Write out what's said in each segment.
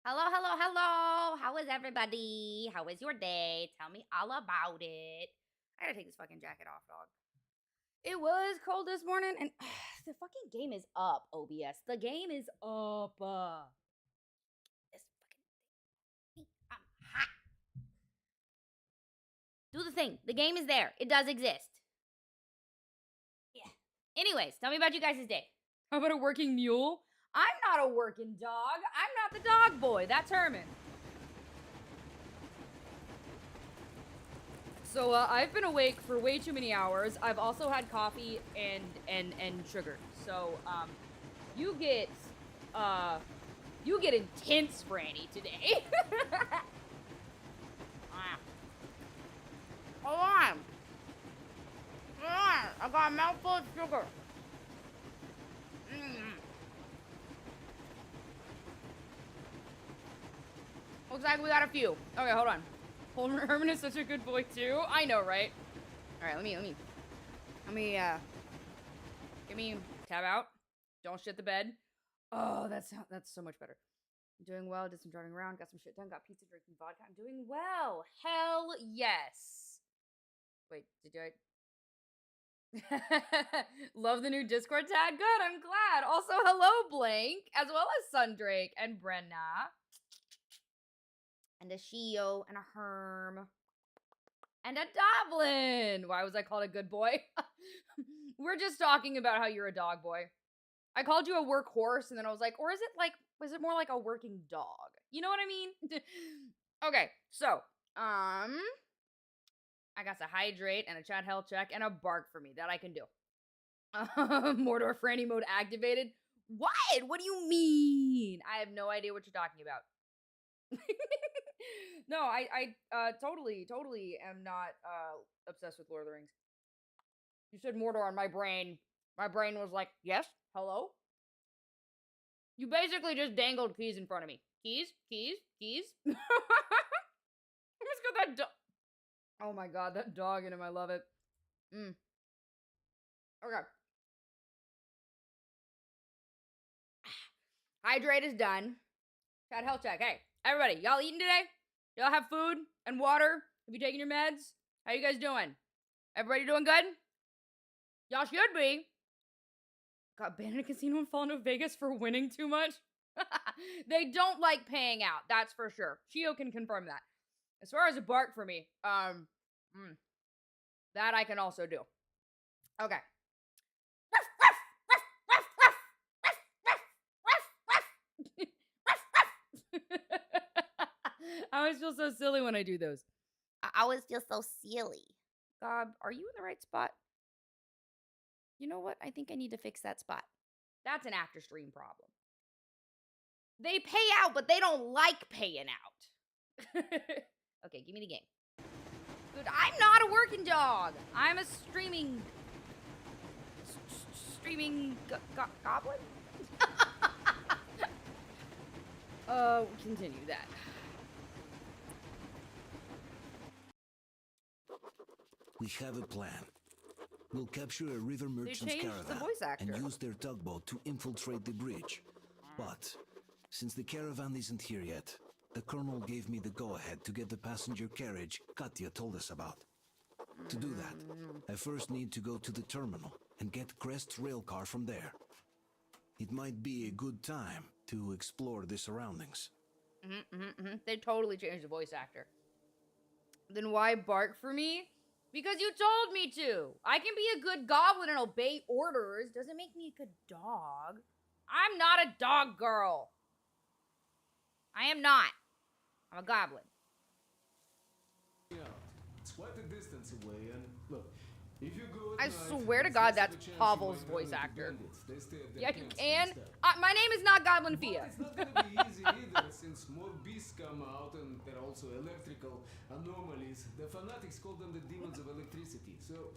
Hello, hello, hello. How is everybody? How was your day? Tell me all about it. I gotta take this fucking jacket off, dog. It was cold this morning, and the fucking game is up, OBS. The game is up. This fucking thing. I'm hot. Do the thing. The game is there. It does exist. Yeah. Anyways, tell me about you guys' day. How about a working mule? I'm not a working dog. I'm not the dog boy. That's Herman. So I've been awake for way too many hours. I've also had coffee and sugar. So you get intense, Franny, today. Hold on. I got a mouthful of sugar. Looks like we got a few. Okay, hold on. Herman is such a good boy too. I know, right? All right, let me tab out. Don't shit the bed. Oh, that's so much better. I'm doing well. Did some driving around. Got some shit done. Got pizza, drinking vodka. I'm doing well. Hell yes. Wait, did I? Love the new Discord tag. Good. I'm glad. Also, hello, Blank, as well as Sundrake and Brenna. And a Shio, and a Herm, and a Goblin. Why was I called a good boy? We're just talking about how you're a dog boy. I called you a workhorse, and then I was like, or is it more like a working dog? You know what I mean? Okay, so, I got to hydrate, and a chat health check, and a bark for me that I can do. Mordor Franny mode activated. What? What do you mean? I have no idea what you're talking about. No, I totally am not obsessed with Lord of the Rings. You said Mordor on my brain. My brain was like, yes, hello? You basically just dangled keys in front of me. Keys? I just got that dog. Oh my god, that dog in him, I love it. Okay. Hydrate is done. Chat health check. Hey, everybody, y'all eating today? Y'all have food and water? Have you taken your meds? How you guys doing? Everybody doing good? Y'all should be. Got banned in a casino and fallen to Vegas for winning too much? They don't like paying out, that's for sure. Shio can confirm that. As far as a bark for me, that I can also do. Okay. I always feel so silly when I do those. I always feel so silly. God, are you in the right spot? You know what? I think I need to fix that spot. That's an after stream problem. They pay out, but they don't like paying out. Okay, give me the game. Dude, I'm not a working dog. I'm a streaming goblin? Continue that. We have a plan. We'll capture a river merchant's caravan and use their tugboat to infiltrate the bridge. But since the caravan isn't here yet, the colonel gave me the go-ahead to get the passenger carriage Katya told us about. To do that, I first need to go to the terminal and get Crest's railcar from there. It might be a good time to explore the surroundings. They totally changed the voice actor. Then why bark for me? Because you told me to. I can be a good goblin and obey orders. Doesn't make me a good dog. I'm not a dog girl. I am not. I'm a goblin. Yeah, it's quite a distance away, and look, if you go I swear to God, that's Pavel's voice actor. Yeah, you can. My name is not Goblin Fia. It's not gonna be easy either, since more beasts come out, and they're also electrical anomalies. The fanatics call them the demons of electricity, so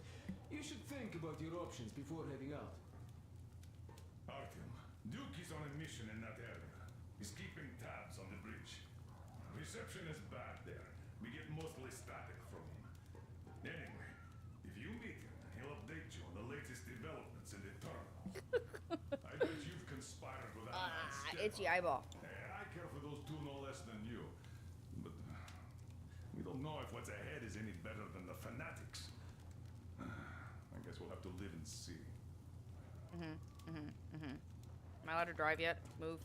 you should think about your options before heading out. Artyom, Duke is on a mission in that area. He's keeping tabs on the bridge. Reception is bad there. We get mostly static from him. Anyway, if you meet him, he'll update you on the latest developments in the terminal. I bet you've conspired with that. Itchy eyeball. And I care for those two no less than you. But we don't know if what's ahead is any better than the fanatics. I guess we'll have to live and see. Am I allowed to drive yet? Move.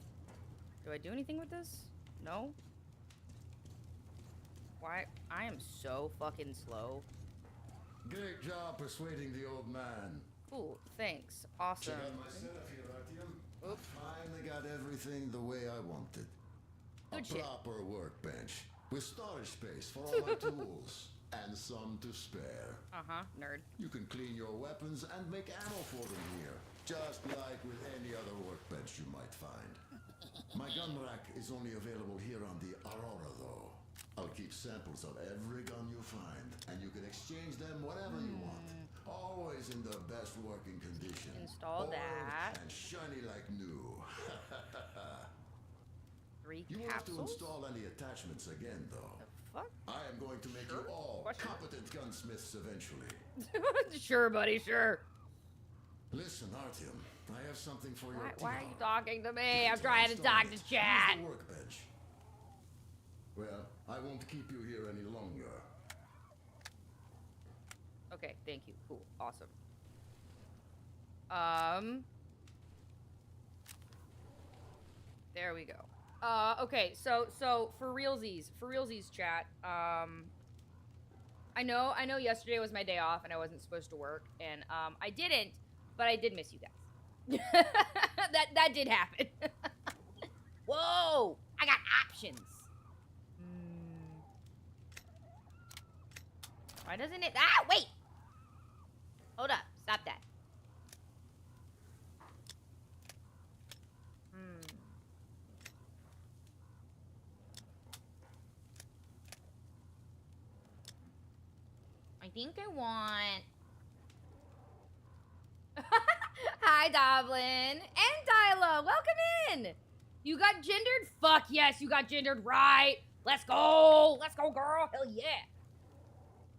Do I do anything with this? No? Why? I am so fucking slow. Great job persuading the old man. Cool, thanks. Awesome. Check out my setup here, Artyom. Oops. Finally got everything the way I wanted. Good shit. A proper workbench with storage space for all my tools and some to spare. Nerd. You can clean your weapons and make ammo for them here, just like with any other workbench you might find. My gun rack is only available here on the Aurora, though. I'll keep samples of every gun you find, and you can exchange them whenever you want. Always in the best working condition. Install Oiled that. and shiny like new. 3 You won't have to capsules? install any attachments again, though. The fuck? I am going to make Sure. you all Question? competent gunsmiths eventually. Sure, buddy, sure. Listen, Artyom, I have something for your Why are you team. talking to me? I'm trying to talk to chat. Use the workbench. Well, I won't keep you here any longer. Okay, thank you. Cool. Awesome. There we go. Okay, so for realsies, chat. I know yesterday was my day off and I wasn't supposed to work, and I didn't, but I did miss you guys. that did happen. Whoa! I got options. Why doesn't it? Ah, wait! Hold up. Stop that. I think I want... Hi, Goblin. And Dyla. Welcome in. You got gendered? Fuck yes, you got gendered right. Let's go. Let's go, girl. Hell yeah.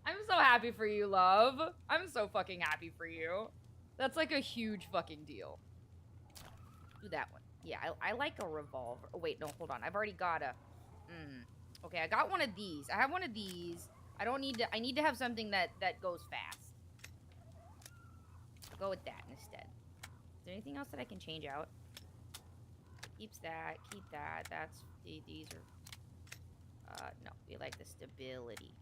I'm so happy for you, love. I'm so fucking happy for you. That's like a huge fucking deal. Do that one. Yeah, I like a revolver. Oh, wait, no, hold on. I've already got a... Okay, I got one of these. I have one of these. I don't need to... I need to have something that goes fast. I'll go with that instead. Is there anything else that I can change out? Keeps that. Keep that. That's... These are... no. We like the stability.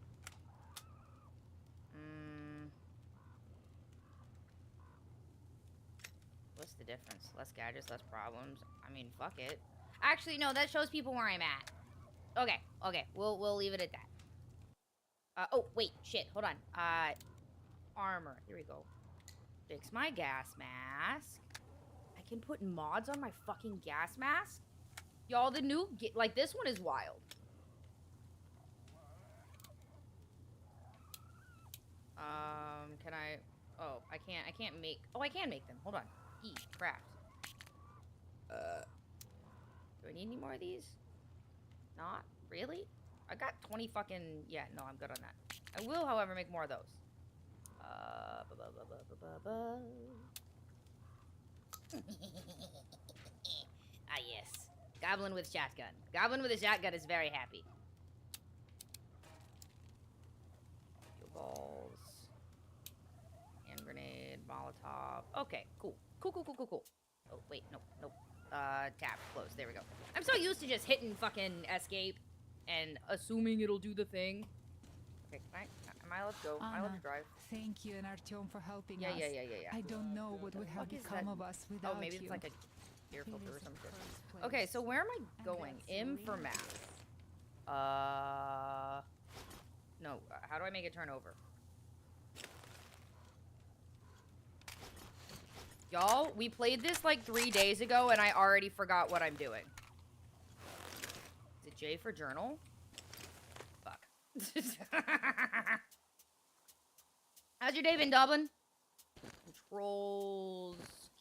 What's the difference? Less gadgets, less problems. I mean, fuck it. Actually, no, that shows people where I'm at. Okay, okay, we'll leave it at that. Oh, wait, shit, hold on. Armor, here we go. Fix my gas mask. I can put mods on my fucking gas mask? Y'all, the new, like, this one is wild. Can I... Oh, I can't make... Oh, I can make them. Hold on. E, craft. Do I need any more of these? Not? Really? I got 20 fucking... Yeah, no, I'm good on that. I will, however, make more of those. Ah, yes. Goblin with shotgun. Goblin with a shotgun is very happy. Fuel balls. Hand grenade, Molotov. Okay, cool. Cool. Oh, wait, nope. Tab, close. There we go. I'm so used to just hitting fucking escape and assuming it'll do the thing. Okay, am I allowed to go? Am I allowed to drive? Thank you and Artyom for helping us. Yeah. I don't know what would have become of us without you. Oh, maybe it's like a air filter or some shit. Okay, so where am I going? M for map. No, how do I make it turn over? Y'all, we played this like 3 days ago and I already forgot what I'm doing. Is it J for journal? Fuck. How's your day been, Dublin? Controls,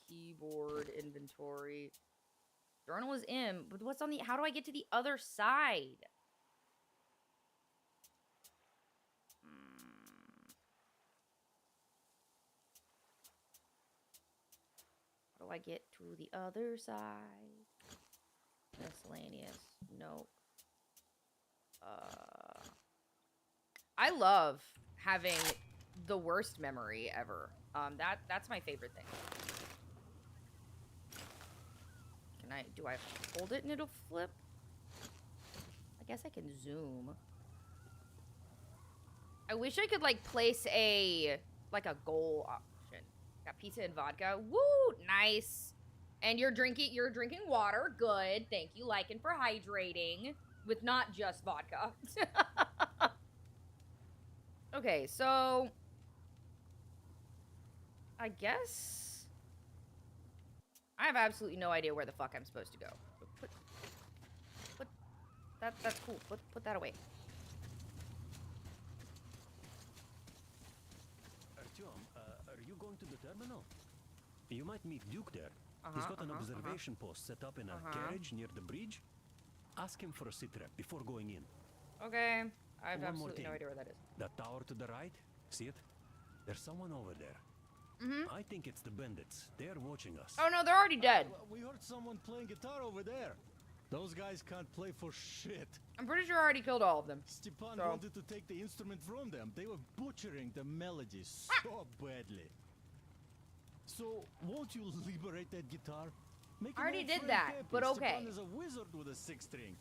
keyboard, inventory. Journal is M, but what's on the... How do I get to the other side? How do I get to the other side? Miscellaneous. Nope. I love having the worst memory ever. That's my favorite thing. Do I hold it and it'll flip? I guess I can zoom. I wish I could, like, place a goal option. Got pizza and vodka. Woo! Nice. And you're drinking water. Good. Thank you. Liking for hydrating. With not just vodka. Okay, so... I guess... I have absolutely no idea where the fuck I'm supposed to go. That's cool. Put that away. Artyom, are you going to the terminal? You might meet Duke there. He's got an observation post set up in a carriage near the bridge. Ask him for a sit rep before going in. Okay. I have absolutely no idea where that is. That tower to the right, see it? There's someone over there. I think it's the bandits. They're watching us. Oh no, they're already dead. We heard someone playing guitar over there. Those guys can't play for shit. I'm pretty sure I already killed all of them. Stepan wanted to take the instrument from them. They were butchering the melodies so badly. So, won't you liberate that guitar? I already did that, but okay. Stepan is a wizard with a six string.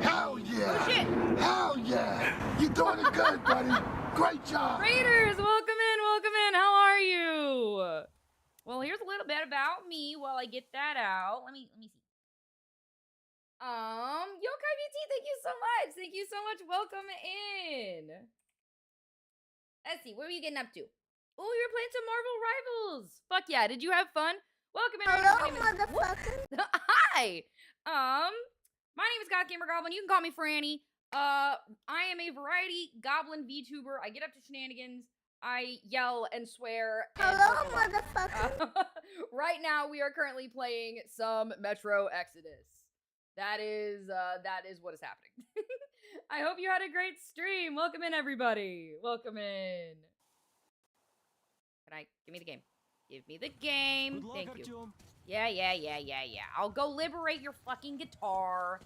Hell yeah! Oh shit! Hell yeah! You're doing it good, buddy. Great job. Raiders, welcome in, welcome in. How are you? Well, here's a little bit about me while I get that out. Let me see. Yokai BT, thank you so much. Thank you so much. Welcome in. Let's see, what were you getting up to? Oh, you were playing some Marvel Rivals. Fuck yeah, did you have fun? Welcome in. Hello, motherfucker. Hi. My name is Goth Goblin. You can call me Franny. I am a variety goblin VTuber. I get up to shenanigans. I yell and swear. Hello, motherfucker. Right now, we are currently playing some Metro Exodus. That is what is happening. I hope you had a great stream. Welcome in, everybody. Welcome in. Give me the game. Give me the game. Good luck, Thank you. Artyom. Yeah. I'll go liberate your fucking guitar.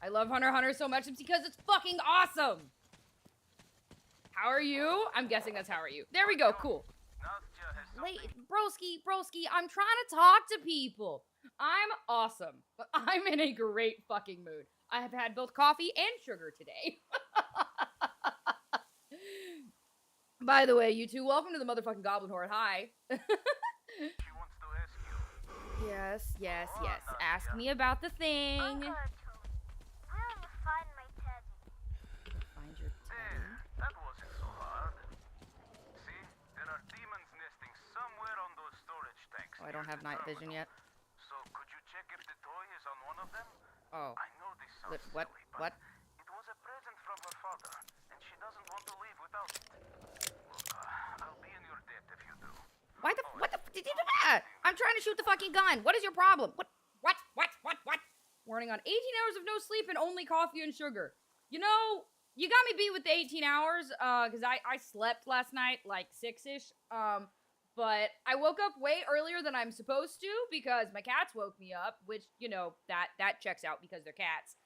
I love Hunter x Hunter so much. It's because it's fucking awesome. How are you? I'm guessing that's how are you. There we go. Cool. Wait, broski, I'm trying to talk to people. I'm awesome. I'm in a great fucking mood. I have had both coffee and sugar today. By the way, you two, welcome to the motherfucking Goblin Horde. Hi. Yes. Ask me about the thing. Uncle Artyom, where did you find my teddy? Find your teddy. That wasn't so hard. See, there are demons nesting somewhere on those storage tanks. Oh, I don't have night vision yet. So, could you check if the toy is on one of them? Oh. I know this sounds What? silly, but What? it was a present from her father, and she doesn't want to leave without it. Look, I'll be in your debt if you do. What the did you do that? I'm trying to shoot the fucking gun. What is your problem? What? Warning on 18 hours of no sleep and only coffee and sugar. You know, you got me beat with the 18 hours, because I slept last night, like 6-ish, but I woke up way earlier than I'm supposed to, because my cats woke me up, which, you know, that checks out because they're cats.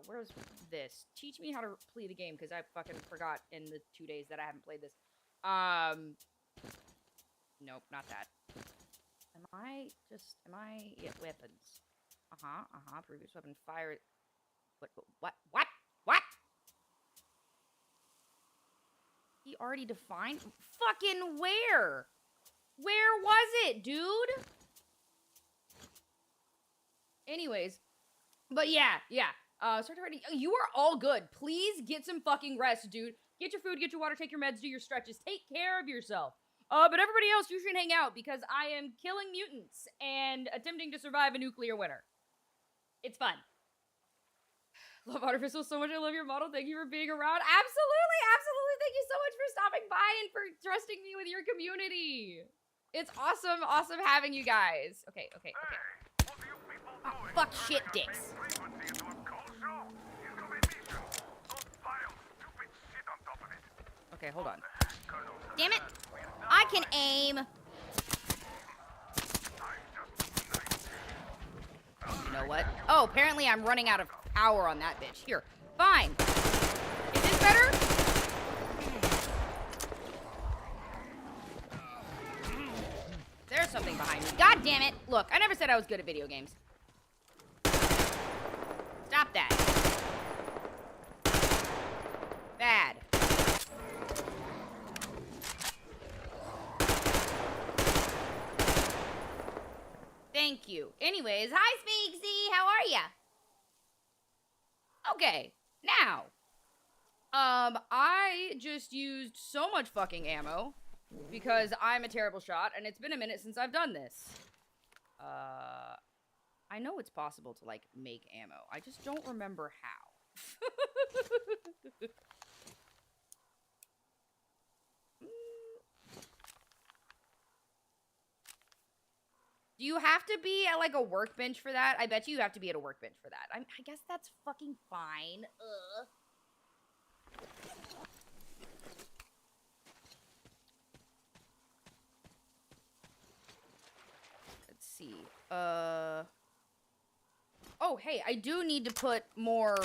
Where's this? Teach me how to play the game, because I fucking forgot in the 2 days that I haven't played this. Nope, not that. Yeah, weapons. Previous weapon fire. What? He already defined? Fucking where? Where was it, dude? Anyways. But yeah. Start already. You are all good. Please get some fucking rest, dude. Get your food, get your water, take your meds, do your stretches. Take care of yourself. But everybody else, you should hang out because I am killing mutants and attempting to survive a nuclear winter. It's fun. Love Artificial so much. I love your model. Thank you for being around. Absolutely. Thank you so much for stopping by and for trusting me with your community. It's awesome having you guys. Okay. Hey, what are you people doing? Fuck shit dicks. Frequency into a cold show? Incoming mission. Don't file stupid shit on top of it. Okay, hold on. Colonel, Damn it. I can aim. You know what? Oh, apparently I'm running out of power on that bitch. Here, fine. Is this better? There's something behind me. God damn it. Look, I never said I was good at video games. Stop that. Bad. Thank you. Anyways, hi, Speaksy. How are ya? Okay, now. I just used so much fucking ammo because I'm a terrible shot, and it's been a minute since I've done this. I know it's possible to, like, make ammo. I just don't remember how. Do you have to be at, like, a workbench for that? I bet you have to be at a workbench for that. I guess that's fucking fine. Ugh. Let's see. Oh, hey, I do need to put more,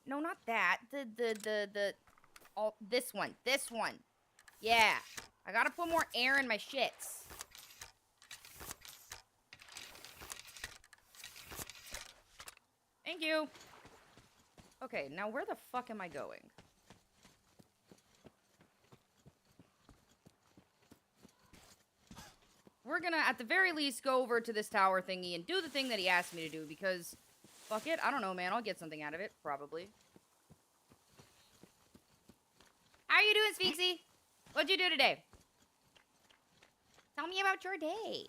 no, not that. This one. Yeah. I gotta put more air in my shits. Thank you. Okay, now where the fuck am I going? We're gonna, at the very least, go over to this tower thingy and do the thing that he asked me to do, because, fuck it, I don't know, man. I'll get something out of it, probably. How are you doing, Sphinxy? What'd you do today? Tell me about your day.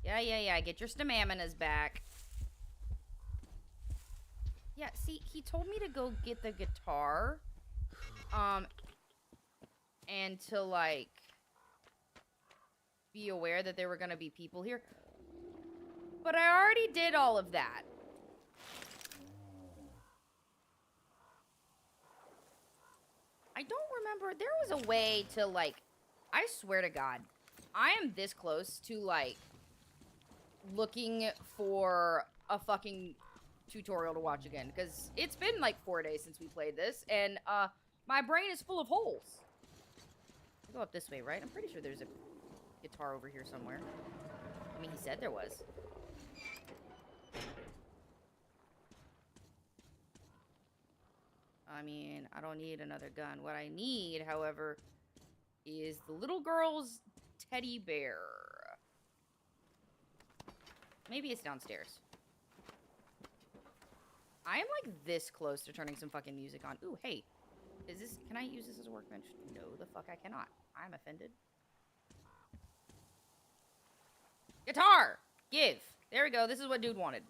Yeah. Get your stamaminas back. Yeah, see, he told me to go get the guitar. And to, like, be aware that there were gonna be people here. But I already did all of that. I don't remember. There was a way to, like, I swear to God, I am this close to, like, looking for a fucking tutorial to watch again. Because it's been, like, 4 days since we played this. And, my brain is full of holes. I go up this way, right? I'm pretty sure there's a guitar over here somewhere. I mean, he said there was. I mean, I don't need another gun. What I need, however, is the little girl's teddy bear. Maybe it's downstairs. I am, like, this close to turning some fucking music on. Ooh, hey. Can I use this as a workbench? No, the fuck I cannot. I'm offended. Guitar! Give! There we go. This is what dude wanted.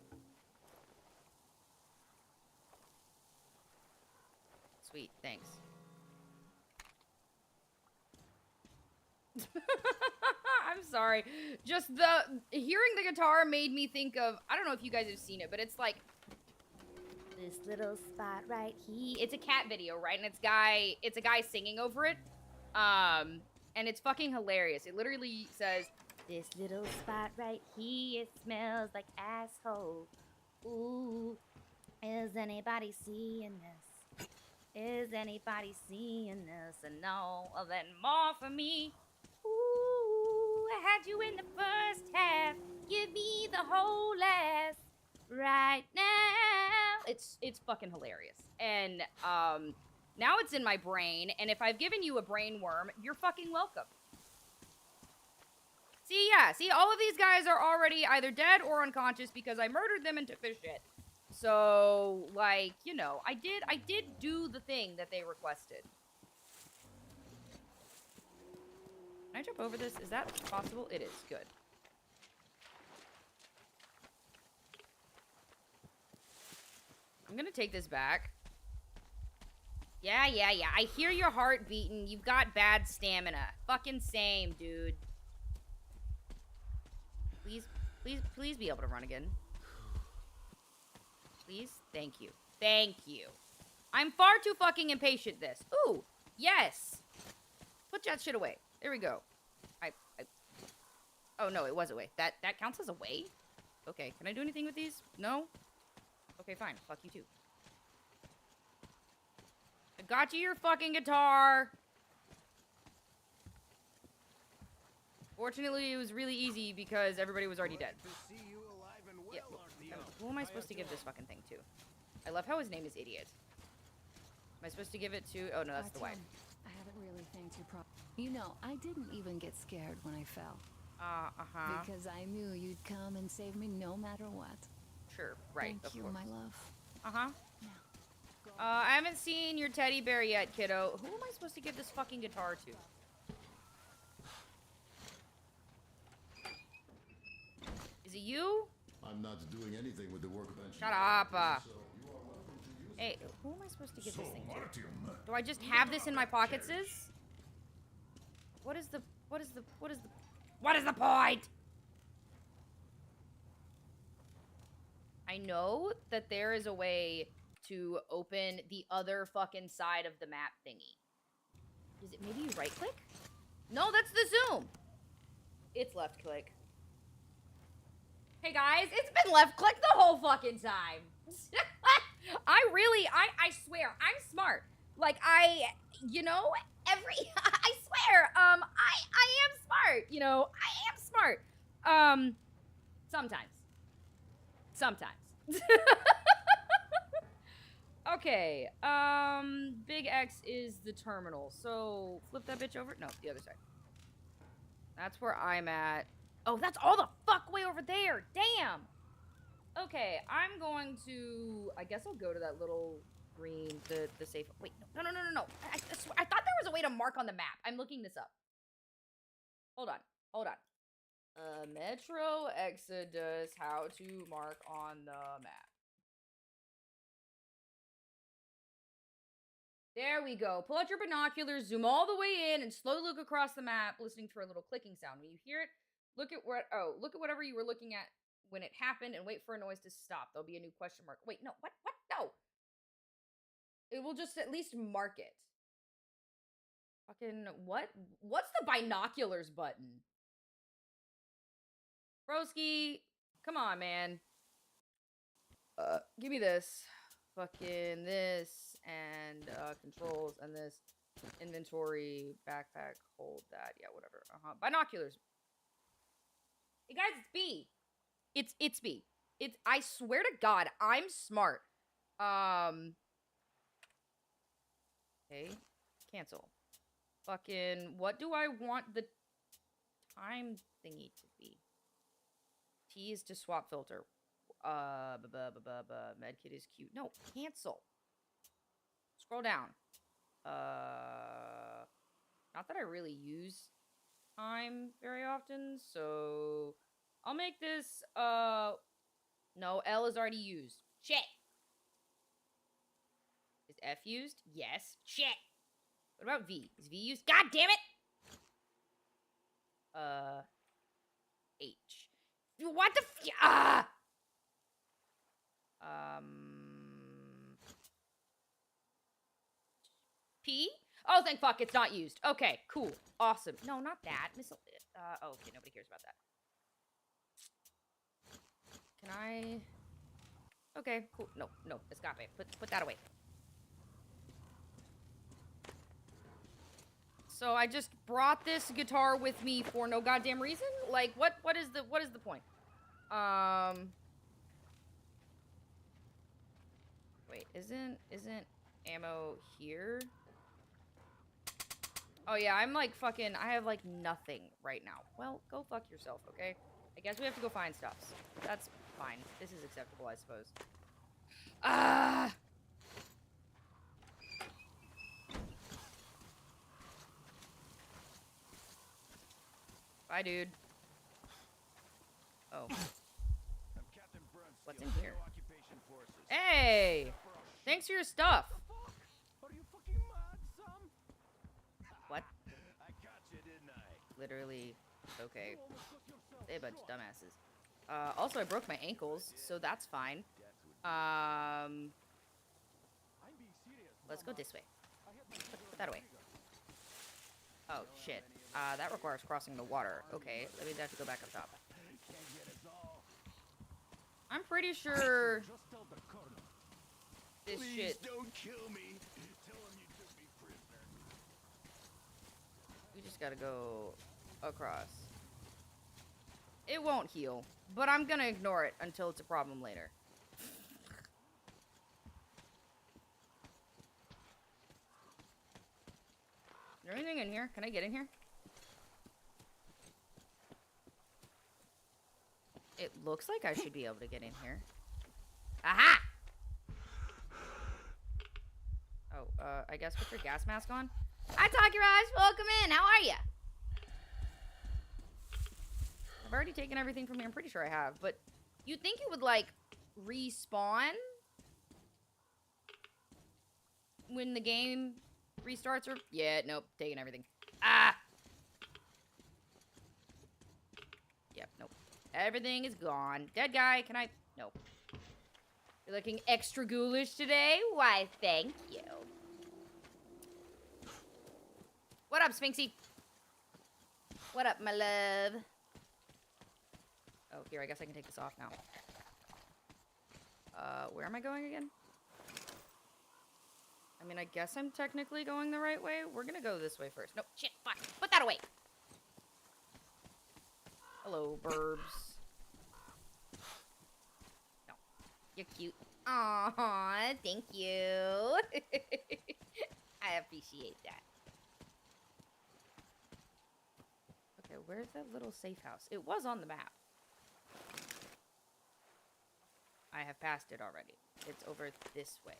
Sweet, thanks. I'm sorry. Just hearing the guitar made me think of, I don't know if you guys have seen it, but it's like this little spot right here. It's a cat video, right? And it's a guy singing over it. And it's fucking hilarious. It literally says, this little spot right here, it smells like asshole. Ooh, is anybody seeing this? Is anybody seeing this? And all of that more for me. Ooh, I had you in the first half. Give me the whole last right now. It's fucking hilarious. And now it's in my brain, and if I've given you a brain worm, you're fucking welcome. See, all of these guys are already either dead or unconscious because I murdered them and took their shit. So, like, you know, I did do the thing that they requested. Can I jump over this? Is that possible? It is. Good. I'm gonna take this back. Yeah. I hear your heart beating. You've got bad stamina. Fucking same, dude. Please be able to run again. Please? Thank you. Thank you. I'm far too fucking impatient this. Ooh, yes. Put that shit away. There we go. Oh, no, it was away. That counts as away? Okay, can I do anything with these? No? Okay, fine. Fuck you too. I got you your fucking guitar! Fortunately, it was really easy because everybody was already dead. Yeah, who am I supposed to give this fucking thing to? I love how his name is Idiot. Am I supposed to give it to... Oh, no, that's the wife. I haven't really thanked you properly. You know, I didn't even get scared when I fell. Uh-huh. Because I knew you'd come and save me no matter what. Sure, right, Thank you, my love. Uh-huh. I haven't seen your teddy bear yet, kiddo. Who am I supposed to give this fucking guitar to? Is it you? I'm not doing anything with the workbench. Shut up. Hey, who am I supposed to give this thing to? Do I just have this in my pocket, sis? What is the point? I know that there is a way to open the other fucking side of the map thingy. Is it maybe you right click? No, that's the zoom. It's left click. Hey guys, it's been left click the whole fucking time. I swear, I'm smart. Like, you know, I swear, I am smart, you know, I am smart. Sometimes. Okay, Big X is the terminal, so flip that bitch over. No, the other side. That's where I'm at. Oh, that's all the fuck way over there. Damn. Okay, I'm going to... I guess I'll go to that little green, the safe... Wait, no. I thought there was a way to mark on the map. I'm looking this up. Hold on. Metro Exodus, how to mark on the map. There we go. Pull out your binoculars, zoom all the way in, and slowly look across the map, listening for a little clicking sound. When you hear it, look at whatever you were looking at when it happened, and wait for a noise to stop. There'll be a new question mark. Wait, no, what? No. It will just at least mark it. Fucking what? What's the binoculars button? Broski, come on, man. Give me this. Fucking this, and controls, and this. Inventory, backpack, hold that. Yeah, whatever. Binoculars. Hey guys, it's B. It's B. I swear to God, I'm smart. Okay. Cancel. Fucking, what do I want the time thingy to be? T is to swap filter. Medkit is cute. No, cancel. Scroll down. Not that I really use time very often, so I'll make this, no, L is already used. Shit. Is F used? Yes. Shit. What about V? Is V used? God damn it! H. What the P? Oh, thank fuck, it's not used. Okay, cool. Awesome. No, not that. Missile. Oh, okay, nobody cares about that. Can I... Okay, cool. No, escape. Put that away. So I just brought this guitar with me for no goddamn reason? Like, what is the point? Wait, isn't ammo here? Oh yeah, I'm like fucking, I have like nothing right now. Well, go fuck yourself, okay? I guess we have to go find stuff. That's fine. This is acceptable, I suppose. Ah! Bye, dude. Oh. What's in here? Hey! Thanks for your stuff. Are you fucking mad, Sam? What? I got you, didn't I? Literally. Okay. They a bunch of dumbasses. Also, I broke my ankles, so that's fine. Let's go this way. Put that away. Oh, shit. That requires crossing the water. Okay, let me have to go back up top. I'm pretty sure this shit. Don't kill me. Tell him you took me prisoner. We just gotta go across. It won't heal, but I'm gonna ignore it until it's a problem later. Is there anything in here? Can I get in here? It looks like I should be able to get in here. Aha! Oh, I guess put your gas mask on. Hi, Takiraj! Welcome in! How are ya? I've already taken everything from here. I'm pretty sure I have, but you'd think it would, like, respawn when the game restarts or... Yeah, nope. Taking everything. Ah! Yep, nope. Everything is gone. Dead guy, can I... Nope. You're looking extra ghoulish today? Why, thank you. What up, Sphinxy? What up, my love? Oh, here, I guess I can take this off now. Where am I going again? I mean, I guess I'm technically going the right way. We're gonna go this way first. No, shit, fuck. Put that away. Hello, burbs. No, you're cute. Aww, thank you. I appreciate that. Okay, where's that little safe house? It was on the map. I have passed it already. It's over this way.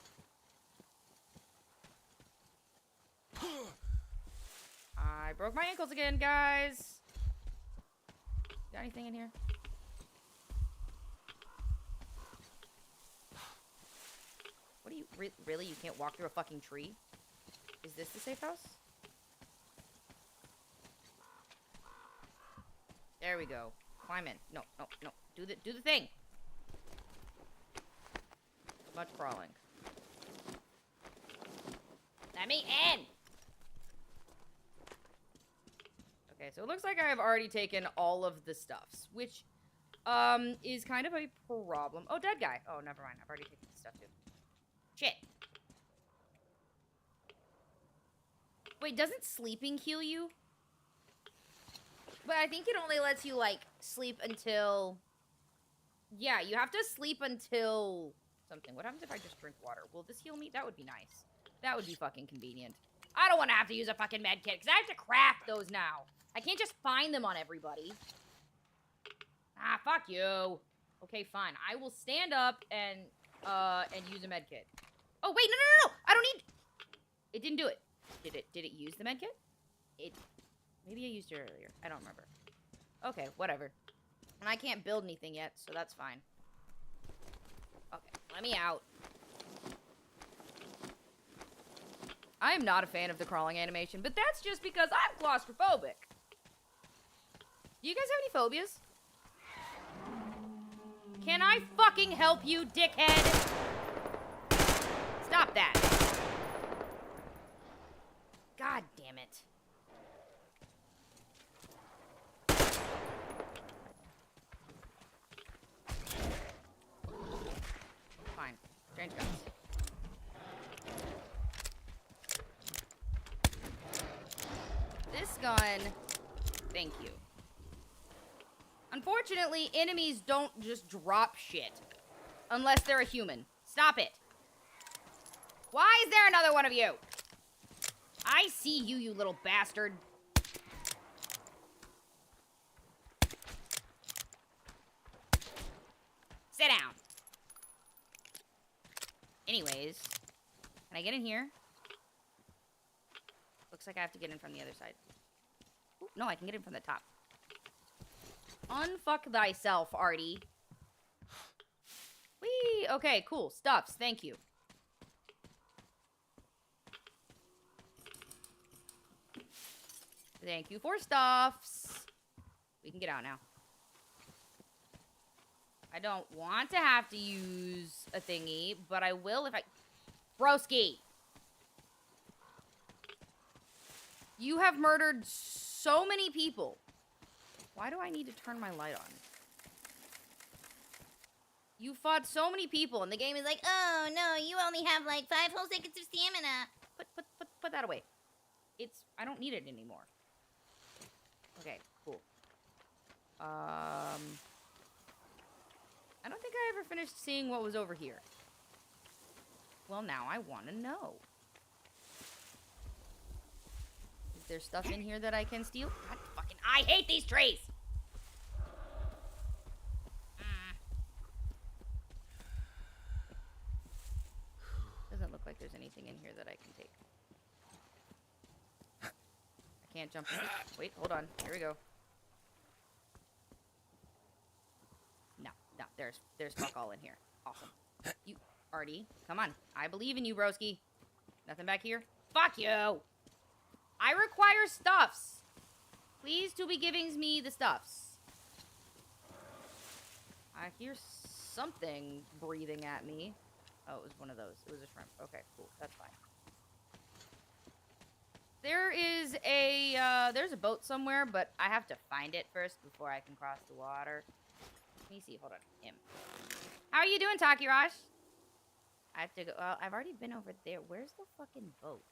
I broke my ankles again, guys. Got anything in here? What do you... really? You can't walk through a fucking tree? Is this the safe house? There we go. Climb in. No, no, no. Do the thing. Much crawling. Let me in! Okay, so it looks like I have already taken all of the stuffs, which, is kind of a problem. Oh, dead guy. Oh, never mind. I've already taken the stuff, too. Shit. Wait, doesn't sleeping heal you? But I think it only lets you, like, sleep until... Yeah, you have to sleep until... something. What happens if I just drink water? Will this heal me? That would be nice. That would be fucking convenient. I don't want to have to use a fucking med kit, because I have to craft those now. I can't just find them on everybody. Ah, fuck you. Okay, fine. I will stand up and use a med kit. Oh, wait, no. I don't need... It didn't do it. Did it use the med kit? Maybe I used it earlier. I don't remember. Okay, whatever. And I can't build anything yet, so that's fine. Okay, let me out. I am not a fan of the crawling animation, but that's just because I'm claustrophobic. Do you guys have any phobias? Can I fucking help you, dickhead? Stop that. God damn it. Fine. Strange guns. This gun, thank you. Unfortunately, enemies don't just drop shit. Unless they're a human. Stop it. Why is there another one of you? I see you, you little bastard. Sit down. Anyways, can I get in here? Looks like I have to get in from the other side. Ooh, no, I can get in from the top. Unfuck thyself, Artie. Whee! Okay, cool. Stuffs. Thank you. Thank you for stuffs. We can get out now. I don't want to have to use a thingy, but I will if I... Broski! You have murdered so many people. Why do I need to turn my light on? You fought so many people, and the game is like, oh, no, you only have, like, 5 whole seconds of stamina. Put that away. I don't need it anymore. Okay, cool. I don't think I ever finished seeing what was over here. Well, now I want to know. Is there stuff in here that I can steal? God fucking, I hate these trees! Doesn't look like there's anything in here that I can take. I can't jump in. Wait, hold on. Here we go. No, there's fuck all in here. Awesome. You, Artie, come on. I believe in you, broski. Nothing back here? Fuck you! I require stuffs. Please to be giving me the stuffs. I hear something breathing at me. Oh, it was one of those. It was a shrimp. Okay, cool. That's fine. There is there's a boat somewhere, but I have to find it first before I can cross the water. Let me see. Hold on. Him. How are you doing, Takirash? I have to go. Well, I've already been over there. Where's the fucking boat?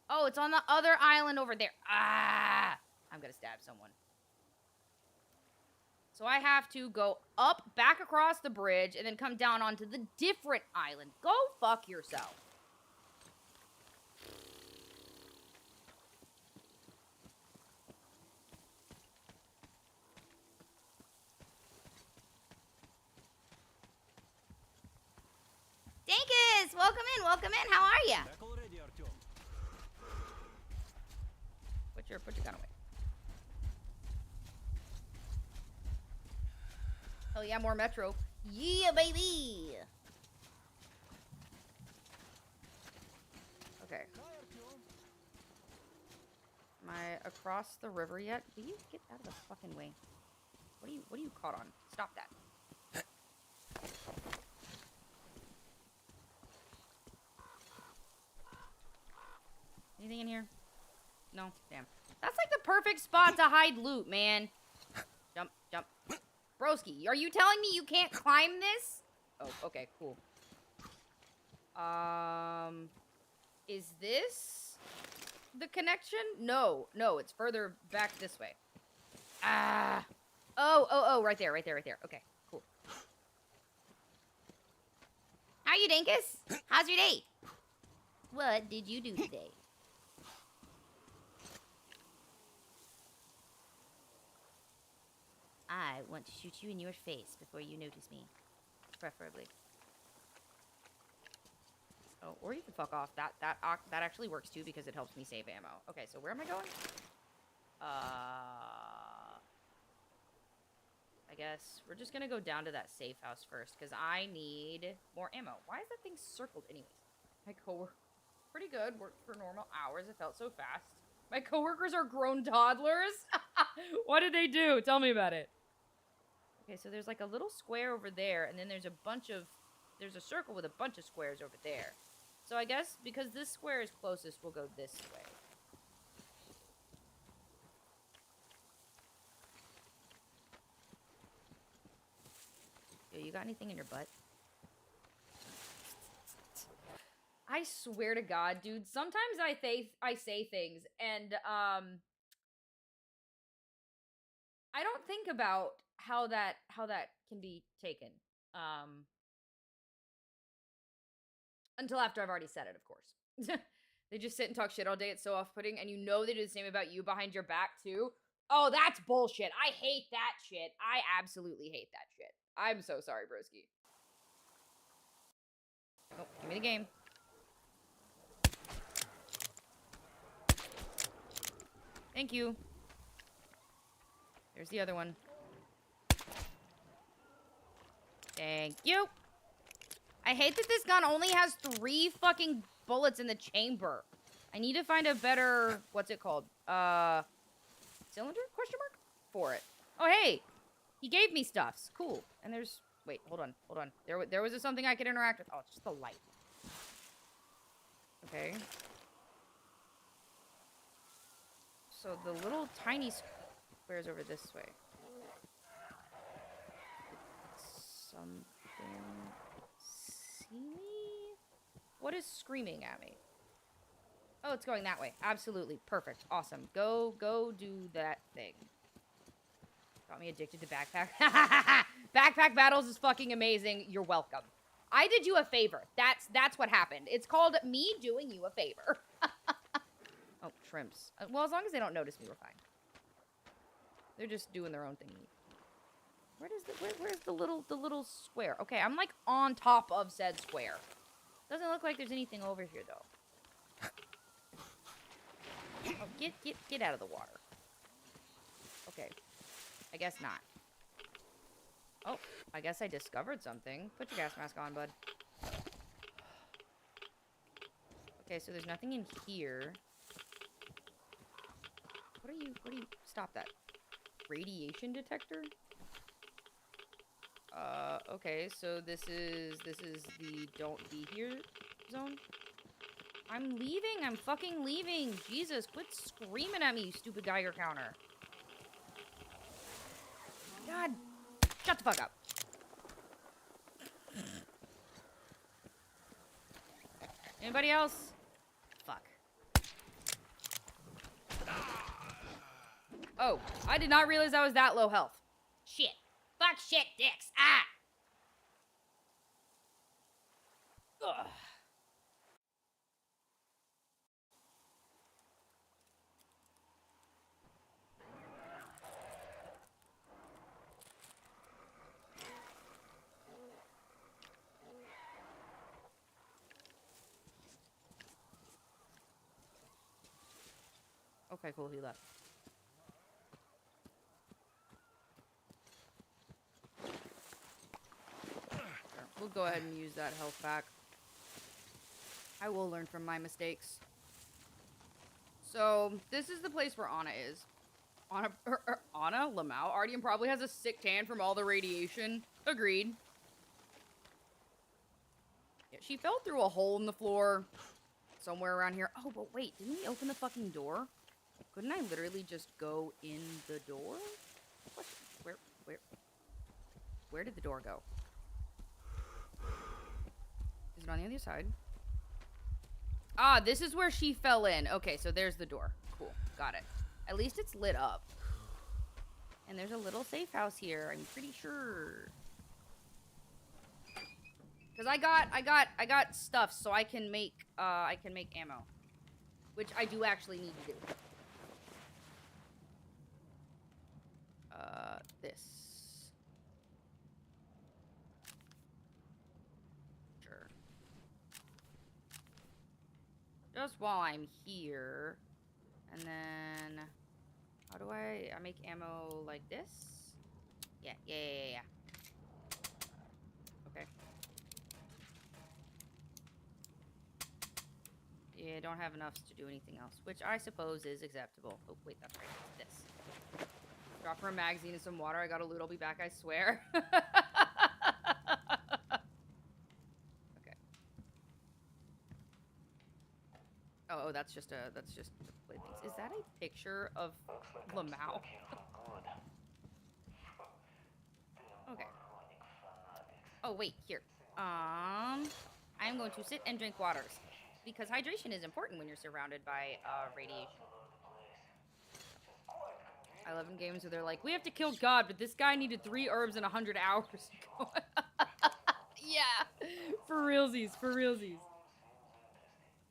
Oh, it's on the other island over there. Ah! I'm gonna stab someone. So I have to go up, back across the bridge, and then come down onto the different island. Go fuck yourself. Dinkus! Welcome in, welcome in. How are ya? Put your gun away. Oh yeah, more Metro. Yeah, baby! Okay. Am I across the river yet? Will you get out of the fucking way? What are you caught on? Stop that. Anything in here? No? Damn. That's like the perfect spot to hide loot, man. Jump, jump. Broski, are you telling me you can't climb this? Oh, okay, cool. Is this the connection? No, it's further back this way. Ah. Oh, right there. Okay, cool. How you, Dinkus? How's your day? What did you do today? I want to shoot you in your face before you notice me. Preferably. Oh, or you can fuck off. That actually works too because it helps me save ammo. Okay, so where am I going? I guess we're just gonna go down to that safe house first because I need more ammo. Why is that thing circled anyways? My coworker, pretty good. Worked for normal hours. It felt so fast. My coworkers are grown toddlers. What did they do? Tell me about it. Okay, so there's like a little square over there, and then there's a circle with a bunch of squares over there. So I guess because this square is closest, we'll go this way. Yo, you got anything in your butt? I swear to God, dude, sometimes I say things, and, I don't think about how that can be taken, until after I've already said it, of course. They just sit and talk shit all day. It's so off-putting, and you know they do the same about you behind your back, too. Oh, that's bullshit. I hate that shit. I absolutely hate that shit. I'm so sorry, broski. Oh, give me the game. Thank you. There's the other one. Thank you. I hate that this gun only has 3 fucking bullets in the chamber. I need to find a better, what's it called? Cylinder? Question mark? For it. Oh, hey. He gave me stuffs. Cool. And there's, wait, hold on. There was something I could interact with. Oh, it's just the light. Okay. So the little tiny squares over this way. Something. See me? What is screaming at me? Oh, it's going that way. Absolutely. Perfect. Awesome. Go do that thing. Got me addicted to backpack. Backpack battles is fucking amazing. You're welcome. I did you a favor. That's what happened. It's called me doing you a favor. Oh, shrimps. Well, as long as they don't notice me, we're fine. They're just doing their own thing. Where's the little square? Okay, I'm like on top of said square. Doesn't look like there's anything over here though. Oh, get out of the water. Okay. I guess not. Oh, I guess I discovered something. Put your gas mask on, bud. Okay, so there's nothing in here. What are you, stop that. Radiation detector? Okay, so this is the don't be here zone. I'm leaving, I'm fucking leaving. Jesus, quit screaming at me, you stupid Geiger counter. God, shut the fuck up. Anybody else? Fuck. Oh, I did not realize I was that low health. Shit. Fuck, shit, dicks. Ah! Ugh. Okay, cool, he left. Sure, we'll go ahead and use that health pack. I will learn from my mistakes. So, this is the place where Anna is. Anna? Lamau? Artyom probably has a sick tan from all the radiation. Agreed. Yeah, she fell through a hole in the floor. Somewhere around here. Oh, but wait, didn't we open the fucking door? Couldn't I literally just go in the door? What? Where did the door go? Is it on the other side? Ah, this is where she fell in. Okay, so there's the door. Cool, got it. At least it's lit up. And there's a little safe house here, I'm pretty sure. Cause I got stuff so I can make ammo. Which I do actually need to do. This. Sure. Just while I'm here. And then... How do I make ammo like this? Yeah. Okay. Yeah, I don't have enough to do anything else. Which I suppose is acceptable. Oh, wait, that's right. It's this. Drop her a magazine and some water. I got a loot. I'll be back, I swear. Okay. Oh, that's just playthings. Is that a picture of Lamau? Okay. Oh, wait, here. I'm going to sit and drink waters. Because hydration is important when you're surrounded by radiation. I love in games where they're like, we have to kill God, but this guy needed 3 herbs in 100 hours. Yeah, for realsies, for realsies.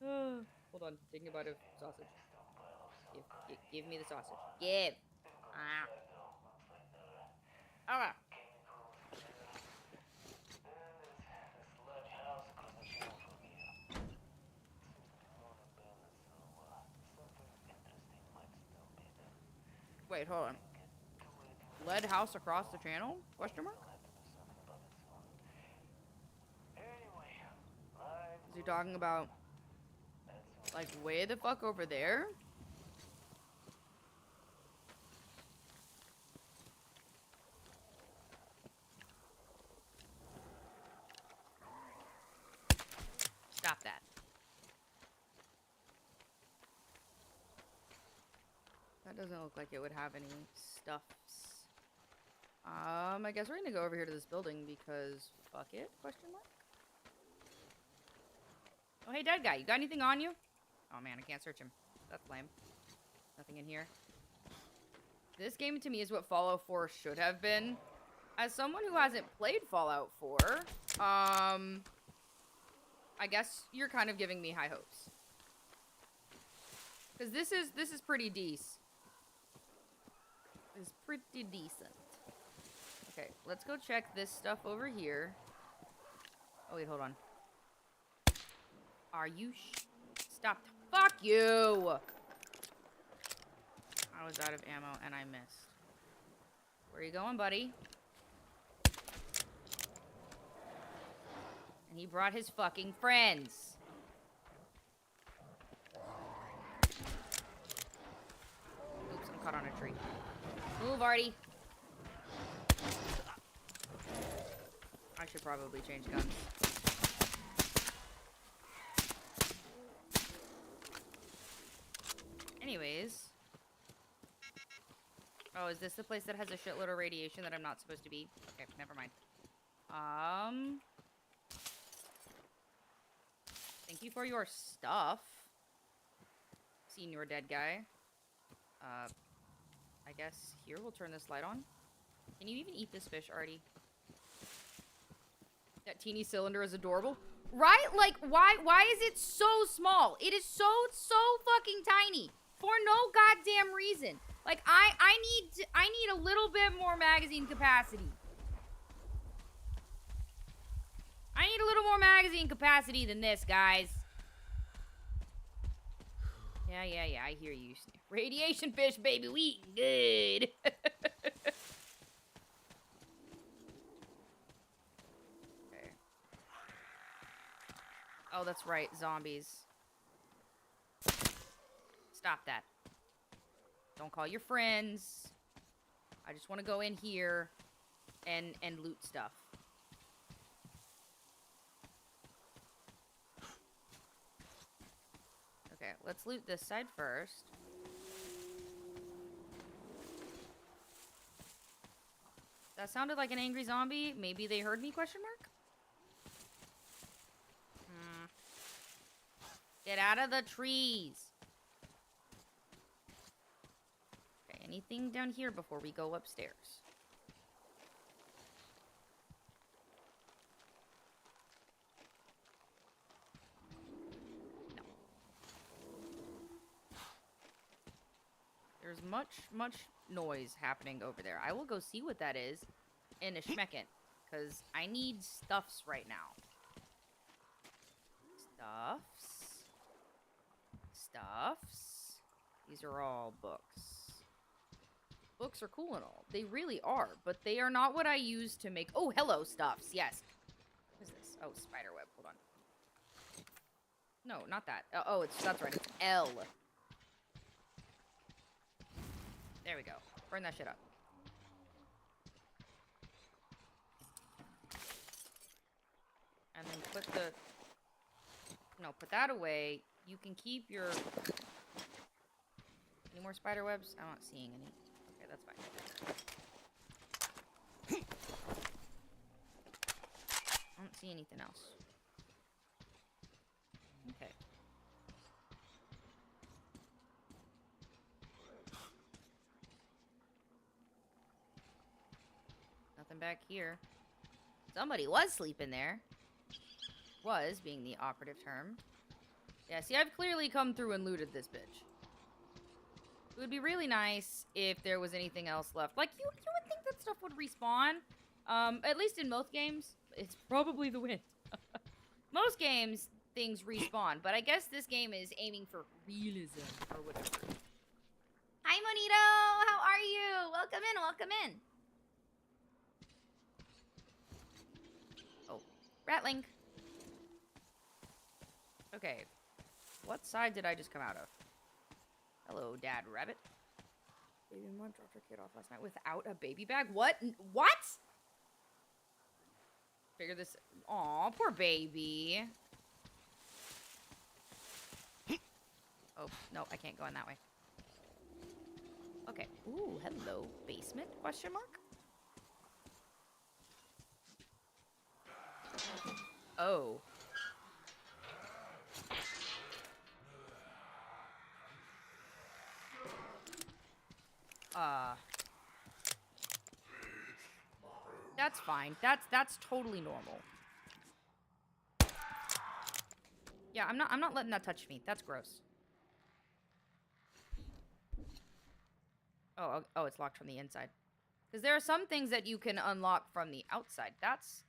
Hold on, thinking about a sausage. Give me the sausage. Give. Okay. Wait, hold on. Lead house across the channel? Question mark? Is he talking about, like, way the fuck over there? Stop that. Doesn't look like it would have any stuffs. I guess we're gonna go over here to this building because fuck it? Question mark. Oh, hey, dead guy. You got anything on you? Oh man, I can't search him. That's lame. Nothing in here. This game to me is what Fallout 4 should have been. As someone who hasn't played Fallout 4, I guess you're kind of giving me high hopes. Because this is pretty decent. It's pretty decent. Okay, let's go check this stuff over here. Oh wait, hold on. Are you stop? Fuck you! I was out of ammo and I missed. Where are you going, buddy? And he brought his fucking friends. Oops, I'm caught on a tree. Move, Artie. I should probably change guns. Anyways. Oh, is this the place that has a shitload of radiation that I'm not supposed to be? Okay, never mind. Thank you for your stuff. Senior dead guy. I guess here we'll turn this light on. Can you even eat this fish, Artie? That teeny cylinder is adorable. Right? Like, why is it so small? It is so fucking tiny. For no goddamn reason. Like, I need a little bit more magazine capacity. I need a little more magazine capacity than this, guys. Yeah, I hear you. Radiation fish, baby, we eating good. Okay. Oh, that's right, zombies. Stop that. Don't call your friends. I just want to go in here and loot stuff. Okay, let's loot this side first. That sounded like an angry zombie. Maybe they heard me, question mark? Get out of the trees. Okay, anything down here before we go upstairs? No. There's much noise happening over there. I will go see what that is in a schmeckent, because I need stuffs right now. Stuffs. These are all books. Books are cool and all. They really are, but they are not what I use to make... Oh, hello, stuffs. Yes. What is this? Oh, spiderweb. Hold on. No, not that. Oh, that's right. It's L. There we go. Burn that shit up. And then put the... No, put that away. You can keep your... Any more spider webs? I'm not seeing any. Okay, that's fine. I don't see anything else. Okay. Nothing back here. Somebody was sleeping there. Was being the operative term. Yeah, see, I've clearly come through and looted this bitch. It would be really nice if there was anything else left. Like, you would think that stuff would respawn. At least in most games. It's probably the wind. Most games, things respawn. But I guess this game is aiming for realism or whatever. Hi, Monito! How are you? Welcome in, welcome in. Oh, Ratling. Okay. What side did I just come out of? Hello, Dad Rabbit. Baby mom dropped her kid off last night without a baby bag? What? What? Figure this... Aw, poor baby. Oh, no, I can't go in that way. Okay. Ooh, hello. Basement? Question mark? Oh. That's fine. That's totally normal. Yeah, I'm not letting that touch me. That's gross. Oh, it's locked from the inside. Because there are some things that you can unlock from the outside. That's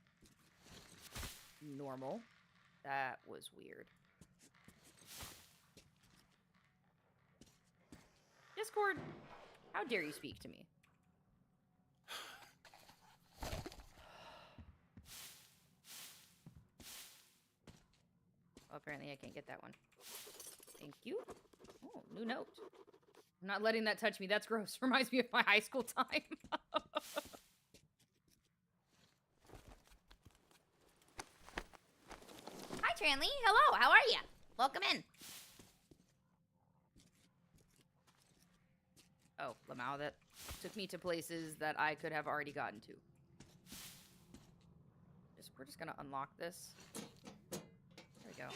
normal. That was weird. Discord, how dare you speak to me? Oh, apparently I can't get that one. Thank you. Oh, new note. I'm not letting that touch me. That's gross. Reminds me of my high school time. Hi, Tranley. Hello. How are you? Welcome in. Oh, Lamau, that took me to places that I could have already gotten to. We're just gonna unlock this. There we go.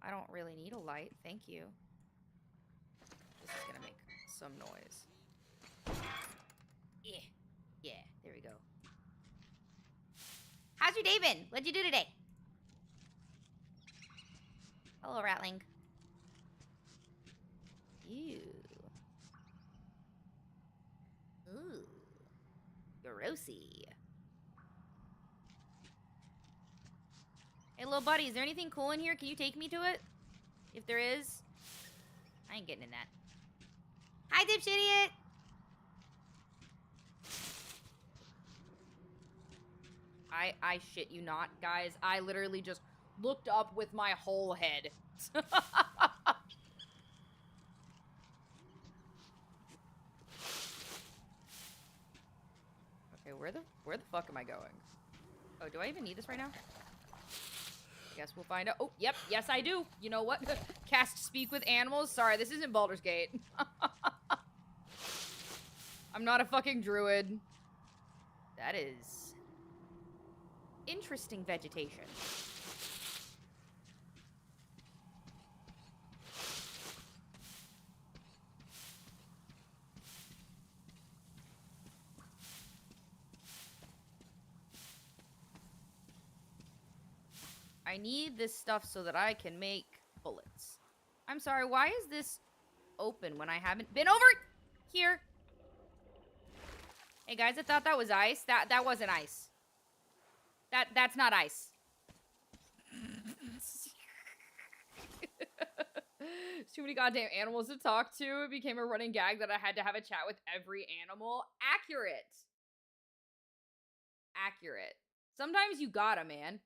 I don't really need a light, thank you. This is gonna make some noise. Yeah, there we go. How's your day been? What'd you do today? Hello, Ratling. Ew. Ooh. Grossy. Hey, little buddy, is there anything cool in here? Can you take me to it? If there is, I ain't getting in that. Hi, dipshit idiot! I shit you not, guys. I literally just looked up with my whole head. Okay, where the fuck am I going? Oh, do I even need this right now? I guess we'll find out. Oh, yep, yes I do. You know what? Cast speak with animals. Sorry, this isn't Baldur's Gate. I'm not a fucking druid. That is interesting vegetation. I need this stuff so that I can make bullets. I'm sorry, why is this open when I haven't been over here? Hey guys, I thought that was ice. That wasn't ice. That's not ice. Too many goddamn animals to talk to. It became a running gag that I had to have a chat with every animal. Accurate. Accurate. Sometimes you gotta, man.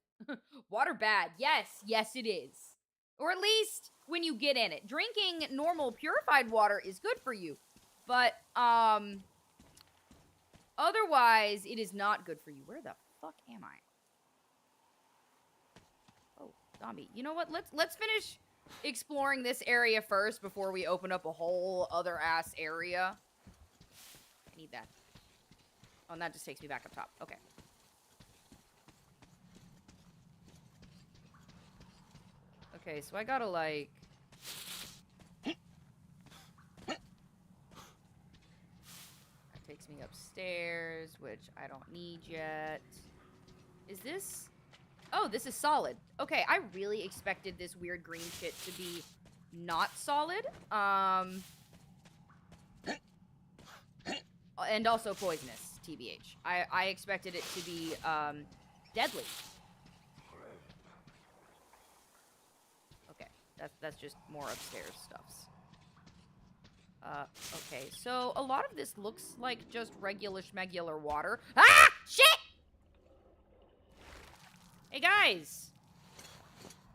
Water bad. Yes it is. Or at least when you get in it. Drinking normal purified water is good for you. But, otherwise, it is not good for you. Where the fuck am I? Oh, zombie. You know what? Let's finish exploring this area first before we open up a whole other ass area. I need that. Oh, and that just takes me back up top. Okay. Okay, so I gotta, like... That takes me upstairs, which I don't need yet. Is this... Oh, this is solid. Okay, I really expected this weird green shit to be not solid. And also poisonous, TBH. I expected it to be, deadly. That's just more upstairs stuffs. Okay, so a lot of this looks like just regular schmegular water. Ah! Shit! Hey guys!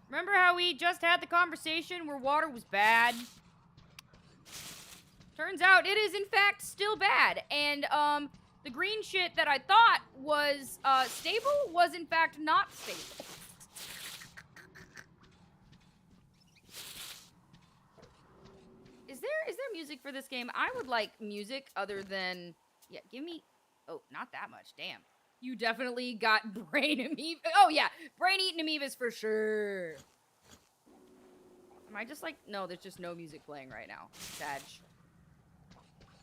Remember how we just had the conversation where water was bad? Turns out it is in fact still bad, and the green shit that I thought was stable was in fact not stable. there music for this game? I would like music other than... Yeah, give me... Oh, not that much. Damn. You definitely got brain amoeba. Oh, yeah. Brain-eating amoebas for sure. Am I just like... No, there's just no music playing right now. Sag.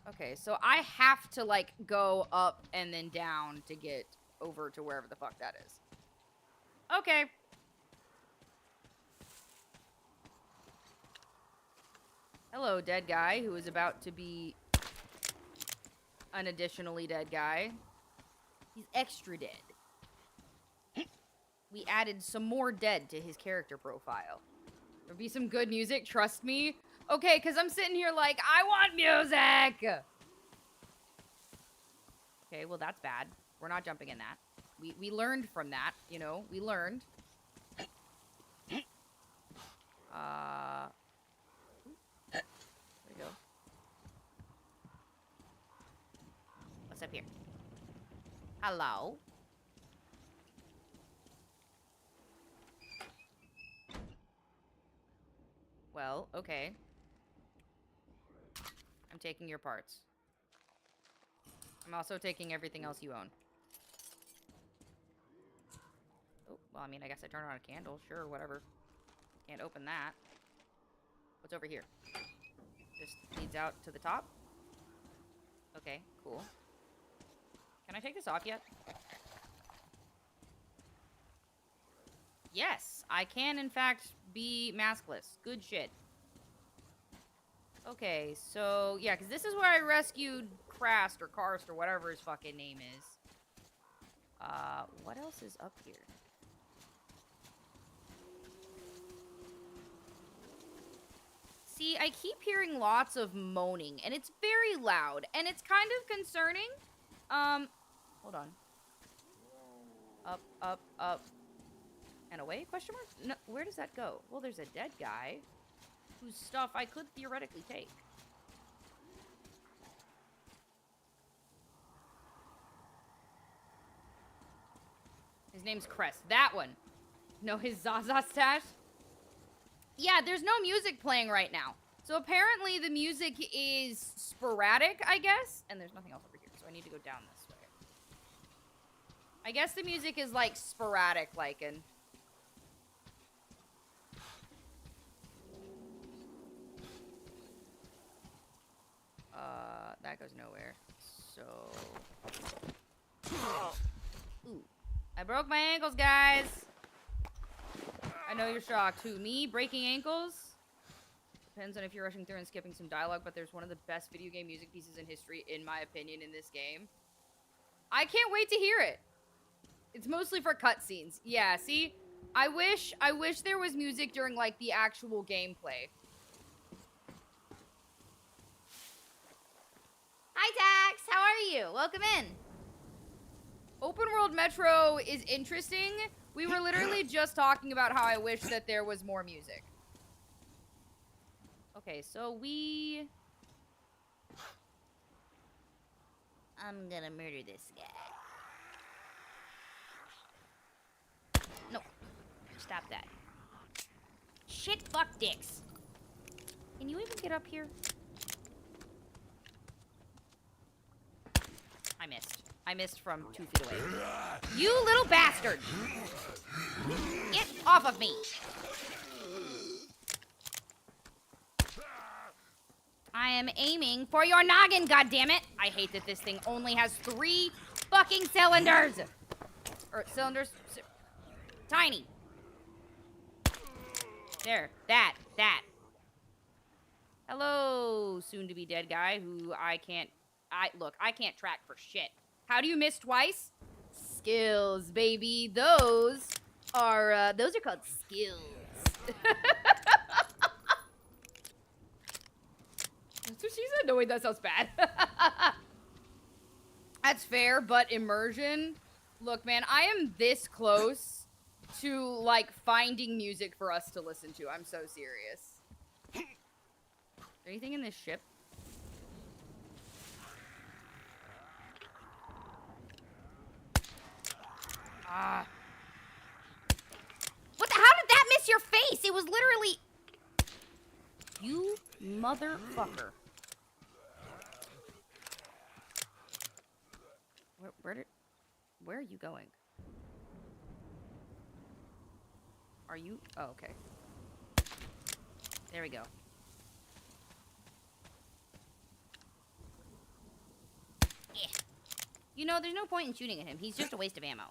Okay, so I have to, like, go up and then down to get over to wherever the fuck that is. Okay. Hello, dead guy who is about to be an additionally dead guy. He's extra dead. We added some more dead to his character profile. There'll be some good music, trust me. Okay, because I'm sitting here like, I want music! Okay, well, that's bad. We're not jumping in that. We learned from that, you know? We learned. There we go. What's up here? Hello? Well, okay. I'm taking your parts. I'm also taking everything else you own. Oh, well, I mean, I guess I turn on a candle. Sure, whatever. Can't open that. What's over here? Just leads out to the top? Okay, cool. Can I take this off yet? Yes, I can, in fact, be maskless. Good shit. Okay, so, yeah, because this is where I rescued Krast or Karst or whatever his fucking name is. What else is up here? See, I keep hearing lots of moaning, and it's very loud, and it's kind of concerning. Hold on. Up, up, up. And away? Question mark? No, where does that go? Well, there's a dead guy whose stuff I could theoretically take. His name's Crest. That one. No, his Zaza stash. Yeah, there's no music playing right now. So apparently the music is sporadic, I guess. And there's nothing else over here, so I need to go down this way. I guess the music is, like, sporadic, like, and... that goes nowhere. So... Ooh. I broke my ankles, guys! I know you're shocked. Who, me? Breaking ankles? Depends on if you're rushing through and skipping some dialogue, but there's one of the best video game music pieces in history, in my opinion, in this game. I can't wait to hear it! It's mostly for cutscenes. Yeah, see? I wish there was music during, like, the actual gameplay. Hi, Tax! How are you? Welcome in! Open World Metro is interesting. We were literally just talking about how I wish that there was more music. Okay, so I'm gonna murder this guy. No. Stop that. Shit, fuck dicks. Can you even get up here? I missed. I missed from 2 feet away. You little bastard! Get off of me! I am aiming for your noggin, goddammit! I hate that this thing only has 3 fucking cylinders! Or cylinders... Tiny. There. That. Hello, soon-to-be dead guy who look, I can't track for shit. How do you miss twice? Skills, baby. Those are called skills. That's what she said. No, wait, that sounds bad. That's fair, but immersion. Look, man, I am this close to, like, finding music for us to listen to. I'm so serious. Is there anything in this ship? What the? How did that miss your face? It was literally... You Motherfucker. Where are you going? Are you? Oh, okay. There we go. Yeah. You know, there's no point in shooting at him. He's just a waste of ammo.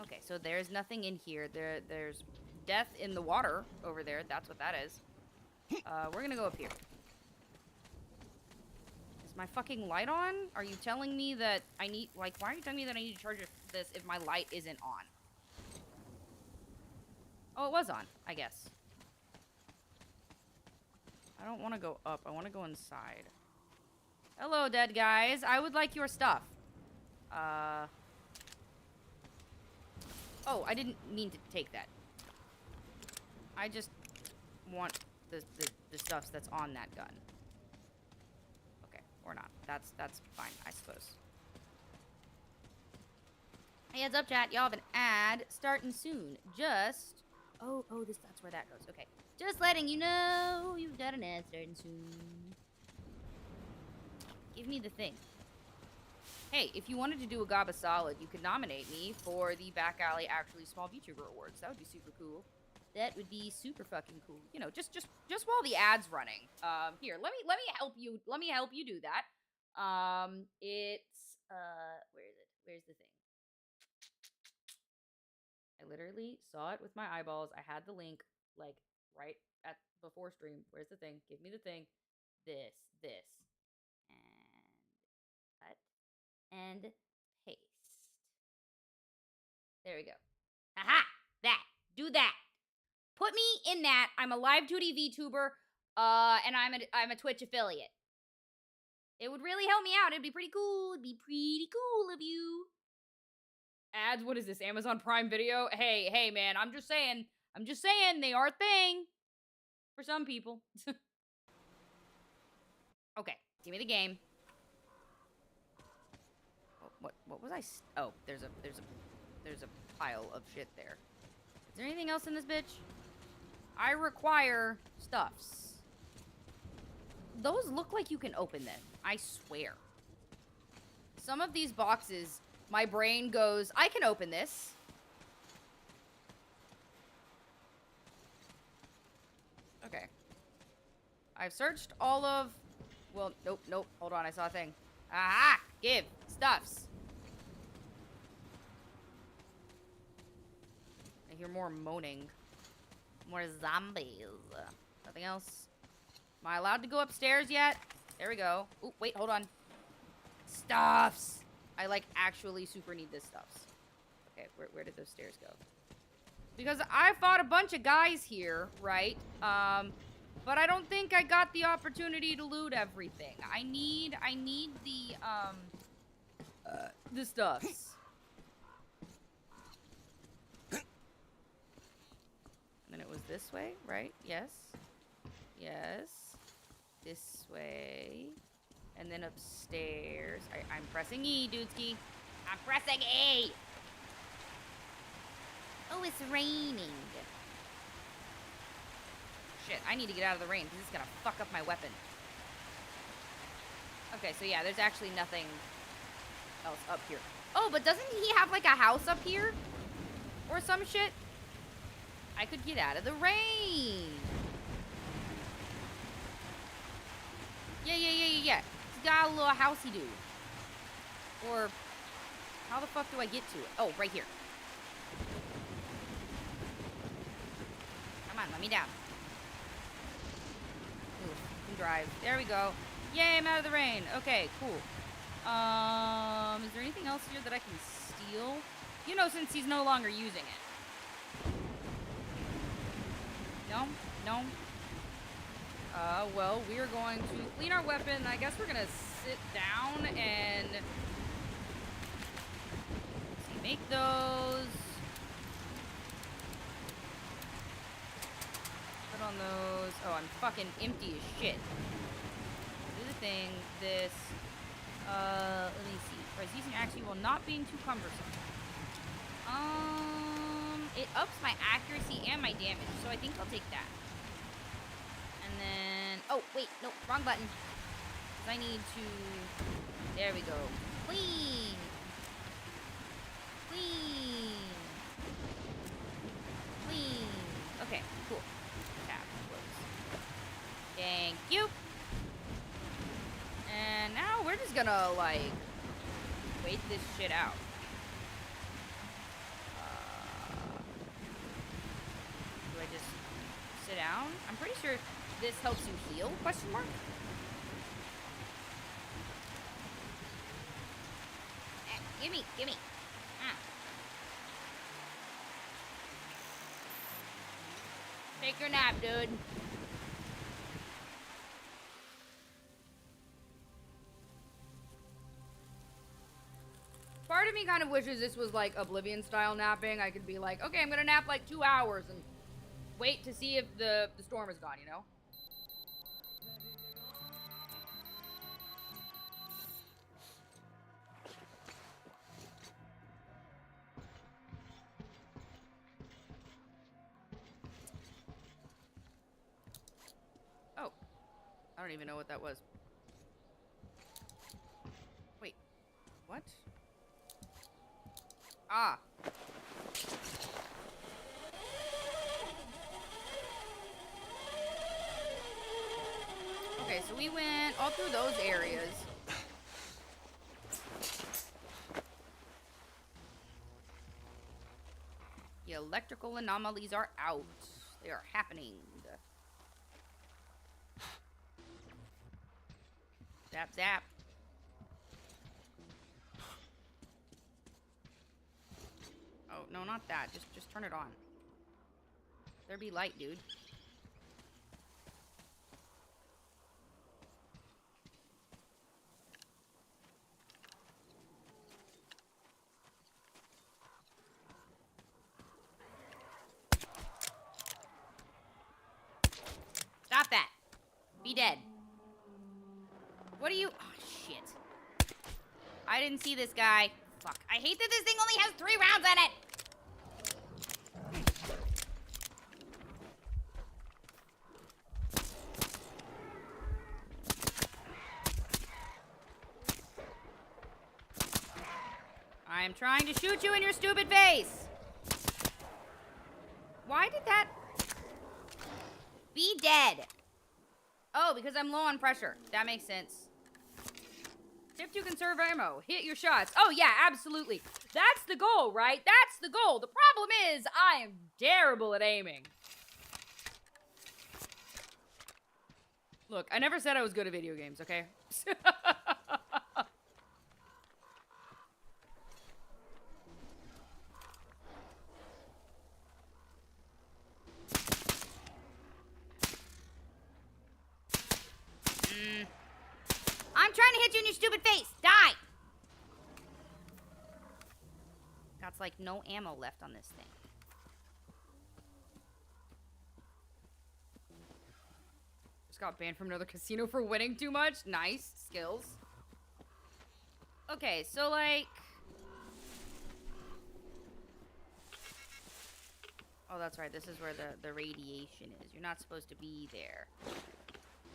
Okay, so there's nothing in here. There's death in the water over there. That's what that is. We're gonna go up here. Is my fucking light on? Are you telling me that I need, like, why are you telling me that I need to charge this if my light isn't on? Oh, it was on, I guess. I don't want to go up. I want to go inside. Hello, dead guys. I would like your stuff. Oh, I didn't mean to take that. I just want the stuff that's on that gun. Okay, or not. That's fine, I suppose. Hey, heads up, chat. Y'all have an ad starting soon. Just... Oh, that's where that goes. Okay. Just letting you know you've got an ad starting soon. Give me the thing. Hey, if you wanted to do a Gaba Solid, you could nominate me for the Back Alley Actually Small VTuber Awards. That would be super cool. That would be super fucking cool. You know, just while the ad's running. Here, let me help you. Let me help you do that. It's where is it? Where's the thing? I literally saw it with my eyeballs. I had the link like right at before stream. Where's the thing? Give me the thing. This, and cut and paste. There we go. Aha! That. Do that. Put me in that. I'm a live 2D VTuber, and I'm a Twitch affiliate. It would really help me out. It'd be pretty cool. It'd be pretty cool of you. Ads, what is this? Amazon Prime Video? Hey, man, I'm just saying they are a thing for some people. Okay, give me the game. What was I? Oh, there's a pile of shit there. Is there anything else in this bitch? I require stuffs. Those look like you can open them. I swear. Some of these boxes, my brain goes, I can open this. Okay. I've searched all of... Well, nope. Hold on, I saw a thing. Aha! Give. Stuffs. I hear more moaning. More zombies. Nothing else. Am I allowed to go upstairs yet? There we go. Oh, wait, hold on. Stuffs! I, like, actually super need this stuffs. Okay, where did those stairs go? Because I fought a bunch of guys here, right? But I don't think I got the opportunity to loot everything. I need the stuffs. And then it was this way, right? Yes. Yes. This way. And then upstairs. I'm pressing E, dudeski. I'm pressing E! Oh, it's raining. Shit, I need to get out of the rain because it's gonna fuck up my weapon. Okay, so yeah, there's actually nothing else up here. Oh, but doesn't he have like a house up here? Or some shit? I could get out of the rain. Yeah. He's got a little housey dude. Or, how the fuck do I get to it? Oh, right here. Come on, let me down. Ooh, can drive. There we go. Yay, I'm out of the rain. Okay, cool. Is there anything else here that I can steal? You know, since he's no longer using it. No? Well, we're going to clean our weapon. I guess we're gonna sit down and... Let's see, make those. Put on those. Oh, I'm fucking empty as shit. Do the thing. This. Let me see. Resisting actually while not being too cumbersome. It ups my accuracy and my damage, so I think I'll take that. And then... Oh, wait. No, wrong button. I need to... There we go. Clean. Clean. Clean. Okay, cool. Tab close. Thank you. And now we're just gonna, like, wait this shit out. Do I just sit down? I'm pretty sure this helps you heal, question mark? Gimme, gimme. Take your nap, dude. Part of me kind of wishes this was like Oblivion style napping. I could be like, okay, I'm gonna nap like 2 hours and wait to see if the storm is gone, you know? Oh, I don't even know what that was. Wait, what? Ah. Okay, so we went all through those areas. The electrical anomalies are out. They are happening. Zap, zap. Oh, no, not that. Just turn it on. There be light, dude. Stop that. Be dead. What are you... Oh, shit. I didn't see this guy. Fuck. I hate that this thing only has 3 rounds in it. I am trying to shoot you in your stupid face. Why did that... Be dead. Oh, because I'm low on pressure. That makes sense. Tip to conserve ammo. Hit your shots. Oh, yeah, absolutely. That's the goal, right? That's the goal. The problem is I am terrible at aiming. Look, I never said I was good at video games, okay? I'm trying to hit you in your stupid face. Die! Got like no ammo left on this thing. Just got banned from another casino for winning too much. Nice. Skills. Okay, so like... Oh, that's right. This is where the radiation is. You're not supposed to be there.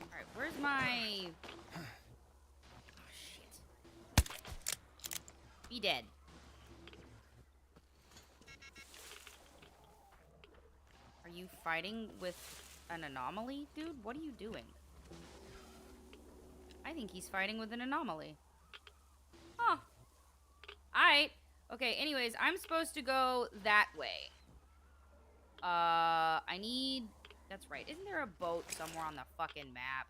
Alright, where's my... Oh, shit. Be dead. Are you fighting with an anomaly, dude? What are you doing? I think he's fighting with an anomaly. Huh. Alright. Okay, anyways, I'm supposed to go that way. I need... That's right. Isn't there a boat somewhere on the fucking map?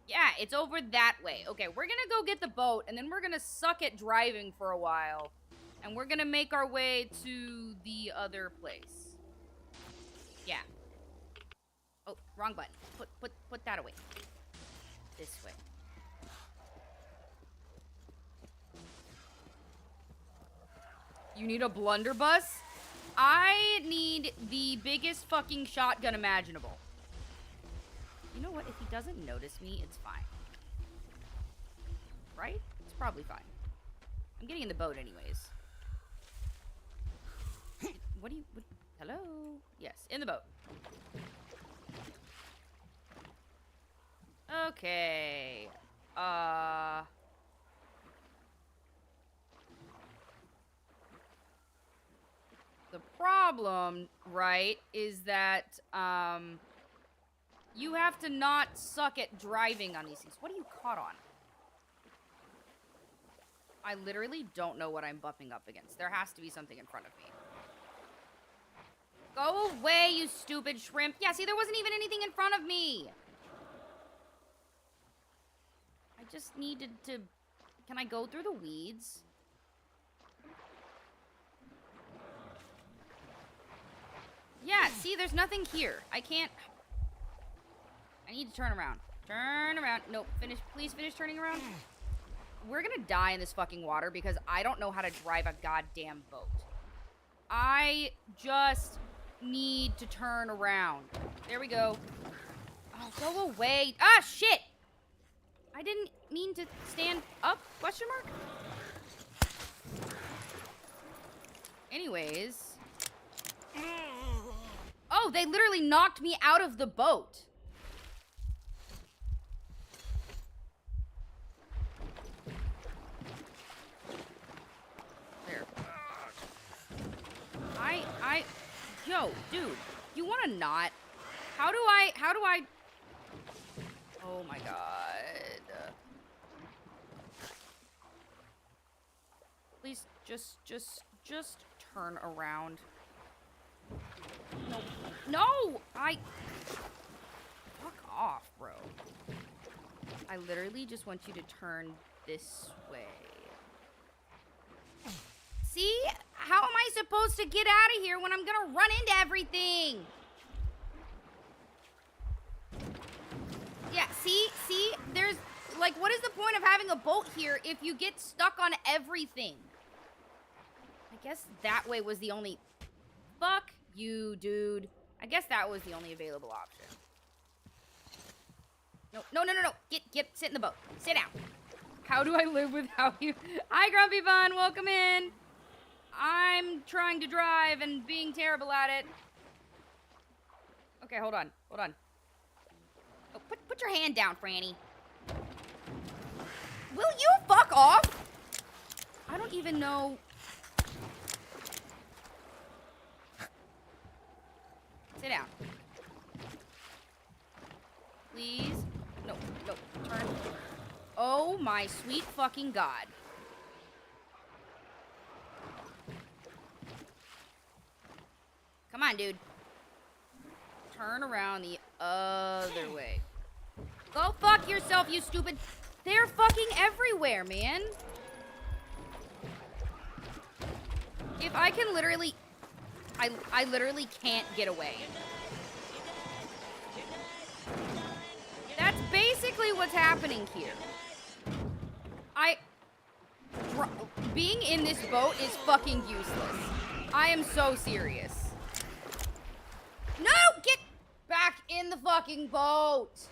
Yeah, it's over that way. Okay, we're gonna go get the boat, and then we're gonna suck at driving for a while. And we're gonna make our way to the other place. Yeah. Oh, wrong button. Put that away. This way. You need a blunderbuss? I need the biggest fucking shotgun imaginable. You know what? If he doesn't notice me, it's fine. Right? It's probably fine. I'm getting in the boat anyways. What do you... What, hello? Yes, in the boat. Okay. The problem, right, is that, you have to not suck at driving on these things. What are you caught on? I literally don't know what I'm bumping up against. There has to be something in front of me. Go away, you stupid shrimp. Yeah, see, there wasn't even anything in front of me. I just needed to... Can I go through the weeds? Yeah, see, there's nothing here. I can't... I need to turn around. Turn around. Nope, finish. Please finish turning around. We're gonna die in this fucking water because I don't know how to drive a goddamn boat. I just need to turn around. There we go. Oh, go away. Ah, shit! I didn't mean to stand up, question mark? Anyways. Oh, they literally knocked me out of the boat. There. Yo, dude, you wanna not? How do I, oh my god. Please, just turn around. No, no, fuck off, bro. I literally just want you to turn this way. See? How am I supposed to get out of here when I'm gonna run into everything? Yeah, see, there's, like, what is the point of having a boat here if you get stuck on everything? I guess that way was the only, fuck you, dude. I guess that was the only available option. No. Get, sit in the boat. Sit down. How do I live without you? Hi, Grumpy Bun, welcome in. I'm trying to drive and being terrible at it. Okay, hold on. Oh, put your hand down, Franny. Will you fuck off? I don't even know. Sit down. Please. No, turn. Oh my sweet fucking god. Come on, dude. Turn around the other way. Go fuck yourself, you stupid. They're fucking everywhere, man. If I can literally... I literally can't get away. That's basically what's happening here. Being in this boat is fucking useless. I am so serious. No! Get back in the fucking boat!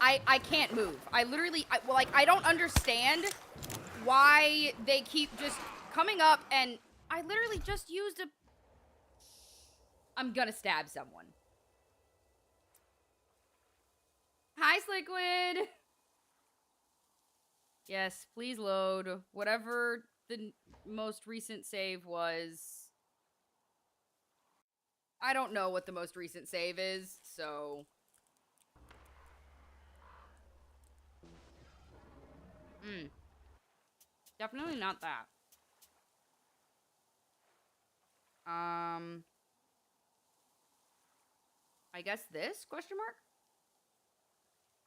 I can't move. I literally, I don't understand why they keep just coming up and I literally just used a... I'm gonna stab someone. Hi, Sliquid! Yes, please load. Whatever the most recent save was. I don't know what the most recent save is, so... Definitely not that. I guess this? Question mark?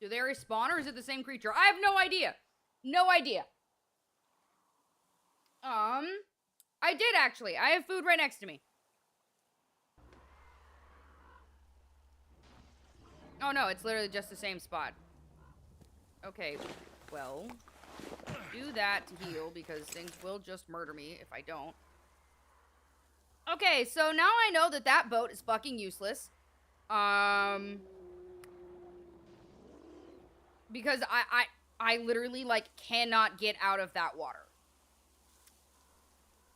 Do they respawn or is it the same creature? I have no idea. No idea. I did actually. I have food right next to me. Oh no, it's literally just the same spot. Okay, well, do that to heal because things will just murder me if I don't. Okay, so now I know that that boat is fucking useless. Because I literally, like, cannot get out of that water.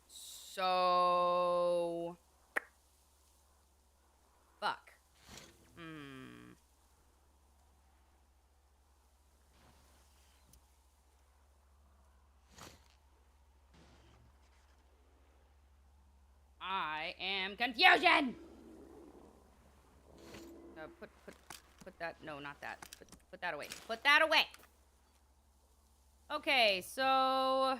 So... Fuck. I am confusion! Put that, no, not that. Put that away. Put that away! Okay, so...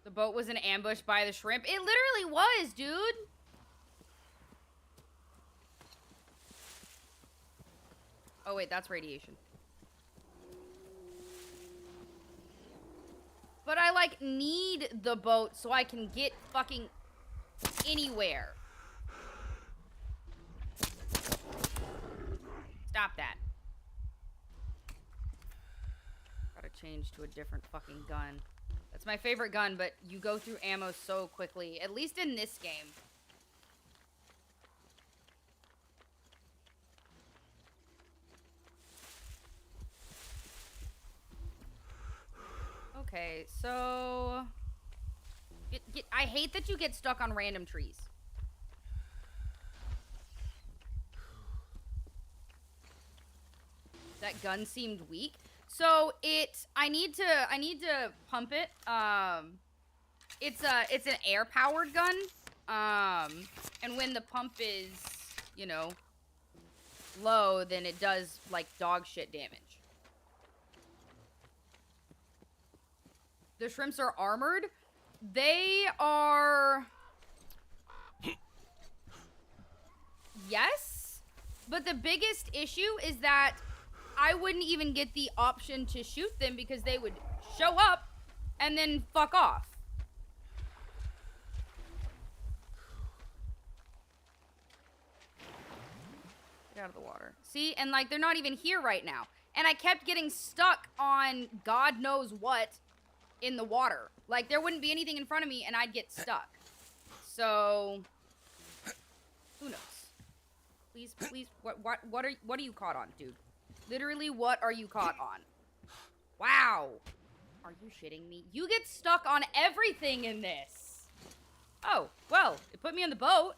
The boat was an ambush by the shrimp. It literally was, dude! Oh, wait, that's radiation. But I, like, need the boat so I can get fucking anywhere. Stop that. Gotta change to a different fucking gun. That's my favorite gun, but you go through ammo so quickly. At least in this game. Okay, so... I hate that you get stuck on random trees. That gun seemed weak. So I need to pump it. It's an air powered gun. And when the pump is, you know, low, then it does like dog shit damage. The shrimps are armored. They are... Yes, but the biggest issue is that I wouldn't even get the option to shoot them because they would show up and then fuck off. Get out of the water. See? And like, they're not even here right now. And I kept getting stuck on God knows what in the water. Like, there wouldn't be anything in front of me and I'd get stuck. So, who knows? Please, what are you caught on, dude? Literally, what are you caught on? Wow. Are you shitting me? You get stuck on everything in this. Oh, well, it put me on the boat.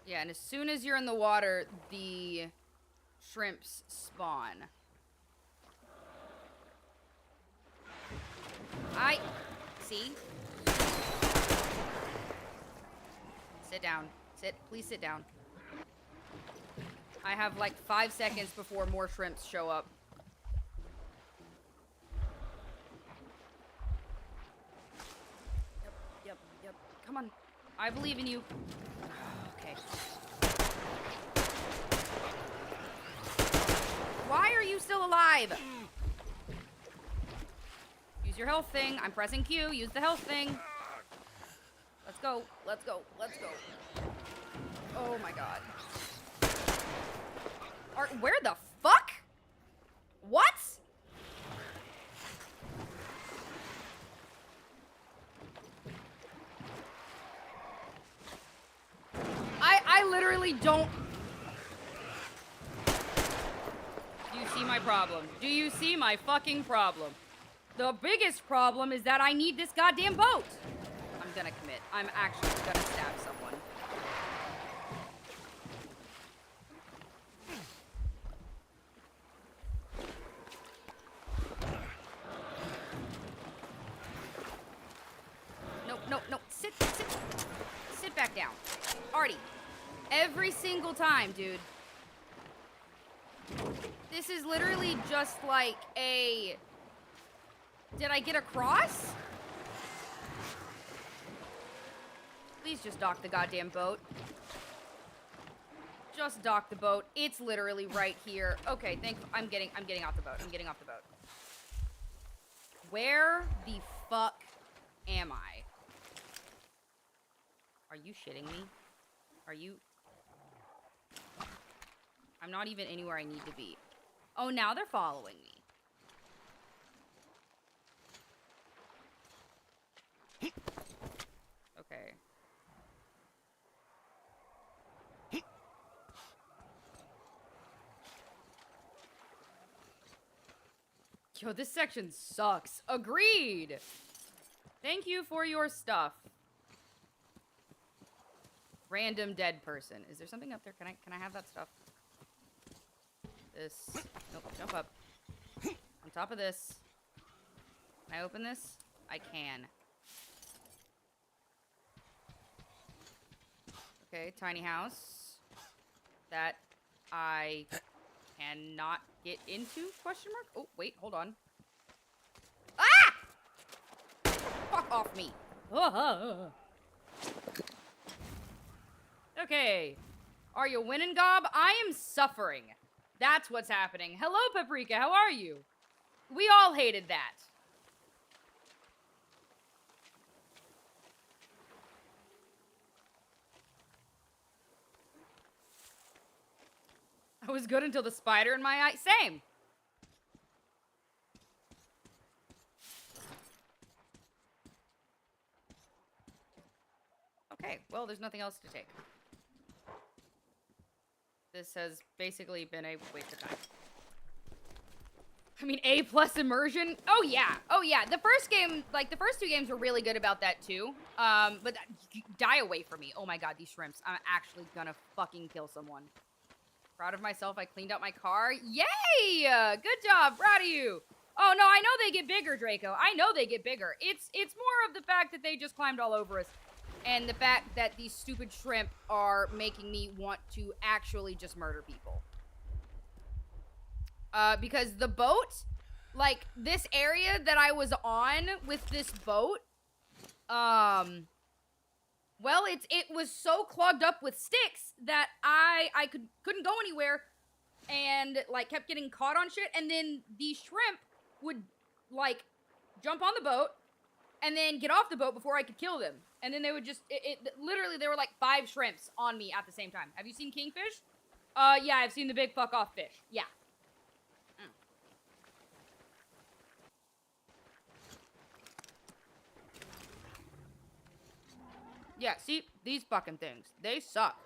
Yeah, and as soon as you're in the water, the shrimps spawn. See? Sit down. Please sit down. I have like 5 seconds before more shrimps show up. Yep. Come on. I believe in you. Okay. Why are you still alive? Use your health thing. I'm pressing Q. Use the health thing. Let's go. Oh my god. Where the fuck? What? I literally don't... Do you see my problem? Do you see my fucking problem? The biggest problem is that I need this goddamn boat. I'm gonna commit. I'm actually gonna stab someone. No. Sit back down. Artie. Every single time, dude. This is literally just like a... Did I get across? Please just dock the goddamn boat. Just dock the boat. It's literally right here. Okay, I'm getting off the boat. I'm getting off the boat. Where the fuck am I? Are you shitting me? Are you... I'm not even anywhere I need to be. Oh, now they're following me. Okay. Yo, this section sucks. Agreed. Thank you for your stuff. Random dead person. Is there something up there? Can I have that stuff? This. Nope, jump up. On top of this. Can I open this? I can. Okay, tiny house. That I cannot get into? Question mark? Oh, wait, hold on. Ah! Fuck off me. Okay. Are you winning, Gob? I am suffering. That's what's happening. Hello, Paprika. How are you? We all hated that. I was good until the spider in my eye. Same. Okay, well, there's nothing else to take. This has basically been a waste of time. I mean, A+ immersion. Oh yeah, oh yeah. The first game, like the first two games, were really good about that too. But die away from me. Oh my god, these shrimps. I'm actually gonna fucking kill someone. Proud of myself. I cleaned out my car. Yay! Good job. Proud of you. Oh no, I know they get bigger, Draco. I know they get bigger. It's more of the fact that they just climbed all over us. And the fact that these stupid shrimp are making me want to actually just murder people. Because the boat, like, this area that I was on with this boat, well, it was so clogged up with sticks that I couldn't go anywhere and, like, kept getting caught on shit. And then these shrimp would, like, jump on the boat and then get off the boat before I could kill them. And then they would just, literally, there were like 5 shrimps on me at the same time. Have you seen kingfish? Yeah, I've seen the big fuck off fish. Yeah. Yeah, see? These fucking things. They suck.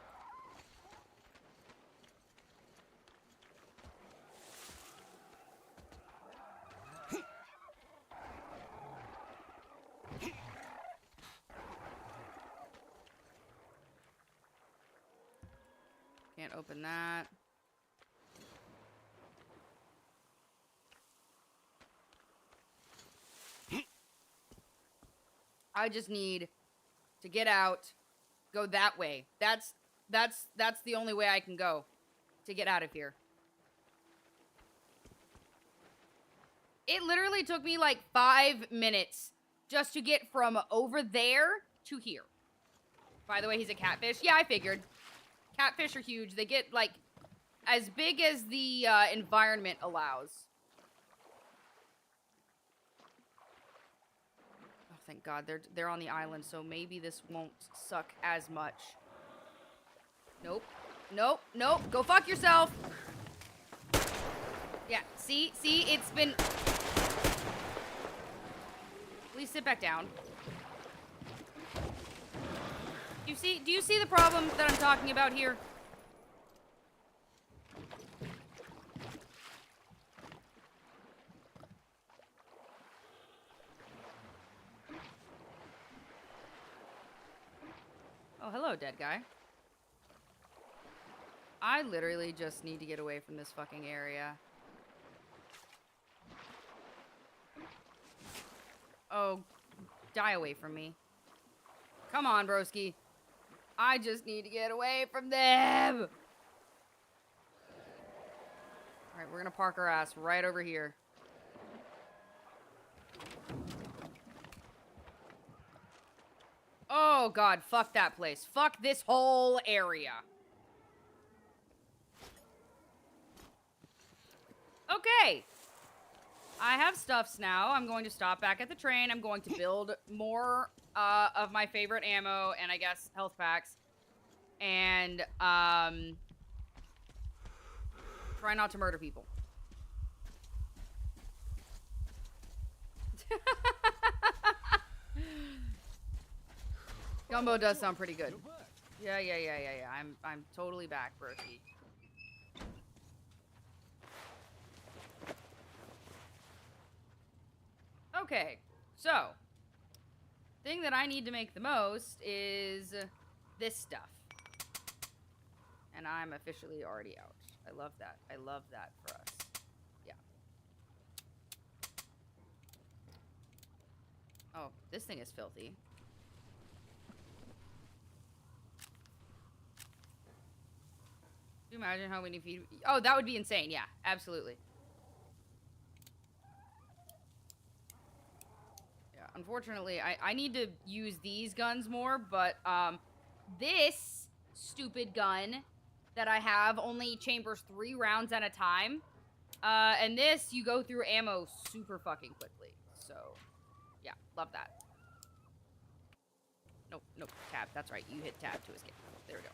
Can't open that. I just need to get out, go that way. That's the only way I can go to get out of here. It literally took me like 5 minutes just to get from over there to here. By the way, he's a catfish. Yeah, I figured. Catfish are huge. They get, like, as big as the environment allows. Oh, thank God. They're on the island, so maybe this won't suck as much. Nope. Nope. Nope. Go fuck yourself. Yeah, see? See? It's been... Please sit back down. Do you see the problem that I'm talking about here? Oh, hello, dead guy. I literally just need to get away from this fucking area. Oh, die away from me. Come on, broski. I just need to get away from them. Alright, we're gonna park our ass right over here. Oh, God, fuck that place. Fuck this whole area. Okay. I have stuffs now. I'm going to stop back at the train. I'm going to build more of my favorite ammo and, I guess, health packs. And, try not to murder people. Gumbo does sound pretty good. Yeah. I'm totally back, broski. Okay, so thing that I need to make the most is this stuff. And I'm officially already out. I love that. I love that for us. Yeah. Oh, this thing is filthy. Can you imagine how many feet? Oh, that would be insane. Yeah, absolutely. Yeah, unfortunately, I need to use these guns more, but this stupid gun that I have only chambers 3 rounds at a time. And this, you go through ammo super fucking quickly. So, yeah, love that. Nope, nope, tab. That's right. You hit tab to escape. There we go.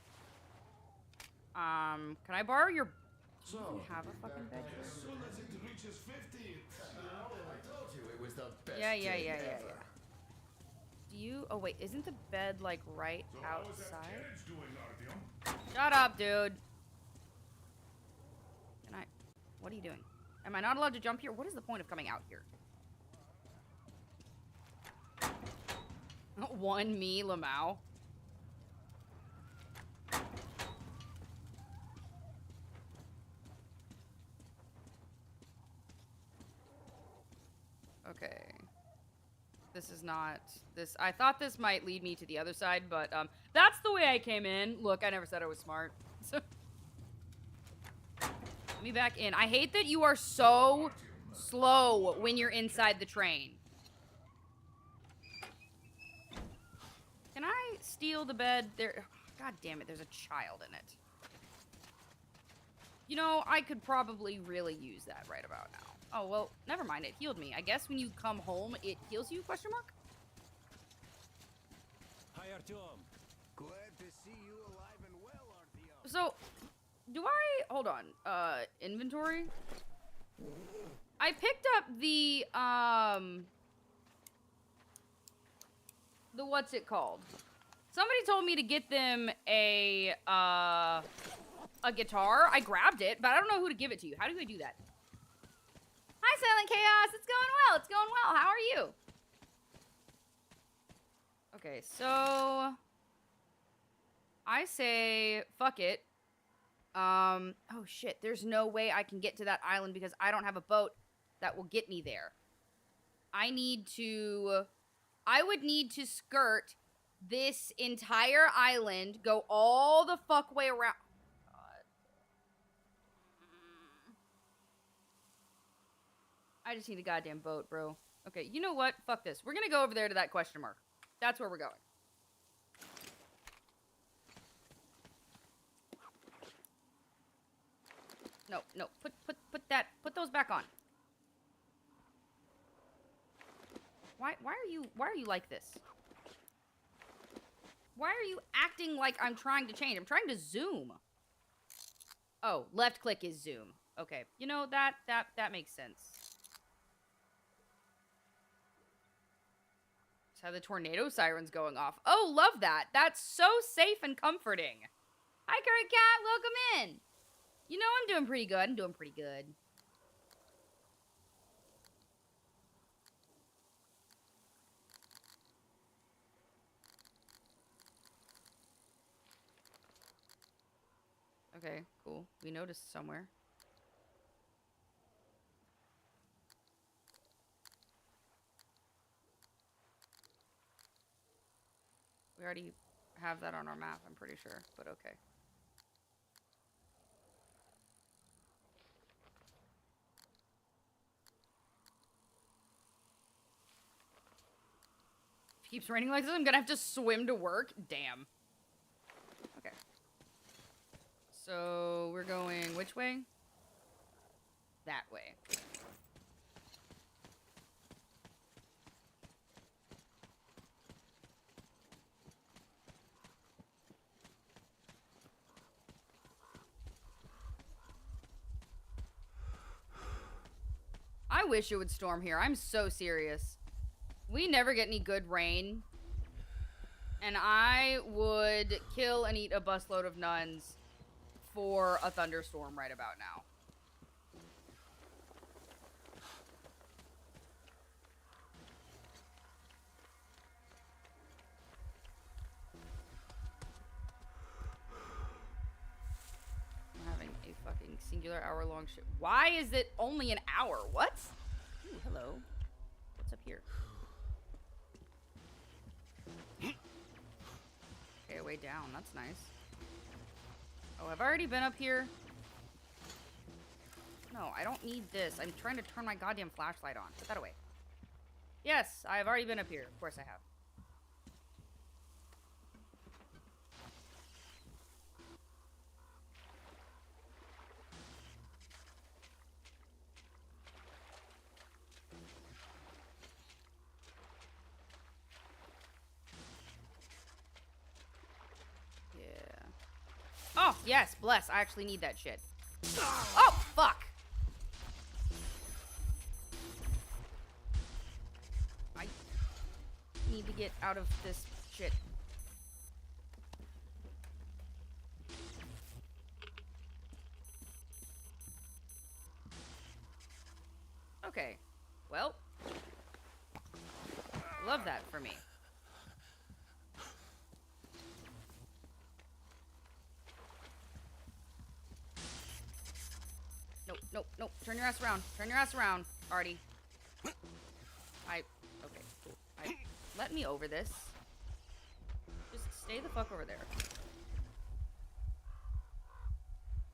Can I borrow your... Do you have a fucking bed? As soon as it reaches 50, I told you it was the best. Yeah. Do you... Oh, wait. Isn't the bed, like, right outside? Shut up, dude. Can I... What are you doing? Am I not allowed to jump here? What is the point of coming out here? One me, Lamau. Okay. This is not... This... I thought this might lead me to the other side, but, that's the way I came in. Look, I never said I was smart. So... Let me back in. I hate that you are so slow when you're inside the train. Can I steal the bed? There... God damn it, there's a child in it. You know, I could probably really use that right about now. Oh, well, never mind. It healed me. I guess when you come home, it heals you, question mark? Hi, Artyom. Glad to see you alive and well, Artyom. So, do I... Hold on. Inventory? I picked up the what's it called? Somebody told me to get them a guitar. I grabbed it, but I don't know who to give it to. How do I do that? Hi, Silent Chaos. It's going well. It's going well. How are you? Okay, so I say fuck it. Oh shit. There's no way I can get to that island because I don't have a boat that will get me there. I would need to skirt this entire island, go all the fuck way around. I just need a goddamn boat, bro. Okay, you know what? Fuck this. We're gonna go over there to that question mark. That's where we're going. No. Put those back on. Why are you like this? Why are you acting like I'm trying to change? I'm trying to zoom. Oh, left click is zoom. Okay. You know, that makes sense. Just have the tornado sirens going off. Oh, love that. That's so safe and comforting. Hi, Curry Cat. Welcome in. You know, I'm doing pretty good. Okay, cool. We noticed somewhere. We already have that on our map, I'm pretty sure, but okay. If it keeps raining like this, I'm gonna have to swim to work? Damn. Okay. So, we're going which way? That way. I wish it would storm here. I'm so serious. We never get any good rain. And I would kill and eat a busload of nuns for a thunderstorm right about now. singular hour-long shit. Why is it only an hour? What? Ooh, hello. What's up here? Okay, way down. That's nice. Oh, have I already been up here? No, I don't need this. I'm trying to turn my goddamn flashlight on. Put that away. Yes, I've already been up here. Of course I have. Oh, yes, bless. I actually need that shit. Oh, fuck. I need to get out of this shit. Okay. Well. Love that for me. Nope, nope, nope. Turn your ass around. Turn your ass around, Artie. Okay, cool. Let me over this. Just stay the fuck over there.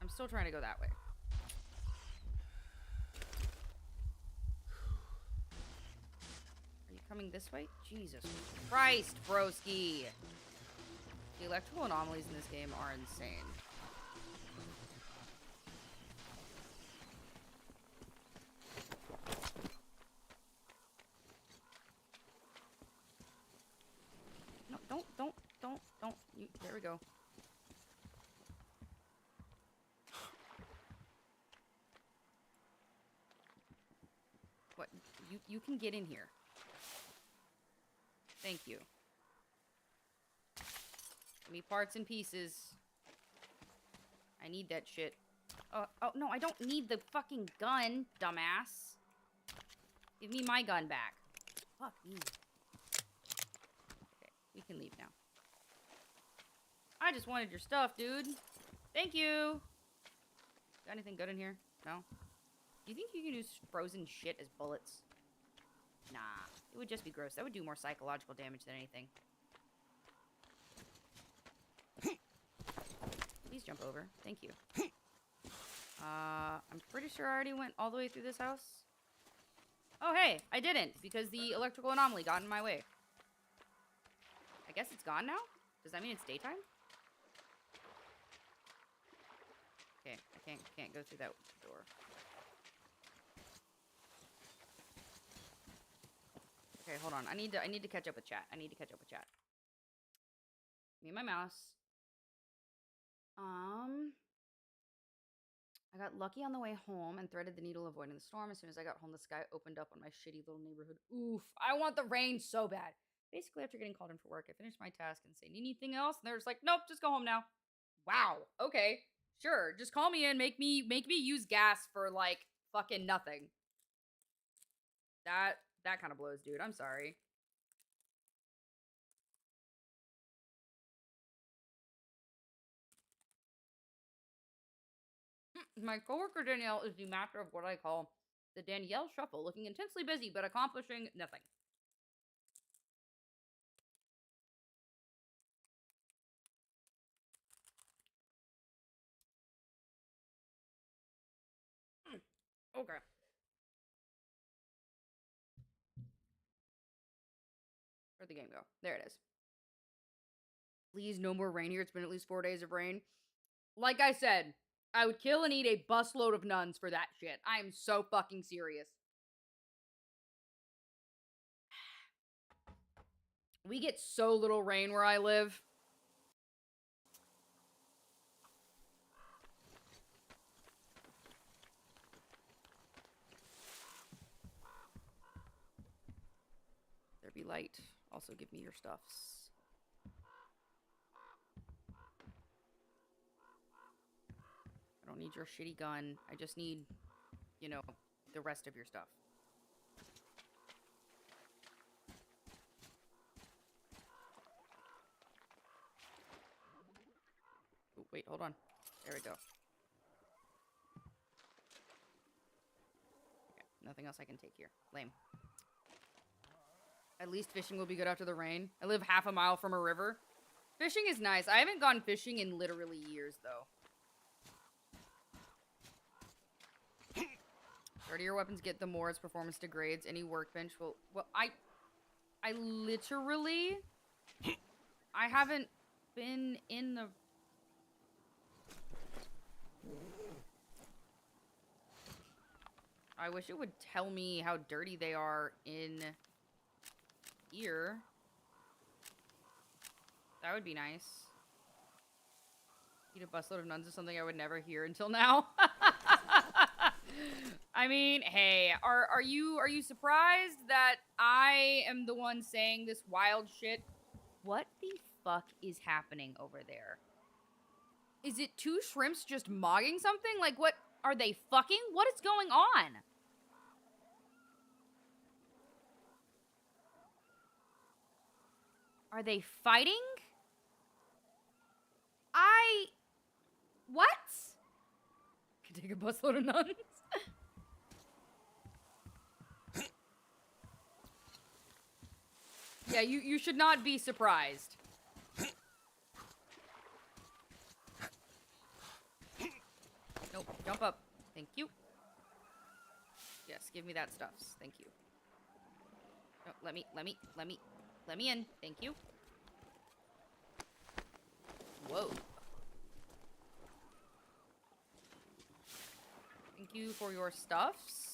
I'm still trying to go that way. Are you coming this way? Jesus Christ, broski. The electrical anomalies in this game are insane. No, don't. There we go. What? You can get in here. Thank you. Give me parts and pieces. I need that shit. Oh, no, I don't need the fucking gun, dumbass. Give me my gun back. Fuck me. Okay, we can leave now. I just wanted your stuff, dude. Thank you. Got anything good in here? No? Do you think you can use frozen shit as bullets? Nah, it would just be gross. That would do more psychological damage than anything. Please jump over. Thank you. I'm pretty sure I already went all the way through this house. Oh, hey, I didn't, because the electrical anomaly got in my way. I guess it's gone now? Does that mean it's daytime? Okay, I can't go through that door. Okay, hold on. I need to catch up with chat. Me and my mouse. I got lucky on the way home and threaded the needle avoiding the storm. As soon as I got home, the sky opened up on my shitty little neighborhood. Oof. I want the rain so bad. Basically, after getting called in for work, I finished my task and say, need anything else? And they're just like, nope, just go home now. Wow. Okay. Sure. Just call me in. Make me use gas for, like, fucking nothing. That kind of blows, dude. I'm sorry. My coworker Danielle is the master of what I call the Danielle Shuffle, looking intensely busy but accomplishing nothing. Okay. Where'd the game go? There it is. Please, no more rain here. It's been at least 4 days of rain. Like I said, I would kill and eat a busload of nuns for that shit. I am so fucking serious. We get so little rain where I live. There be light. Also, give me your stuffs. I don't need your shitty gun. I just need, you know, the rest of your stuff. Ooh, wait, hold on. There we go. nothing else I can take here. Lame. At least fishing will be good after the rain. I live half a mile from a river. Fishing is nice. I haven't gone fishing in literally years, though. Dirtier weapons get the more its performance degrades. Any workbench will... Well, I literally... I haven't been in the... I wish it would tell me how dirty they are in here. That would be nice. Eat a busload of nuns is something I would never hear until now. I mean, hey, are you surprised that I am the one saying this wild shit? What the fuck is happening over there? Is it two shrimps just mogging something? Like, what? Are they fucking? What is going on? Are they fighting? What? Can take a busload of nuns. Yeah, you should not be surprised. Nope, jump up. Thank you. Yes, give me that stuff. Thank you. No, let me in. Thank you. Whoa. Thank you for your stuffs.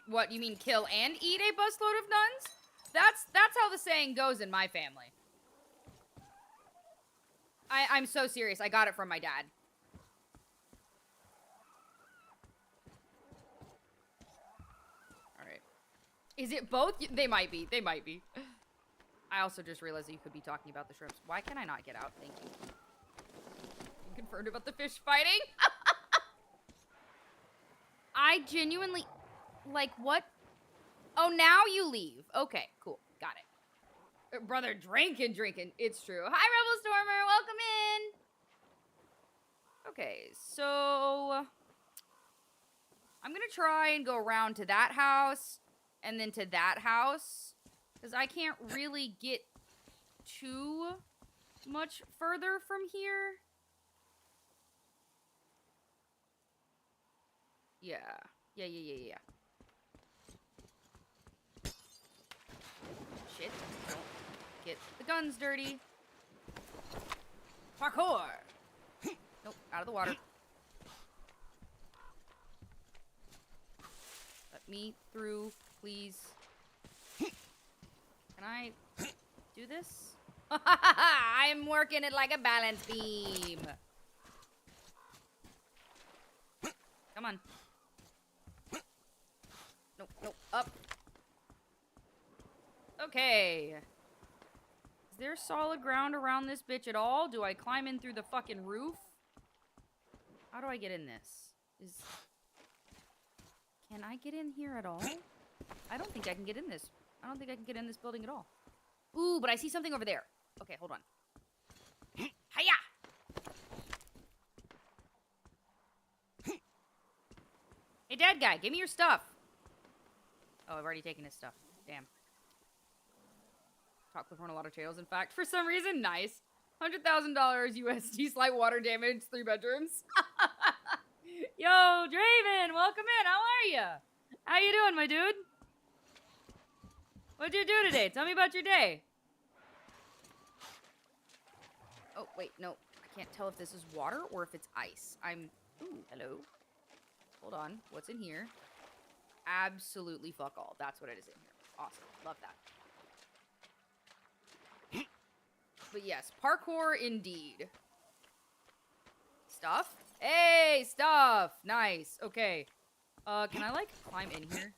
What, you mean kill and eat a busload of nuns? That's how the saying goes in my family. I'm so serious. I got it from my dad. Alright. Is it both? They might be. They might be. I also just realized that you could be talking about the shrimps. Why can I not get out? Thank you. You confirmed about the fish fighting? I genuinely... Like, what? Oh, now you leave. Okay, cool. Got it. Brother, drinking. It's true. Hi, Rebel Stormer. Welcome in. Okay, so... I'm gonna try and go around to that house, and then to that house, because I can't really get too much further from here. Yeah. Yeah. Shit. Don't get the guns dirty. Parkour! Nope, out of the water. Let me through, please. Can I do this? I'm working it like a balance beam. Come on. Nope, up. Okay. Is there solid ground around this bitch at all? Do I climb in through the fucking roof? How do I get in this? Can I get in here at all? I don't think I can get in this. I don't think I can get in this building at all. Ooh, but I see something over there. Okay, hold on. Hiya! Hey, dead guy, give me your stuff. Oh, I've already taken his stuff. Damn. Talk with a lot of tails, in fact. For some reason, nice. $100,000 USD, slight water damage, 3 bedrooms. Yo, Draven, welcome in. How are you? How you doing, my dude? What'd you do today? Tell me about your day. Oh, wait, no. I can't tell if this is water or if it's ice. Ooh, hello. Hold on. What's in here? Absolutely fuck all. That's what it is in here. Awesome. Love that. But yes, parkour indeed. Stuff? Hey, stuff! Nice. Okay. Can I, like, climb in here?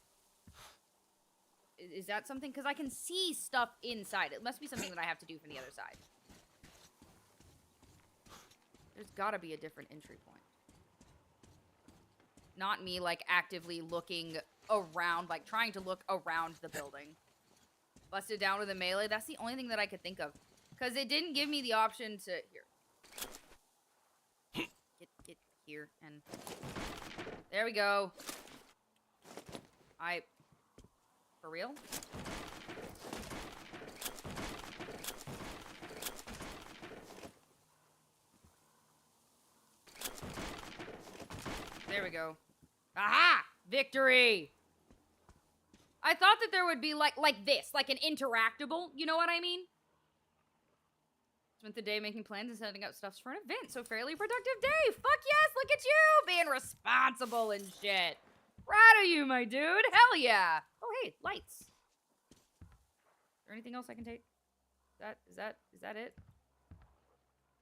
Is that something? Because I can see stuff inside. It must be something that I have to do from the other side. There's gotta be a different entry point. Not me, like, actively looking around, like, trying to look around the building. Busted down with a melee. That's the only thing that I could think of. Because it didn't give me the option to... Here. Get here and... There we go. For real? There we go. Aha! Victory! I thought that there would be like this, like an interactable, you know what I mean? Spent the day making plans and setting up stuff for an event, so fairly productive day. Fuck yes, look at you being responsible and shit. Proud of you, my dude. Hell yeah. Oh, hey, lights. Is there anything else I can take? Is that it?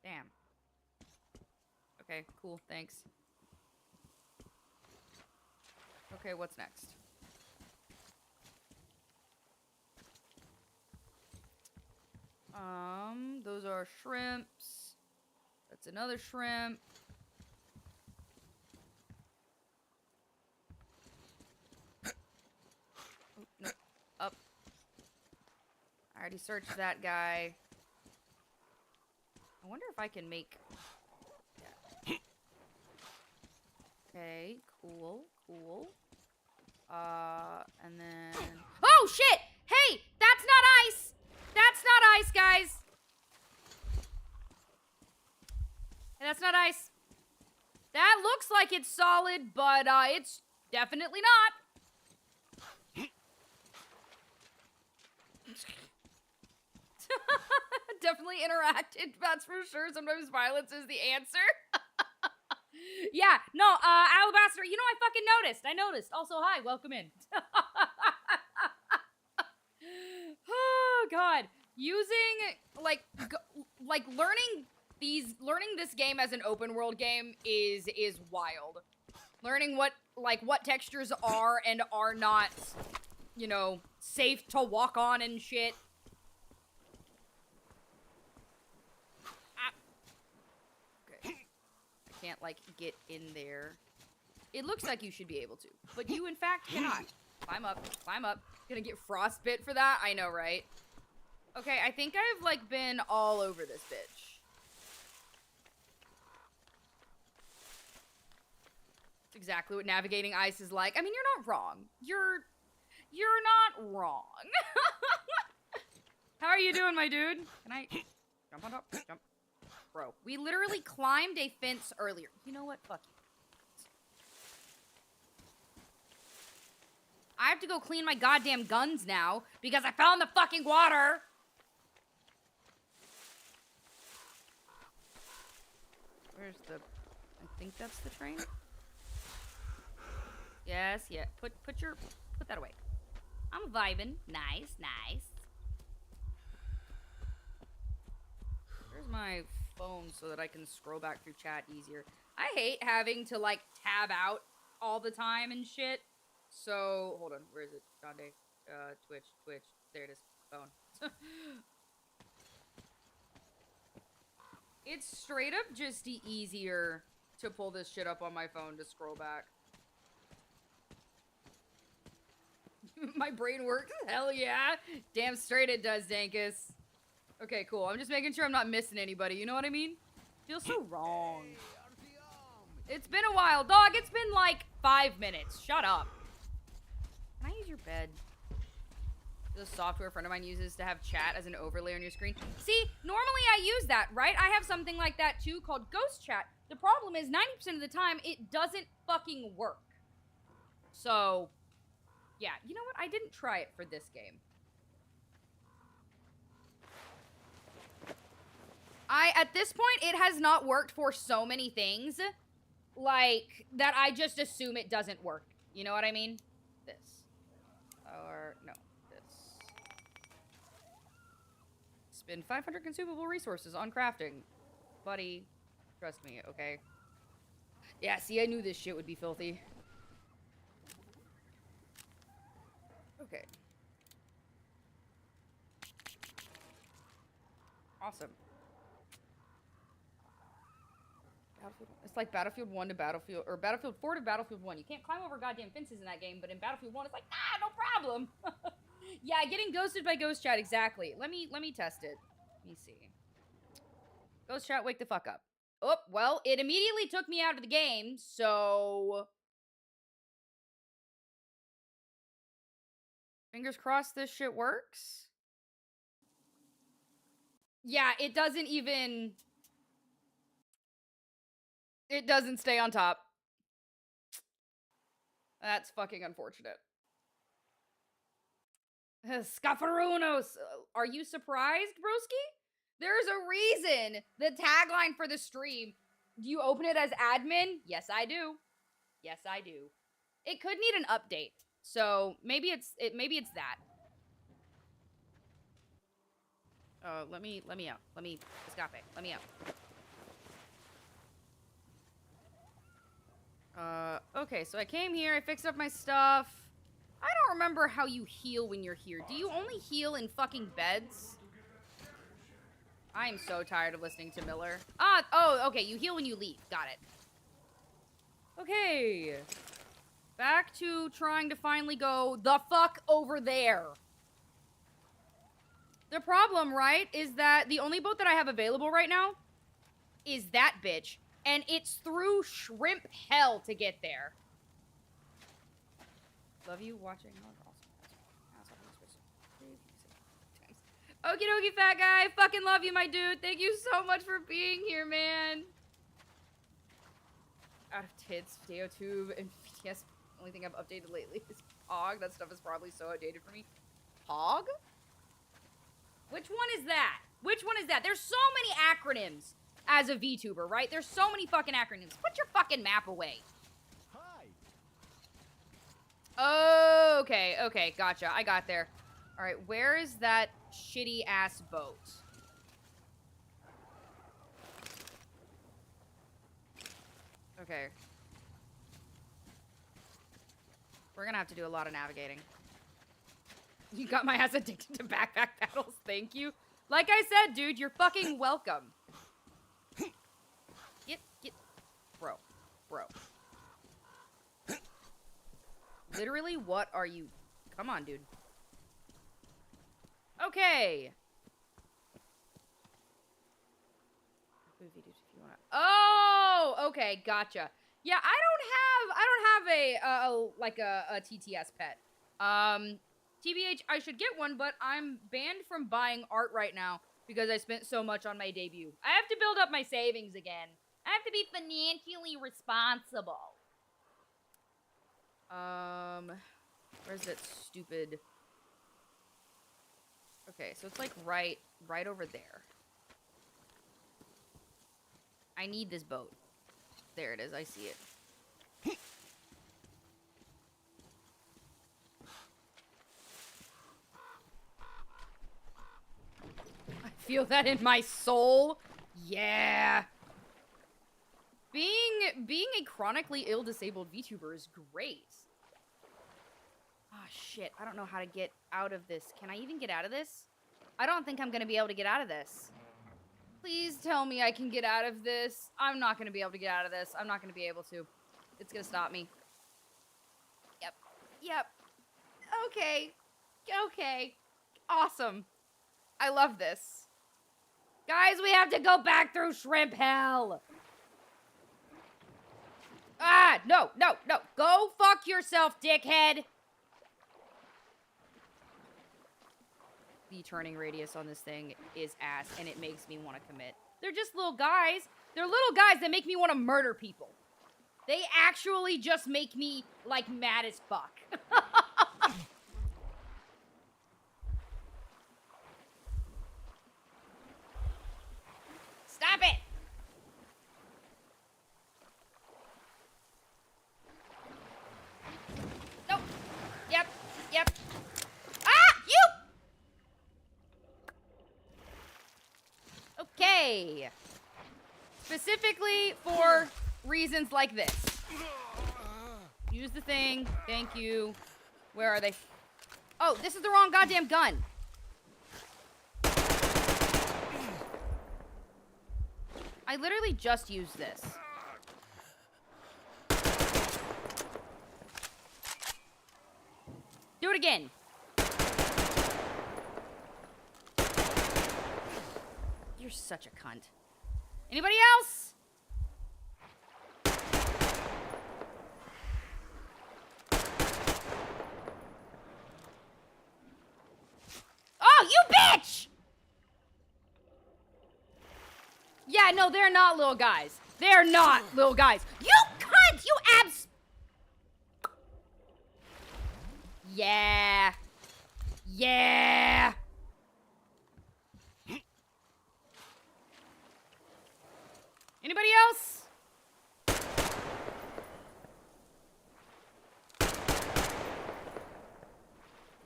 Damn. Okay, cool, thanks. Okay, what's next? Those are shrimps. That's another shrimp. Oh, no. Up. I already searched that guy. I wonder if I can make... Yeah. Okay, cool. And then... Oh, shit! Hey! That's not ice! That's not ice, guys! That's not ice. That looks like it's solid, but it's definitely not. Definitely interacted, that's for sure. Sometimes violence is the answer. Yeah, no, Alabaster, you know, I fucking noticed. I noticed. Also, hi, welcome in. Oh, God. Using, like learning this game as an open world game is wild. Learning what textures are and are not, you know, safe to walk on and shit. Okay. I can't, like, get in there. It looks like you should be able to, but you, in fact, cannot. Climb up, climb up. Gonna get frostbit for that? I know, right? Okay, I think I've, like, been all over this bitch. That's exactly what navigating ice is like. I mean, you're not wrong. You're not wrong. How are you doing, my dude? Can I jump on top? Jump. Bro, we literally climbed a fence earlier. You know what? Fuck you. I have to go clean my goddamn guns now because I fell in the fucking water. Where's the... I think that's the train. Yes, yeah. Put that away. I'm vibing. Nice, nice. Where's my phone so that I can scroll back through chat easier? I hate having to, like, tab out all the time and shit. So, hold on. Where is it? Donde? Twitch. There it is. Phone. It's straight up just easier to pull this shit up on my phone to scroll back. My brain works? Hell yeah. Damn straight it does, Dankus. Okay, cool. I'm just making sure I'm not missing anybody. You know what I mean? Feels so wrong. It's been a while. Dog, it's been like 5 minutes. Shut up. Can I use your bed? The software a friend of mine uses to have chat as an overlay on your screen. See, normally I use that, right? I have something like that too called Ghost Chat. The problem is 90% of the time it doesn't fucking work. So, yeah. You know what? I didn't try it for this game. At this point, it has not worked for so many things, like, that I just assume it doesn't work. You know what I mean? This. Or, no. Spend 500 consumable resources on crafting. Buddy, trust me, okay? Yeah, see, I knew this shit would be filthy. Okay. Awesome. It's like Battlefield 1 to Battlefield, or Battlefield 4 to Battlefield 1. You can't climb over goddamn fences in that game, but in Battlefield 1, it's like, nah, no problem. Yeah, getting ghosted by Ghost Chat, exactly. Let me test it. Let me see. Ghost chat, wake the fuck up. Oh, well, it immediately took me out of the game, so... Fingers crossed this shit works. Yeah, it doesn't even... It doesn't stay on top. That's fucking unfortunate. Scaffarunos! Are you surprised, broski? There's a reason the tagline for the stream. Do you open it as admin? Yes, I do. Yes, I do. It could need an update. So maybe it's that. Let me out. Escape. Let me out. Okay, so I came here, I fixed up my stuff. I don't remember how you heal when you're here. Do you only heal in fucking beds? I am so tired of listening to Miller. Oh, okay, you heal when you leave. Got it. Okay. Back to trying to finally go the fuck over there. The problem, right, is that the only boat that I have available right now is that bitch. And it's through shrimp hell to get there. Love you watching. Okie dokie, fat guy. Fucking love you, my dude. Thank you so much for being here, man. Out of tits, DeoTube, and BTS. Only thing I've updated lately is Pog. That stuff is probably so outdated for me. Pog? Which one is that? Which one is that? There's so many acronyms as a VTuber, right? There's so many fucking acronyms. Put your fucking map away. Hi. Okay, gotcha. I got there. All right, where is that shitty-ass boat? Okay. We're gonna have to do a lot of navigating. You got my ass addicted to backpack battles, thank you. Like I said, dude, you're fucking welcome. Get, bro. Literally, what are you? Come on, dude. Okay. Oh, okay, gotcha. Yeah, I don't have a TTS pet. TBH, I should get one, but I'm banned from buying art right now because I spent so much on my debut. I have to build up my savings again. I have to be financially responsible. Where's that stupid... Okay, so it's like right over there. I need this boat. There it is, I see it. I feel that in my soul. Yeah. Being a chronically ill disabled VTuber is great. Oh shit, I don't know how to get out of this. Can I even get out of this? I don't think I'm gonna be able to get out of this. Please tell me I can get out of this. I'm not gonna be able to get out of this. I'm not gonna be able to. It's gonna stop me. Yep. Okay. Awesome. I love this. Guys, we have to go back through shrimp hell. No. Go fuck yourself, dickhead. The turning radius on this thing is ass, and it makes me want to commit. They're just little guys. They're little guys that make me want to murder people. They actually just make me, like, mad as fuck. Stop it! Nope. Yep. You! Okay. Specifically for reasons like this. Use the thing. Thank you. Where are they? Oh, this is the wrong goddamn gun. I literally just used this. Do it again. You're such a cunt. Anybody else? Oh, you bitch! Yeah, no, they're not little guys. They're not little guys. You cunt! You abs... Yeah. Yeah. Anybody else?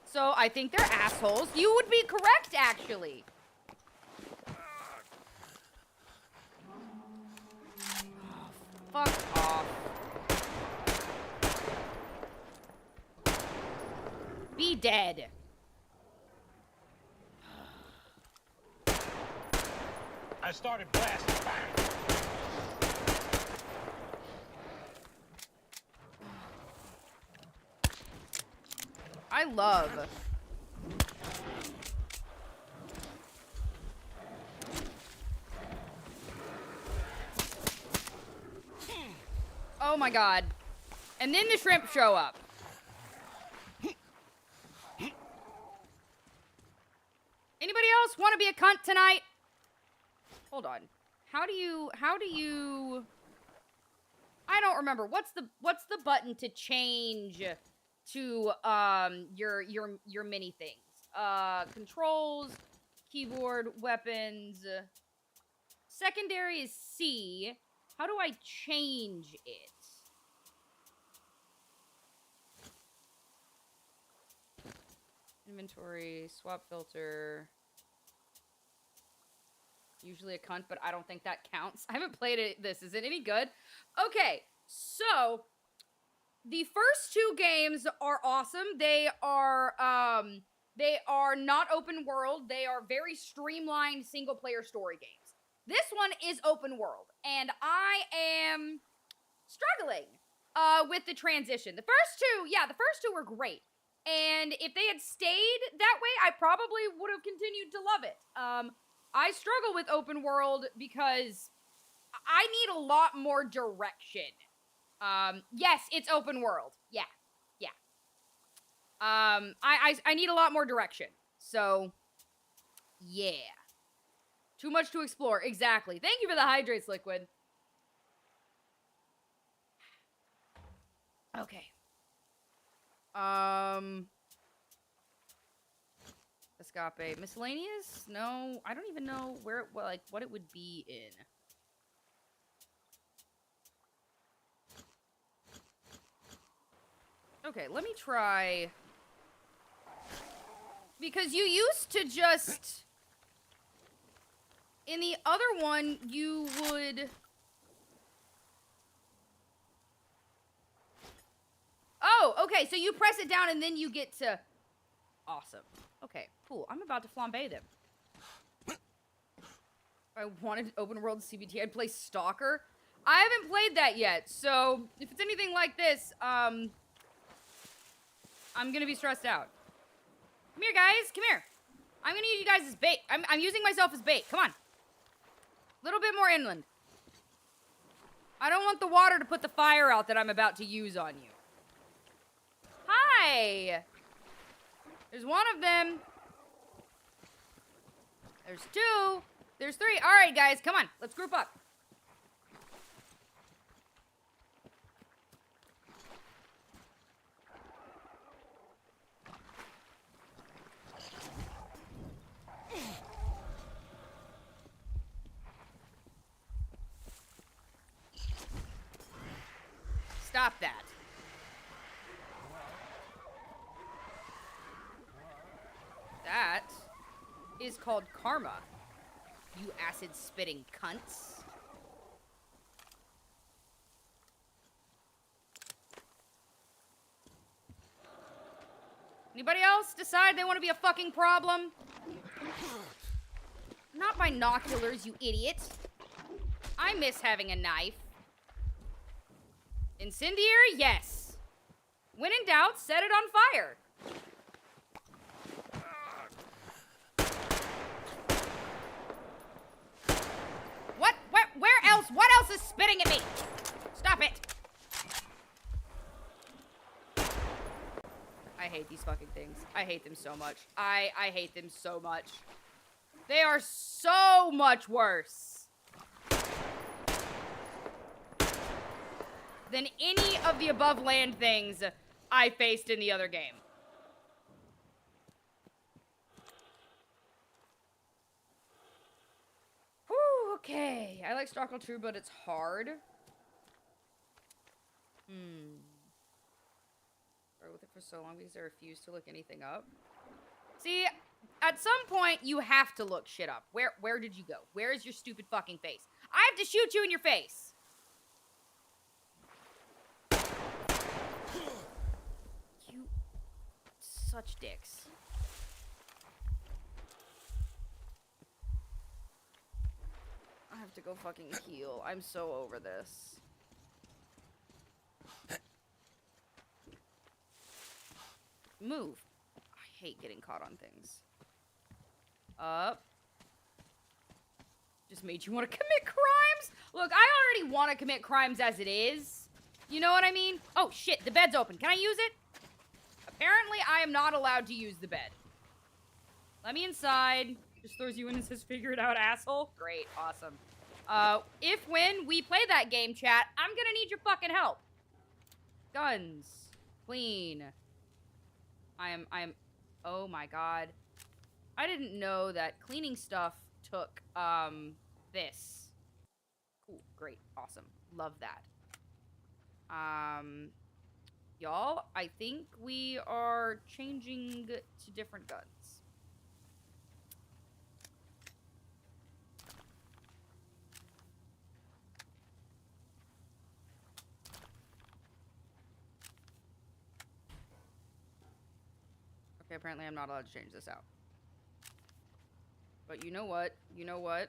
So I think they're assholes. You would be correct, actually. Oh, fuck off. Be dead. I started blasting. I love. Oh my god. And then the shrimp show up. Anybody else want to be a cunt tonight? Hold on. How do you I don't remember. What's the button to change to your mini things? Controls, keyboard, weapons. Secondary is C. How do I change it? Inventory, swap filter. Usually a cunt, but I don't think that counts. I haven't played this. Is it any good? Okay, so the first two games are awesome. They are not open world. They are very streamlined single player story games. This one is open world, and I am struggling with the transition. The first two were great. And if they had stayed that way, I probably would have continued to love it. I struggle with open world because I need a lot more direction. Yes, it's open world. Yeah. I need a lot more direction. So, yeah. Too much to explore. Exactly. Thank you for the hydrates, Liquid. Okay. Escape. Miscellaneous? No, I don't even know where it, what it would be in. Okay, let me try. Because you used to just... In the other one, you would... Oh, okay, so you press it down and then you get to... Awesome. Okay, cool. I'm about to flambe them. If I wanted open world CBT, I'd play Stalker. I haven't played that yet, so if it's anything like this, I'm gonna be stressed out. Come here, guys. Come here. I'm gonna use you guys as bait. I'm using myself as bait. Come on. A little bit more inland. I don't want the water to put the fire out that I'm about to use on you. Hi! There's one of them. There's two. There's three. All right, guys, come on. Let's group up. Stop that. That is called karma, you acid-spitting cunts. Anybody else decide they want to be a fucking problem? Not binoculars, you idiot. I miss having a knife. Incendiary? Yes. When in doubt, set it on fire. is spitting at me. Stop it. I hate these fucking things. I hate them so much. I hate them so much. They are so much worse than any of the above land things I faced in the other game. Whew, okay. I like Stalker 2, but it's hard. I with it for so long because I refuse to look anything up. See, at some point, you have to look shit up. Where did you go? Where is your stupid fucking face? I have to shoot you in your face! You... such dicks. I have to go fucking heal. I'm so over this. Move. I hate getting caught on things. Up. Just made you want to commit crimes? Look, I already want to commit crimes as it is. You know what I mean? Oh, shit. The bed's open. Can I use it? Apparently, I am not allowed to use the bed. Let me inside. Just throws you in and says, figure it out, asshole. Great. Awesome. When we play that game, chat, I'm gonna need your fucking help. Guns. Clean. Oh my god. I didn't know that cleaning stuff took, this. Cool, great, awesome. Love that. Y'all, I think we are changing to different guns. Okay, apparently I'm not allowed to change this out. But you know what? You know what?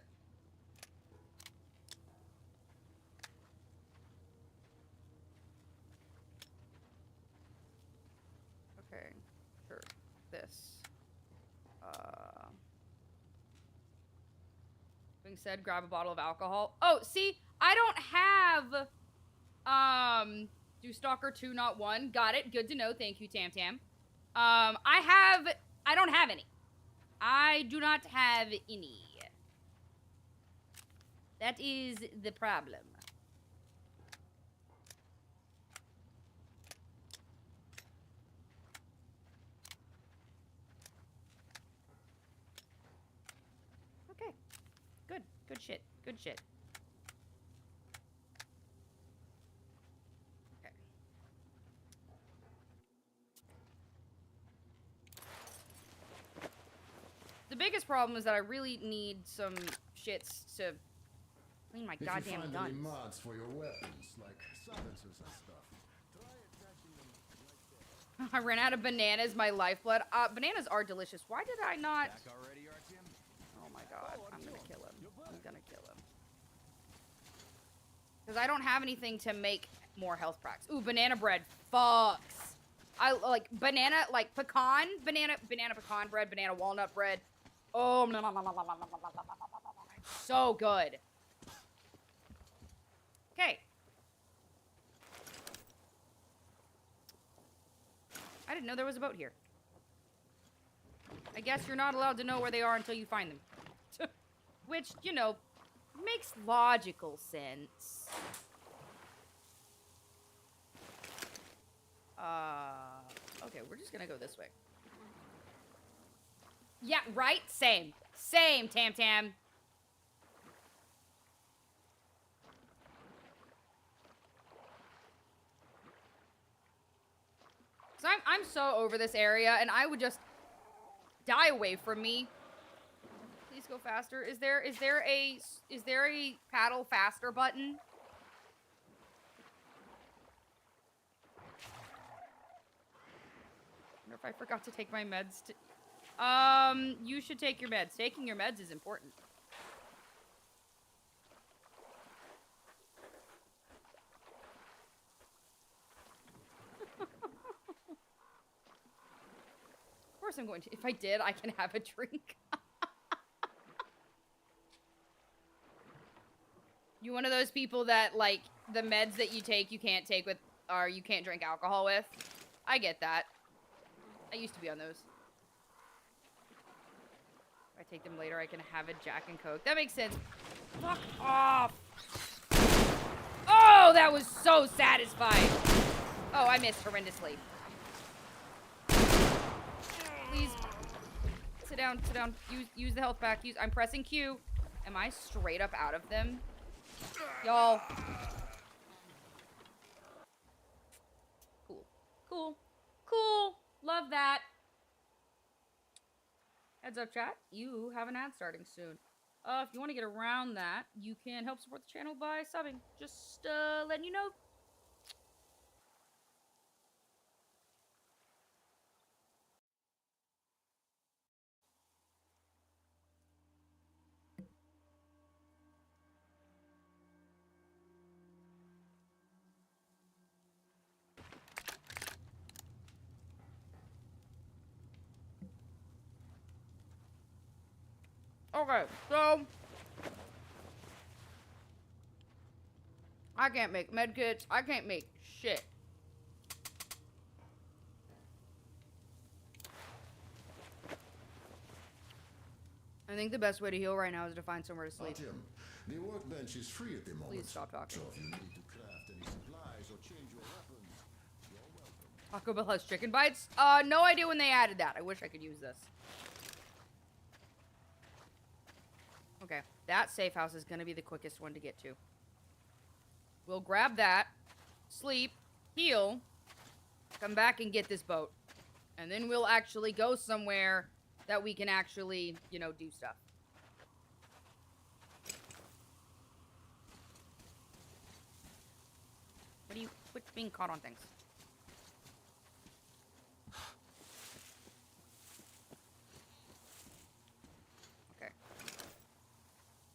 Okay, sure. This. Being said, grab a bottle of alcohol. Oh, see, I don't have, do Stalker 2, not 1. Got it. Good to know. Thank you, Tam Tam. I don't have any. I do not have any. That is the problem. Okay. Good. Good shit. Good shit. Okay. The biggest problem is that I really need some shits to clean my goddamn guns. If you find any mods for your weapons, like silencers and stuff, try attaching them like that. I ran out of bananas, my lifeblood. Bananas are delicious. Why did I not... Oh my god, I'm gonna kill him. I'm gonna kill him. Because I don't have anything to make more health packs. Ooh, banana bread. Fucks. I like banana, like pecan, banana pecan bread, banana walnut bread. Oh, so good. Okay. I didn't know there was a boat here. I guess you're not allowed to know where they are until you find them. Which, you know, makes logical sense. Okay, we're just gonna go this way. Yeah, right? Same. Same, Tam Tam. So I'm so over this area, and I would just die away from me. Please go faster. Is there a paddle faster button? I wonder if I forgot to take my meds to... you should take your meds. Taking your meds is important. Of course I'm going to. If I did, I can have a drink. You one of those people that, like, the meds that you take you can't take with, or you can't drink alcohol with? I get that. I used to be on those. If I take them later, I can have a Jack and Coke. That makes sense. Fuck off. Oh, that was so satisfying. Oh, I missed horrendously. Please. Sit down, sit down. Use the health pack. I'm pressing Q. Am I straight up out of them? Y'all. Cool. Cool. Cool. Love that. Heads up, chat. You have an ad starting soon. If you want to get around that, you can help support the channel by subbing. Just letting you know. Okay, so I can't make medkits. I can't make shit. I think the best way to heal right now is to find somewhere to sleep. Artyom, the workbench is free at the moment. Please stop talking. So if you need to craft any supplies or change your weapons, you're welcome. Taco Bell has chicken bites? No idea when they added that. I wish I could use this. Okay, that safe house is gonna be the quickest one to get to. We'll grab that, sleep, heal, come back and get this boat. And then we'll actually go somewhere that we can actually, you know, do stuff. What do you, quit being caught on things. Okay.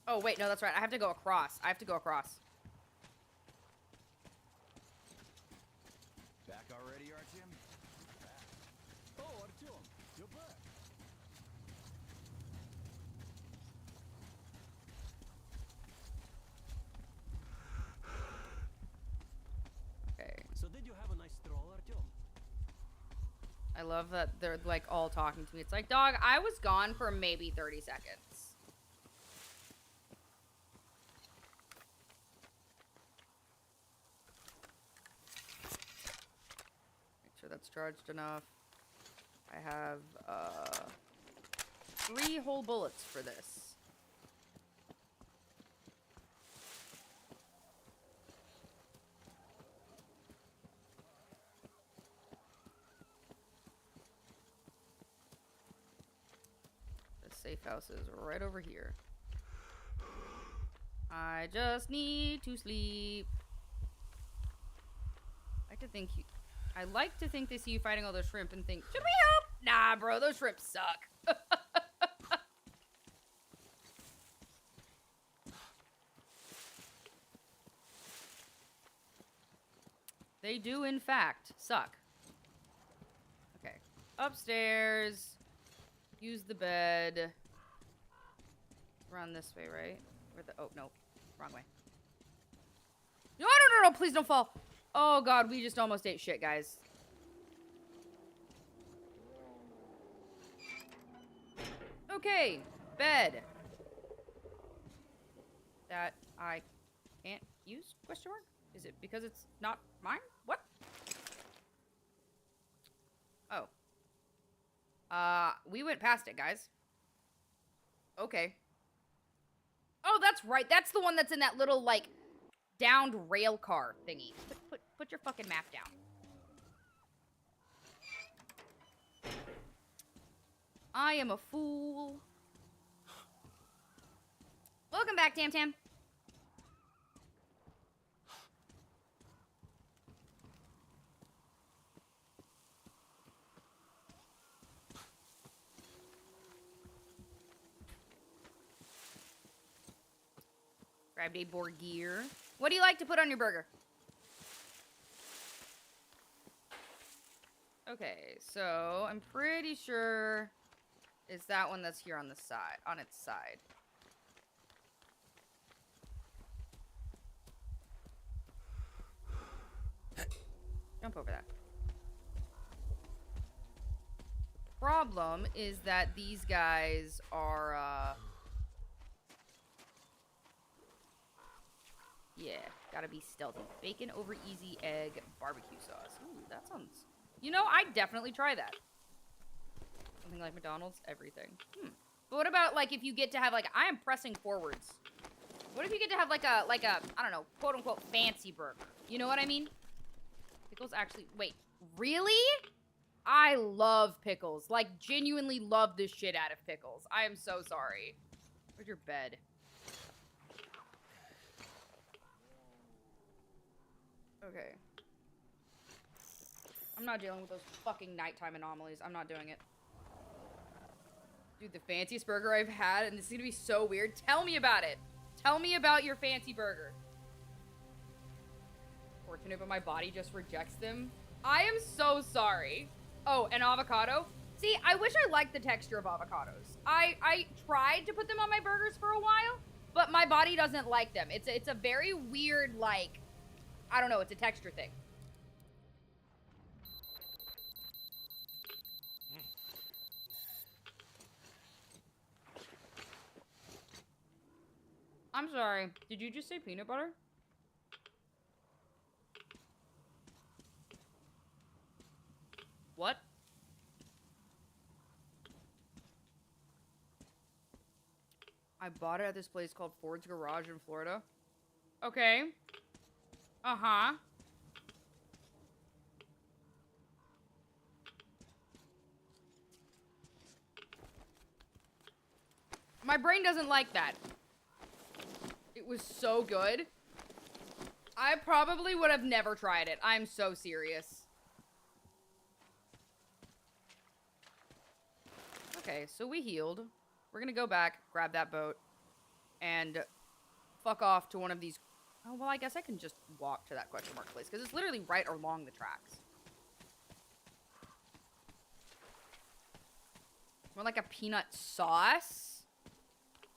Oh, wait, no, that's right. I have to go across. I have to go across. Back already, Artyom? Back. Oh, Artyom, you're back. Okay. So did you have a nice stroll, Artyom? I love that they're, like, all talking to me. It's like, dog, I was gone for maybe 30 seconds. Make sure that's charged enough. I have, 3 whole bullets for this. Safe house is right over here. I just need to sleep. I like to think they see you fighting all those shrimp and think, should we help? Nah, bro, those shrimp suck. They do, in fact, suck. Okay, upstairs. Use the bed. Run this way, right? Where the, oh, no. Wrong way. No, no, no, no, please don't fall. Oh, God, we just almost ate shit, guys. Okay, bed. That I can't use, question mark? Is it because it's not mine? What? Oh. We went past it, guys. Okay. Oh, that's right. That's the one that's in that little, like, downed rail car thingy. Put your fucking map down. I am a fool. Welcome back, Tam Tam. Grabbed a Borgir. What do you like to put on your burger? Okay, so I'm pretty sure it's that one that's here on the side, on its side. Jump over that. Problem is that these guys are, yeah, gotta be stealthy. Bacon over easy egg barbecue sauce. Ooh, that sounds... You know, I'd definitely try that. Something like McDonald's, everything. But what about, like, if you get to have, like, I am pressing forwards. What if you get to have, like a, I don't know, quote-unquote fancy burger? You know what I mean? Pickles actually... Wait, really? I love pickles. Like, genuinely love the shit out of pickles. I am so sorry. Where's your bed? Okay. I'm not dealing with those fucking nighttime anomalies. I'm not doing it. Dude, the fanciest burger I've had, and this is gonna be so weird. Tell me about it. Tell me about your fancy burger. Fortunate, but my body just rejects them. I am so sorry. Oh, and avocado. See, I wish I liked the texture of avocados. I tried to put them on my burgers for a while, but my body doesn't like them. It's a very weird, like, I don't know, it's a texture thing. I'm sorry. Did you just say peanut butter? What? I bought it at this place called Ford's Garage in Florida. Okay. Uh-huh. My brain doesn't like that. It was so good. I probably would have never tried it. I'm so serious. Okay, so we healed. We're gonna go back, grab that boat, and fuck off to one of these... Oh, well, I guess I can just walk to that question mark place, because it's literally right along the tracks. More like a peanut sauce?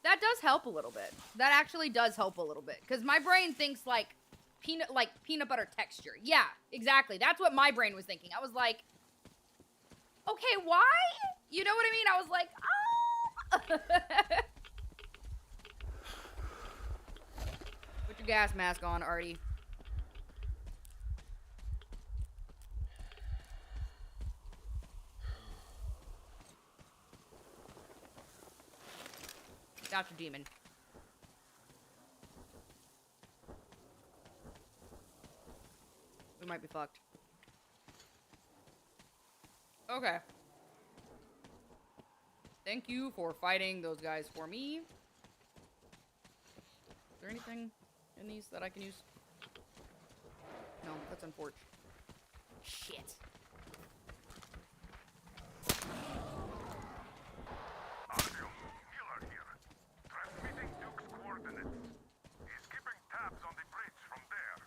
That does help a little bit. That actually does help a little bit, because my brain thinks, like peanut butter texture. Yeah, exactly. That's what my brain was thinking. I was like, okay, why? You know what I mean? I was like, ah! Put your gas mask on, Artie. Gotcha, demon. We might be fucked. Okay. Thank you for fighting those guys for me. Is there anything in these that I can use? No, that's unfortunate. Shit. Transmitting Duke's coordinates. He's keeping tabs on the bridge from there.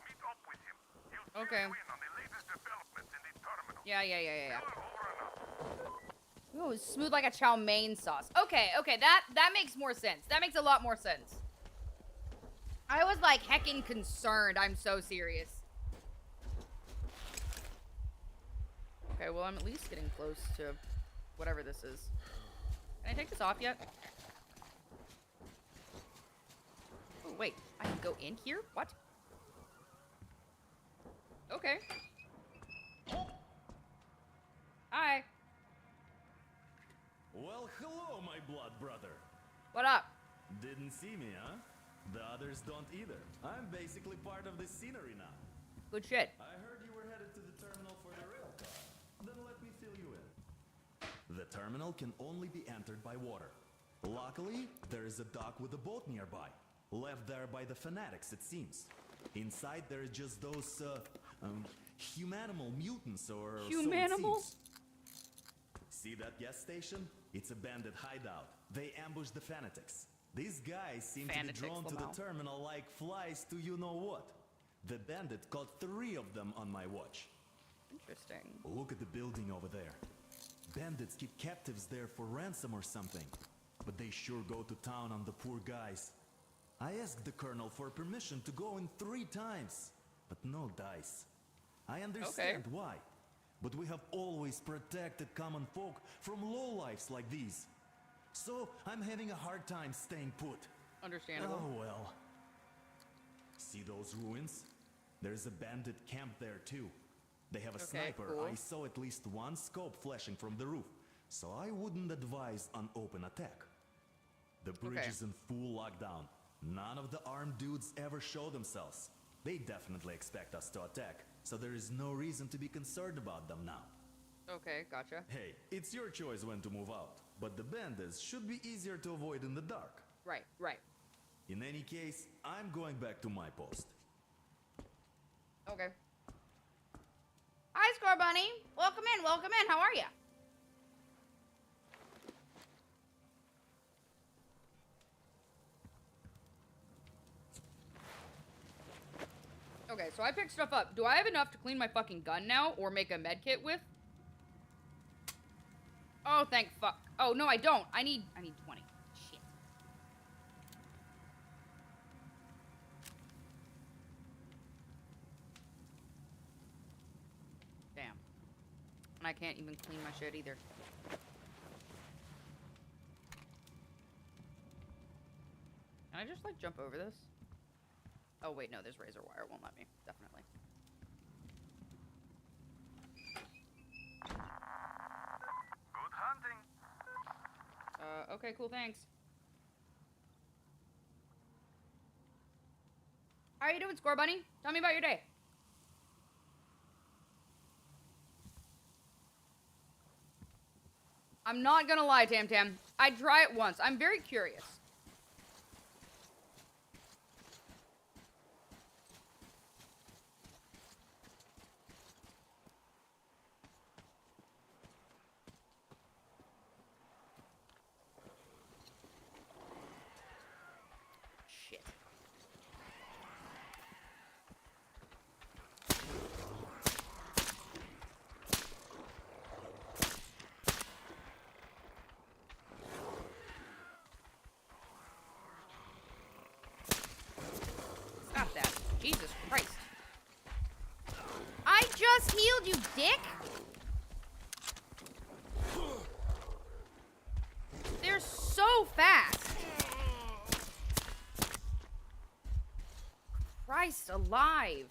Meet up with him. He'll okay. fill you in on the latest developments in the terminal. Yeah. Ooh, smooth like a chow mein sauce. Okay, that makes more sense. That makes a lot more sense. I was like heckin' concerned. I'm so serious. Okay, well, I'm at least getting close to whatever this is. Can I take this off yet? Oh, wait. I can go in here? What? Okay. Hi. Well, hello, my blood brother. What up? Didn't see me, huh? The others don't either. I'm basically part of the scenery now. Good shit. I heard you were headed to the terminal for the rail car. Then let me fill you in. The terminal can only be entered by water. Luckily, there is a dock with a boat nearby. Left there by the fanatics, it seems. Inside, there are just those, humanimal mutants, or Humanimal? so it seems. See that gas station? It's a bandit hideout. They ambush the fanatics. These guys seem to be drawn to the terminal like flies to you-know-what. The bandit caught 3 of them on my watch. Interesting. Look at the building over there. Bandits keep captives there for ransom or something. But they sure go to town on the poor guys. I asked the colonel for permission to go in 3 times, but no dice. I understand why. But we have always protected common folk from lowlifes like these. So I'm having a hard time staying put. Understandable. Oh well. See those ruins? There's a bandit camp there too. They have a sniper. Cool. I saw at least one scope flashing from the roof. So I wouldn't advise an open attack. The bridge is in full lockdown. None of the armed dudes ever show themselves. They definitely expect us to attack, so there is no reason to be concerned about them now. Okay, gotcha. Hey, it's your choice when to move out, but the bandits should be easier to avoid in the dark. Right, right. In any case, I'm going back to my post. Okay. Hi, Score Bunny. Welcome in, welcome in. How are you? Okay, so I picked stuff up. Do I have enough to clean my fucking gun now or make a med kit with? Oh, thank fuck. Oh, no, I don't. I need 20. Shit. Damn. And I can't even clean my shit either. Can I just, like, jump over this? Oh, wait, no, there's razor wire. Won't let me. Definitely. Good hunting. Okay, cool, thanks. How are you doing, Score Bunny? Tell me about your day. I'm not gonna lie, Tam Tam. I'd try it once. I'm very curious. Shit. Stop that. Jesus Christ. I just healed you, dick! They're so fast. Christ alive.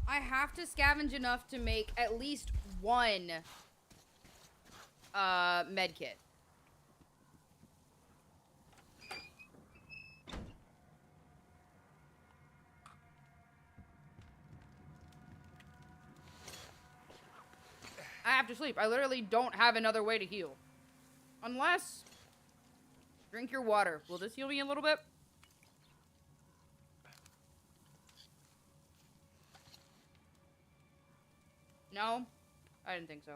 I have to scavenge enough to make at least one med kit. I have to sleep. I literally don't have another way to heal. Unless... Drink your water. Will this heal me a little bit? No? I didn't think so.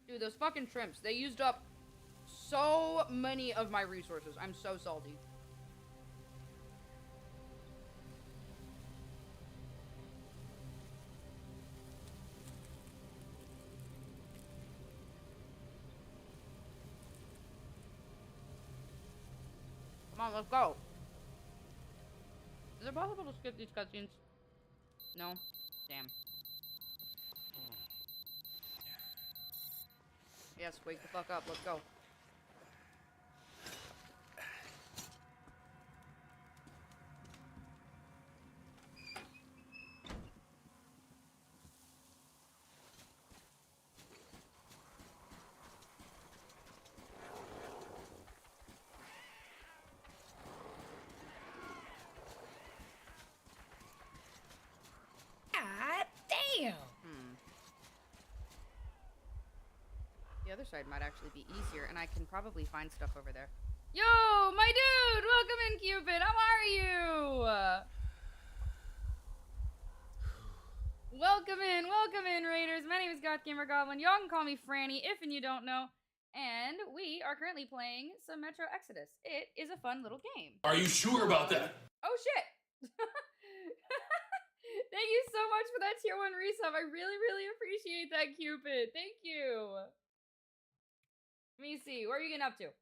Dude, those fucking shrimps. They used up so many of my resources. I'm so salty. Come on, let's go. Is it possible to skip these cutscenes? No? Damn. Yes, wake the fuck up. Let's go. The other side might actually be easier, and I can probably find stuff over there. Yo, my dude! Welcome in, Cupid! How are you? Welcome in, Raiders! My name is Goth Goblin. Y'all can call me Franny if and you don't know. And we are currently playing some Metro Exodus. It is a fun little game. Are you sure about that? Oh, shit! Thank you so much for that tier 1 resub. I really, really appreciate that, Cupid. Thank you. Let me see. What are you getting up to?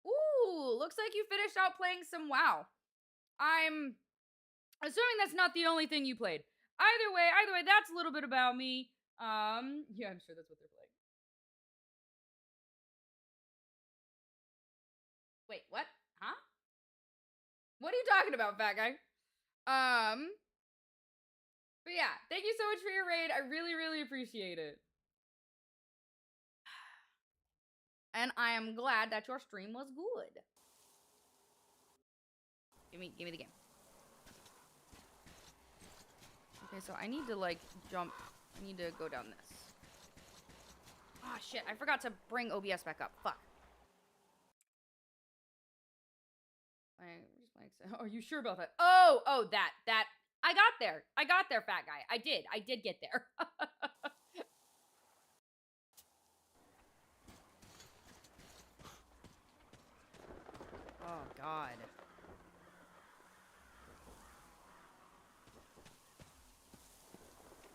Ooh, looks like you finished out playing some WoW. I'm assuming that's not the only thing you played. Either way, that's a little bit about me. Yeah, I'm sure that's what they're playing. Wait, what? Huh? What are you talking about, fat guy? But yeah, thank you so much for your raid. I really, really appreciate it. And I am glad that your stream was good. Give me the game. Okay, so I need to like jump. I need to go down this. Ah, shit, I forgot to bring OBS back up. Fuck. Are you sure about that? Oh, that. I got there, fat guy. I did get there. Oh, God.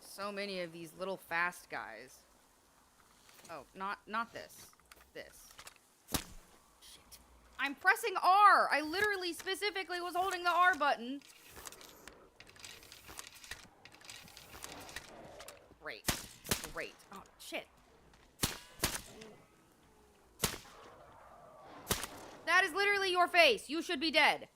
So many of these little fast guys. Oh, not this. This. Shit. I'm pressing R! I literally specifically was holding the R button. Great. Oh, shit. That is literally your face. You should be dead.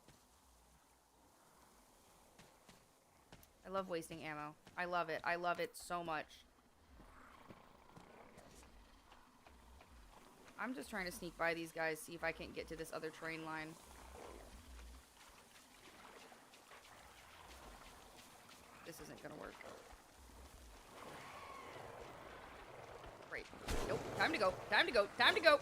I love wasting ammo. I love it. I love it so much. I'm just trying to sneak by these guys, see if I can't get to this other train line. This isn't gonna work. Great. Nope. Time to go. Time to go. Time to go.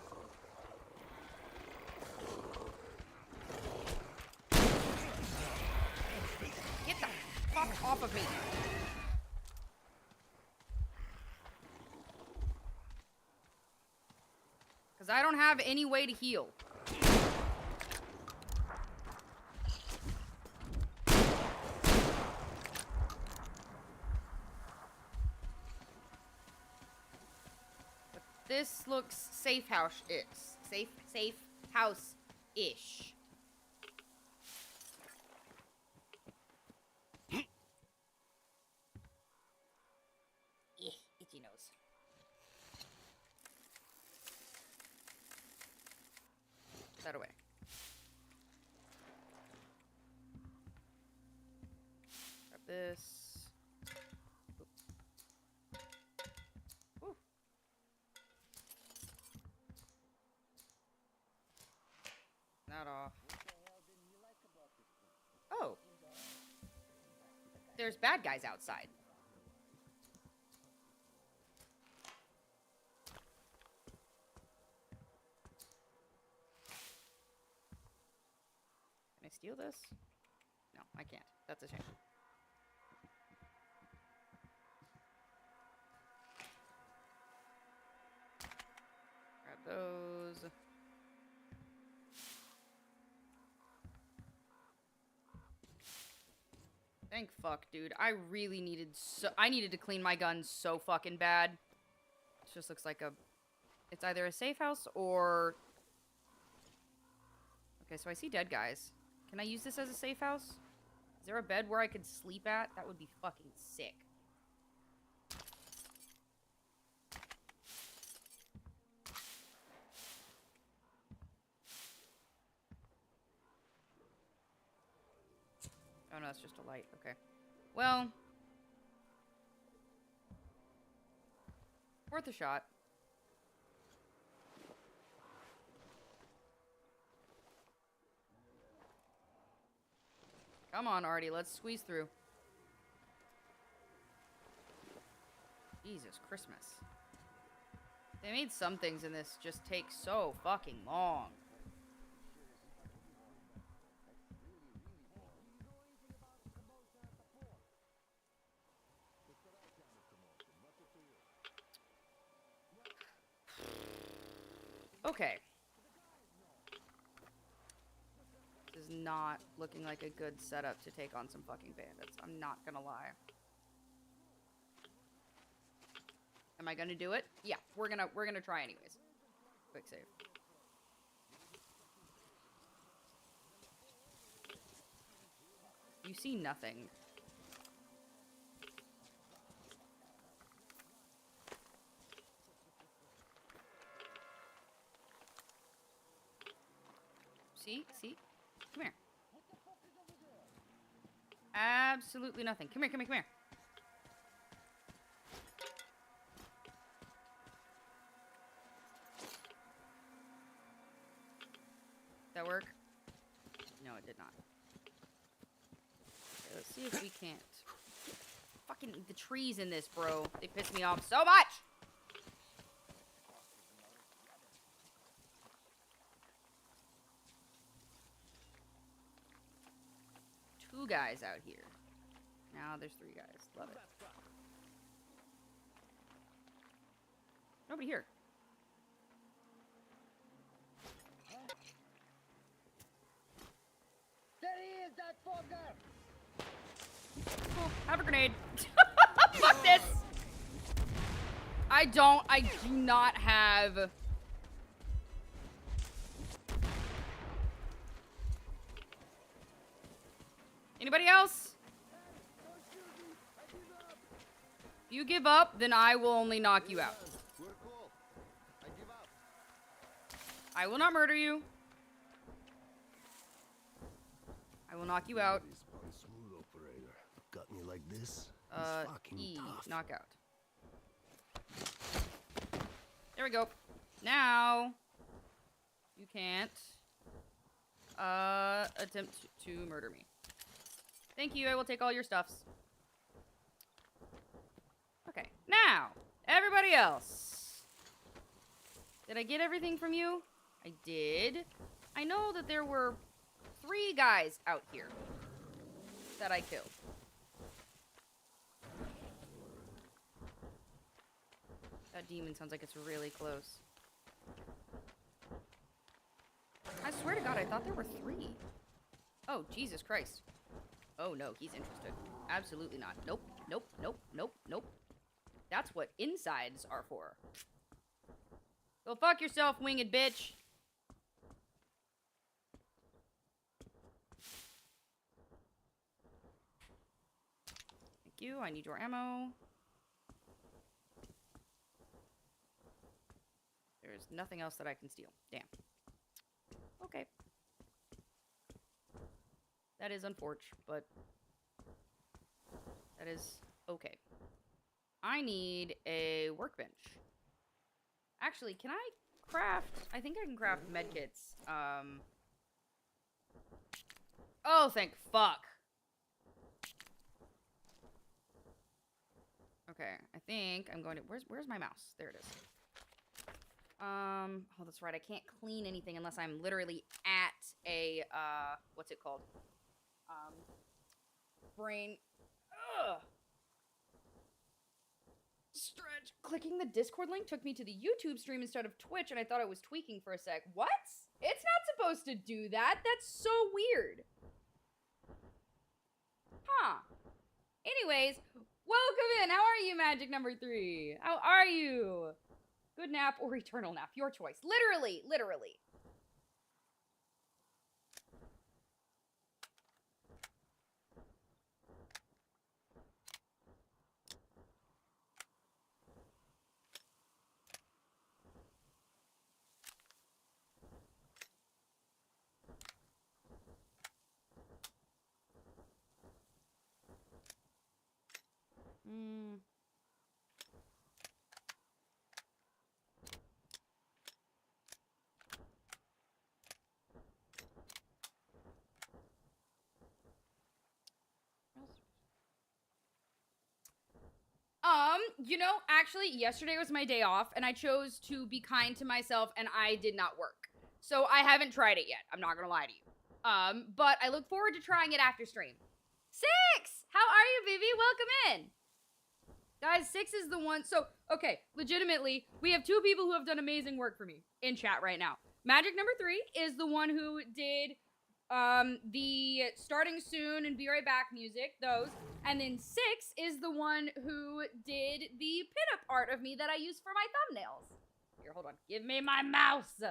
Get the fuck off of me. Because I don't have any way to heal. But this looks safe house-ish. Safe house-ish. Itchy nose. That away. Grab this. Ooh. That off. Oh. There's bad guys outside. Can I steal this? No, I can't. That's a shame. Grab those. Thank fuck, dude. I really needed I needed to clean my gun so fucking bad. It just looks like it's either a safe house or... Okay, so I see dead guys. Can I use this as a safe house? Is there a bed where I could sleep at? That would be fucking sick. Oh no, it's just a light. Okay. Well. Worth a shot. Come on, Artie. Let's squeeze through. Jesus Christmas. They made some things in this just take so fucking long. Okay. This is not looking like a good setup to take on some fucking bandits. I'm not gonna lie. Am I gonna do it? Yeah, we're gonna try anyways. Quick save. You see nothing. See? See? Come here. Absolutely nothing. Come here, come here, come here. Did that work? No, it did not. Okay, let's see if we can't. Fucking the trees in this, bro. They piss me off so much! Two guys out here. Now there's three guys. Love it. Nobody here. There he is, that fucker! Cool. Have a grenade. Fuck this! I do not have... Anybody else? If you give up, then I will only knock you out. We're cool. I give up. I will not murder you. I will knock you out. Smooth operator. Got me like this. E, knockout. There we go. Now, you can't, attempt to murder me. Thank you, I will take all your stuffs. Okay, now, everybody else. Did I get everything from you? I did. I know that there were 3 guys out here that I killed. That demon sounds like it's really close. I swear to God, I thought there were 3. Oh, Jesus Christ. Oh, no, he's interested. Absolutely not. Nope, nope, nope, nope, nope. That's what insides are for. Go fuck yourself, winged bitch. Thank you. I need your ammo. There's nothing else that I can steal. Damn. Okay. That is unfortunate, but that is okay. I need a workbench. Actually, can I craft? I think I can craft medkits. Oh, thank fuck. Okay, I think I'm going to. Where's my mouse? There it is. Oh, that's right. I can't clean anything unless I'm literally at a, what's it called? Brain. Ugh. Stretch. Clicking the Discord link took me to the YouTube stream instead of Twitch, and I thought I was tweaking for a sec. What? It's not supposed to do that. That's so weird. Huh. Anyways, welcome in. How are you, Magic number 3? How are you? Good nap or eternal nap, your choice. Literally, literally. You know, actually, yesterday was my day off, and I chose to be kind to myself, and I did not work. So I haven't tried it yet. I'm not gonna lie to you. But I look forward to trying it after stream. 6! How are you, baby? Welcome in. Guys, 6 is the one. So, okay, legitimately, we have 2 people who have done amazing work for me in chat right now. Magic number 3 is the one who did the starting soon and be right back music, those. And then 6 is the one who did the pinup art of me that I use for my thumbnails. Here, hold on. Give me my mouse.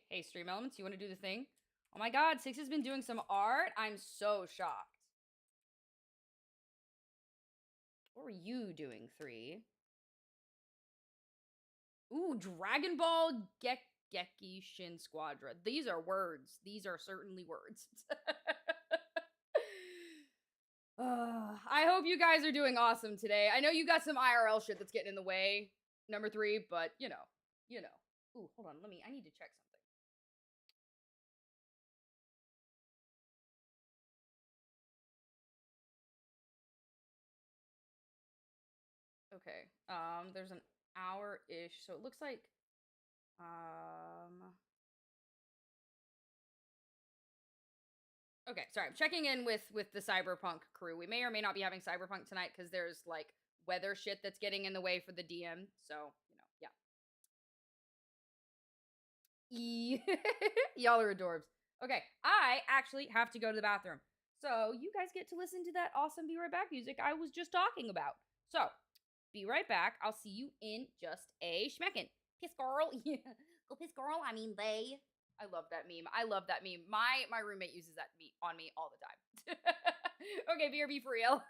Hey, Stream Elements, you want to do the thing? Oh my god, Six has been doing some art? I'm so shocked. What were you doing, 3? Ooh, Dragon Ball Geki Shin Squadra. These are words. These are certainly words. I hope you guys are doing awesome today. I know you got some IRL shit that's getting in the way, number 3, but you know. Ooh, hold on, I need to check something. Okay, there's an hour-ish, so it looks like, okay, sorry, I'm checking in with the Cyberpunk crew. We may or may not be having Cyberpunk tonight because there's, like, weather shit that's getting in the way for the DM, so, you know, yeah. Y'all are adorbs. Okay, I actually have to go to the bathroom. So, you guys get to listen to that awesome Be Right Back music I was just talking about. So, be right back. I'll see you in just a schmeckin'. Piss girl. Go piss girl. I mean, they. I love that meme. My roommate uses that on me all the time. Okay, BRB for real.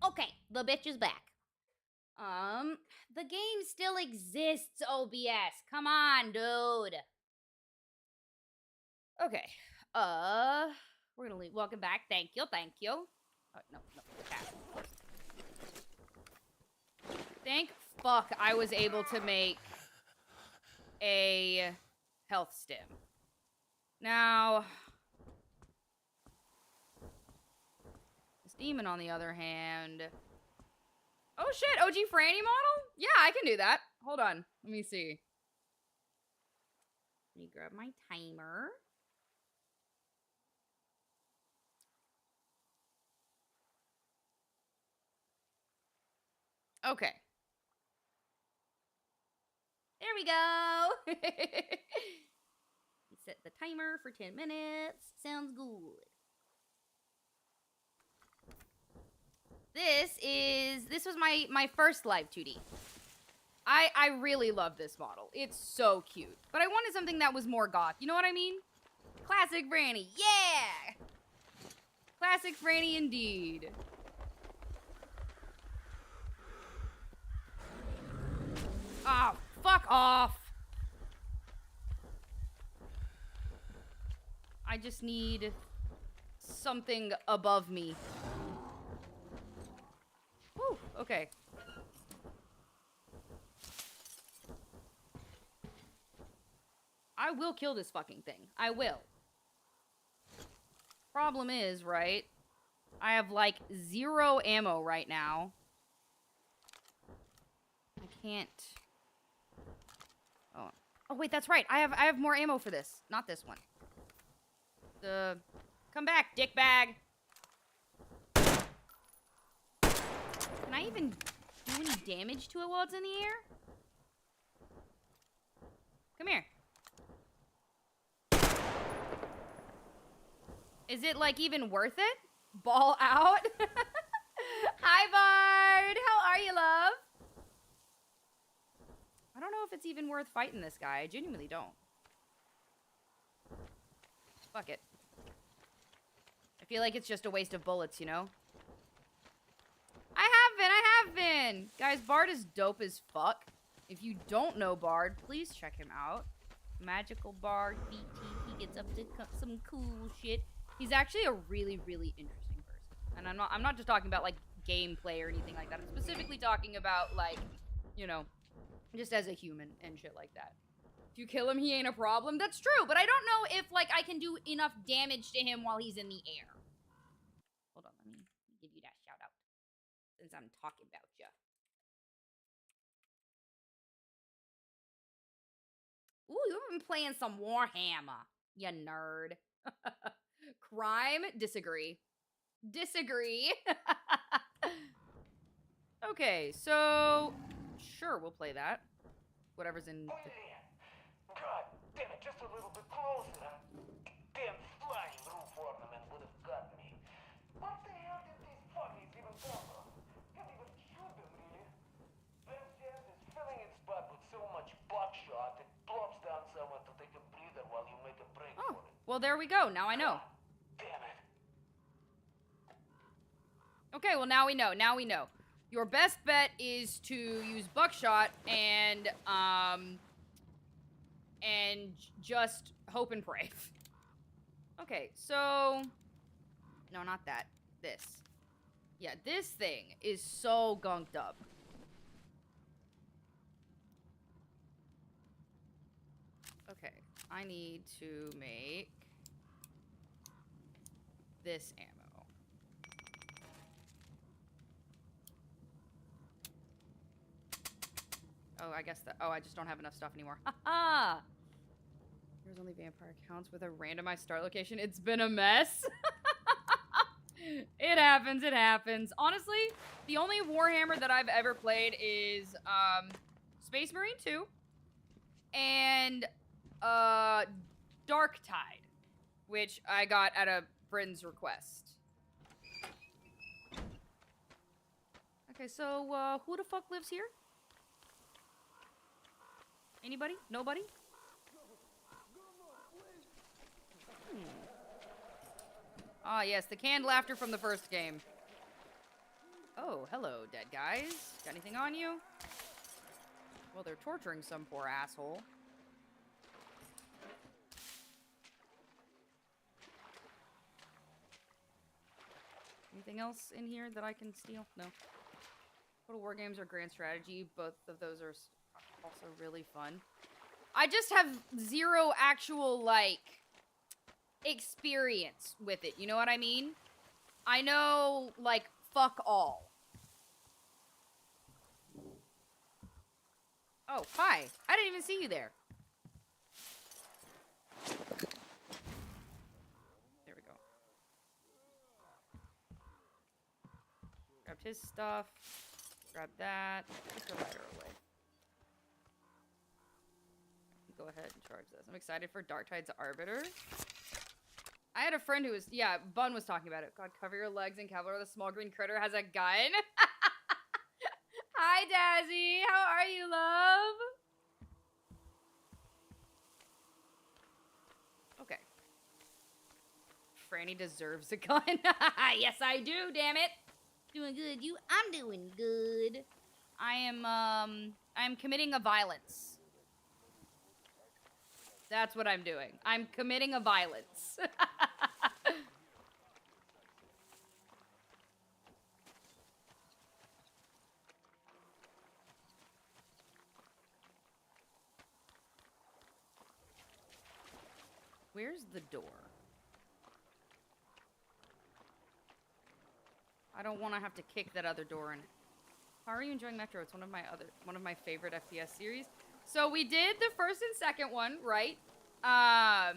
Okay, the bitch is back. The game still exists, OBS. Come on, dude. Okay. We're gonna leave. Welcome back. Thank you. No, the cat. Thank fuck I was able to make a health stim. Now, this demon, on the other hand, Oh shit, OG Franny model? Yeah, I can do that. Hold on, let me see. Let me grab my timer. Okay. There we go. Set the timer for 10 minutes. Sounds good. This was my first live 2D. I really love this model. It's so cute. But I wanted something that was more goth. You know what I mean? Classic Franny. Yeah! Classic Franny indeed. Ah, oh, fuck off. I just need something above me. Whew, okay. I will kill this fucking thing. I will. Problem is, right? I have like 0 ammo right now. I can't. Oh wait, that's right. I have more ammo for this. Not this one. Come back, dickbag. Can I even do any damage to it while it's in the air? Come here. Is it, like, even worth it? Ball out? Hi, Bard! How are you, love? I don't know if it's even worth fighting this guy. I genuinely don't. Fuck it. I feel like it's just a waste of bullets, you know? I have been! Guys, Bard is dope as fuck. If you don't know Bard, please check him out. Magical Bard, BT, he gets up to some cool shit. He's actually a really, really interesting person. And I'm not just talking about, like, gameplay or anything like that. I'm specifically talking about, like, you know, just as a human and shit like that. If you kill him, he ain't a problem. That's true, but I don't know if, like, I can do enough damage to him while he's in the air. Hold on, let me give you that shout out. Since I'm talking about ya. Ooh, you've been playing some Warhammer, you nerd. Crime? Disagree. Disagree. Okay, so sure, we'll play that. Whatever's in. God damn it, just a little bit closer. Damn flying roof ornament would have got me. What the hell did these fuckies even cover? Can't even shoot them, really. Ben's chest is filling its butt with so much buckshot it plops down somewhere to take a breather while you make a break for it. Well, there we go. Now I know. Damn it. Okay, well, now we know. Now we know. Your best bet is to use buckshot and just hope and pray. Okay, so no, not that. This. Yeah, this thing is so gunked up. Okay, I need to make this ammo. Oh, I guess that. Oh, I just don't have enough stuff anymore. Haha! There's only vampire accounts with a randomized start location. It's been a mess. It happens. It happens. Honestly, the only Warhammer that I've ever played is Space Marine 2 and Dark Tide, which I got at a friend's request. Okay, so who the fuck lives here? Anybody? Nobody? Ah, yes, the canned laughter from the first game. Oh, hello, dead guys. Got anything on you? Well, they're torturing some poor asshole. Anything else in here that I can steal? No. Total War Games or Grand Strategy, both of those are also really fun. I just have zero actual, like, experience with it. You know what I mean? I know, like, fuck all. Oh, hi. I didn't even see you there. There we go. Grabbed his stuff. Grab that. Put the lighter away. Go ahead and charge this. I'm excited for Darktide's Arbiter. I had a friend who was, yeah, Bun was talking about it. God, cover your legs and Cavalier, the small green critter has a gun. Hi, Dazzy. How are you, love? Okay. Franny deserves a gun. Yes, I do, damn it. Doing good. I'm doing good. I'm committing a violence. That's what I'm doing. I'm committing a violence. Where's the door? I don't want to have to kick that other door in. How are you enjoying Metro? It's one of my favorite FPS series. So we did the first and second one, right? I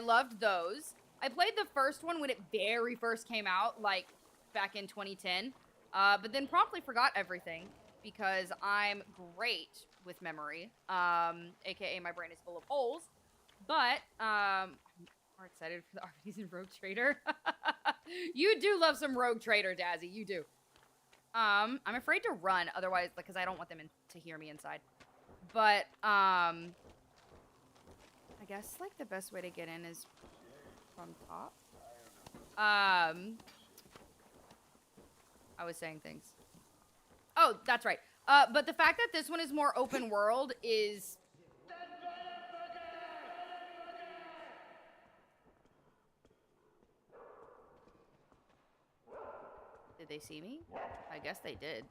loved those. I played the first one when it very first came out, like back in 2010. But then promptly forgot everything because I'm great with memory. AKA my brain is full of holes. But I'm more excited for the RPGs and Rogue Trader. You do love some Rogue Trader, Dazzy. You do. I'm afraid to run, otherwise, because I don't want them to hear me inside. But, I guess, like, the best way to get in is from top. I was saying things. Oh, that's right. But the fact that this one is more open world is... Did they see me? I guess they did.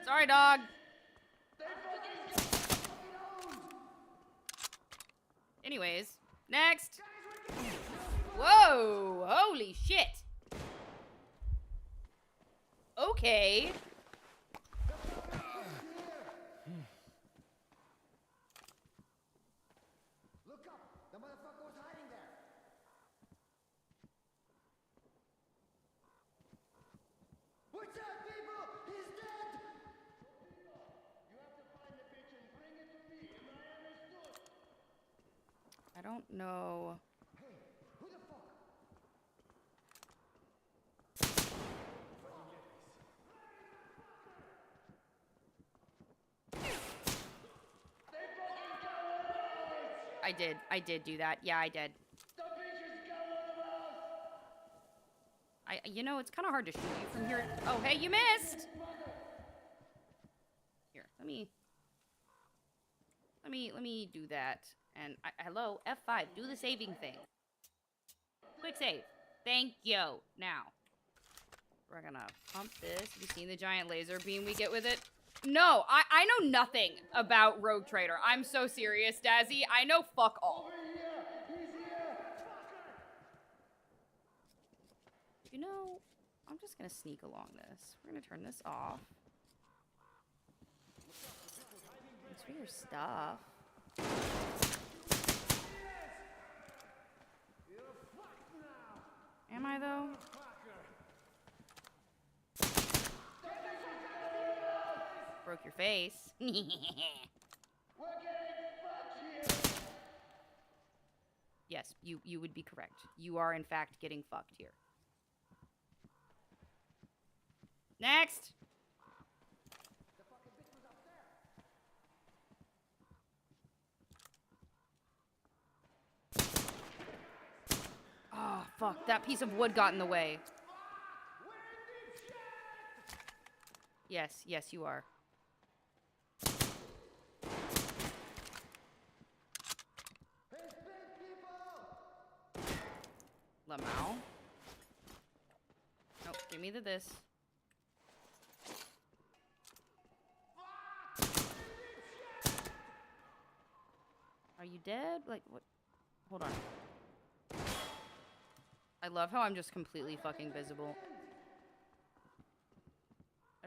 Sorry, dog. Anyways, next. Whoa, holy shit. Okay. Look up! The motherfucker was hiding there! What's up, people? He's dead! You have to find the bitch and bring it to me. Am I understood? I don't know. Hey, who the fuck? I did do that. Yeah, I did. You know, it's kind of hard to shoot you from here. Oh, hey, you missed! Here, let me do that. And, hello, F5, do the saving thing. Quick save. Thank you. Now, we're gonna pump this. Have you seen the giant laser beam we get with it? No, I know nothing about Rogue Trader. I'm so serious, Dazzy. I know fuck all. You know, I'm just gonna sneak along this. We're gonna turn this off. Thanks for your stuff. Am I, though? Broke your face. Yes, you would be correct. You are, in fact, getting fucked here. Next! Oh, fuck. That piece of wood got in the way. Yes, yes, you are. Lamau. Nope, give me this. Are you dead? Like, what? Hold on. I love how I'm just completely fucking visible.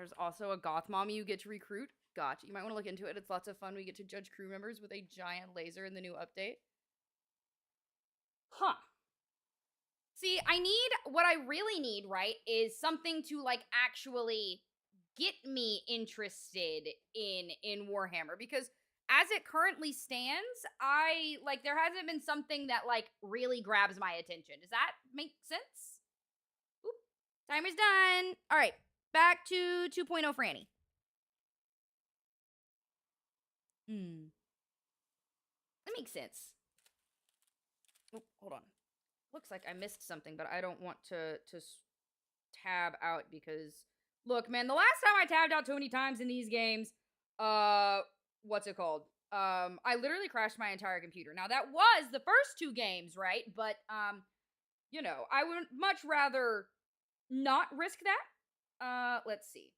There's also a goth mommy you get to recruit. Gotcha. You might want to look into it. It's lots of fun. We get to judge crew members with a giant laser in the new update. Huh. See, what I really need, right, is something to, like, actually get me interested in Warhammer. Because as it currently stands, there hasn't been something that, like, really grabs my attention. Does that make sense? Oop. Timer's done. All right. Back to 2.0 for Annie. That makes sense. Oh, hold on. Looks like I missed something, but I don't want to tab out because... Look, man, the last time I tabbed out too many times in these games, what's it called? I literally crashed my entire computer. Now, that was the first 2 games, right? But, you know, I would much rather not risk that. Let's see.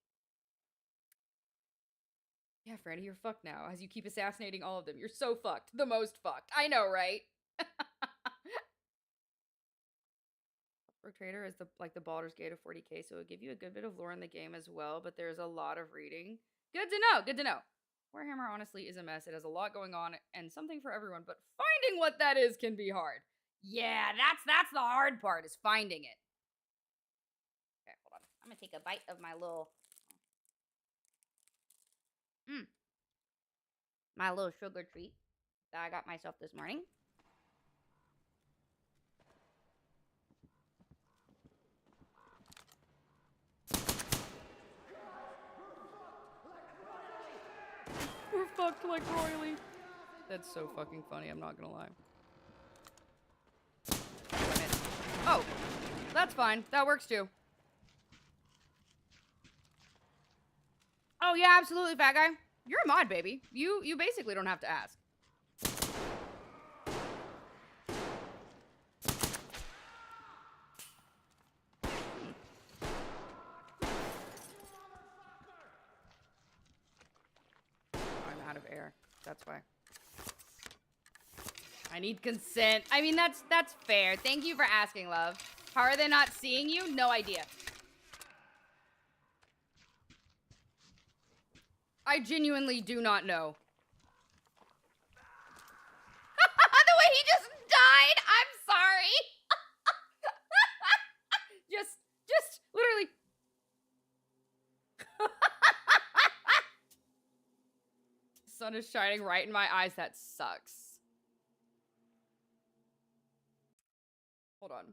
Yeah, Franny, you're fucked now, as you keep assassinating all of them. You're so fucked. The most fucked. I know, right? Trader is the Baldur's Gate of 40k, so it'll give you a good bit of lore in the game as well, but there's a lot of reading. Good to know, good to know. Warhammer honestly is a mess. It has a lot going on and something for everyone, but finding what that is can be hard. Yeah, that's the hard part, is finding it. Okay, hold on. I'm gonna take a bite of my little... my little sugar treat that I got myself this morning. We're fucked like royally. That's so fucking funny, I'm not gonna lie. Oh, that's fine. That works too. Oh yeah, absolutely, fat guy. You're a mod, baby. You basically don't have to ask. I'm out of air. That's why. I need consent. I mean, that's fair. Thank you for asking, love. How are they not seeing you? No idea. I genuinely do not know. The way he just died! I'm sorry! just, literally. The sun is shining right in my eyes. That sucks. Hold on.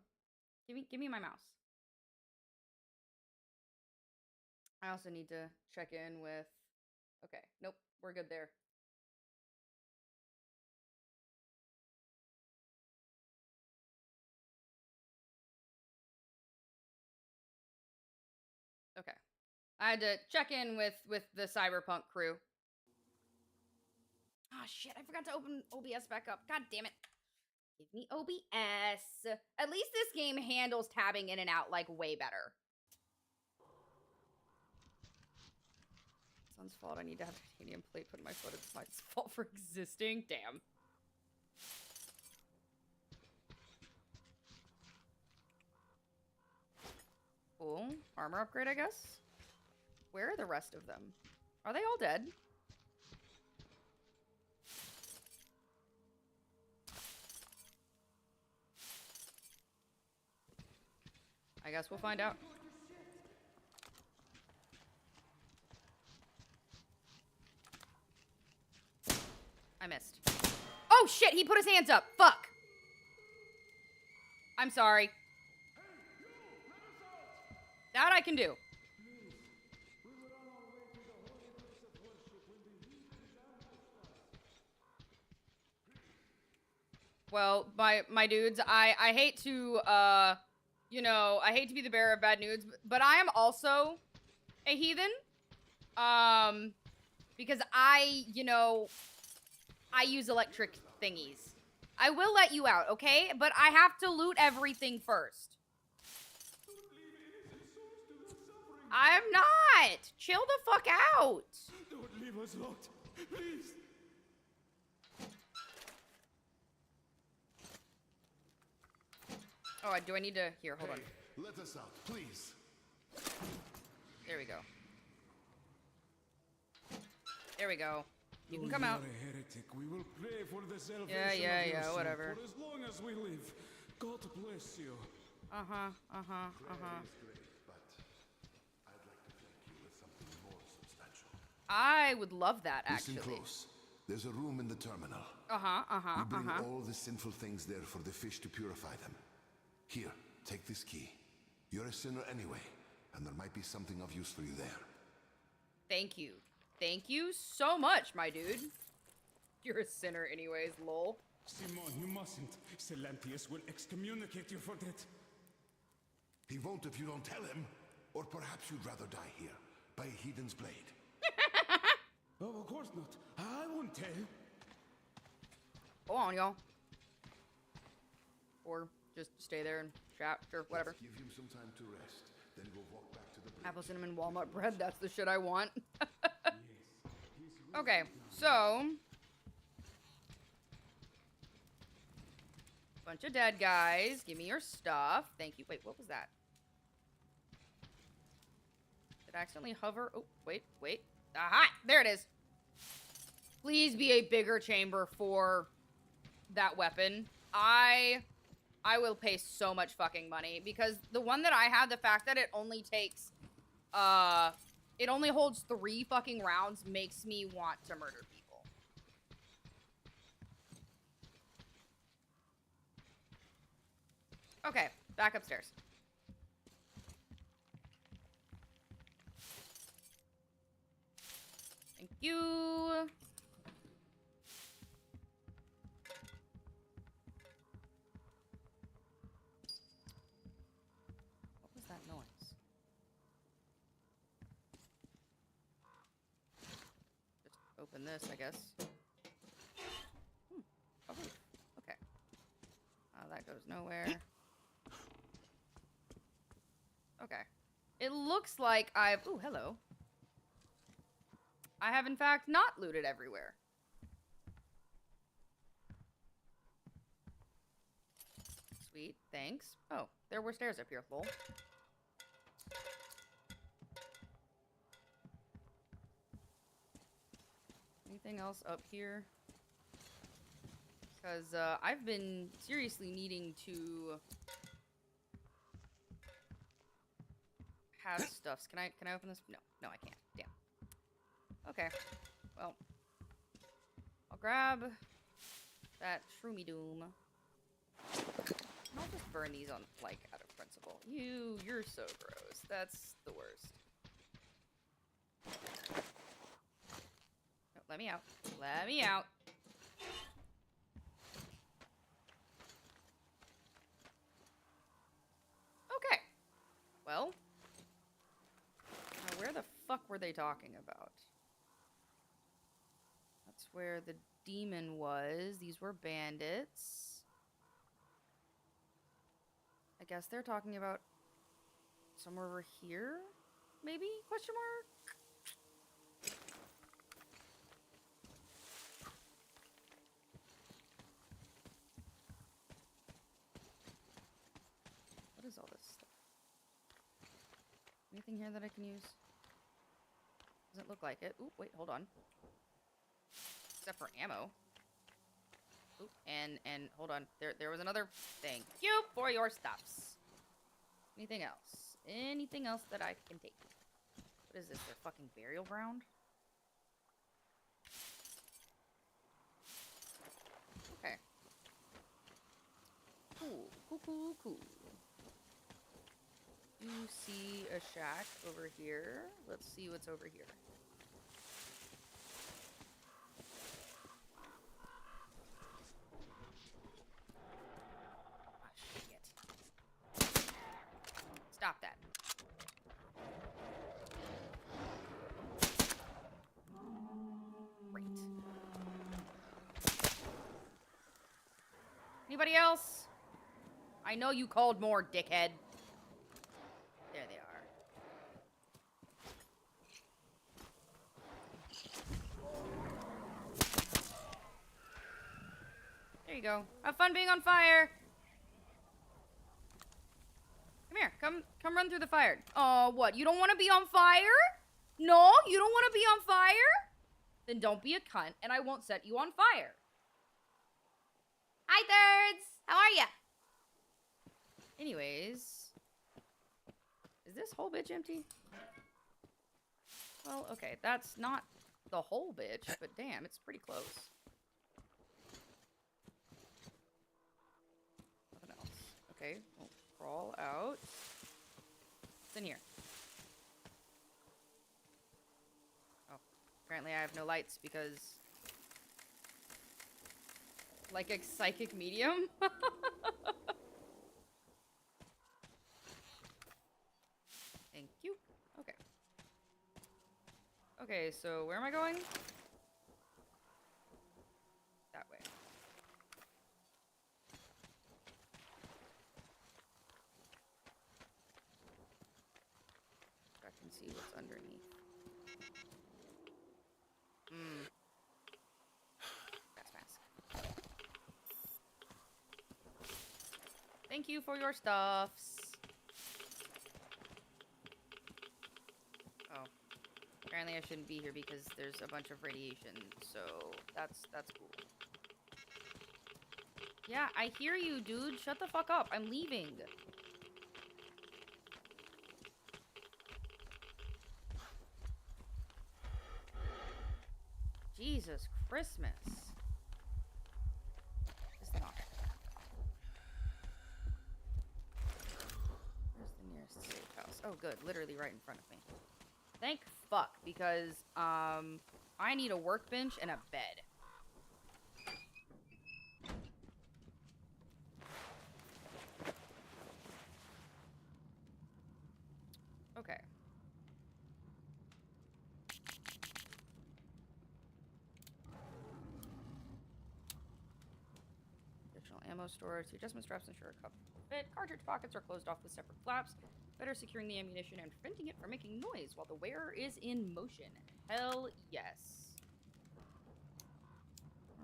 Give me my mouse. I also need to check in with... Okay, nope, we're good there. Okay. I had to check in with the Cyberpunk crew. Oh shit, I forgot to open OBS back up. God damn it. Give me OBS. At least this game handles tabbing in and out, like, way better. Sun's fault. I need to have a titanium plate put in my foot. It's my fault for existing. Damn. Cool. Armor upgrade, I guess? Where are the rest of them? Are they all dead? I guess we'll find out. I missed. Oh shit, he put his hands up. Fuck. I'm sorry. That I can do. Well, my dudes, I hate to, you know, I hate to be the bearer of bad news, but I am also a heathen. Because you know, I use electric thingies. I will let you out, okay? But I have to loot everything first. I'm not! Chill the fuck out! Don't leave us locked, please. Oh, do I need to... Here, hold on. Let us out, please. There we go. There we go. You can come out. You're a heretic. We will pray for the salvation Yeah, of your soul whatever. for as long as we live. God bless you. Prayer is great, but I'd like to thank you with something more substantial. I would love that, Listen actually. close. There's a room in the terminal. We bring all the sinful things there for the fish to purify them. Here, take this key. You're a sinner anyway, and there might be something of use for you there. Thank you. Thank you so much, my dude. You're a sinner anyways, lol. Simon, you mustn't. Silentius will excommunicate you for that. He won't if you don't tell him. Or perhaps you'd rather die here, by a heathen's blade. Oh, of course not. I won't tell. Go on, y'all. Or just stay there and chat, or whatever. Let's give him some time to rest, then we'll walk back to the bridge. Apple cinnamon walnut bread, that's the shit I want. Okay, so... bunch of dead guys. Give me your stuff. Thank you. Wait, what was that? Did I accidentally hover? Oh, wait. Aha! There it is. Please be a bigger chamber for that weapon. I will pay so much fucking money because the one that I have, the fact that it only takes, it only holds 3 fucking rounds makes me want to murder people. Okay, back upstairs. Thank you. What was that noise? Just open this, I guess. Oh, okay. That goes nowhere. Okay. It looks like I've... ooh, hello. I have, in fact, not looted everywhere. Sweet, thanks. Oh, there were stairs up here, lol. Anything else up here? Because, I've been seriously needing to... have stuffs. Can I open this? No, I can't. Damn. Okay. Well, I'll grab that shroomy doom. I'll just burn these on, like, out of principle. You're so gross. That's the worst. No, let me out. Let me out. Okay. Well. Where the fuck were they talking about? That's where the demon was. These were bandits. I guess they're talking about somewhere over here? Maybe? Question mark? What is all this stuff? Anything here that I can use? Doesn't look like it. Oop, wait, hold on. Except for ammo. Oop, and hold on. There was another thing. Thank you for your stuffs. Anything else? Anything else that I can take? What is this? Their fucking burial ground? Okay. Cool. You see a shack over here. Let's see what's over here. Ah, shit. Stop that. Great. Anybody else? I know you called more, dickhead. There they are. There you go. Have fun being on fire. Come here. Come run through the fire. Oh, what? You don't want to be on fire? No? You don't want to be on fire? then don't be a cunt and I won't set you on fire. Hi, thirds! How are ya? Anyways, is this whole bitch empty? Well, okay, that's not the whole bitch, but damn, it's pretty close. Nothing else. Okay, we'll crawl out. What's in here? Oh, apparently I have no lights because... like a psychic medium? Thank you. Okay. Okay, so where am I going? That way. I can see what's underneath. Gas mask. Thank you for your stuffs. Oh. Apparently I shouldn't be here because there's a bunch of radiation, so that's cool. Yeah, I hear you, dude. Shut the fuck up. I'm leaving. Jesus Christmas. It's not. Where's the nearest safe house? Oh, good. Literally right in front of me. Thank fuck, because, I need a workbench and a bed. Okay. Additional ammo storage. The adjustment straps ensure a cup fit. Cartridge pockets are closed off with separate flaps, better securing the ammunition and preventing it from making noise while the wearer is in motion. Hell yes.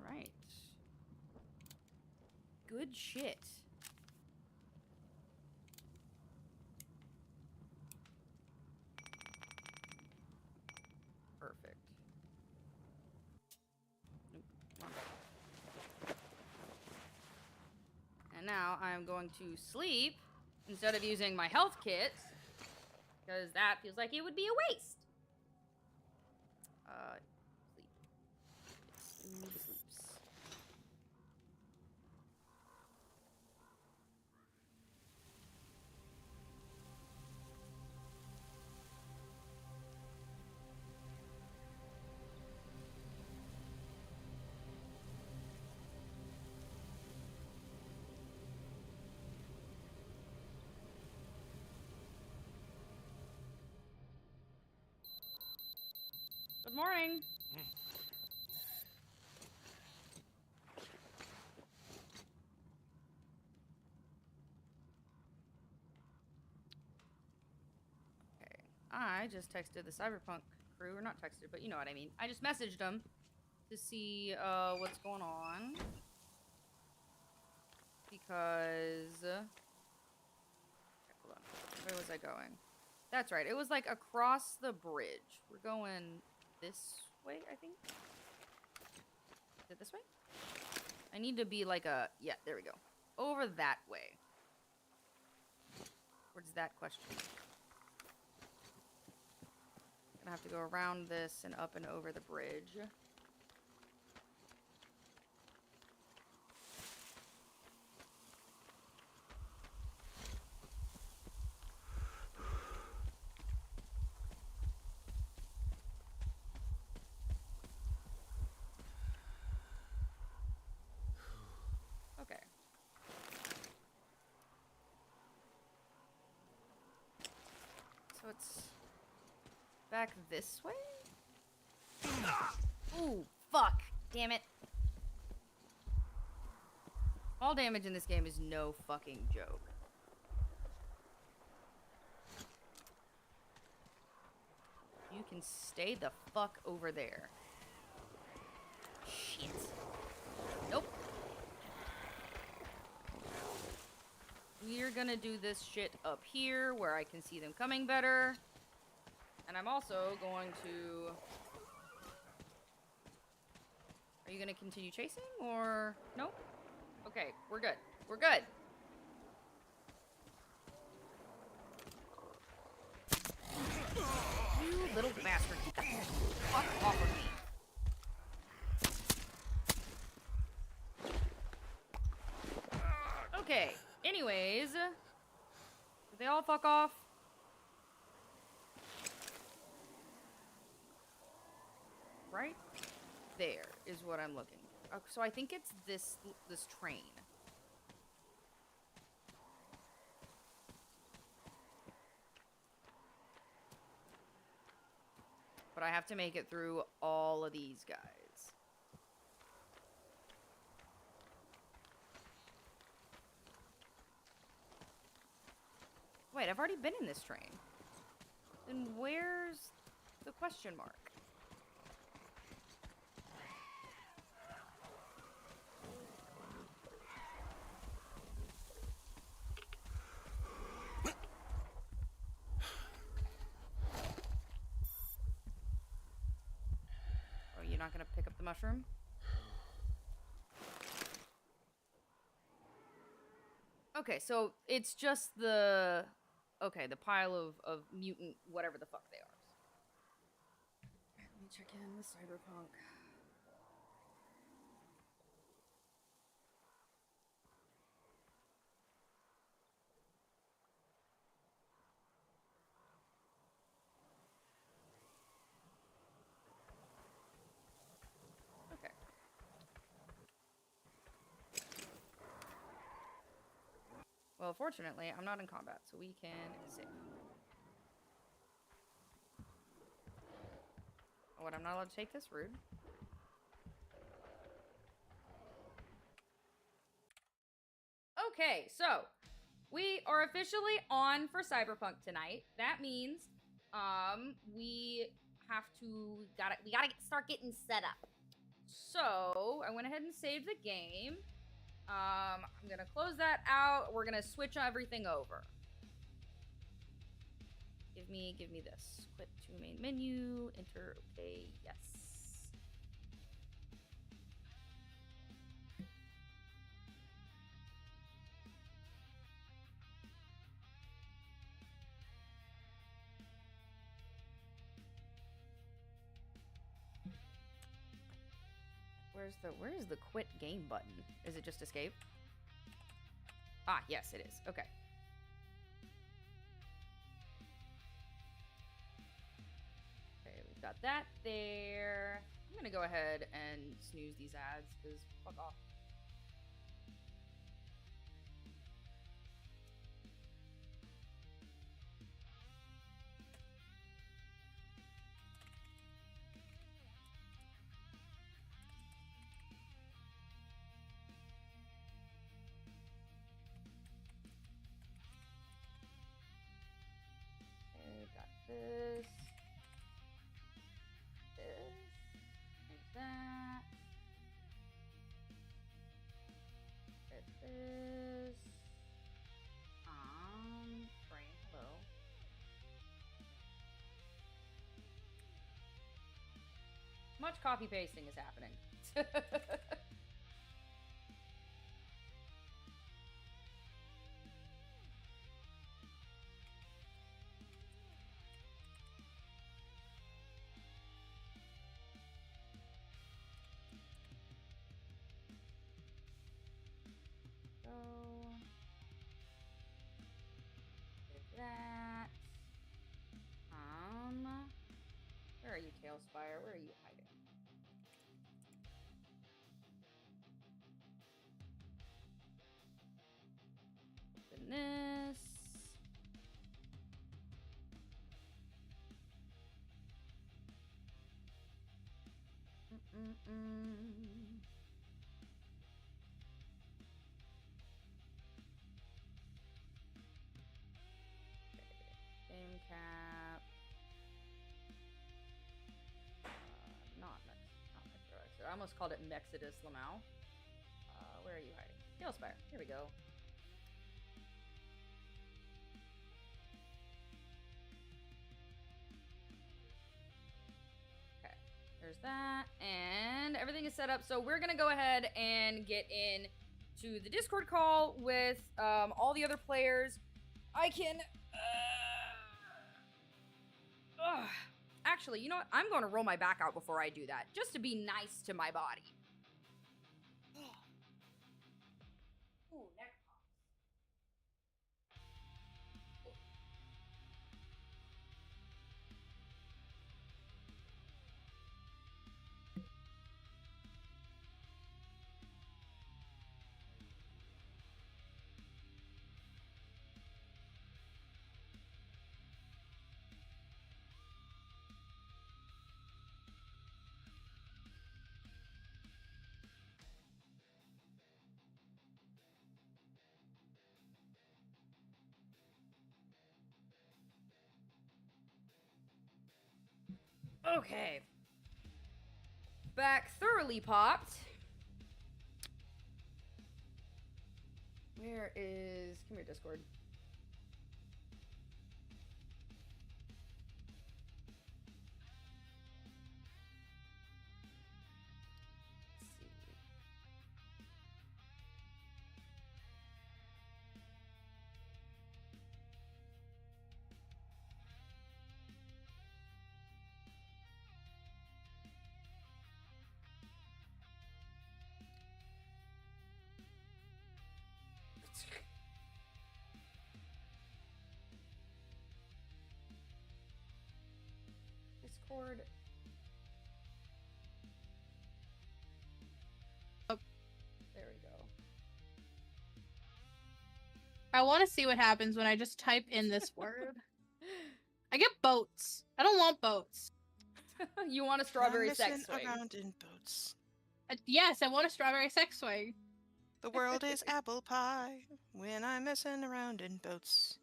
Alright. Good shit. Perfect. Nope, wrong button. And now I'm going to sleep instead of using my health kit, because that feels like it would be a waste. Sleep. Ooh, sleeps. Good morning. Okay, I just texted the Cyberpunk crew, or not texted, but you know what I mean. I just messaged them to see what's going on, because hold on, where was I going? That's right, it was like across the bridge. We're going this way, I think. Is it this way? I need to be like a... yeah, there we go. Over that way. Where's that question? Gonna have to go around this and up and over the bridge. Okay. So it's back this way? Ooh, fuck. Damn it. Fall damage in this game is no fucking joke. You can stay the fuck over there. Shit. Nope. We're gonna do this shit up here where I can see them coming better. And I'm also going to Are you gonna continue chasing or nope? Okay, we're good. We're good. You little bastard. Get the fuck off of me. Okay, anyways. Did they all fuck off? Right there is what I'm looking for. So I think it's this train. But I have to make it through all of these guys. Wait, I've already been in this train. Then where's the question mark? Oh, you're not gonna pick up the mushroom? Okay, so it's just the... Okay, the pile of mutant whatever the fuck they are. Let me check in with Cyberpunk. Okay. Well, fortunately, I'm not in combat, so we can save. Oh, what, I'm not allowed to take this? Rude. Okay, so we are officially on for Cyberpunk tonight. That means we have to we gotta start getting set up. So I went ahead and saved the game. I'm gonna close that out. We're gonna switch everything over. Give me this. Quit to main menu. Enter. Okay. Yes. Where is the quit game button? Is it just escape? Ah, yes, it is. Okay. Okay, we've got that there. I'm gonna go ahead and snooze these ads, because fuck off. This, and that. Get this. Brain, hello. Much copy pasting is happening. That. Where are you, Tailspire? Where are you hiding? Open this. Game cap. Not Metro. I almost called it Mexodus Lamau. Where are you hiding? Tailspire. Here we go. Okay. There's that. And everything is set up. So we're gonna go ahead and get in to the Discord call with all the other players. I can. Actually, you know what? I'm going to roll my back out before I do that, just to be nice to my body. Ooh, neck pop. Okay. Back thoroughly popped. Where is... Come here, Discord. Discord. Oh. There we go. I want to see what happens when I just type in this word. I get boats. I don't want boats. You want a strawberry sex swing. Around in boats. Yes, I want a strawberry sex swing. The world is apple pie when I'm messing around in boats.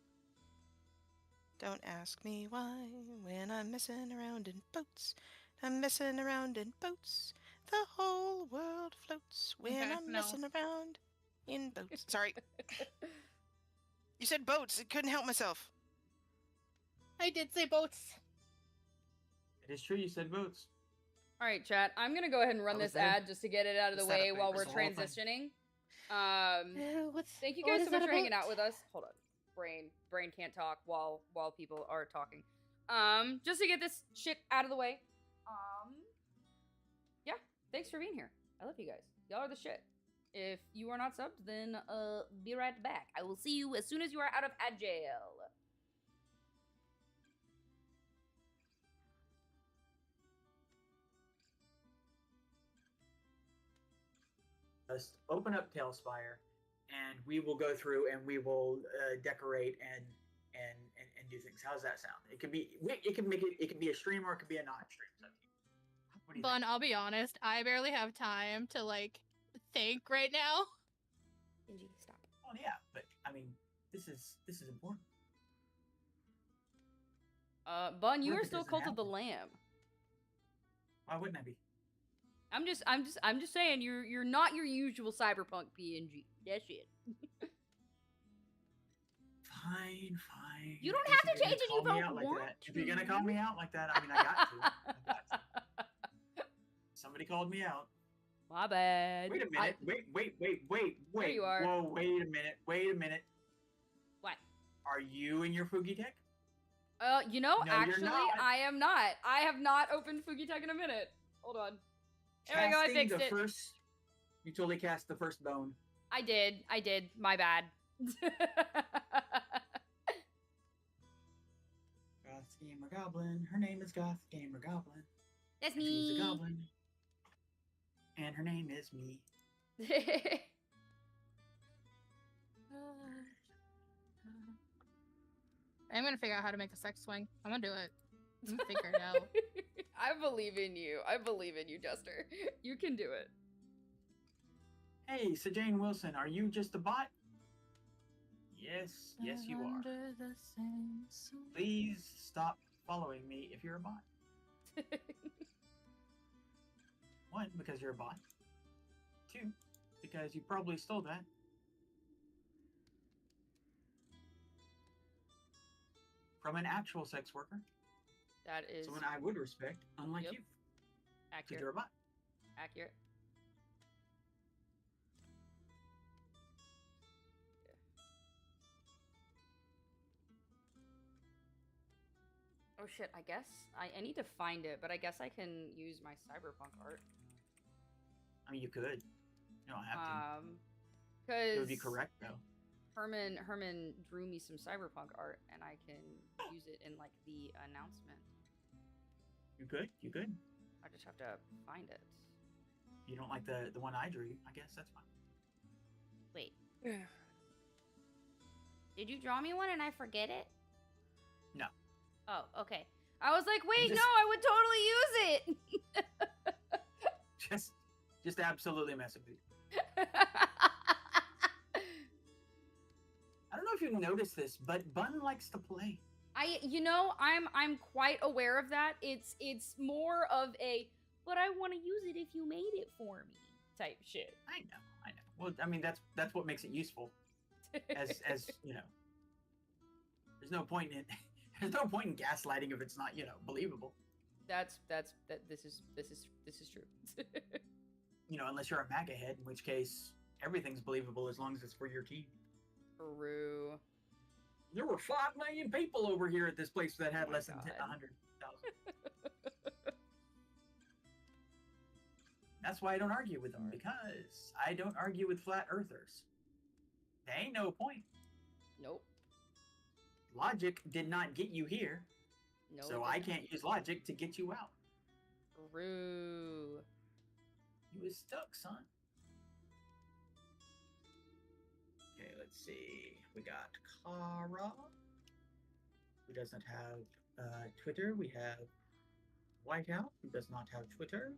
Don't ask me why when I'm messing around in boats. I'm messing around in boats. The whole world floats when I'm messing around in boats. Sorry. You said boats. I couldn't help myself. I did say boats. It is true, you said boats. All right, chat. I'm going to go ahead and run this ad just to get it out of the way while we're transitioning. Thank you guys so much for hanging out with us. Hold on. Brain can't talk while people are talking. Just to get this shit out of the way. Yeah, thanks for being here. I love you guys. Y'all are the shit. If you are not subbed, then be right back. I will see you as soon as you are out of jail. Just open up Tailspire, and we will go through and we will decorate and do things. How's that sound? It could be it can be a stream or it could be a non-stream. Bun, I'll be honest, I barely have time to like think right now. Benji, stop. Oh yeah, but I mean, this is important. Bun, you are still Cult of the Lamb. Why wouldn't I be? I'm just saying you're not your usual cyberpunk PNG. That shit. Fine. You don't have to change it. You don't want to. If you're gonna call me out like that, I mean, I got to. Somebody called me out. My bad. Wait a minute. Wait. There you are. Whoa, wait a minute. What? Are you in your Fugitech? You know, No, actually, I am not. I have not opened Fugitech in a minute. Hold on. There we go, I fixed it. You totally cast the first bone. I did. My bad. Goth Gamer Goblin. Her name is Goth Gamer Goblin. That's me. She's a goblin. And her name is me. I'm gonna figure out how to make a sex swing. I'm gonna do it. I'm gonna figure it out. I believe in you. I believe in you, Jester. You can do it. Hey, Sajane Wilson, are you just a bot? Yes, you are. Please stop following me if you're a bot. 1, because you're a bot. 2, because you probably stole that. From an actual sex worker. That is someone I would respect, unlike you. Accurate. Because you're a bot. Accurate. Oh shit, I guess I need to find it, but I guess I can use my cyberpunk art. I mean, you could. You don't have to. Because it would be correct though. Herman drew me some cyberpunk art, and I can use it in like the announcement. You could. You could. I just have to find it. You don't like the one I drew? I guess that's fine. Wait. Did you draw me one and I forget it? No. Oh, okay. I was like, wait, no, I would totally use it. just absolutely messing with you. I don't know if you've noticed this, but Bun likes to play. I'm quite aware of that. It's more of a, but I want to use it if you made it for me type shit. I know. Well, I mean, that's what makes it useful. As you know, there's no point in gaslighting if it's not, believable. This is true. Unless you're a MAGA head, in which case everything's believable as long as it's for your team. True. There were 5 million people over here at this place that had less than 100,000. That's why I don't argue with them, because I don't argue with flat earthers. There ain't no point. Nope. Logic did not get you here, so I can't use logic to get you out. True. You was stuck, son. Okay, let's see. We got Kara, who does not have Twitter. We have Whiteout, who does not have Twitter.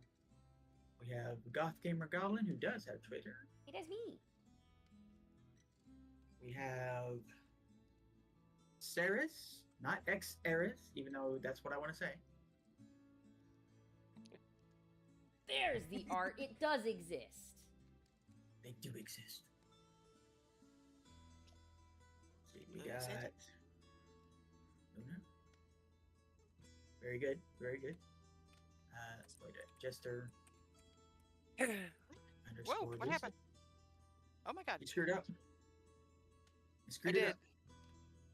We have Goth Goblin, who does have Twitter. It is me. We have Saris, not X-Eris, even though that's what I want to say. There's the art. It does exist. They do exist. We got Luna. Very good. Very good. Jester. Whoa, what happened? Oh my god. You screwed up.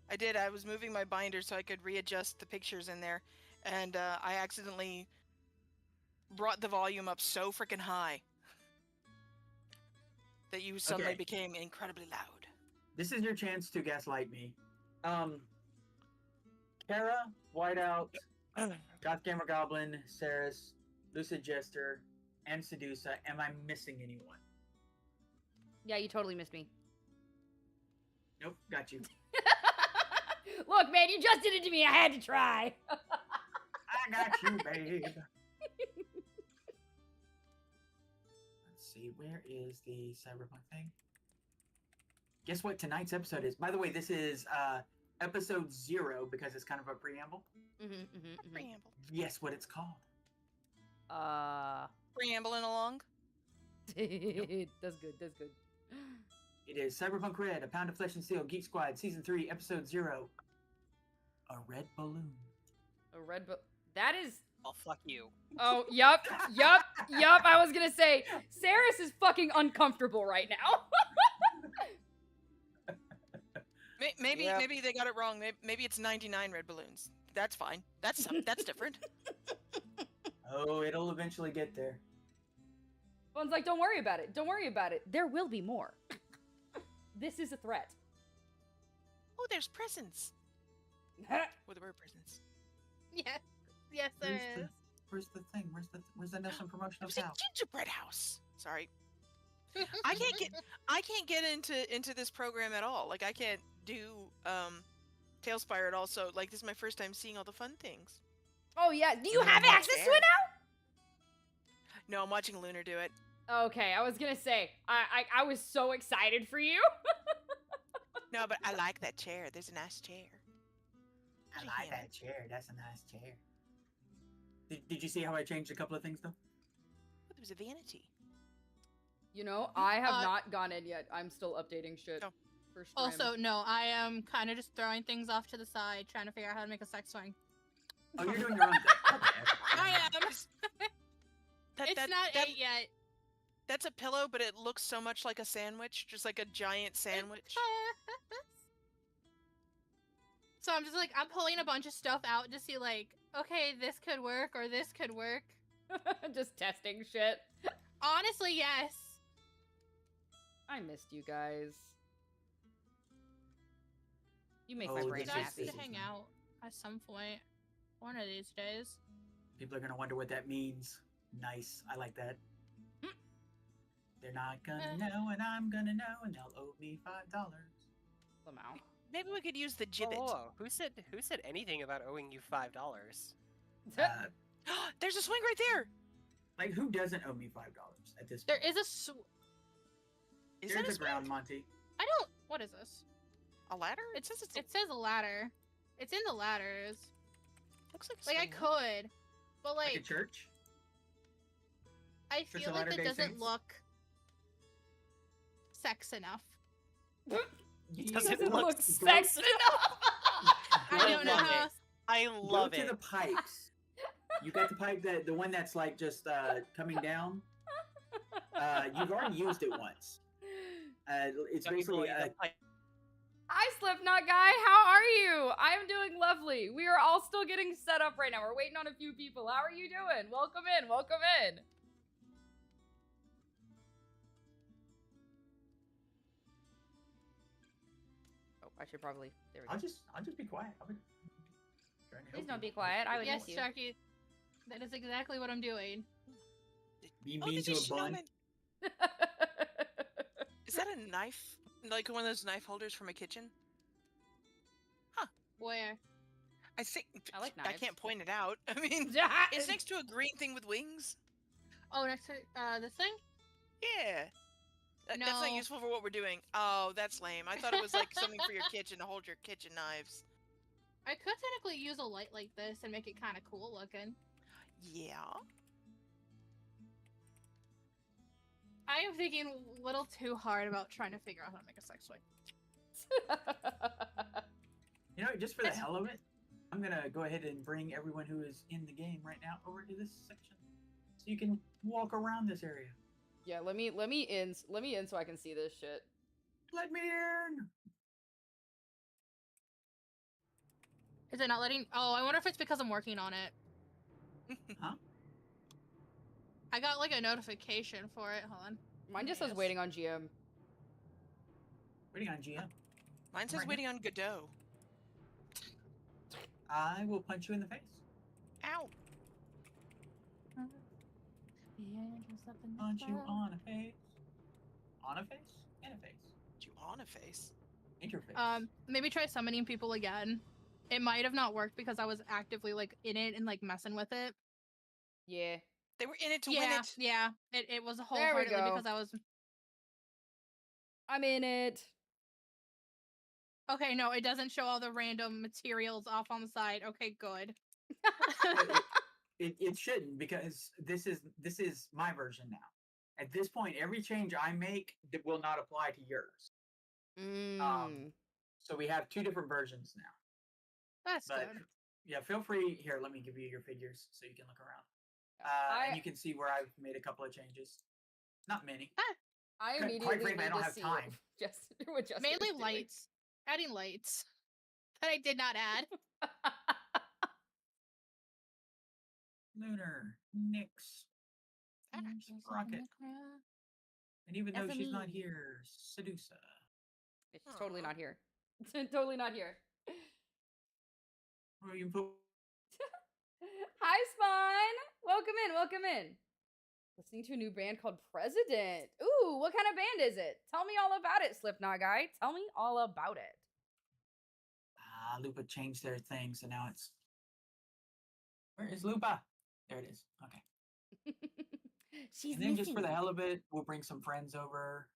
I did. I was moving my binder so I could readjust the pictures in there, and I accidentally brought the volume up so freaking high that you suddenly became incredibly loud. This is your chance to gaslight me. Kara, Whiteout, Goth Goblin, Saris, Lucid Jester, and Sedusa. Am I missing anyone? Yeah, you totally missed me. Nope, got you. Look, man, you just did it to me. I had to try. I got you, babe. Let's see, where is the cyberpunk thing? Guess what tonight's episode is? By the way, this is episode 0 because it's kind of a preamble. Preamble. Guess what it's called? Preambling along. That's good. That's good. It is CyberPunkRED, A Pound of Flesh and Steel, Geek Squad, Season 3, Episode 0. A red balloon. A red balloon. That is... Oh, fuck you. Oh, yup. I was gonna say, Saris is fucking uncomfortable right now. Maybe they got it wrong. Maybe it's 99 red balloons. That's fine. That's different. Oh, it'll eventually get there. Fun's like, don't worry about it. Don't worry about it. There will be more. This is a threat. Oh, there's presents. Well, there were presents. Yes, there is. Where's the thing? Where's the Nelson promotional It was house? a gingerbread house. Sorry. I can't get into this program at all. Like I can't do Tailspire at all. So like this is my first time seeing all the fun things. Oh yeah. Do you have access to it now? No, I'm watching Lunar do it. Okay, I was gonna say I was so excited for you. No, but I like that chair. There's a nice chair. I like that chair. That's a nice chair. Did you see how I changed a couple of things though? Oh, there was a vanity. You know, I have not gone in yet. I'm still updating shit. For stream. Also, no, I am kind of just throwing things off to the side, trying to figure out how to make a sex swing. Oh, you're doing your own thing. Okay. I am. It's not ate yet. That's a pillow, but it looks so much like a sandwich, just like a giant sandwich. So I'm just like, I'm pulling a bunch of stuff out to see like, okay, this could work or this could work. Just testing shit. Honestly, yes. I missed you guys. You make my brain happy. To hang out at some point, one of these days. People are gonna wonder what that means. Nice, I like that. They're not gonna know, and I'm gonna know, and they'll owe me $5. Somehow. Maybe we could use the gibbet. Oh, who said anything about owing you $5? There's a swing right there. Like, who doesn't owe me $5 at this point? There is a Is There's that a ground, Monty. I don't. What is this? A ladder? It says a ladder. It's in the ladders. Looks like a I swing. could, but Like a church? I Church feel of like that Latter-day doesn't Saints? look sex enough. Doesn't look sex enough. I don't know how. I love Go it. to the pipes. You got the pipe, the one that's like just coming down. You've already used it once. It's basically Hi, Slipknot guy. How are you? I'm doing lovely. We are all still getting set up right now. We're waiting on a few people. How are you doing? Welcome in. Welcome in. Oh, I should probably. There we go. I'll just be quiet. I'll be trying to help Please don't you. be quiet. I would Yes, miss you. Sharky. That is exactly what I'm doing. Be mean to a bun. snowman. Is that a knife? Like one of those knife holders from a kitchen? Where? I think I like I knives. can't point it out. I mean, it's next to a green thing with wings. Oh, next to this thing? Yeah. That's not No. useful for what we're doing. Oh, that's lame. I thought it was like something for your kitchen to hold your kitchen knives. I could technically use a light like this and make it kind of cool looking. Yeah. I am thinking a little too hard about trying to figure out how to make a sex toy. You know, just for the hell of it, I'm gonna go ahead and bring everyone who is in the game right now over to this section, so you can walk around this area. Yeah, let me in so I can see this shit. Let me in. Is it not letting? Oh, I wonder if it's because I'm working on it. Huh? I got like a notification for it. Hold on. Mine just says waiting on GM. Waiting on GM. Mine says Right waiting on Godot. I will punch you in the face. Ow. Punch you on a face. On a face? In a face. You on a face? Interface. Maybe try summoning people again. It might have not worked because I was actively like in it and like messing with it. Yeah. They were in it to win it. Yeah. It was There we wholeheartedly go. because I was. I'm in it. Okay, no, it doesn't show all the random materials off on the side. Okay, good. It shouldn't, because this is my version now. At this point, every change I make that will not apply to yours. So we have two different versions now. That's But good. yeah, feel free. Here, let me give you your figures so you can look around. And you can see where I've made a couple of changes. Not many. I Quite immediately frankly, I need don't to have see time. what Jessica's Mainly doing. lights. Adding lights. That I did not add. Lunar, Nyx, Rocket, and even though she's not Effie. here, Sedusa. It's totally not here. Totally not here. William Pope. Hi, Spawn. Welcome in. Welcome in. Listening to a new band called President. Ooh, what kind of band is it? Tell me all about it, Slipknot guy. Tell me all about it. Lupa changed their thing, so now it's. Where is Lupa? There it is. Okay. She's and then just for the missing. hell of it, we'll bring some friends over.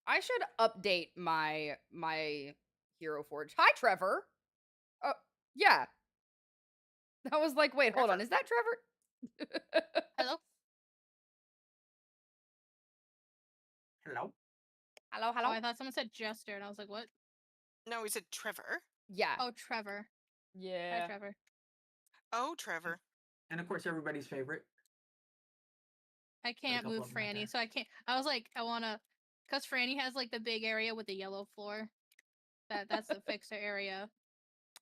I should update my Hero Forge. Hi, Trevor. Oh, yeah. I was like, wait, hold on. Is that Trevor? Hello? Hello? Hello, hello. Oh, I thought someone said Jester, and I was like, what? No, we said Trevor. Yeah. Oh, Trevor. Yeah. Hi, Trevor. Oh, Trevor. And of course, everybody's favorite. I can't move Franny, so I can't. I was like, I wanna, cause Franny has like the big area with the yellow floor. That's the fixer area.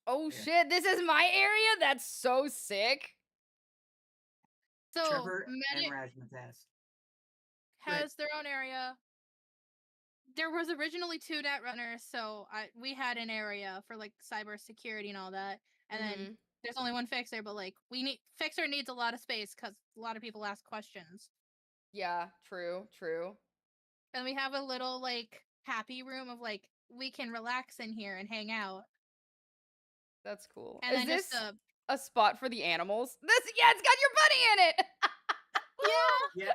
Oh shit! This is my area. That's so sick. So Trevor and Medic Razmataz has their own area. There was originally 2 Netrunners, so we had an area for like cyber security and all that. And then there's only 1 fixer, but like fixer needs a lot of space because a lot of people ask questions. Yeah, true. And we have a little like happy room of like we can relax in here and hang out. That's cool. And is then this just a spot for the animals? Yeah, it's got your bunny in it. Yeah.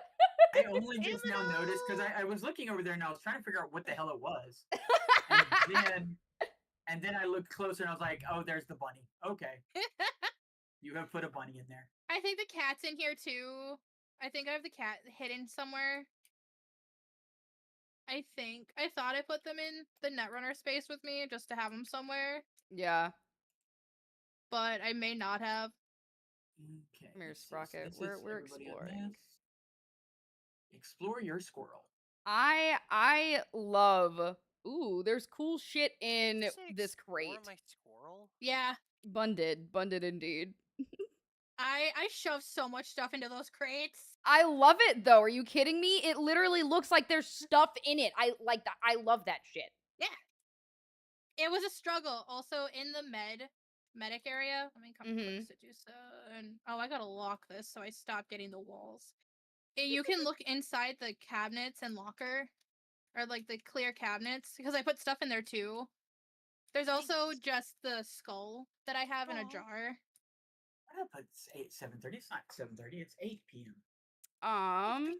I only just now noticed because I was looking over there and I was trying to figure out what the hell it was. And then I looked closer and I was like, oh, there's the bunny. Okay. You have put a bunny in there. I think the cat's in here too. I think I have the cat hidden somewhere. I thought I put them in the Netrunner space with me just to have them somewhere. Yeah. But I may not have. Okay. Come here, Sprocket. We're exploring. Explore your squirrel. I love. Ooh, there's cool shit in this crate. My squirrel? Yeah. Bunded indeed. I shoved so much stuff into those crates. I love it though. Are you kidding me? It literally looks like there's stuff in it. I like that. I love that shit. Yeah. It was a struggle. Also in the medic area. Let me come quick Sedusa and I gotta lock this so I stop getting the walls. You can look inside the cabinets and locker. Or like the clear cabinets. Because I put stuff in there too. There's also just the skull that I have in a jar. I put 7:30. It's not 7:30. It's 8 p.m. I'm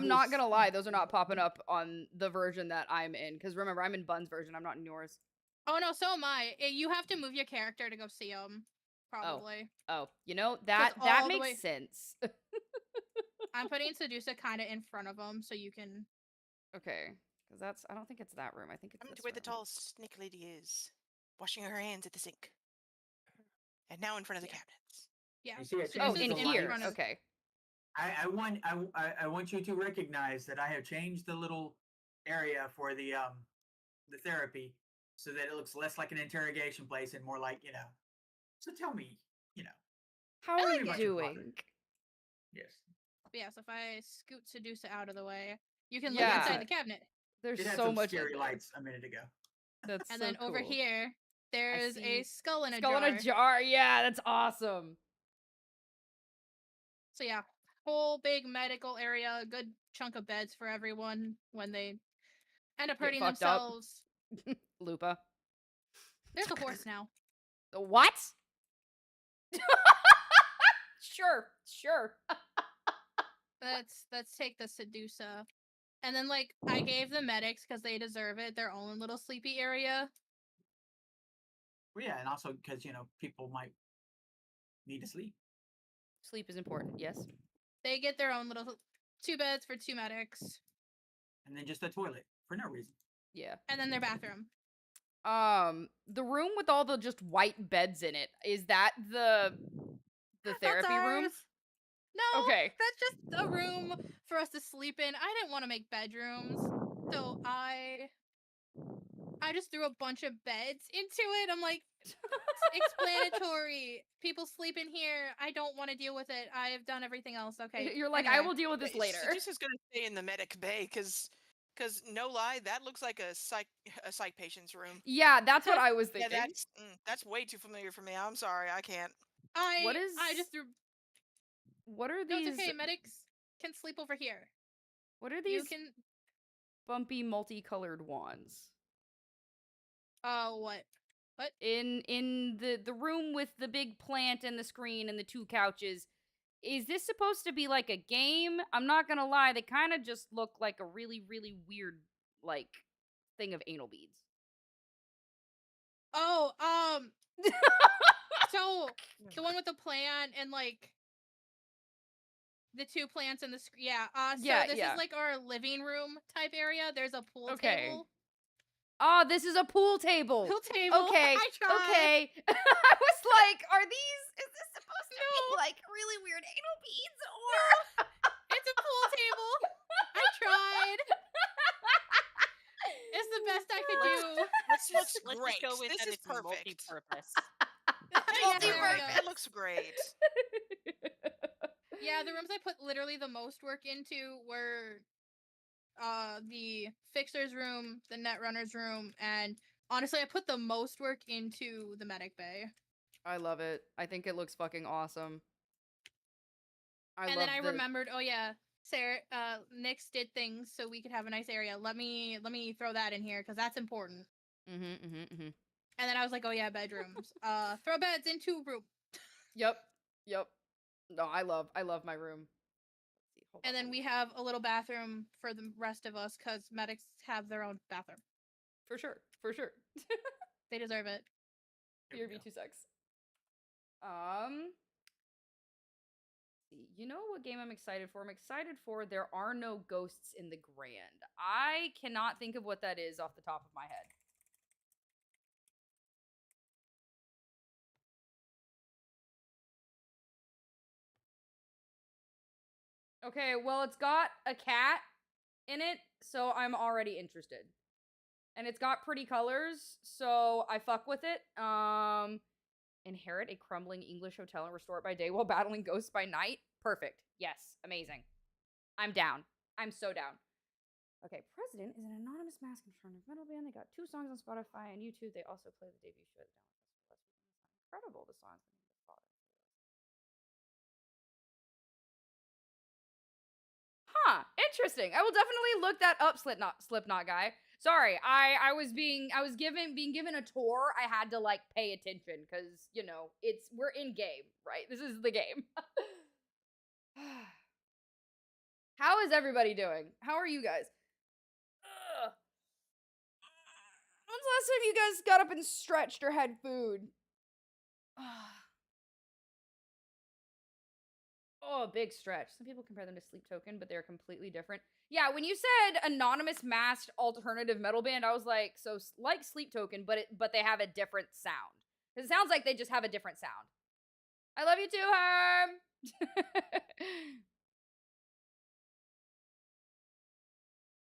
not gonna lie, those are not popping up on the version that I'm in. Because remember, I'm in Bun's version. I'm not in yours. Oh no, so am I. You have to move your character to go see them. Probably. Oh, you know that makes sense. I'm putting Sedusa kind of in front of them so you can. Okay, because I don't think it's that room. I think it's I'm this where room. the tall snake lady is, washing her hands at the sink, and now in front of the cabinets. Yeah. In here. Okay. I want you to recognize that I have changed the little area for the therapy so that it looks less like an interrogation place and more like, So tell me, How are you doing? Yes. But yeah, so if I scoot Sedusa out of the way, you can look inside the cabinet. There's it had so some much scary lights a minute ago. That's and so then cool. over here, there's a skull in a jar. Skull in a jar. Yeah, that's awesome. So yeah, whole big medical area, a good chunk of beds for everyone when they end up hurting themselves. Lupa. There's a horse now. What? Sure. Let's take the Sedusa. And then like I gave the medics because they deserve it their own little sleepy area. Well, yeah, and also because people might need to sleep. Sleep is important. Yes. They get their own little 2 beds for 2 medics. And then just a toilet for no reason. Yeah. And then their bathroom. The room with all the just white beds in it, is that the therapy room? No. Okay. That's just a room for us to sleep in. I didn't want to make bedrooms. So I just threw a bunch of beds into it. I'm like, it's explanatory. People sleep in here. I don't want to deal with it. I have done everything else. Okay. You're like, I will deal with this later. Sedusa's gonna stay in the medic bay because no lie, that looks like a psych patient's room. Yeah, that's what I was thinking. Yeah, that's way too familiar for me. I'm sorry, I can't. I just threw. What are these? No, it's okay. Medics can sleep over here. What are these? Bumpy multicolored wands. What? What? In the room with the big plant and the screen and the 2 couches. Is this supposed to be like a game? I'm not gonna lie, they kind of just look like a really, really weird, like, thing of anal beads. Oh, so the one with the plant and like the 2 plants and the yeah. So this is like our living room type area. There's a pool table. Oh, this is a pool table. Pool table. Okay. I tried. Okay. I was like, is this supposed Let's great. just go with This that is it's perfect. multi-purpose. Yeah, there we go. It looks great. Yeah, the rooms I put literally the most work into were the fixer's room, the netrunner's room, and honestly I put the most work into the medic bay. I love it. I think it looks fucking awesome. And then I remembered, oh yeah, Sarah, Nyx did things so we could have a nice area. Let me throw that in here because that's important. And then I was like, oh yeah, bedrooms. Throw beds into room. Yep. No, I love my room. And then we have a little bathroom for the rest of us because medics have their own bathroom. For sure. They deserve it. Your V2 sex. You know what game I'm excited for? I'm excited for There Are No Ghosts in the Grand. I cannot think of what that is off the top of my head. Okay, well, it's got a cat in it, so I'm already interested. And it's got pretty colors, so I fuck with it. Inherit a crumbling English hotel and restore it by day while battling ghosts by night. Perfect. Yes, amazing. I'm down. I'm so down. Okay, President is an anonymous mask alternative metal band. They got 2 songs on Spotify and YouTube. They also play the debut show. Incredible, the songs. Huh, interesting. I will definitely look that up, Slipknot guy. Sorry, I was being given a tour. I had to like pay attention because, you know, we're in game, right? This is the game. How is everybody doing? How are you guys? Ugh. When's the last time you guys got up and stretched or had food? Oh, big stretch. Some people compare them to Sleep Token, but they're completely different. Yeah, when you said anonymous masked alternative metal band, I was like, so like Sleep Token, but they have a different sound. Because it sounds like they just have a different sound. I love you too, Herm.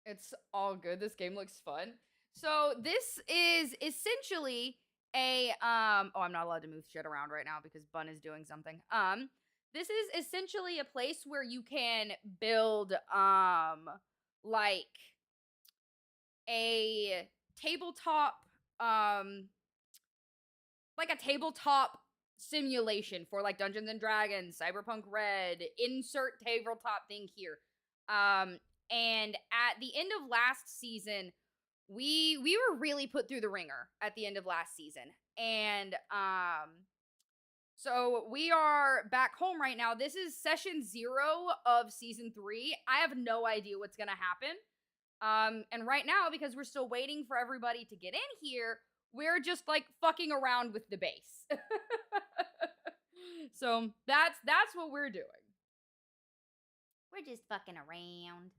It's all good. This game looks fun. So this is essentially a oh, I'm not allowed to move shit around right now because Bun is doing something. This is essentially a place where you can build like a tabletop like a tabletop simulation for like Dungeons and Dragons, CyberPunkRED, insert tabletop thing here. And at the end of last season, we were really put through the ringer at the end of last season. And so we are back home right now. This is session 0 of season 3. I have no idea what's gonna happen. And right now, because we're still waiting for everybody to get in here, we're just like fucking around with the base. So that's what we're doing. We're just fucking around.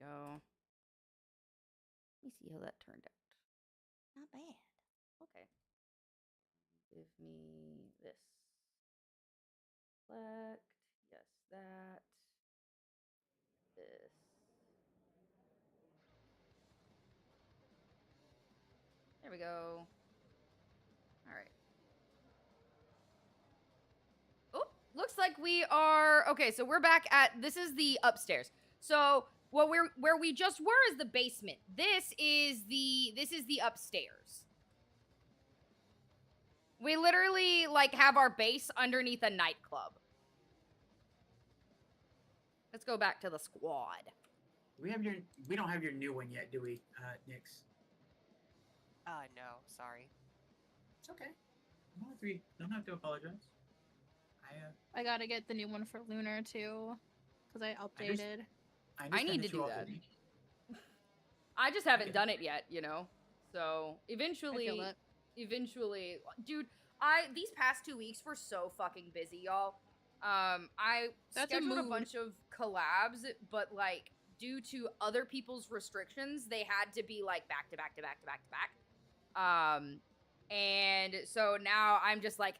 There we go. Let me see how that turned out. Not bad. Okay. Give me this. Select. Yes, that. This. There we go. All right. Oh, looks like we are okay. So we're back at this is the upstairs. So where we just were is the basement. This is the upstairs. We literally like have our base underneath a nightclub. Let's go back to the squad. We don't have your new one yet, do we, Nyx? No, sorry. It's okay. Don't have to apologize. I gotta get the new one for Lunar too, because I updated. I need to do that. I just haven't done it yet, you know. So eventually, dude. These past 2 weeks were so fucking busy, y'all. I That's a scheduled a mood. bunch of collabs, but like due to other people's restrictions, they had to be like back to back to back to back to back. And so now I'm just like,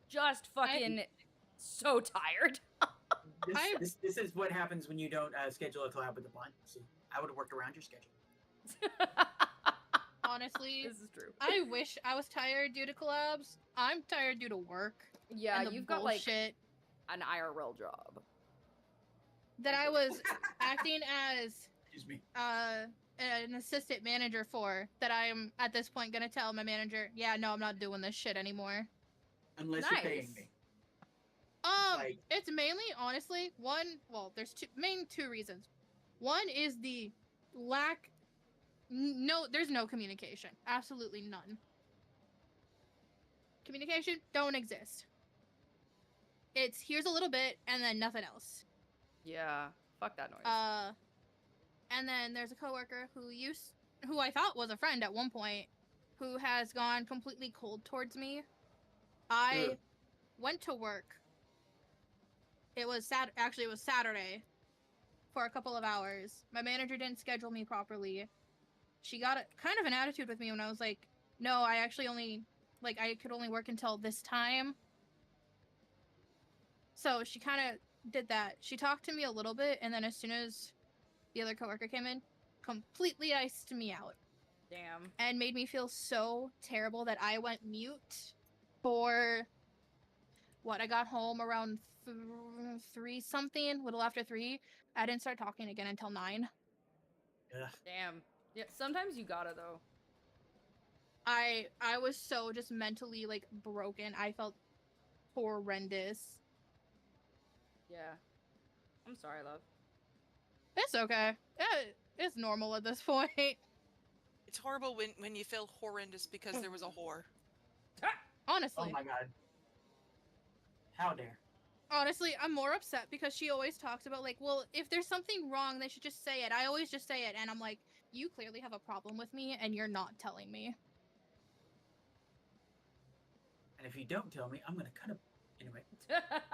just fucking so tired. This is what happens when you don't schedule a collab with a bunch. See, I would have worked around your schedule. Honestly, this is true. I wish I was tired due to collabs. I'm tired due to work. Yeah, and the you've bullshit got like an IRL job. that I was acting as Excuse me. An assistant manager for, that I'm at this point gonna tell my manager, yeah, no, I'm not doing this shit anymore. Unless you're paying me. Like, It's mainly, honestly, there's two reasons. One is the lack, there's no communication. Absolutely none. Communication don't exist. It's here's a little bit and then nothing else. Yeah, fuck that noise. And then there's a coworker who I thought was a friend at one point, who has gone completely cold towards me. I went to work. It was Saturday for a couple of hours. My manager didn't schedule me properly. She got kind of an attitude with me when I was like, no, I actually I could only work until this time. So she kind of did that. She talked to me a little bit, and then as soon as the other coworker came in, completely iced me out. Damn. And made me feel so terrible that I went mute for I got home around 3 something, little after 3. I didn't start talking again until 9. Ugh. Damn. Yeah, sometimes you gotta though. I was so just mentally like broken. I felt horrendous. Yeah. I'm sorry, love. It's okay. It's normal at this point. It's horrible when you feel horrendous because there was a whore. Honestly. Oh my god. How dare. Honestly, I'm more upset because she always talks about like, well, if there's something wrong, they should just say it. I always just say it, and I'm like, you clearly have a problem with me, and you're not telling me. And if you don't tell me, I'm gonna cut him. Anyway.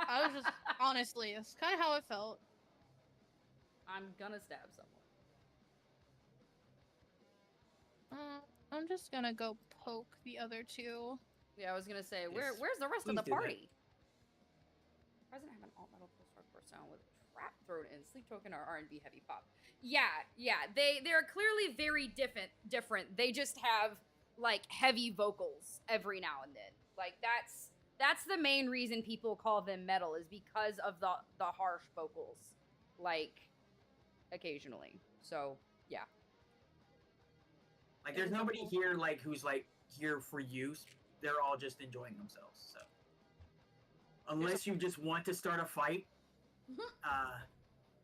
I was just, honestly, it's kind of how it felt. I'm gonna stab someone. I'm just gonna go poke the other two. Yeah, I was gonna say, where's the rest of the party? President have an alt-metal post-hardcore sound with trap thrown in, sleep token, or R&B heavy pop. Yeah, they're clearly very different. They just have like heavy vocals every now and then. Like that's the main reason people call them metal, is because of the harsh vocals, like occasionally. So yeah. Like there's nobody here like who's like here for use. They're all just enjoying themselves. So unless you just want to start a fight,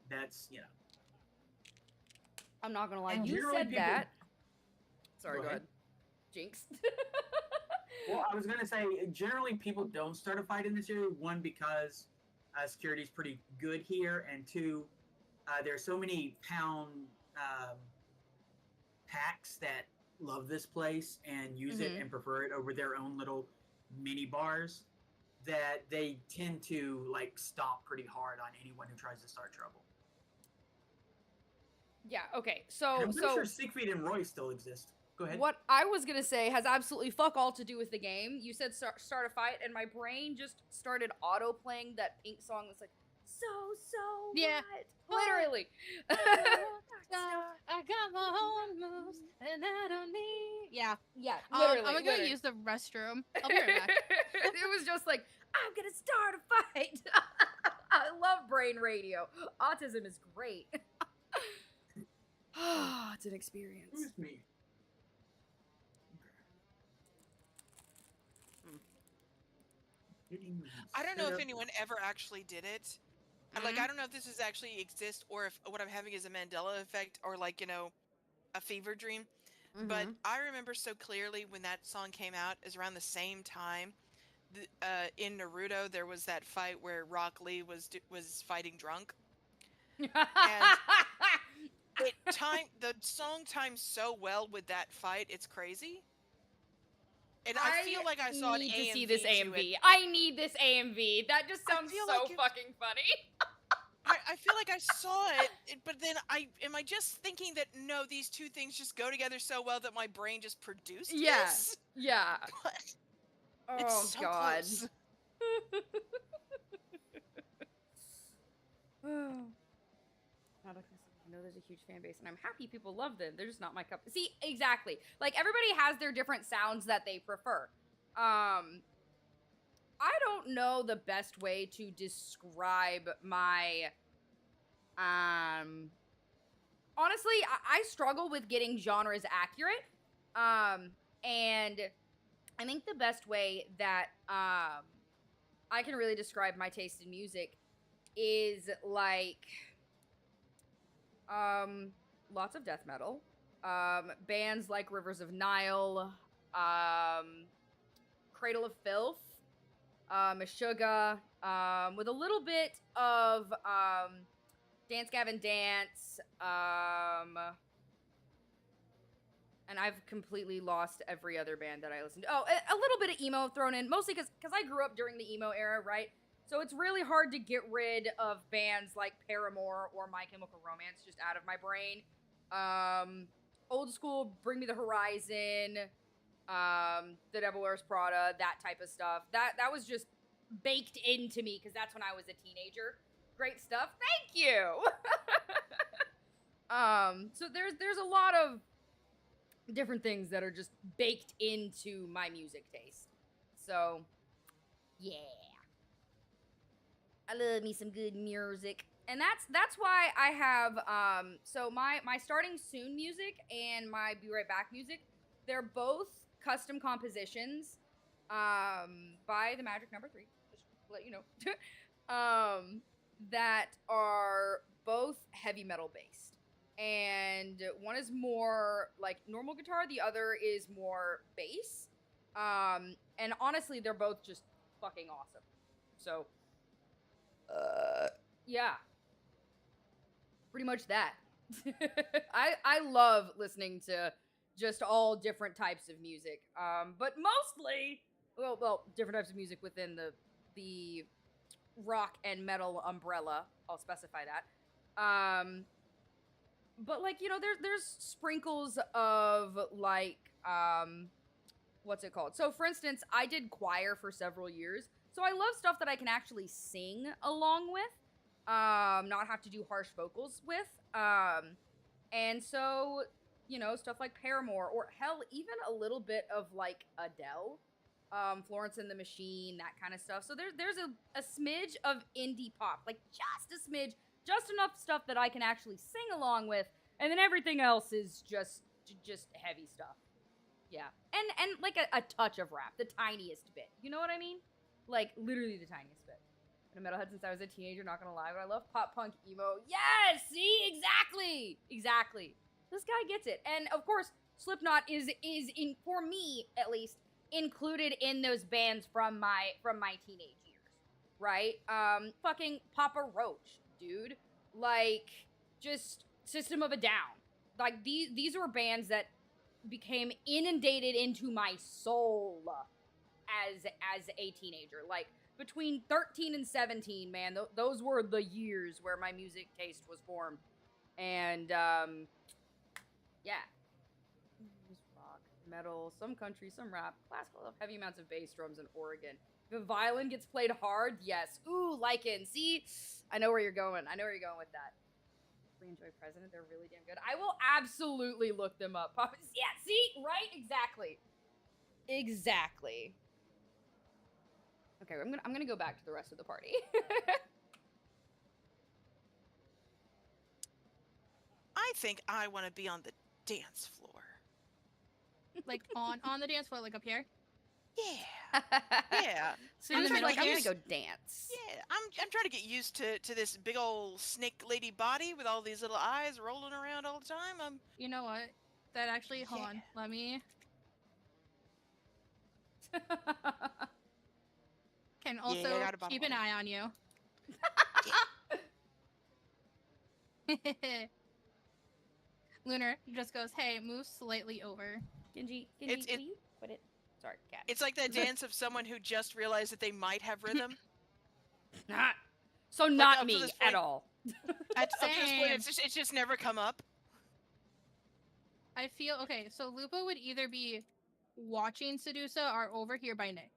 that's I'm not gonna lie. And You said people... that. Sorry, Go go ahead. ahead. Jinx. Well, I was gonna say generally people don't start a fight in this area. One, because security's pretty good here, and two, there's so many pound packs that love this place and use it and prefer it over their own little mini bars, that they tend to like stomp pretty hard on anyone who tries to start trouble. Yeah. Okay. So I'm pretty sure Siegfried and Roy still exist. Go ahead. What I was gonna say has absolutely fuck all to do with the game. You said start a fight, and my brain just started auto playing that Pink song that's like Yeah. what? Literally. I got my own moves, and I don't need. Yeah. Literally. I'm gonna go use the restroom. I'll be right back. It was just like, I'm gonna start a fight. I love brain radio. Autism is great. It's an experience. Who's me? I don't know if anyone ever actually did it. Like, I don't know if this is actually exist or if what I'm having is a Mandela effect or like, a fever dream. But I remember so clearly when that song came out is around the same time. In Naruto, there was that fight where Rock Lee was fighting drunk. And the song times so well with that fight, it's crazy. And I feel like I saw an AMV to see this to AMV. it. I need this AMV. That just sounds so like fucking funny. I feel like I saw it, but then am I just thinking that no, these two things just go together so well that my brain just produced this? Yeah. But it's so God. close. I know there's a huge fan base, and I'm happy people love them. They're just not my cup. See, exactly. Like, everybody has their different sounds that they prefer. I don't know the best way to describe my, honestly, I struggle with getting genres accurate. And I think the best way that, I can really describe my taste in music is, like, lots of death metal, bands like Rivers of Nile, Cradle of Filth, Meshuggah, with a little bit of, Dance Gavin Dance, and I've completely lost every other band that I listened to. Oh, a little bit of emo thrown in, mostly because I grew up during the emo era, right? So it's really hard to get rid of bands like Paramore or My Chemical Romance just out of my brain. Old school, Bring Me the Horizon, The Devil Wears Prada, that type of stuff. That was just baked into me because that's when I was a teenager. Great stuff. Thank you. So there's a lot of different things that are just baked into my music taste. So, yeah. I love me some good music. And that's why I have, so my Starting Soon music and my Be Right Back music, they're both custom compositions, by the Magic Number 3, just to let you know, that are both heavy metal based. And one is more like normal guitar, the other is more bass. And honestly, they're both just fucking awesome. So, yeah. Pretty much that. I love listening to just all different types of music. But mostly, well, different types of music within the rock and metal umbrella. I'll specify that. But like, you know, there's sprinkles of like, what's it called? So for instance, I did choir for several years. So I love stuff that I can actually sing along with, not have to do harsh vocals with. And so, you know, stuff like Paramore, or hell, even a little bit of like Adele, Florence and the Machine, that kind of stuff. So there's a smidge of indie pop, like just a smidge, just enough stuff that I can actually sing along with, and then everything else is just heavy stuff. Yeah, and like a touch of rap, the tiniest bit. You know what I mean? Like literally the tiniest bit. Been a metalhead since I was a teenager. Not gonna lie, but I love pop punk emo. Yes, see, exactly. This guy gets it, and of course, Slipknot is in, for me at least, included in those bands from my teenage years, right? Fucking Papa Roach, dude. Like, just System of a Down. Like, these were bands that became inundated into my soul as a teenager. Like, between 13 and 17, man, those were the years where my music taste was formed. And, yeah. Rock, metal, some country, some rap, classical, heavy amounts of bass drums in Oregon. The violin gets played hard, yes. Ooh, Lycan, see? I know where you're going. With that. We enjoy President. They're really damn good. I will absolutely look them up. Yeah, see? Right? Exactly. Okay, I'm gonna go back to the rest of the party. I think I want to be on the dance floor. Like on the dance floor, like up here? Yeah. Yeah. So you're just like, I'm gonna go dance. Yeah, I'm trying to get used to this big old snake lady body with all these little eyes rolling around all the time. You know what? That actually, hold on, let me. Can also keep an eye on you. Lunar just goes, hey, move slightly over. Genji, will you put it? Sorry, cat. It's like that dance of someone who just realized that they might have rhythm. So Like, not up to me this at point- all. Up to this point, Same. it's just never come up. I feel okay. So Lupo would either be watching Sedusa or over here by Nyx.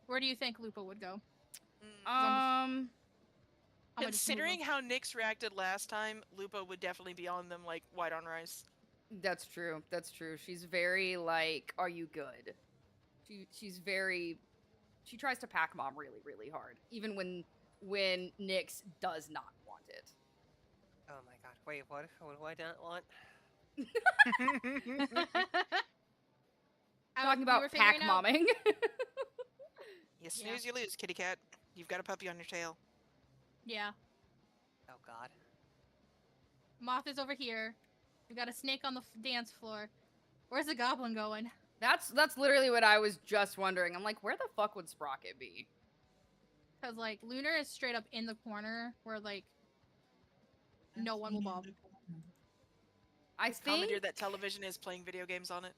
Where do you think Lupo would go? Considering how Nyx reacted last time, Lupo would definitely be on them like white on rice. That's true. That's true. She's very like, are you good? She's very. She tries to pack mom really, really hard, even when Nyx does not want it. Oh my god! Wait, what? What do I not want? Talking about pack momming. You snooze, you lose, kitty cat. You've got a puppy on your tail. Yeah. Oh god. Moth is over here. We got a snake on the dance floor. Where's the goblin going? That's literally what I was just wondering. I'm like, where the fuck would Sprocket be? Because, like, Lunar is straight up in the corner where, like, no one will bob. I It's think, commandeered that television is playing video games on it.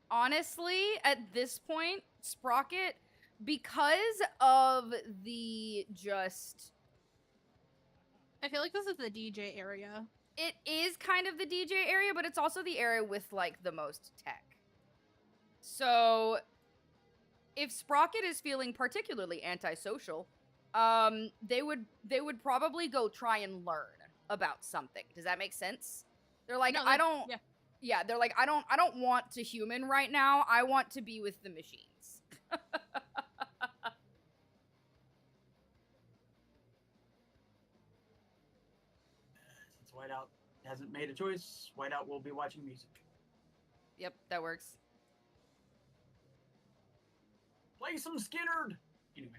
honestly, at this point, Sprocket, because of the just... I feel like this is the DJ area. It is kind of the DJ area, but it's also the area with, like, the most tech. So, if Sprocket is feeling particularly antisocial, they would probably go try and learn about something. Does that make sense? They're like, No, I don't... Yeah, they're like, I don't want to human right now. I want to be with the machines. Since Whiteout hasn't made a choice, Whiteout will be watching music. Yep, that works. Play some Skinnerd! Anyway.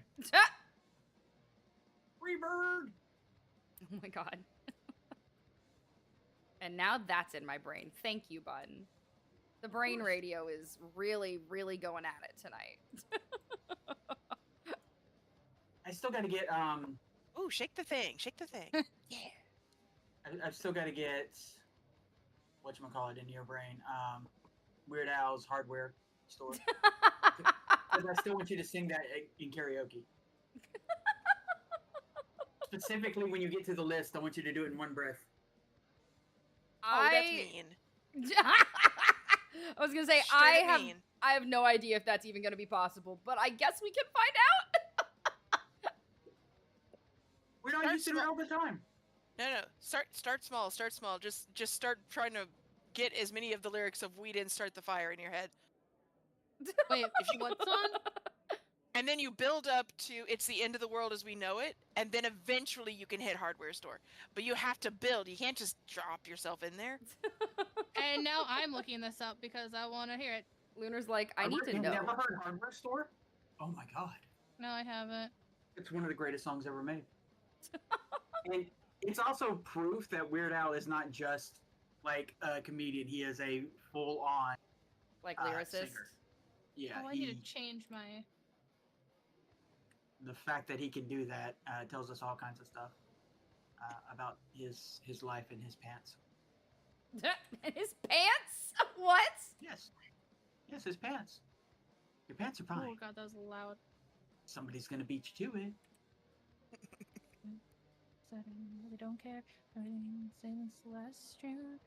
Freebird! Oh my god. And now that's in my brain. Thank you, Bun. The brain radio is really, really going at it tonight. I still gotta get, Ooh, shake the thing, shake the thing. Yeah. I've still gotta get, whatchamacallit, into your brain, Weird Al's hardware store. Because I still want you to sing that in karaoke. Specifically, when you get to the list, I want you to do it in one breath. Oh, that's mean. I was gonna say, Straight up mean. I have no idea if that's even gonna be possible, but I guess we can find out. We're not used to it all the time. No. Start small. Start small. Just start trying to get as many of the lyrics of "We Didn't Start the Fire" in your head. Wait, what song? And then you build up to "It's the End of the World as We Know It," and then eventually you can hit hardware store. But you have to build. You can't just drop yourself in there. And now I'm looking this up because I want to hear it. Lunar's like, I need to You've know. never heard Hardware Store? Oh my god. No, I haven't. It's one of the greatest songs ever made. And it's also proof that Weird Al is not just like a comedian. He is a full-on like lyricist. Singer. Yeah. Oh, I need to change my. The fact that he can do that tells us all kinds of stuff about his life and his pants. His pants? What? Yes. Yes, his pants. Your pants are fine. Oh god, that was loud. Somebody's gonna beat you to it. I really don't care. Everything since last year.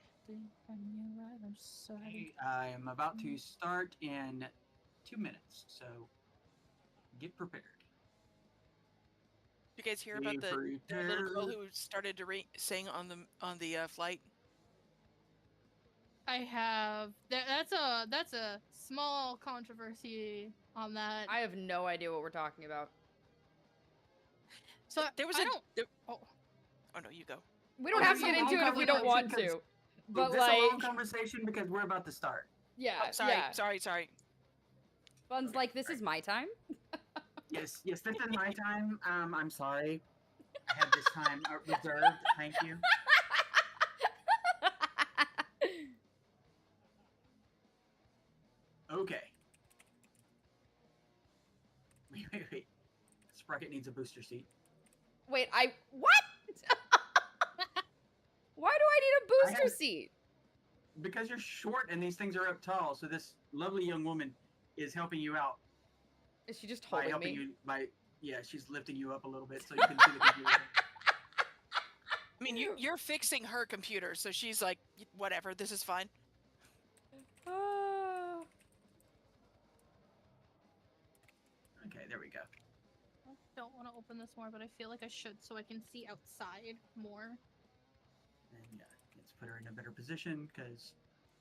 I'm so happy. I am about to start in 2 minutes, so get prepared. You guys hear about the little girl who started to sing on the flight? I have. That's a small controversy on that. I have no idea what we're talking about. So there was oh no, you go. We don't have to get into it if we don't want to. But this like, a long conversation because we're about to start. Yeah. Oh, sorry, yeah. sorry. Bun's like, this is my time. Yes, this is my time. I'm sorry. I have this time reserved. Thank you. Okay. Wait. Sprocket needs a booster seat. Wait, what? Why do I need a booster seat? because you're short and these things are up tall, so this lovely young woman is helping you out. Is she just by holding helping me? you by yeah, she's lifting you up a little bit so you can see the computer. I mean, you're fixing her computer, so she's like, whatever, this is fine. Okay, there we go. I don't want to open this more, but I feel like I should so I can see outside more. And yeah, let's put her in a better position because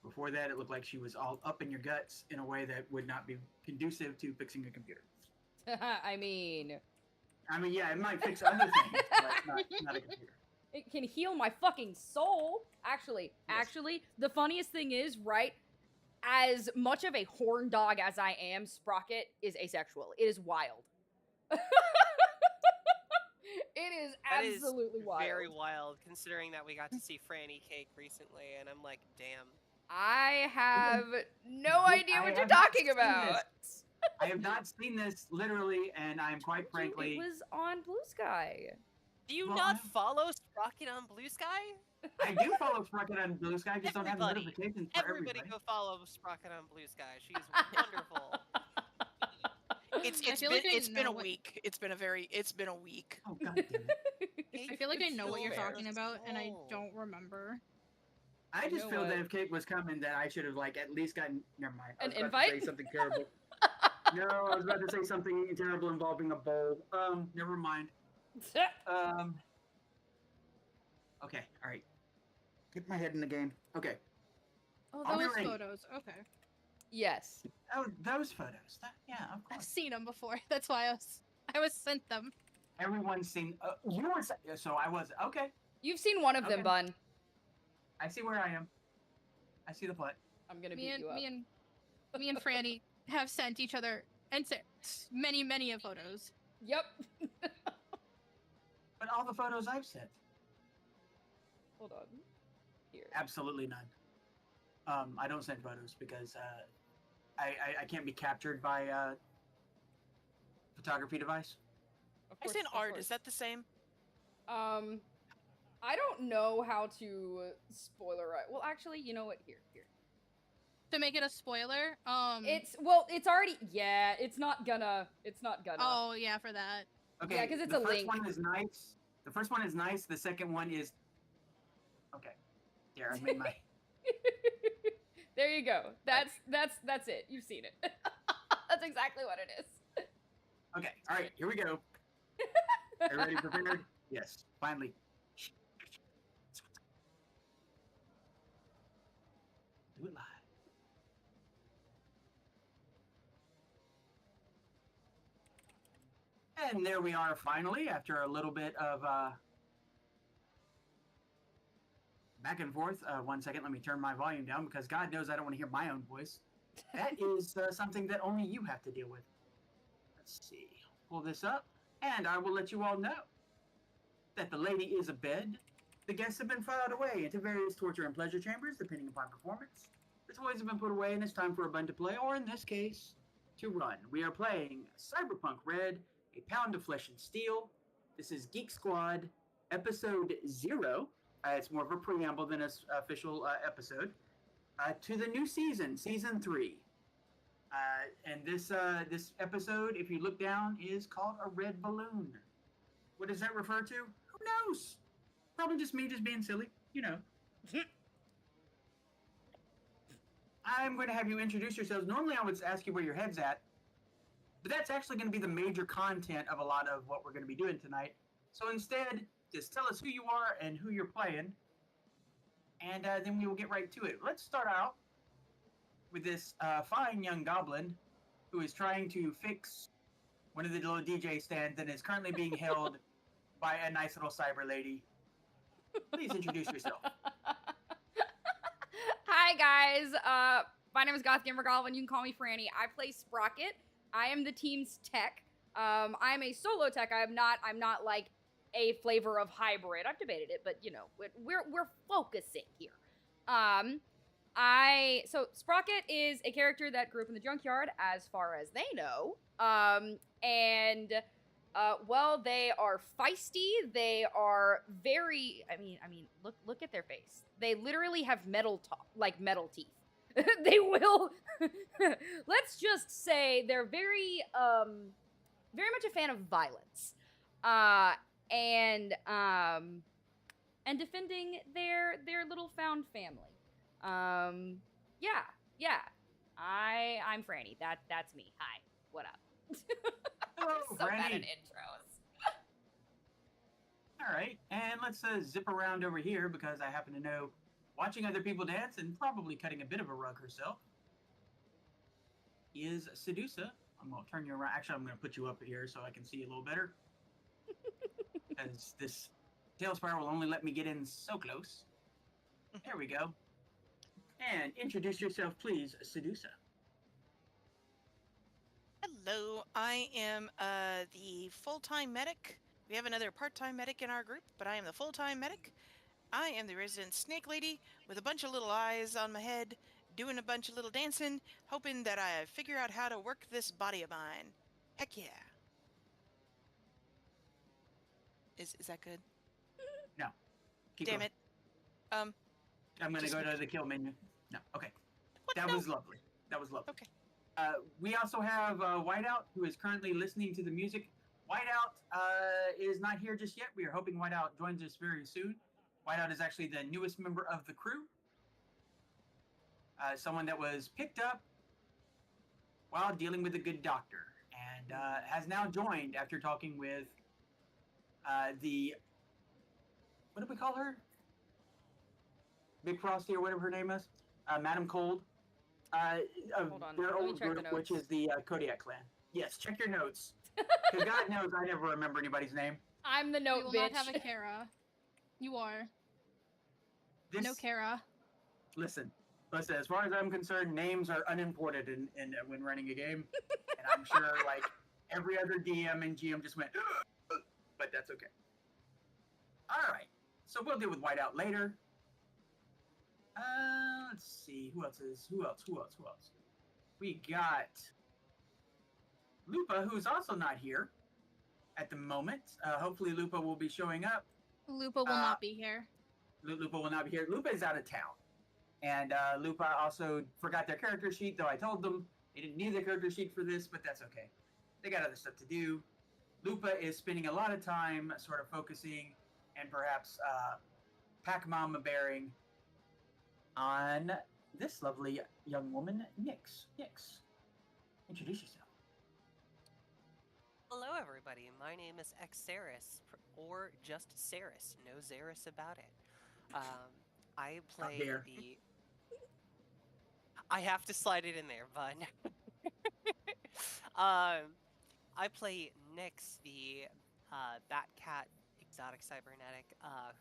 before that it looked like she was all up in your guts in a way that would not be conducive to fixing a computer. I mean, yeah, it might fix other things, but not a computer. It can heal my fucking soul. Actually, the funniest thing is, right, as much of a horn dog as I am, Sprocket is asexual. It is wild. It is absolutely wild. Very wild, considering that we got to see Franny Cake recently, and I'm like, damn. I have no idea what you're talking about. I have not seen this literally, and I'm quite frankly. It was on Blue Sky. Do you not follow Sprocket on Blue Sky? I do follow Sprocket on Blue Sky. I just don't have notifications for everybody. Go follow Sprocket on Blue Sky. She's wonderful. It's been a week. It's been a week. Oh god damn it. I feel like I know what you're talking about, and I don't remember. I just feel that if Cake was coming, that I should have at least gotten. Never mind. An invite? To say something terrible. No, I was about to say something terrible involving a bowl. Never mind. Okay, all right. Get my head in the game. Okay. Oh, I'll be those ready. photos. Okay. Yes. Oh, those photos. Yeah, of course. I've seen them before. That's why I was sent them. Everyone's seen. You were. So I was. Okay. You've seen one of them, Bun. I see where I am. I see the plot. I'm gonna beat you up. Me and Franny have sent each other many of photos. Yep. But all the photos I've sent. Hold on. Here. Absolutely none. I don't send photos because I can't be captured by a photography device. I send art. Is that the same? I don't know how to spoilerize. Well, actually, you know what? Here. To make it a spoiler, it's already. Yeah, it's not gonna. Oh yeah, for that. Okay. Yeah, because it's a link. The first one is nice. The first one is nice. The second one is. Okay. There, I made my. There you go. That's it. You've seen it. That's exactly what it is. Okay. All right. Here we go. Are you ready? Prepared? Yes. Finally. Do it live. And there we are finally, after a little bit of back and forth. 1 second, let me turn my volume down because God knows I don't want to hear my own voice. That is something that only you have to deal with. Let's see. Pull this up, and I will let you all know that the lady is abed. The guests have been filed away into various torture and pleasure chambers, depending upon performance. The toys have been put away, and it's time for a bun to play, or in this case, to run. We are playing CyberPunkRED, A Pound of Flesh and Steel. This is Geek Squad, Episode 0. It's more of a preamble than an official episode. To the new season, Season 3. And this episode, if you look down, is called A Red Balloon. What does that refer to? Who knows? Probably just me just being silly, you know. I'm going to have you introduce yourselves. Normally I would ask you where your head's at, but that's actually going to be the major content of a lot of what we're going to be doing tonight. So instead, just tell us who you are and who you're playing, and then we will get right to it. Let's start out with this fine young goblin who is trying to fix one of the little DJ stands and is currently being held by a nice little cyber lady. Please introduce yourself. Hi guys, my name is Goth Goblin. You can call me Franny. I play Sprocket. I am the team's tech. I'm a solo tech. I'm not like a flavor of hybrid. I've debated it, but you know, we're focusing here. So Sprocket is a character that grew up in the junkyard, as far as they know. And Well, they are feisty. They are very. I mean, look at their face. They literally have metal teeth. They will. Let's just say they're very much a fan of violence, and defending their little found family. Yeah. I'm Franny. That's me. Hi. What up? Hello, I'm so bad at Franny. intros. All right, and let's zip around over here because I happen to know watching other people dance and probably cutting a bit of a rug herself is Sedusa. I'm going to turn you around. Actually, I'm going to put you up here so I can see you a little better. Because this Tailspire will only let me get in so close. There we go. And introduce yourself, please, Sedusa. Hello, I am the full-time medic. We have another part-time medic in our group, but I am the full-time medic. I am the resident snake lady with a bunch of little eyes on my head, doing a bunch of little dancing, hoping that I figure out how to work this body of mine. Heck yeah. Is that good? No. Keep Damn going. it. I'm going to go to the kill menu. No, okay. That was lovely. That was lovely. Okay. We also have Whiteout, who is currently listening to the music. Whiteout is not here just yet. We are hoping Whiteout joins us very soon. Whiteout is actually the newest member of the crew. Someone that was picked up while dealing with a good doctor and has now joined after talking with the... What do we call her? Big Frosty or whatever her name is. Madam Cold. Hold on, their let me old check the group, which notes. is the Kodiak clan. Yes, check your notes. Because God knows I never remember anybody's name. I'm the We note will bitch. not have a Kara. You are. No Kara. Listen, as far as I'm concerned, names are unimportant when running a game. And I'm sure, like, every other DM and GM just went, but that's okay. All right. So we'll deal with Whiteout later. Let's see. Who else? We got Lupa, who's also not here at the moment. Hopefully Lupa will be showing up. Lupa will not be here. Lupa will not be here. Lupa is out of town. And Lupa also forgot their character sheet, though I told them they didn't need their character sheet for this, but that's okay. They got other stuff to do. Lupa is spending a lot of time sort of focusing and perhaps pack-mama bearing on this lovely young woman, Nyx. Nyx, introduce yourself. Hello, everybody. My name is Xeris, or just Ceres. No Xeris about it. I play the... I have to slide it in there, bud. I play Nyx, the Batcat exotic cybernetic,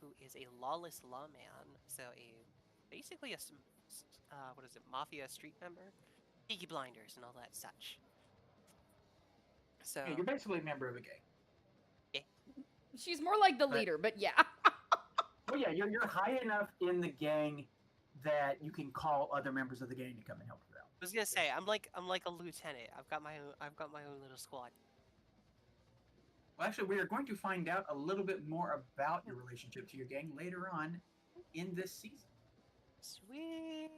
who is a lawless lawman. So basically a mafia street member, Peaky Blinders, and all that such. So yeah, you're basically a member of a gang. Yeah. She's more like the leader, but yeah. Oh yeah, you're high enough in the gang that you can call other members of the gang to come and help you out. I was gonna say I'm like a lieutenant. I've got my own little squad. Well, actually, we are going to find out a little bit more about your relationship to your gang later on in this season. Sweet.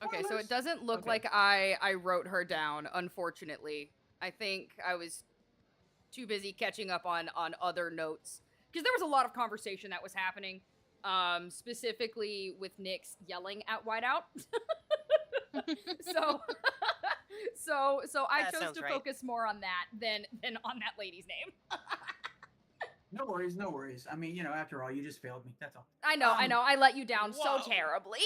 Okay, so it doesn't look like I wrote her down, unfortunately. I think I was too busy catching up on other notes. Because there was a lot of conversation that was happening, specifically with Nyx yelling at Whiteout. so I chose to focus more on that than on that lady's name. No worries. I mean, after all, you just failed me. That's all. I know. I let you down so terribly.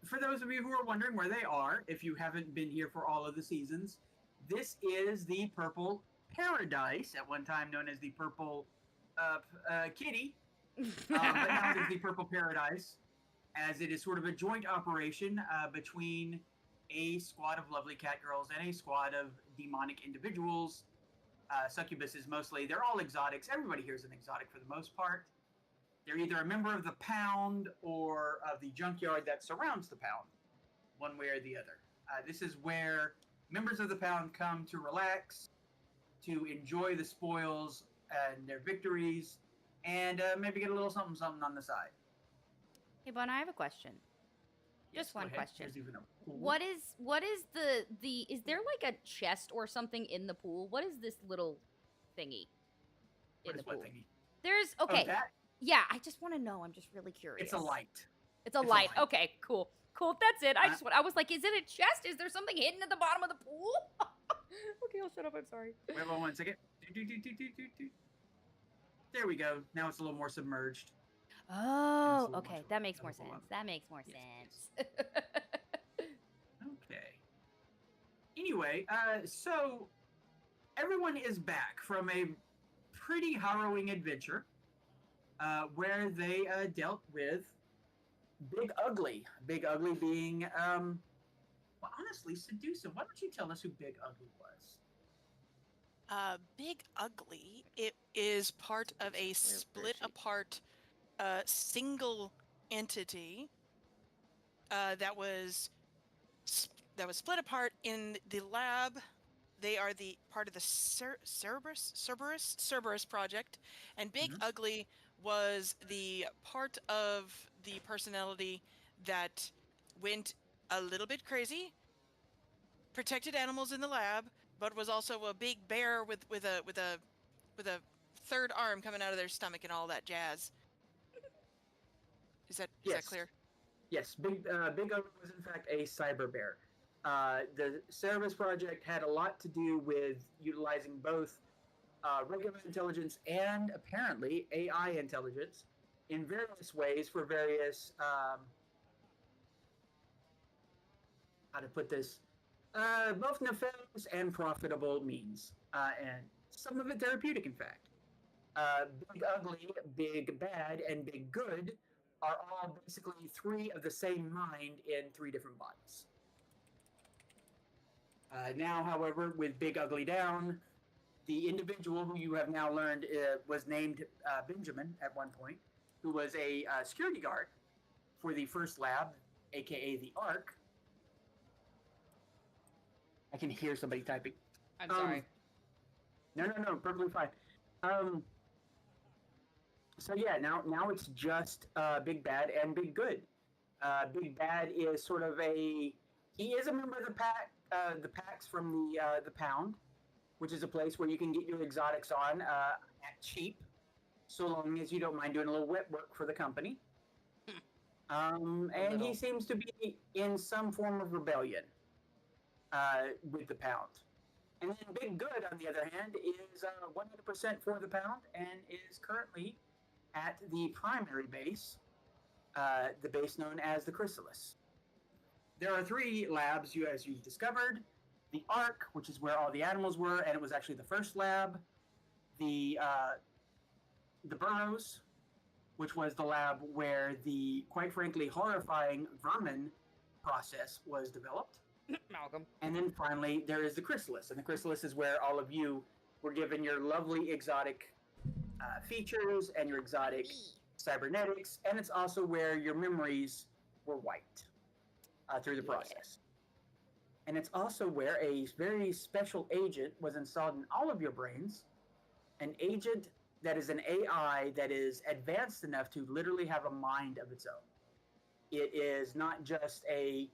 For those of you who are wondering where they are, if you haven't been here for all of the seasons, this is the Purple Paradise, at one time known as the Purple Kitty, but now it's the Purple Paradise, as it is sort of a joint operation between a squad of lovely cat girls and a squad of demonic individuals. Succubuses mostly. They're all exotics. Everybody here is an exotic for the most part. They're either a member of the Pound or of the junkyard that surrounds the Pound, one way or the other. This is where members of the pound come to relax, to enjoy the spoils and their victories, and maybe get a little something on the side. Hey, Bun, I have a question. Yes, Just one question. There's even a pool. What is the is there like a chest or something in the pool? What is this little thingy in the pool? What thingy? There's Oh, okay. that? Yeah, I just want to know. I'm just really curious. It's a light. It's a light. Okay, cool. That's it. I was like, is it a chest? Is there something hidden at the bottom of the pool? Okay, I'll shut up. I'm sorry. Wait 1 second. There we go. Now it's a little more submerged. Oh, okay. That makes more sense. That makes more sense. Okay. Anyway, so everyone is back from a pretty harrowing adventure where they dealt with Big Ugly. Big Ugly being, well, honestly, Sedusa, why don't you tell us who Big Ugly was? Big Ugly, it is part of a split apart single entity that was split apart in the lab. They are the part of the Cerberus project, and Big Ugly was the part of the personality that went a little bit crazy, protected animals in the lab, but was also a big bear with a third arm coming out of their stomach and all that jazz. Is that clear? Yes, Big Ugly was in fact a cyber bear. The Cerberus project had a lot to do with utilizing both regular intelligence and apparently AI intelligence in various ways for various, how to put this, both nefarious and profitable means, and some of it therapeutic, in fact. Big Ugly, Big Bad, and Big Good are all basically three of the same mind in three different bodies. Now, however, with Big Ugly down, the individual who you have now learned was named Benjamin at one point, who was a security guard for the first lab, aka the Ark. I can hear somebody typing. I'm sorry. No, perfectly fine. So yeah, now it's just Big Bad and Big Good. Big Bad is sort of he is a member of the pack, the packs from the Pound, which is a place where you can get your exotics on at cheap, so long as you don't mind doing a little wet work for the company. And he seems to be in some form of rebellion with the Pound. And then Big Good, on the other hand, is 100% for the Pound and is currently at the primary base, the base known as the Chrysalis. There are three labs, as you discovered. The Ark, which is where all the animals were, and it was actually the first lab. The Burrows, which was the lab where the, quite frankly, horrifying vermin process was developed. Malcolm. And then finally, there is the Chrysalis, and the Chrysalis is where all of you were given your lovely exotic features and your exotic cybernetics, and it's also where your memories were wiped through the process. And it's also where a very special agent was installed in all of your brains, an agent that is an AI that is advanced enough to literally have a mind of its own. It is not just a,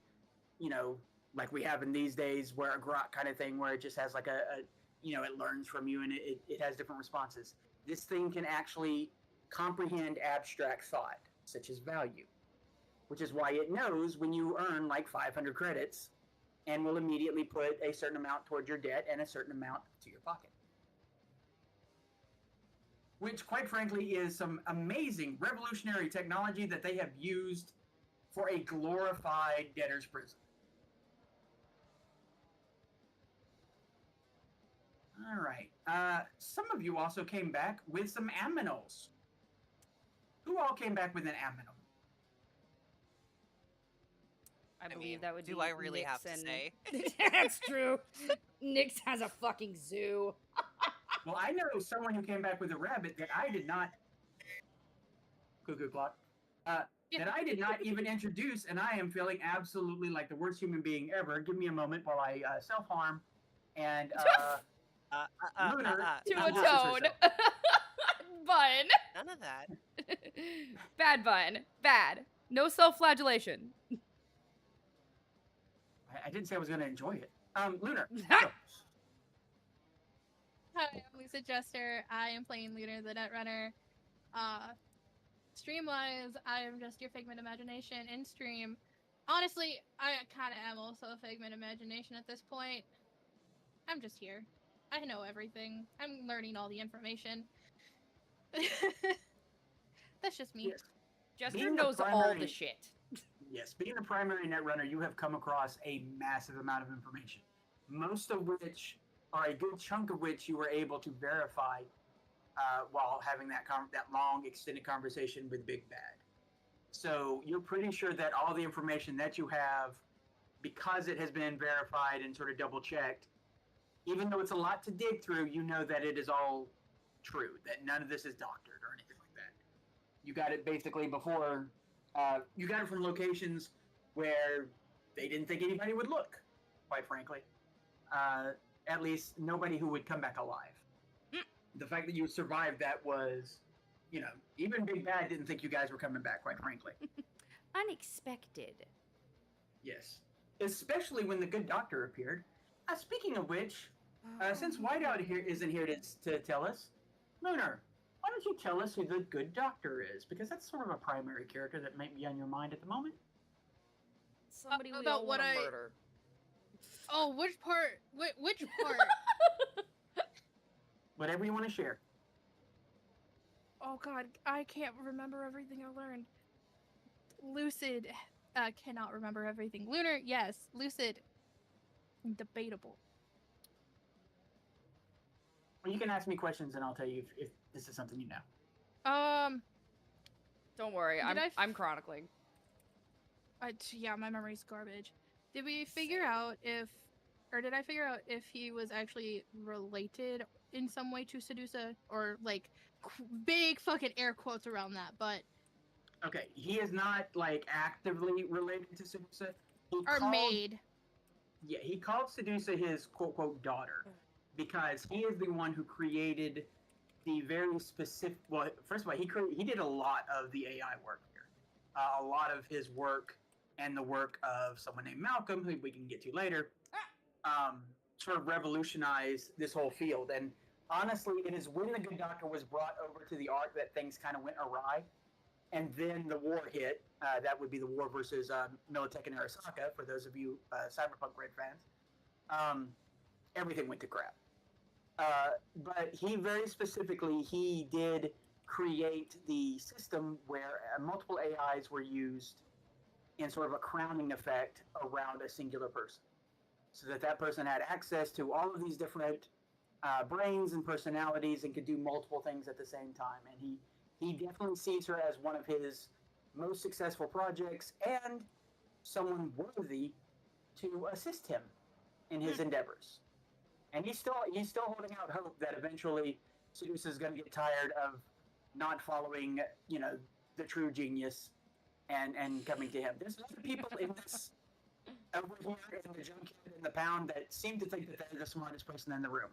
like we have in these days, where a grok kind of thing, where it just has like it learns from you and it has different responses. This thing can actually comprehend abstract thought, such as value, which is why it knows when you earn like 500 credits and will immediately put a certain amount towards your debt and a certain amount to your pocket. Which, quite frankly, is some amazing revolutionary technology that they have used for a glorified debtor's prison. All right. Some of you also came back with some aminos. Who all came back with an amino? I believe that would be do I really Nyx have to and... say? That's true. Nyx has a fucking zoo. Well, I know someone who came back with a rabbit that I did not. Cuckoo clock. that I did not even introduce, and I am feeling absolutely like the worst human being ever. Give me a moment while I self-harm and Lunar to introduces atone. herself. Bun. None of that. Bad Bun. Bad. No self-flagellation. I didn't say I was going to enjoy it. Lunar. Hi, I'm Lisa Jester. I am playing Lunar the Netrunner. Stream-wise, I am just your figment imagination in stream. Honestly, I kind of am also a figment imagination at this point. I'm just here. I know everything. I'm learning all the information. That's just me. Yes. Jester knows all the shit. Yes, being a primary netrunner, you have come across a massive amount of information, most of which, or a good chunk of which, you were able to verify while having that long, extended conversation with Big Bad. So you're pretty sure that all the information that you have, because it has been verified and sort of double-checked, even though it's a lot to dig through, you know that it is all true, that none of this is doctored or anything like that. You got it basically before... you got it from locations where they didn't think anybody would look, quite frankly. At least nobody who would come back alive. The fact that you survived that was, you know, even Big Bad didn't think you guys were coming back, quite frankly. Unexpected. Yes. Especially when the good doctor appeared. Speaking of which, since Whiteout isn't here to tell us, Lunar, why don't you tell us who the good doctor is? Because that's sort of a primary character that might be on your mind at the moment. Somebody we about all what want to I murder. Oh, which part? Which part? Whatever you want to share. Oh God, I can't remember everything I learned. Lucid cannot remember everything. Lunar, yes. Lucid, debatable. Well, you can ask me questions and I'll tell you if this is something you know. Don't worry, I'm chronicling. Yeah, my memory's garbage. Did we figure out if, or did I figure out if he was actually related in some way to Sedusa, or like big fucking air quotes around that? But okay, he is not like actively related to Sedusa. Maid. Yeah, he called Sedusa his quote daughter because he is the one who created the very specific. Well, first of all, he did a lot of the AI work here. A lot of his work and the work of someone named Malcolm, who we can get to later, sort of revolutionized this whole field. And honestly, it is when the Good Doctor was brought over to the Ark that things kind of went awry. And then the war hit. That would be the war versus Militech and Arasaka, for those of you CyberPunkRED fans. Everything went to crap. But he very specifically, he did create the system where multiple AIs were used in sort of a crowning effect around a singular person. So that person had access to all of these different brains and personalities and could do multiple things at the same time. And he definitely sees her as one of his most successful projects and someone worthy to assist him in his endeavors. And he's still holding out hope that eventually Sedusa is going to get tired of not following, you know, the true genius and coming to him. There's other people in this over here in the junkyard in the pound that seem to think that they're the smartest person in the room.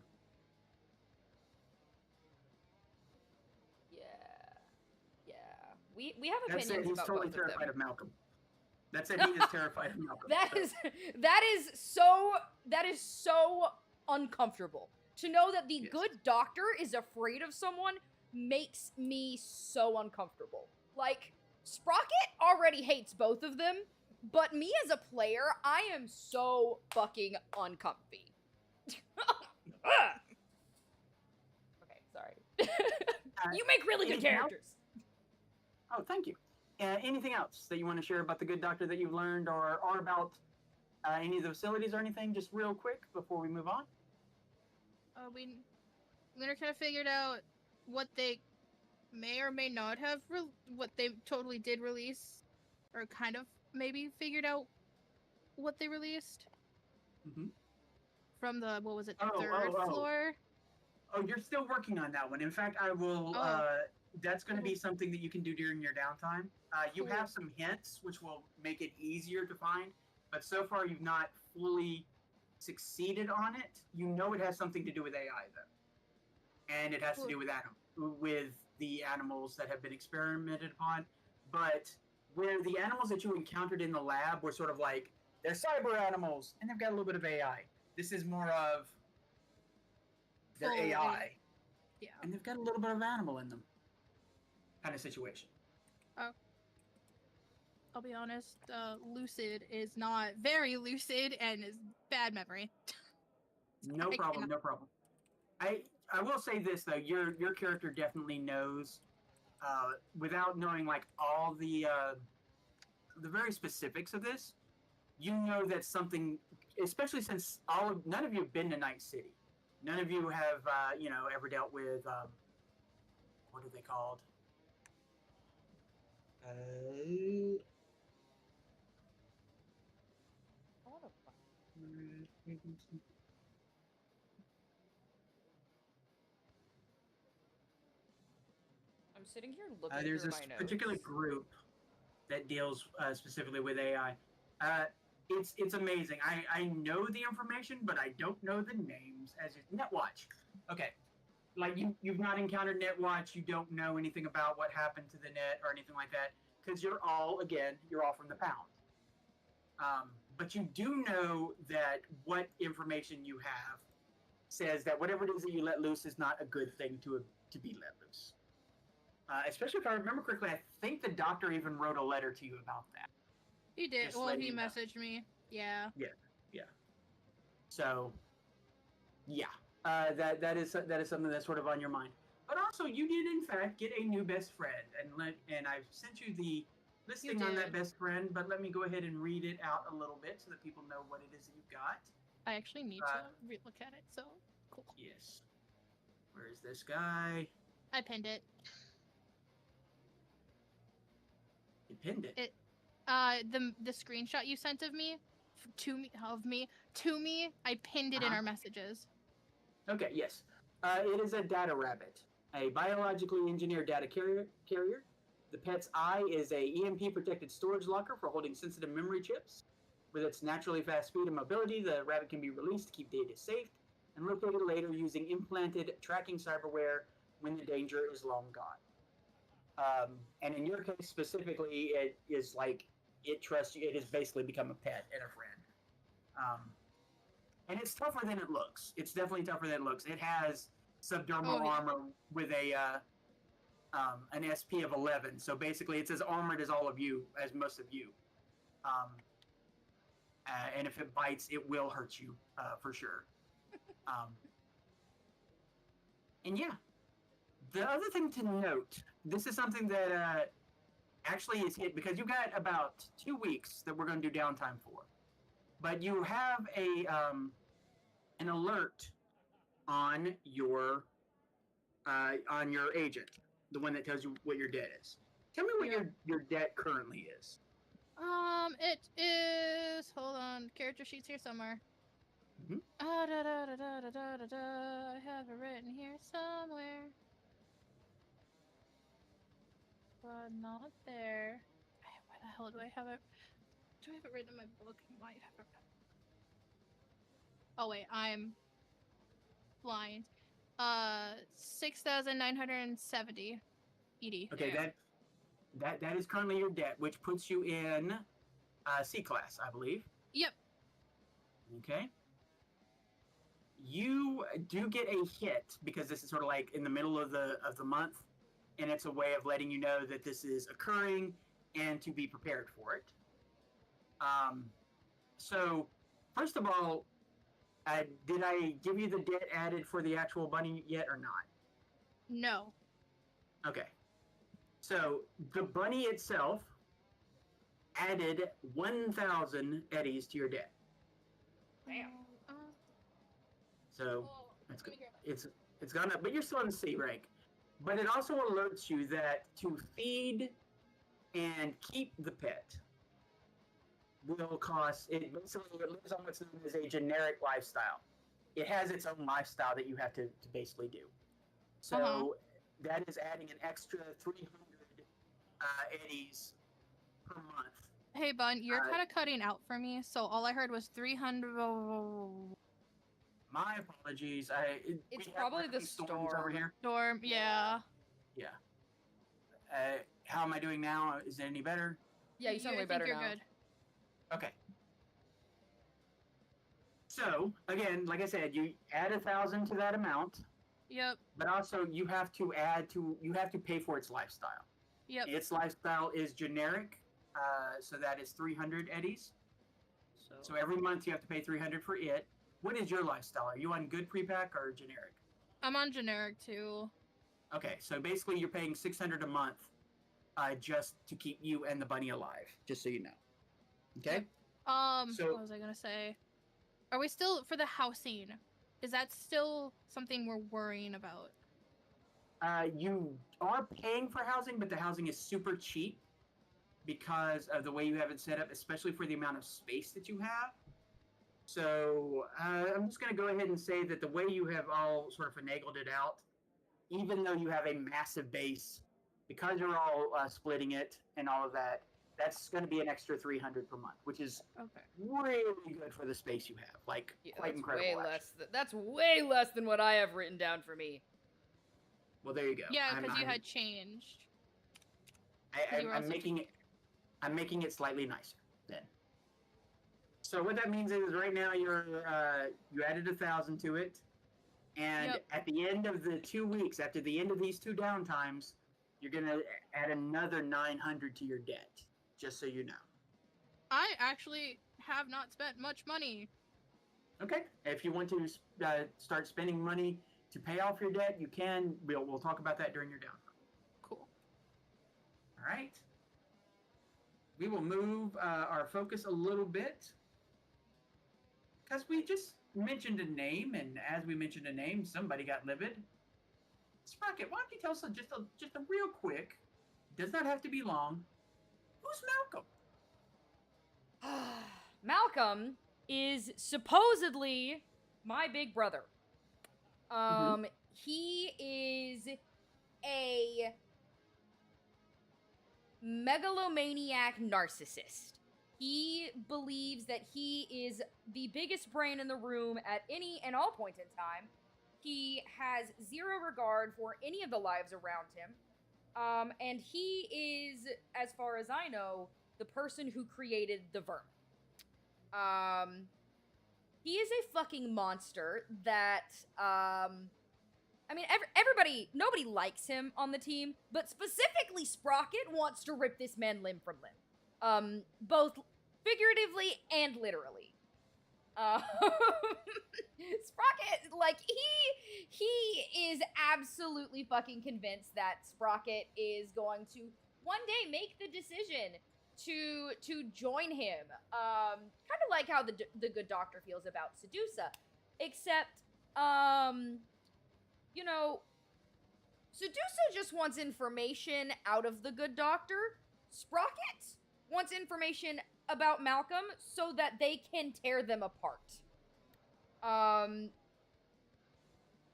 We have opinions about both he's totally of terrified them. of Malcolm. That said, he is terrified of Malcolm. That is so uncomfortable. To know that the good doctor is afraid of someone makes me so uncomfortable. Like, Sprocket already hates both of them, but me as a player, I am so fucking uncomfy. Okay, sorry. You make really good characters. Oh, thank you. Anything else that you want to share about the Good Doctor that you've learned, or about any of the facilities or anything, just real quick before we move on? Lunar kind of figured out what they may or may not have, what they totally did release, or kind of maybe figured out what they released. Mm-hmm. From the, third floor? Oh, you're still working on that one. In fact, I will that's going to be something that you can do during your downtime. You have some hints, which will make it easier to find, but so far you've not fully succeeded on it. You know it has something to do with AI, though, and it has to do with the animals that have been experimented upon. But where the animals that you encountered in the lab were sort of like, they're cyber animals, and they've got a little bit of AI. This is more of they're AI, yeah, and they've got a little bit of animal in them, kind of situation. I'll be honest, lucid is not very lucid and is bad memory. No problem, no problem. I will say this though, your character definitely knows, without knowing like all the very specifics of this, you know that something, especially since none of you have been to Night City, none of you have ever dealt with what are they called? I'm sitting here looking There's through this my notes. particular group that deals specifically with AI. It's amazing. I know the information, but I don't know the names. As Netwatch, okay, like you've not encountered Netwatch. You don't know anything about what happened to the net or anything like that because you're all from the pound. But you do know that what information you have says that whatever it is that you let loose is not a good thing to be let loose. Especially if I remember correctly, I think the doctor even wrote a letter to you about that. He did. Just well, he letting you know. messaged me. Yeah. Yeah. So, yeah, that is something that's sort of on your mind. But also, you did in fact get a new best friend, and I've sent you the listing on that best friend. But let me go ahead and read it out a little bit so that people know what it is that you got. I actually need to look at it. So cool. Yes. Where is this guy? I pinned it. You pinned it. The screenshot you sent of me, I pinned it in our messages. Okay. Yes. It is a data rabbit, a biologically engineered data carrier. The pet's eye is a EMP protected storage locker for holding sensitive memory chips. With its naturally fast speed and mobility, the rabbit can be released to keep data safe and located later using implanted tracking cyberware when the danger is long gone. And in your case specifically, it is like it trusts you. It has basically become a pet and a friend. And it's tougher than it looks. It's definitely tougher than it looks. It has subdermal armor with an SP of 11. So basically, it's as armored as all of you, as most of you. And if it bites, it will hurt you for sure. And yeah, the other thing to note, this is something that actually is hit because you got about 2 weeks that we're going to do downtime for. But you have an alert on your agent, the one that tells you what your debt is. Tell me what your debt currently is. It is. Hold on, character sheets here somewhere. I have it written here somewhere, but not there. Where the hell do I have it? Do I have it written in my book? I might have it. Oh wait, I'm blind. 6,970 ED. Okay, that is currently your debt, which puts you in C class, I believe. Yep. Okay. You do get a hit because this is sort of like in the middle of the month, and it's a way of letting you know that this is occurring and to be prepared for it. So first of all, did I give you the debt added for the actual bunny yet or not? No. Okay. So the bunny itself added 1,000 eddies to your debt. Damn. So it's gone up, but you're still in C rank. But it also alerts you that to feed and keep the pet will cost. It basically lives on what's known as a generic lifestyle. It has its own lifestyle that you have to basically do. So that is adding an extra 300 eddies per month. Hey, Bun, you're kind of cutting out for me, so all I heard was 300. My apologies. It's probably the storm over here. Storm, yeah. Yeah. How am I doing now? Is it any better? Yeah, you sound way better now. You're good. Okay. So again, like I said, you add 1,000 to that amount. Yep. But also you have to pay for its lifestyle. Yep. Its lifestyle is generic, so that is 300 eddies. So every month you have to pay 300 for it. What is your lifestyle? Are you on good prepack or generic? I'm on generic too. Okay, so basically you're paying 600 a month, just to keep you and the bunny alive. Just so you know. Okay. So, what was I gonna say? Are we still for the housing? Is that still something we're worrying about? You are paying for housing, but the housing is super cheap because of the way you have it set up, especially for the amount of space that you have. So I'm just going to go ahead and say that the way you have all sort of finagled it out, even though you have a massive base, because you're all splitting it and all of that, that's going to be an extra 300 per month, which is really good for the space you have. Like, quite incredible. That's way less than what I have written down for me. Well, there you go. Yeah, because you had changed. I'm making it slightly nicer then. So what that means is right now you added 1,000 to it, and at the end of the 2 weeks, after the end of these 2 downtimes, you're gonna add another 900 to your debt. Just so you know. I actually have not spent much money. Okay, if you want to start spending money to pay off your debt, you can. We'll talk about that during your downtime. Cool. All right. We will move our focus a little bit because we just mentioned a name, and as we mentioned a name, somebody got livid. Sprocket, why don't you tell us just a real quick? Does not have to be long. Who's Malcolm? Malcolm is supposedly my big brother. He is a megalomaniac narcissist. He believes that he is the biggest brain in the room at any and all points in time. He has zero regard for any of the lives around him. And he is, as far as I know, the person who created the vermin. He is a fucking monster that, I mean, nobody likes him on the team, but specifically Sprocket wants to rip this man limb from limb. Both figuratively and literally. Sprocket, like, he is absolutely fucking convinced that Sprocket is going to one day make the decision to join him. Kind of like how the good doctor feels about Sedusa, except, you know, Sedusa just wants information out of the good doctor. Sprocket wants information about Malcolm so that they can tear them apart.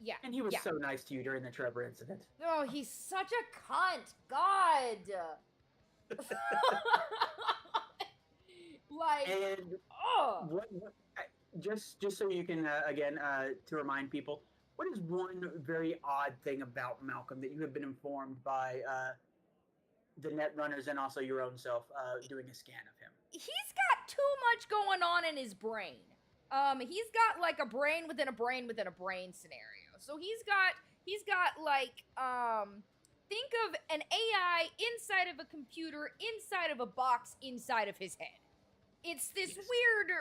Yeah. And he was so nice to you during the Trevor incident. Oh, he's such a cunt. God. Like, and just so you can again to remind people, what is one very odd thing about Malcolm that you have been informed by the net runners and also your own self doing a scan of him? He's got too much going on in his brain. He's got like a brain within a brain within a brain scenario. So he's got like think of an AI inside of a computer, inside of a box, inside of his head. It's this weird,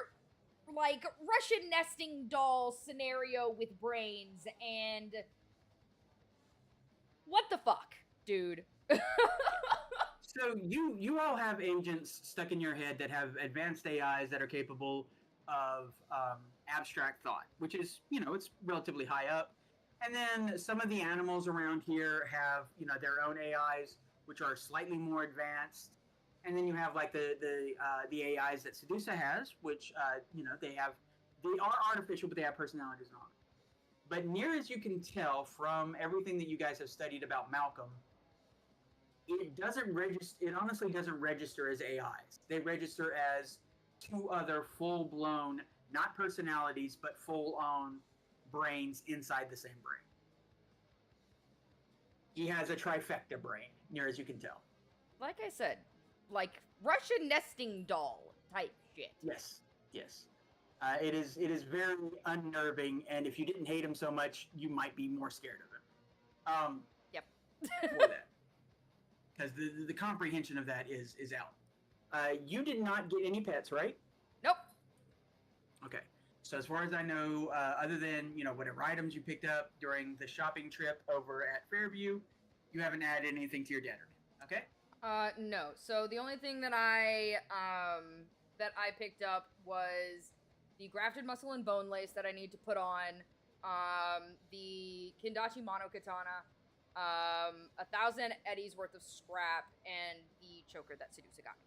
like, Russian nesting doll scenario with brains, and what the fuck, dude? So you all have agents stuck in your head that have advanced AIs that are capable of abstract thought, which is, you know, it's relatively high up. And then some of the animals around here have, you know, their own AIs, which are slightly more advanced. And then you have like the AIs that Sedusa has, which you know, they are artificial, but they have personalities and all. But near as you can tell from everything that you guys have studied about Malcolm, it doesn't register. It honestly doesn't register as AIs. They register as two other full-blown, not personalities, but full-on brains inside the same brain. He has a trifecta brain, near as you can tell. Like I said, like Russian nesting doll type shit. Yes, yes. It is very unnerving, and if you didn't hate him so much, you might be more scared of him. Yep. For that, because the comprehension of that is out. You did not get any pets, right? Nope. Okay. So as far as I know, other than whatever items you picked up during the shopping trip over at Fairview, you haven't added anything to your debt. Okay. No. So the only thing that I picked up was the grafted muscle and bone lace that I need to put on, the Kindachi Mono Katana, 1,000 eddies worth of scrap, and the choker that Sedusa got me.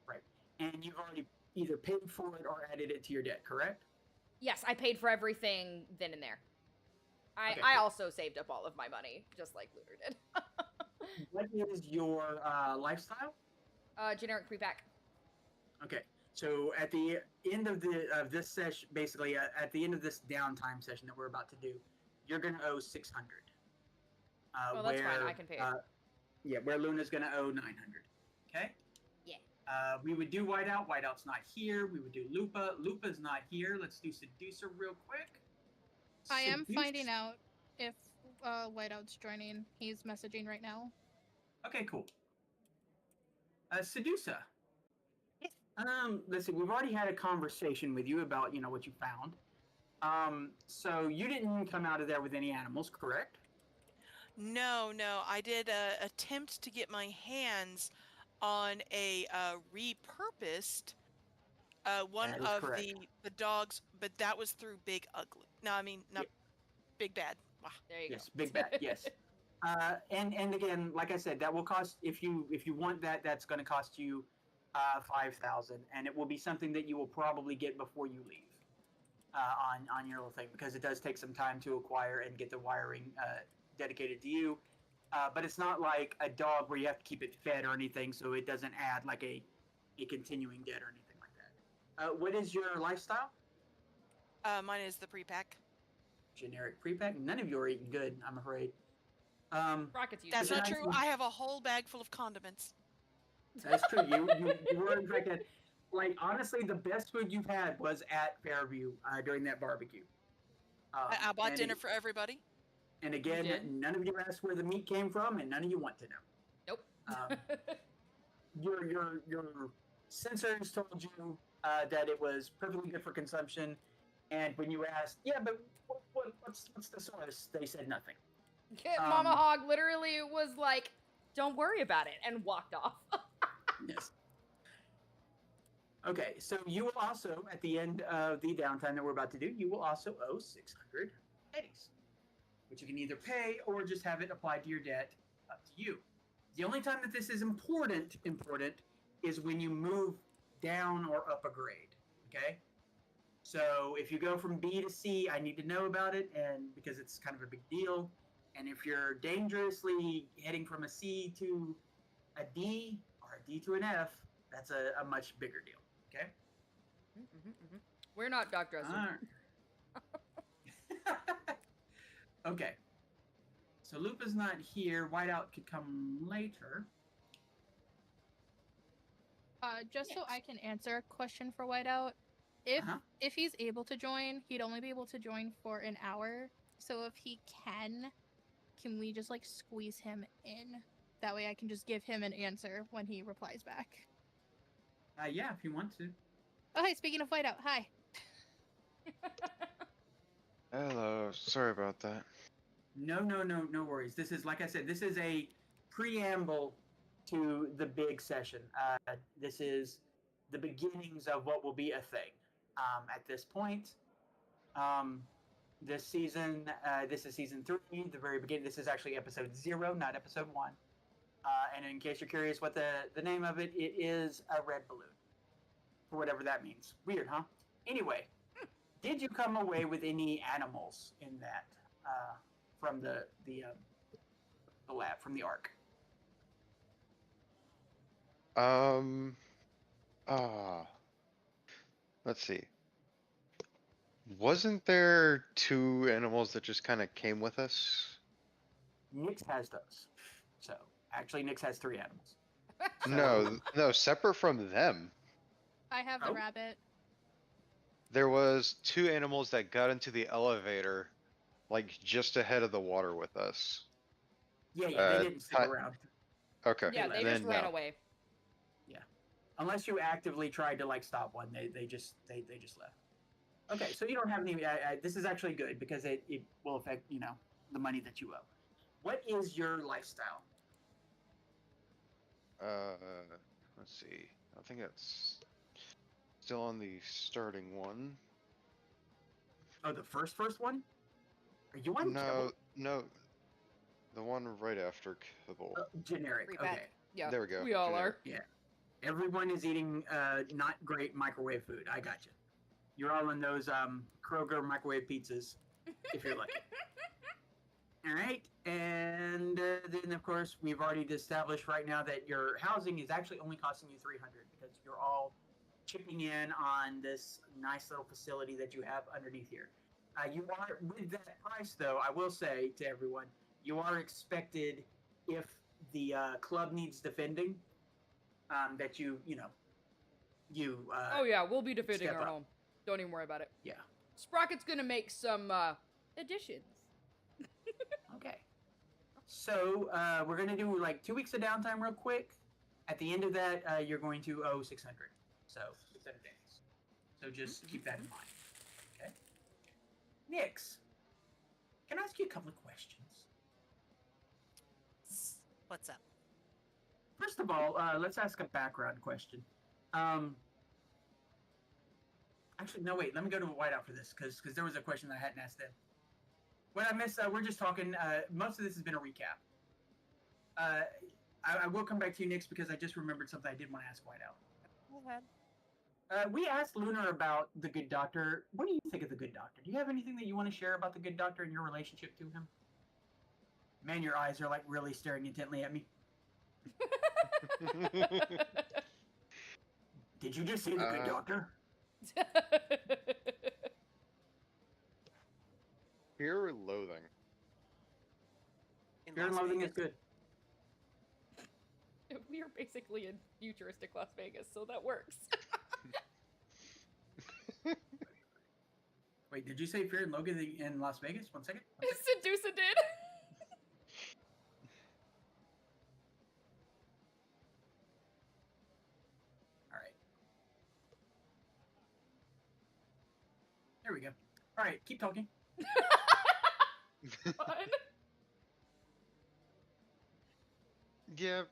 Right. And you've already either paid for it or added it to your debt, correct? Yes, I paid for everything then and there. Okay, I cool. also saved up all of my money, just like Looter did. What is your lifestyle? Generic pre-pack. Okay. So at the end of this session, basically at the end of this downtime session that we're about to do, you're gonna owe 600. Well, that's fine. I can pay it. Yeah, where Luna's gonna owe 900. Okay. Yeah. We would do Whiteout. Whiteout's not here. We would do Lupa. Lupa's not here. Let's do Seducer real quick. I am finding out if Whiteout's joining. He's messaging right now. Okay, cool. Sedusa. Let's see. We've already had a conversation with you about what you found. So you didn't come out of there with any animals, correct? No, I did attempt to get my hands on a repurposed one of the dogs, but that was through Big Ugly. No, I mean not Big Bad. Wow. There you go. Yes, Big Bad. Yes. And again, like I said, that will cost if you want that. That's going to cost you 5,000, and it will be something that you will probably get before you leave on your little thing, because it does take some time to acquire and get the wiring dedicated to you. But it's not like a dog where you have to keep it fed or anything, so it doesn't add like a continuing debt or anything like that. What is your lifestyle? Mine is the pre-pack. Generic pre-pack. None of you are eating good, I'm afraid. Rockets. That's not true. I have a whole bag full of condiments. That's true. You were in fact like honestly, the best food you've had was at Fairview during that barbecue. I bought dinner for everybody. And again, none of you asked where the meat came from, and none of you want to know. Nope. Your sensors told you that it was perfectly good for consumption, and when you asked, but what's the source? They said nothing. Mama Hog literally was like, "Don't worry about it," and walked off. Yes. Okay, so you will also, at the end of the downtime that we're about to do, you will also owe 600 eddies, which you can either pay or just have it applied to your debt, up to you. The only time that this is important is when you move down or up a grade, okay? So if you go from B to C, I need to know about it, and because it's kind of a big deal. And if you're dangerously heading from a C to a D or a D to an F, that's a much bigger deal, okay? We're not Doc Dresser. Okay. So Lupa's not here. Whiteout could come later. Just so I can answer a question for Whiteout, if he's able to join, he'd only be able to join for an hour. So if he can we just like squeeze him in? That way I can just give him an answer when he replies back. Yeah, if you want to. Oh, hey, speaking of Whiteout, hi. Hello, sorry about that. No worries. This is, like I said, this is a preamble to the big session. This is the beginnings of what will be a thing. At this point, this season, this is season 3, the very beginning. This is actually episode 0, not episode 1. And in case you're curious what the name of it is a red balloon. For whatever that means. Weird, huh? Anyway, Did you come away with any animals in that from the lab, from the Ark? Let's see. Wasn't there 2 animals that just kind of came with us? Nyx has those. So actually, Nyx has 3 animals. No, separate from them. I have the rabbit. There was 2 animals that got into the elevator, like just ahead of the water with us. Yeah, they didn't stick around. Okay. Yeah, they just ran away. Yeah, unless you actively tried to like stop one, they just left. Okay, so you don't have any. This is actually good because it will affect the money that you owe. What is your lifestyle? Let's see. I think it's still on the starting one. Oh, the first one? Are you on No, no. The one right after kibble. Generic. Okay. Yeah. There we go. We all generic. are. Yeah. Everyone is eating not great microwave food. I got you. You're all in those Kroger microwave pizzas, if you're lucky. All right, and then of course we've already established right now that your housing is actually only costing you $300 because you're all chipping in on this nice little facility that you have underneath here. You are with that price, though. I will say to everyone, you are expected if the club needs defending, that you. Oh yeah, we'll be defending our up. home. Don't even worry about it. Yeah. Sprocket's gonna make some additions. Okay. So we're gonna do like 2 weeks of downtime real quick. At the end of that, you're going to owe $600. So 600 days. So just keep that in mind. Okay. Nyx, can I ask you a couple of questions? What's up? First of all, let's ask a background question. Actually, no, wait. Let me go to Whiteout for this because there was a question that I hadn't asked them. What I missed, we're just talking. Most of this has been a recap. I will come back to you, Nyx, because I just remembered something I did want to ask Whiteout. Go ahead. We asked Lunar about the Good Doctor. What do you think of the Good Doctor? Do you have anything that you want to share about the Good Doctor and your relationship to him? Man, your eyes are like really staring intently at me. Did you just say the Good Doctor? Fear or loathing? Fear and loathing is good. We are basically in futuristic Las Vegas, so that works. Wait, did you say Fear and Loathing in Las Vegas? 1 second. Sedusa did. All right. There we go. All right, keep talking. Fun. Yeah,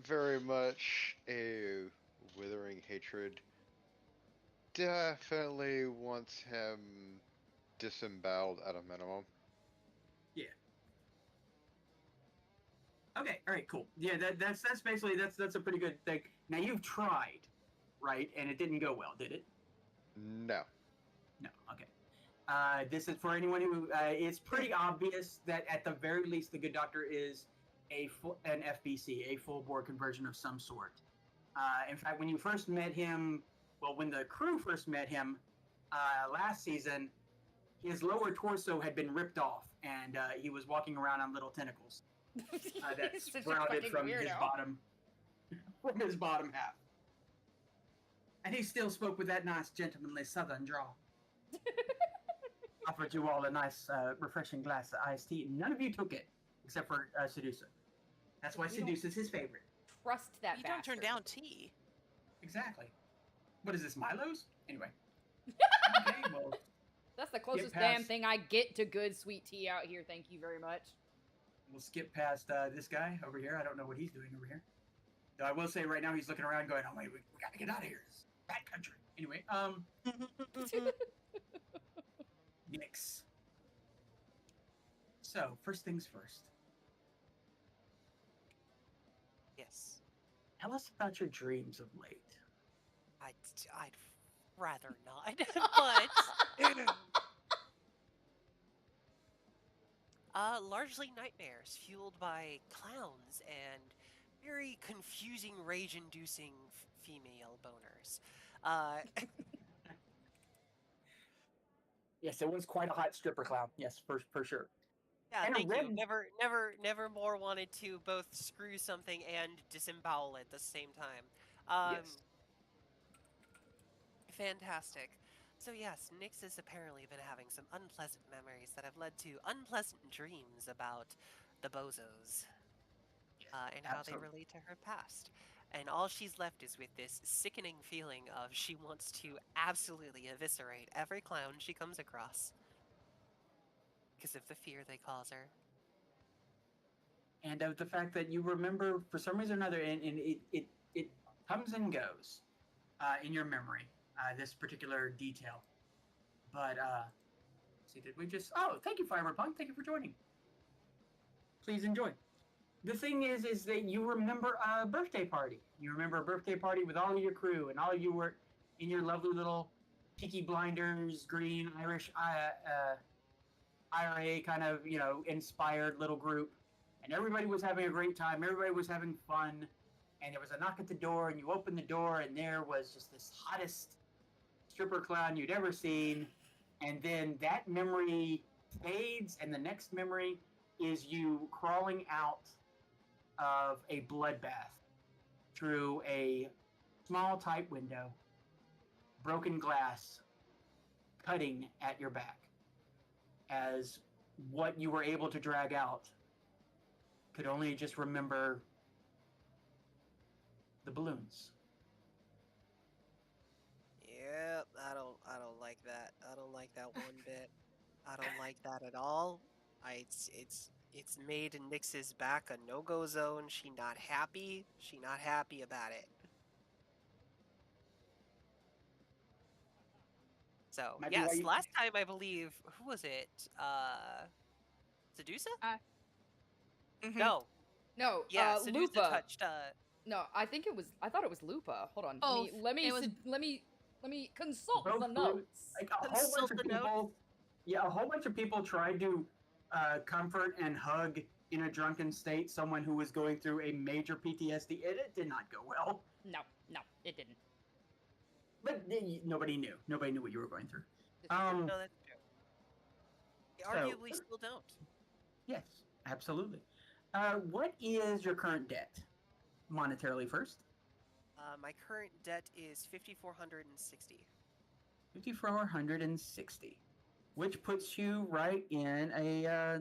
very much a withering hatred. Definitely wants him disemboweled at a minimum. Yeah. Okay. All right. Cool. Yeah. That's basically that's a pretty good thing. Now you've tried, right? And it didn't go well, did it? No. No. Okay. This is for anyone who. It's pretty obvious that at the very least, the Good Doctor is an FBC, a full board conversion of some sort. In fact, when you first met him, well, when the crew first met him last season, his lower torso had been ripped off, and he was walking around on little tentacles that sprouted from his bottom half. And he still spoke with that nice gentlemanly southern drawl. Offered you all a nice, refreshing glass of iced tea, and none of you took it, except for Sedusa. That's why Sedusa's his favorite. Trust that You don't turn down tea. Exactly. What is this, Milo's? Anyway. Okay, well. That's the closest damn thing I get to good sweet tea out here. Thank you very much. We'll skip past this guy over here. I don't know what he's doing over here. Though I will say right now he's looking around going, oh wait, we gotta get out of here. It's bad country. Anyway, Nyx. So, first things first. Yes. Tell us about your dreams of late. I'd rather not, but largely nightmares fueled by clowns and very confusing, rage-inducing female boners. Yes, it was quite a hot stripper clown. Yes, for sure. Yeah, And thank a you. red. Never more wanted to both screw something and disembowel it at the same time. Yes. Fantastic. So yes, Nyx has apparently been having some unpleasant memories that have led to unpleasant dreams about the bozos. And how they relate to her past. And all she's left is with this sickening feeling of she wants to absolutely eviscerate every clown she comes across. Because of the fear they cause her. And of the fact that you remember, for some reason or another, and it comes and goes in your memory, this particular detail. But, see, did we just... Oh, thank you, CyberPunk. Thank you for joining. Please enjoy. The thing is that you remember a birthday party. You remember a birthday party with all of your crew, and all of you were in your lovely little Peaky Blinders, green, Irish, IRA kind of, inspired little group. And everybody was having a great time. Everybody was having fun. And there was a knock at the door, and you opened the door, and there was just this hottest stripper clown you'd ever seen. And then that memory fades, and the next memory is you crawling out of a bloodbath through a small tight window, broken glass, cutting at your back, as what you were able to drag out could only just remember the balloons. Yep, I don't like that. I don't like that one bit. I don't like that at all. It's made Nyx's back a no-go zone. She not happy. She not happy about it. So yes, last time I believe, who was it? Sedusa? No. No. Yeah, Sedusa Lupa touched. No, I thought it was Lupa. Hold on. Oh, Let me consult the notes. Like a whole bunch of people. Yeah, a whole bunch of people tried to comfort and hug in a drunken state someone who was going through a major PTSD, and it did not go well. No, it didn't. But nobody knew. Nobody knew what you were going through. No, that's true. They arguably still don't. Yes, absolutely. What is your current debt, monetarily first? My current debt is 5,460. 5,460, which puts you right in a,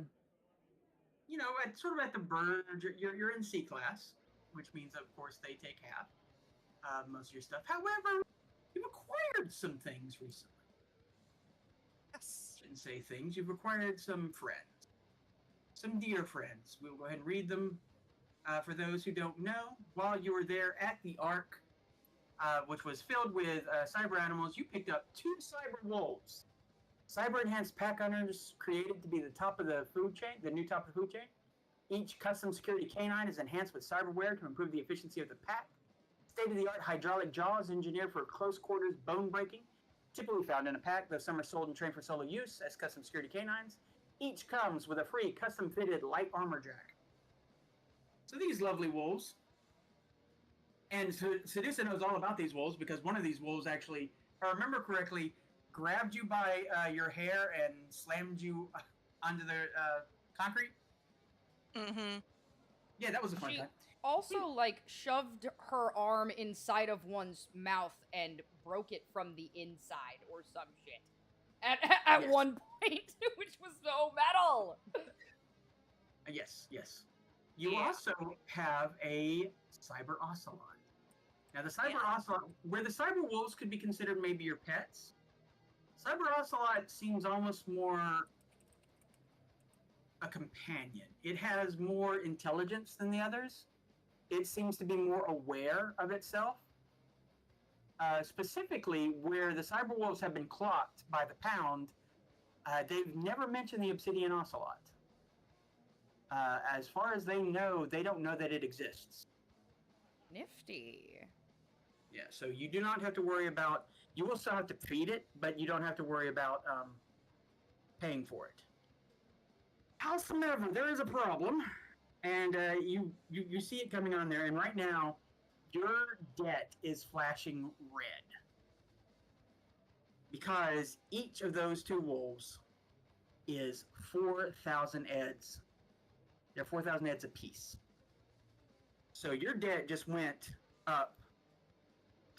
sort of at the verge. You're in C class, which means, of course, they take half most of your stuff. However, you've acquired some things recently. Yes. Shouldn't say things. You've acquired some friends, some dear friends. We'll go ahead and read them. For those who don't know, while you were there at the Ark, which was filled with cyber animals, you picked up 2 cyber wolves. Cyber-enhanced pack hunters created to be the top of the food chain, the new top of the food chain. Each custom security canine is enhanced with cyberware to improve the efficiency of the pack. State-of-the-art hydraulic jaws engineered for close quarters bone breaking, typically found in a pack, though some are sold and trained for solo use as custom security canines. Each comes with a free custom-fitted light armor jack. So these lovely wolves, and Sedusa knows all about these wolves because one of these wolves actually, if I remember correctly, grabbed you by your hair and slammed you onto the concrete. Mm-hmm. Yeah, that was a fun time. Also, shoved her arm inside of one's mouth and broke it from the inside or some shit. At one point, which was so metal. Yes. You also have a cyber ocelot. Now, the cyber ocelot, where the cyber wolves could be considered maybe your pets, cyber ocelot seems almost more a companion. It has more intelligence than the others. It seems to be more aware of itself. Specifically, where the cyber wolves have been clocked by the pound, they've never mentioned the obsidian ocelot. As far as they know, they don't know that it exists. Nifty. Yeah, so you do not have to worry about. You will still have to feed it, but you don't have to worry about paying for it. Howsoever, there is a problem, and you see it coming on there, and right now, your debt is flashing red because each of those 2 wolves is 4,000 eds. They're 4,000 eds apiece. So your debt just went up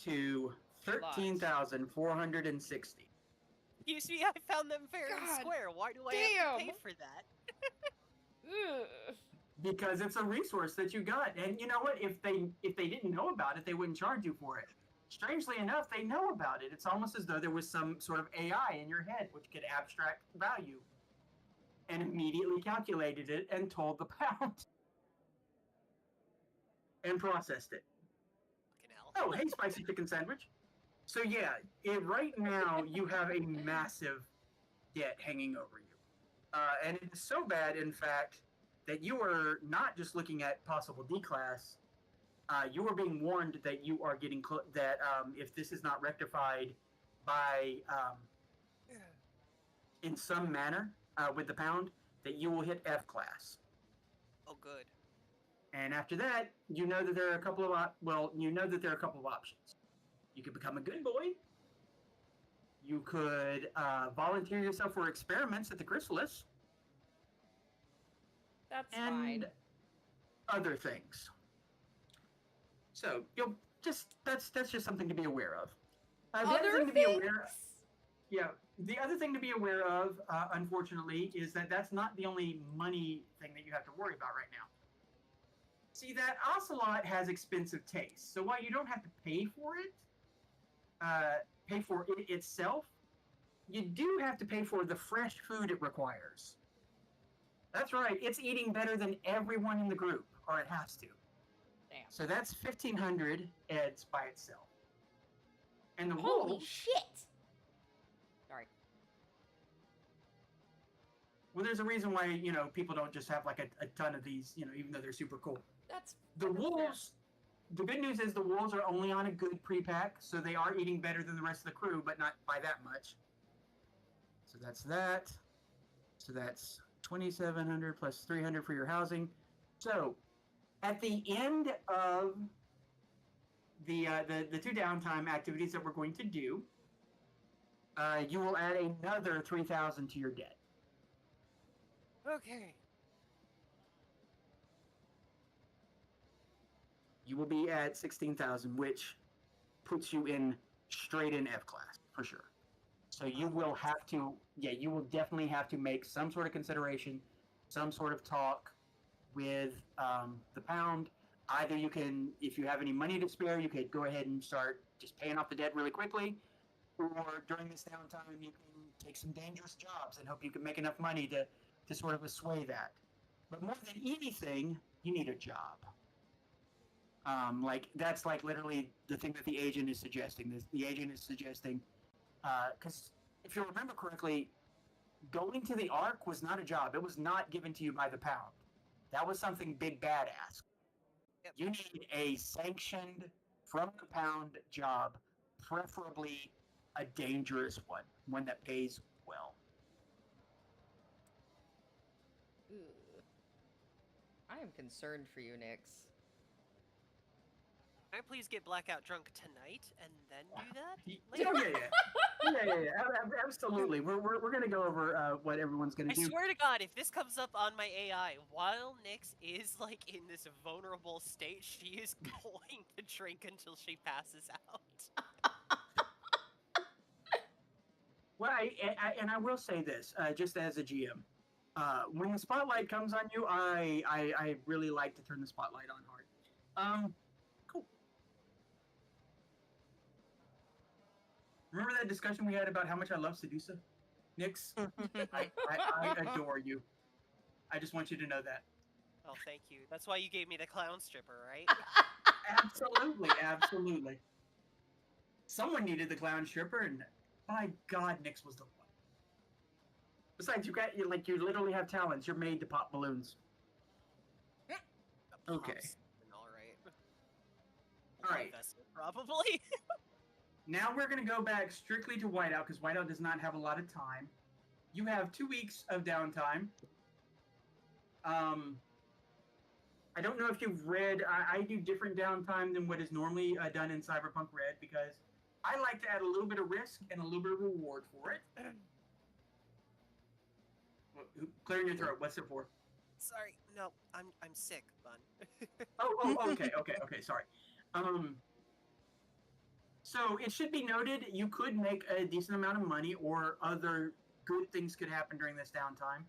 to 13,460. Excuse me, I found them fair and square. Why do I have to pay for that? Because it's a resource that you got, and you know what? If they didn't know about it, they wouldn't charge you for it. Strangely enough, they know about it. It's almost as though there was some sort of AI in your head which could abstract value, and immediately calculated it and told the pound and processed it. Oh, hey, spicy chicken sandwich. So yeah, right now you have a massive debt hanging over you, and it is so bad, in fact, that you are not just looking at possible declass. You are being warned that you are getting if this is not rectified by in some manner with the pound, that you will hit F class. Oh, good. And after that, you know that there are a couple of options. You could become a good boy. You could volunteer yourself for experiments at the Chrysalis. That's and fine. Other things. So you'll that's just something to be aware of. The other thing to be aware of, the other thing to be aware of, unfortunately, is that that's not the only money thing that you have to worry about right now. See, that ocelot has expensive taste, so while you don't have to pay for it itself, you do have to pay for the fresh food it requires. That's right, it's eating better than everyone in the group, or it has to. Damn. So that's 1,500 eds by itself. And the Holy wolves, shit! Sorry. Well, there's a reason why, people don't just have like a ton of these, even though they're super cool. That's the wolves. The good news is the wolves are only on a good pre-pack, so they are eating better than the rest of the crew, but not by that much. So that's that. So that's 2,700 plus 300 for your housing. So at the end of the 2 downtime activities that we're going to do, you will add another 3,000 to your debt. Okay. You will be at 16,000, which puts you straight in F class for sure. So you will have to, you will definitely have to make some sort of consideration, some sort of talk with the pound. Either you can, if you have any money to spare, you could go ahead and start just paying off the debt really quickly, or during this downtime, you can take some dangerous jobs and hope you can make enough money to sort of assuage that. But more than anything, you need a job. That's literally the thing that the agent is suggesting. The agent is suggesting, because if you remember correctly, going to the Ark was not a job. It was not given to you by the pound. That was something big badass. Yep. You need a sanctioned from the pound job, preferably a dangerous one that pays well. I am concerned for you, Nyx. Can I please get blackout drunk tonight and then do that? Yeah, absolutely. We're gonna go over what everyone's gonna do. I swear to God, if this comes up on my AI, while Nyx is in this vulnerable state, she is going to drink until she passes out. Well, I will say this, just as a GM, when the spotlight comes on you, I really like to turn the spotlight on hard. Cool. Remember that discussion we had about how much I love Sedusa? Nyx, I adore you. I just want you to know that. Oh, thank you. That's why you gave me the clown stripper, right? Absolutely. Someone needed the clown stripper, and by God, Nyx was the one. Besides, you literally have talents. You're made to pop balloons. Okay. All right. All right. vessel, probably. Now we're going to go back strictly to Whiteout because Whiteout does not have a lot of time. You have 2 weeks of downtime. I don't know if you've read. I do different downtime than what is normally done in CyberPunkRED because I like to add a little bit of risk and a little bit of reward for it. Clearing your throat. What's it for? Sorry, no, I'm sick, Bun. Okay. Sorry. So it should be noted you could make a decent amount of money, or other good things could happen during this downtime,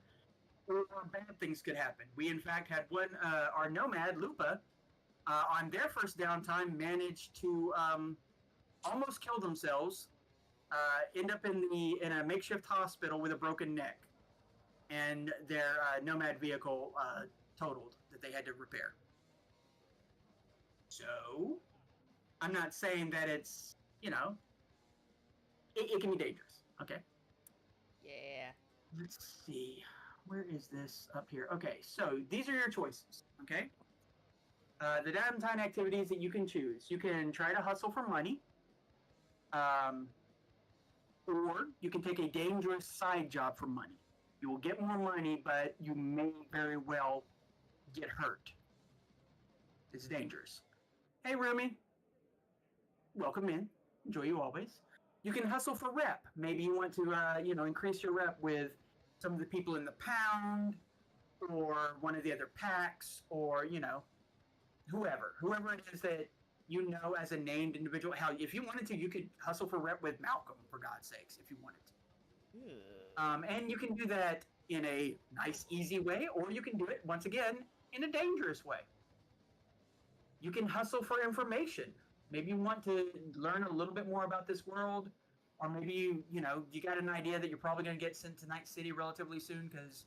or bad things could happen. We in fact had one. Our nomad Lupa, on their first downtime, managed to almost kill themselves, end up in a makeshift hospital with a broken neck, and their nomad vehicle totaled that they had to repair. So, I'm not saying that it's, it can be dangerous, okay? Yeah. Let's see. Where is this? Up here. Okay, so these are your choices, okay? The downtime activities that you can choose. You can try to hustle for money, or you can take a dangerous side job for money. You will get more money, but you may very well get hurt. It's dangerous. Hey, Rumi. Welcome in. Enjoy you always. You can hustle for rep. Maybe you want to, increase your rep with some of the people in the pound, or one of the other packs, or, whoever it is that you know as a named individual. Hell, if you wanted to, you could hustle for rep with Malcolm, for God's sakes, if you wanted to. And you can do that in a nice, easy way, or you can do it, once again, in a dangerous way. You can hustle for information. Maybe you want to learn a little bit more about this world, or maybe you got an idea that you're probably going to get sent to Night City relatively soon, because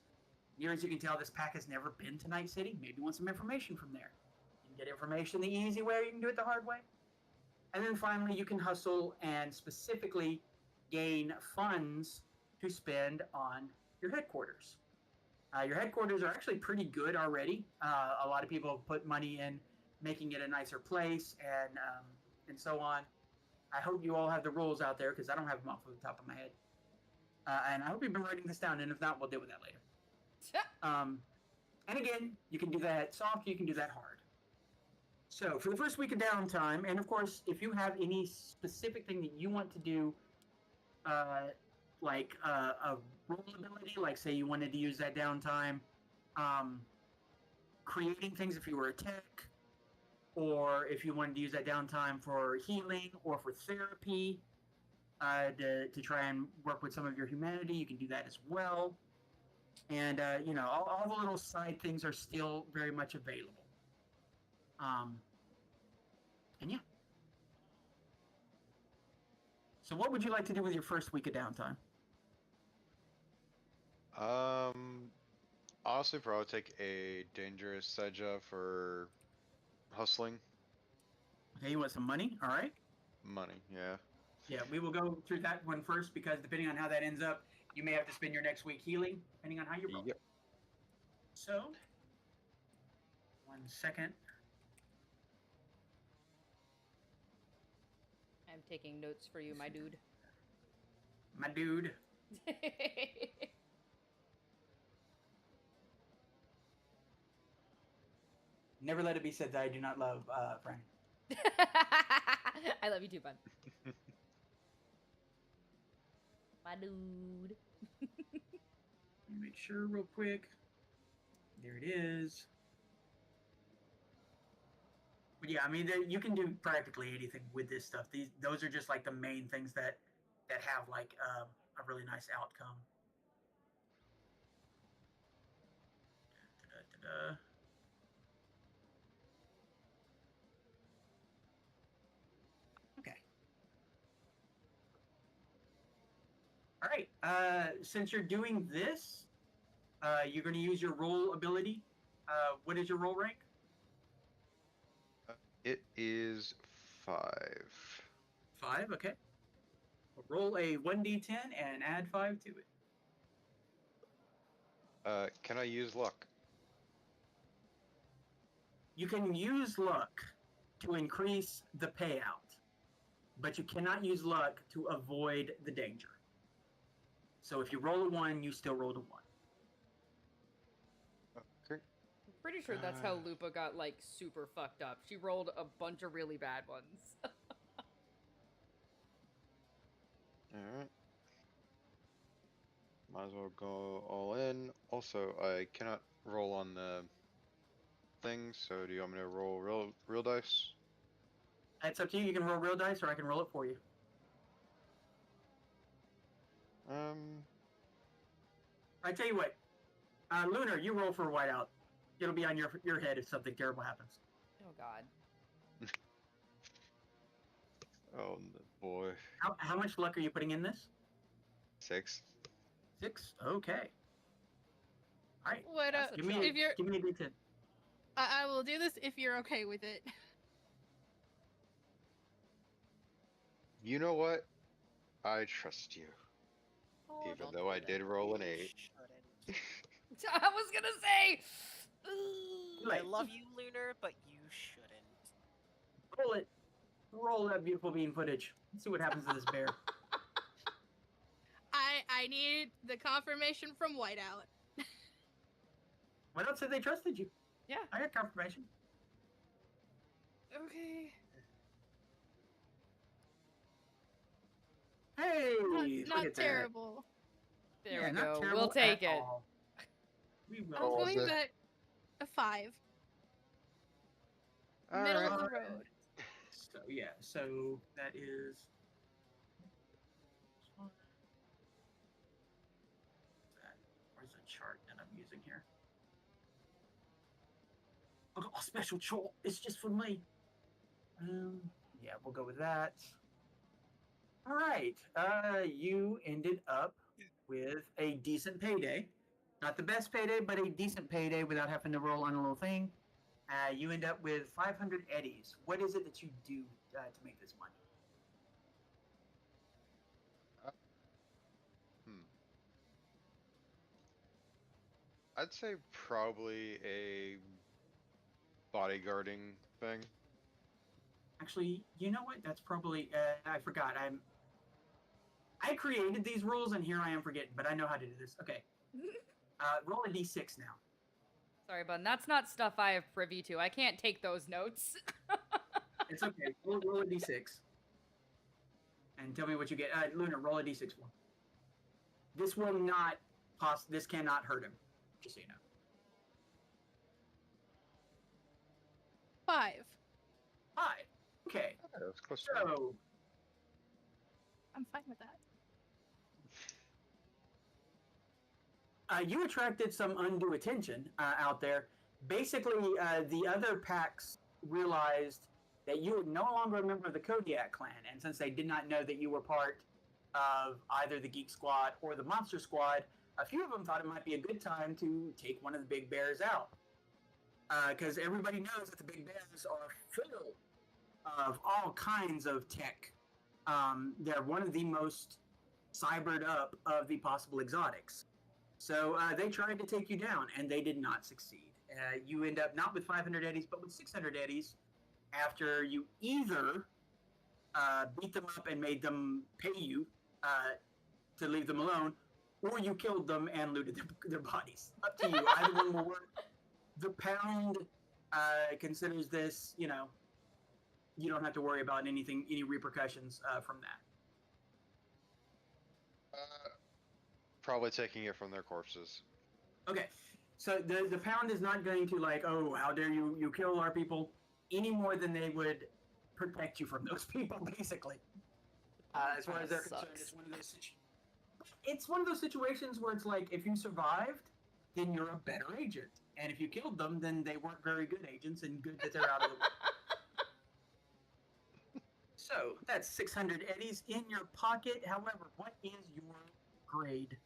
near as you can tell, this pack has never been to Night City. Maybe you want some information from there. You can get information the easy way, or you can do it the hard way. And then finally, you can hustle and specifically gain funds to spend on your headquarters. Your headquarters are actually pretty good already. A lot of people have put money in making it a nicer place, and so on. I hope you all have the rules out there, because I don't have them off the top of my head. And I hope you've been writing this down, and if not, we'll deal with that later. And again, you can do that soft, you can do that hard. So for the first week of downtime, and of course, if you have any specific thing that you want to do, like a role ability, like say you wanted to use that downtime, creating things if you were a tech, or if you wanted to use that downtime for healing or for therapy, to try and work with some of your humanity, you can do that as well. And, all the little side things are still very much available. And yeah. So what would you like to do with your first week of downtime? Honestly, probably take a dangerous side job for hustling. Okay, you want some money? All right. Money, yeah. Yeah, we will go through that one first, because depending on how that ends up, you may have to spend your next week healing, depending on how you roll. Yep. So, 1 second. I'm taking notes for you, my dude. My dude. Never let it be said that I do not love Frank. I love you too, bud. My dude. Make sure real quick. There it is. But yeah, I mean, you can do practically anything with this stuff. Those are just like the main things that have like a really nice outcome. Da-da-da-da. Okay. All right. Since you're doing this, you're going to use your roll ability. What is your roll rank? It is 5. 5, okay. Roll a 1d10 and add 5 to it. Can I use luck? You can use luck to increase the payout, but you cannot use luck to avoid the danger. So if you roll a 1, you still rolled a 1. Okay. I'm pretty sure that's how Lupa got, like, super fucked up. She rolled a bunch of really bad ones. Alright. Might as well go all in. Also, I cannot roll on the thing, so do you want me to roll real dice? It's up to you. You can roll real dice, or I can roll it for you. I tell you what, Lunar, you roll for whiteout. It'll be on your head if something terrible happens. Oh God. Oh boy. How much luck are you putting in this? 6. 6. Okay. All right. What? Give me a D10. I will do this if you're okay with it. You know what? I trust you. Oh, even though I did roll an 8. I was gonna say. I love you, Lunar, but you shouldn't. Roll it. Roll that beautiful bean footage. Let's see what happens to this bear. I need the confirmation from Whiteout. Whiteout said they trusted you. Yeah. I got confirmation. Okay. Hey, not terrible. There we go. We'll take it. We will. I was going back a 5. Middle of the road. So yeah, so that is. Where's the chart that I'm using here? Oh, a special chart. It's just for me. Yeah, we'll go with that. All right. You ended up with a decent payday. Not the best payday, but a decent payday without having to roll on a little thing. You end up with 500 eddies. What is it that you do to make this money? I'd say probably a bodyguarding thing. Actually, you know what? That's probably I forgot. I created these rules, and here I am forgetting, but I know how to do this. Okay. Roll a d6 now. Sorry, Bun. That's not stuff I have privy to. I can't take those notes. It's okay. Roll a d6. And tell me what you get. Luna, roll a d6 for. This will not this cannot hurt him. Just so you know. 5. 5. Okay. That's close. So I'm fine with that. You attracted some undue attention out there. Basically, the other packs realized that you were no longer a member of the Kodiak clan, and since they did not know that you were part of either the Geek Squad or the Monster Squad, a few of them thought it might be a good time to take one of the big bears out. Because everybody knows that the big bears are full of all kinds of tech. They're one of the most cybered up of the possible exotics. So they tried to take you down, and they did not succeed. You end up not with 500 eddies, but with 600 eddies after you either beat them up and made them pay you to leave them alone, or you killed them and looted their bodies. Up to you. Either one will work. The Pound considers this, you don't have to worry about any repercussions from that. Probably taking it from their corpses. Okay, so the Pound is not going to oh, how dare you kill our people, any more than they would protect you from those people, basically. As far as they're concerned, it's one of those situations where it's like, if you survived, then you're a better agent. And if you killed them, then they weren't very good agents, and good that they're out of the way. So, that's 600 eddies in your pocket. However, what is your grade?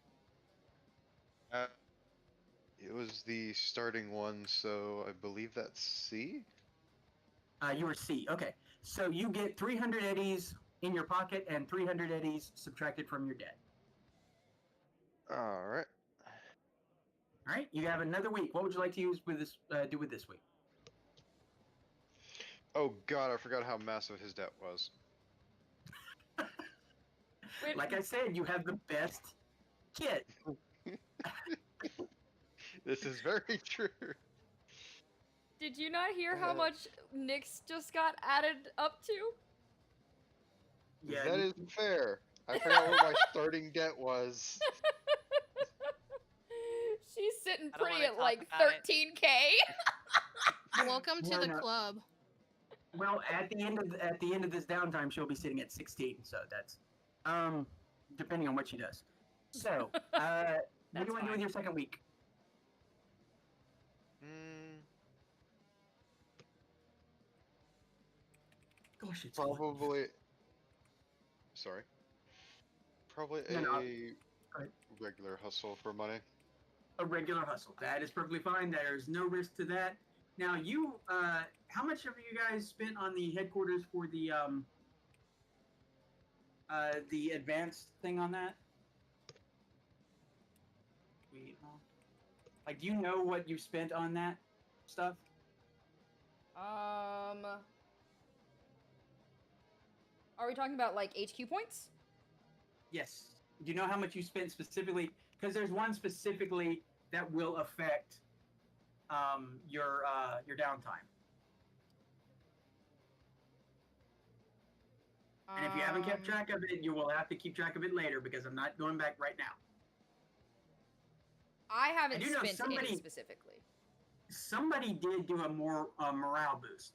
It was the starting one, so I believe that's C? You were C. Okay. So you get 300 eddies in your pocket and 300 eddies subtracted from your debt. Alright. Alright, you have another week. What would you like to use with this? Do with this week? Oh god, I forgot how massive his debt was. Like I said, you have the best kit. This is very true. Did you not hear how much Nyx just got added up to? Yeah, that is fair. I forgot what my starting debt was. She's sitting I don't pretty wanna at like talk about it. 13K. Welcome to the club. Well, at the end of this downtime, she'll be sitting at 16. So that's depending on what she does. So, what do you want to do with your second week? Gosh, it's probably. Sorry. Probably regular hustle for money. A regular hustle. That is perfectly fine. There's no risk to that. Now, you, how much have you guys spent on the headquarters for the advanced thing on that? Like, do you know what you spent on that stuff? Are we talking about like HQ points? Yes. Do you know how much you spent specifically? Because there's one specifically that will affect your downtime. And if you haven't kept track of it, you will have to keep track of it later because I'm not going back right now. I haven't do know spent any specifically. Somebody did do a more morale boost.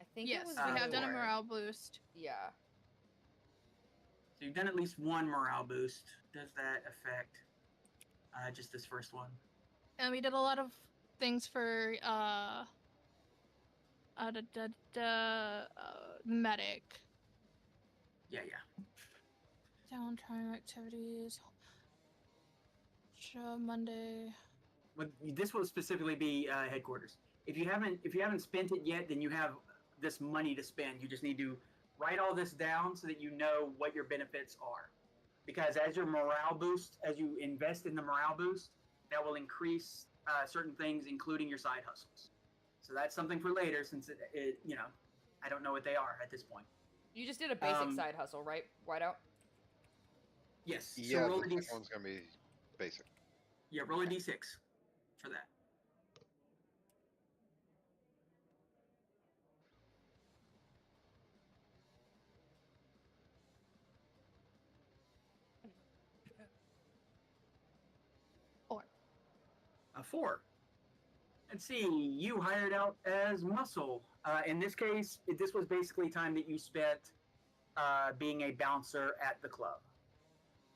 I think yes, it was we have done a more. morale boost. Yeah. So you've done at least one morale boost. Does that affect just this first one? And we did a lot of things for medic. Yeah. Downtime activities. Monday. Well, this will specifically be headquarters. If you haven't spent it yet, then you have this money to spend. You just need to write all this down so that you know what your benefits are. Because as your morale boost, as you invest in the morale boost, that will increase certain things, including your side hustles. So that's something for later, since it I don't know what they are at this point. You just did a basic side hustle, right? Whiteout? Yes. Yeah, so roll the a second one's gonna be basic. Yeah, roll a d6 for that. A 4. Let's see, you hired out as muscle. In this case, this was basically time that you spent being a bouncer at the club.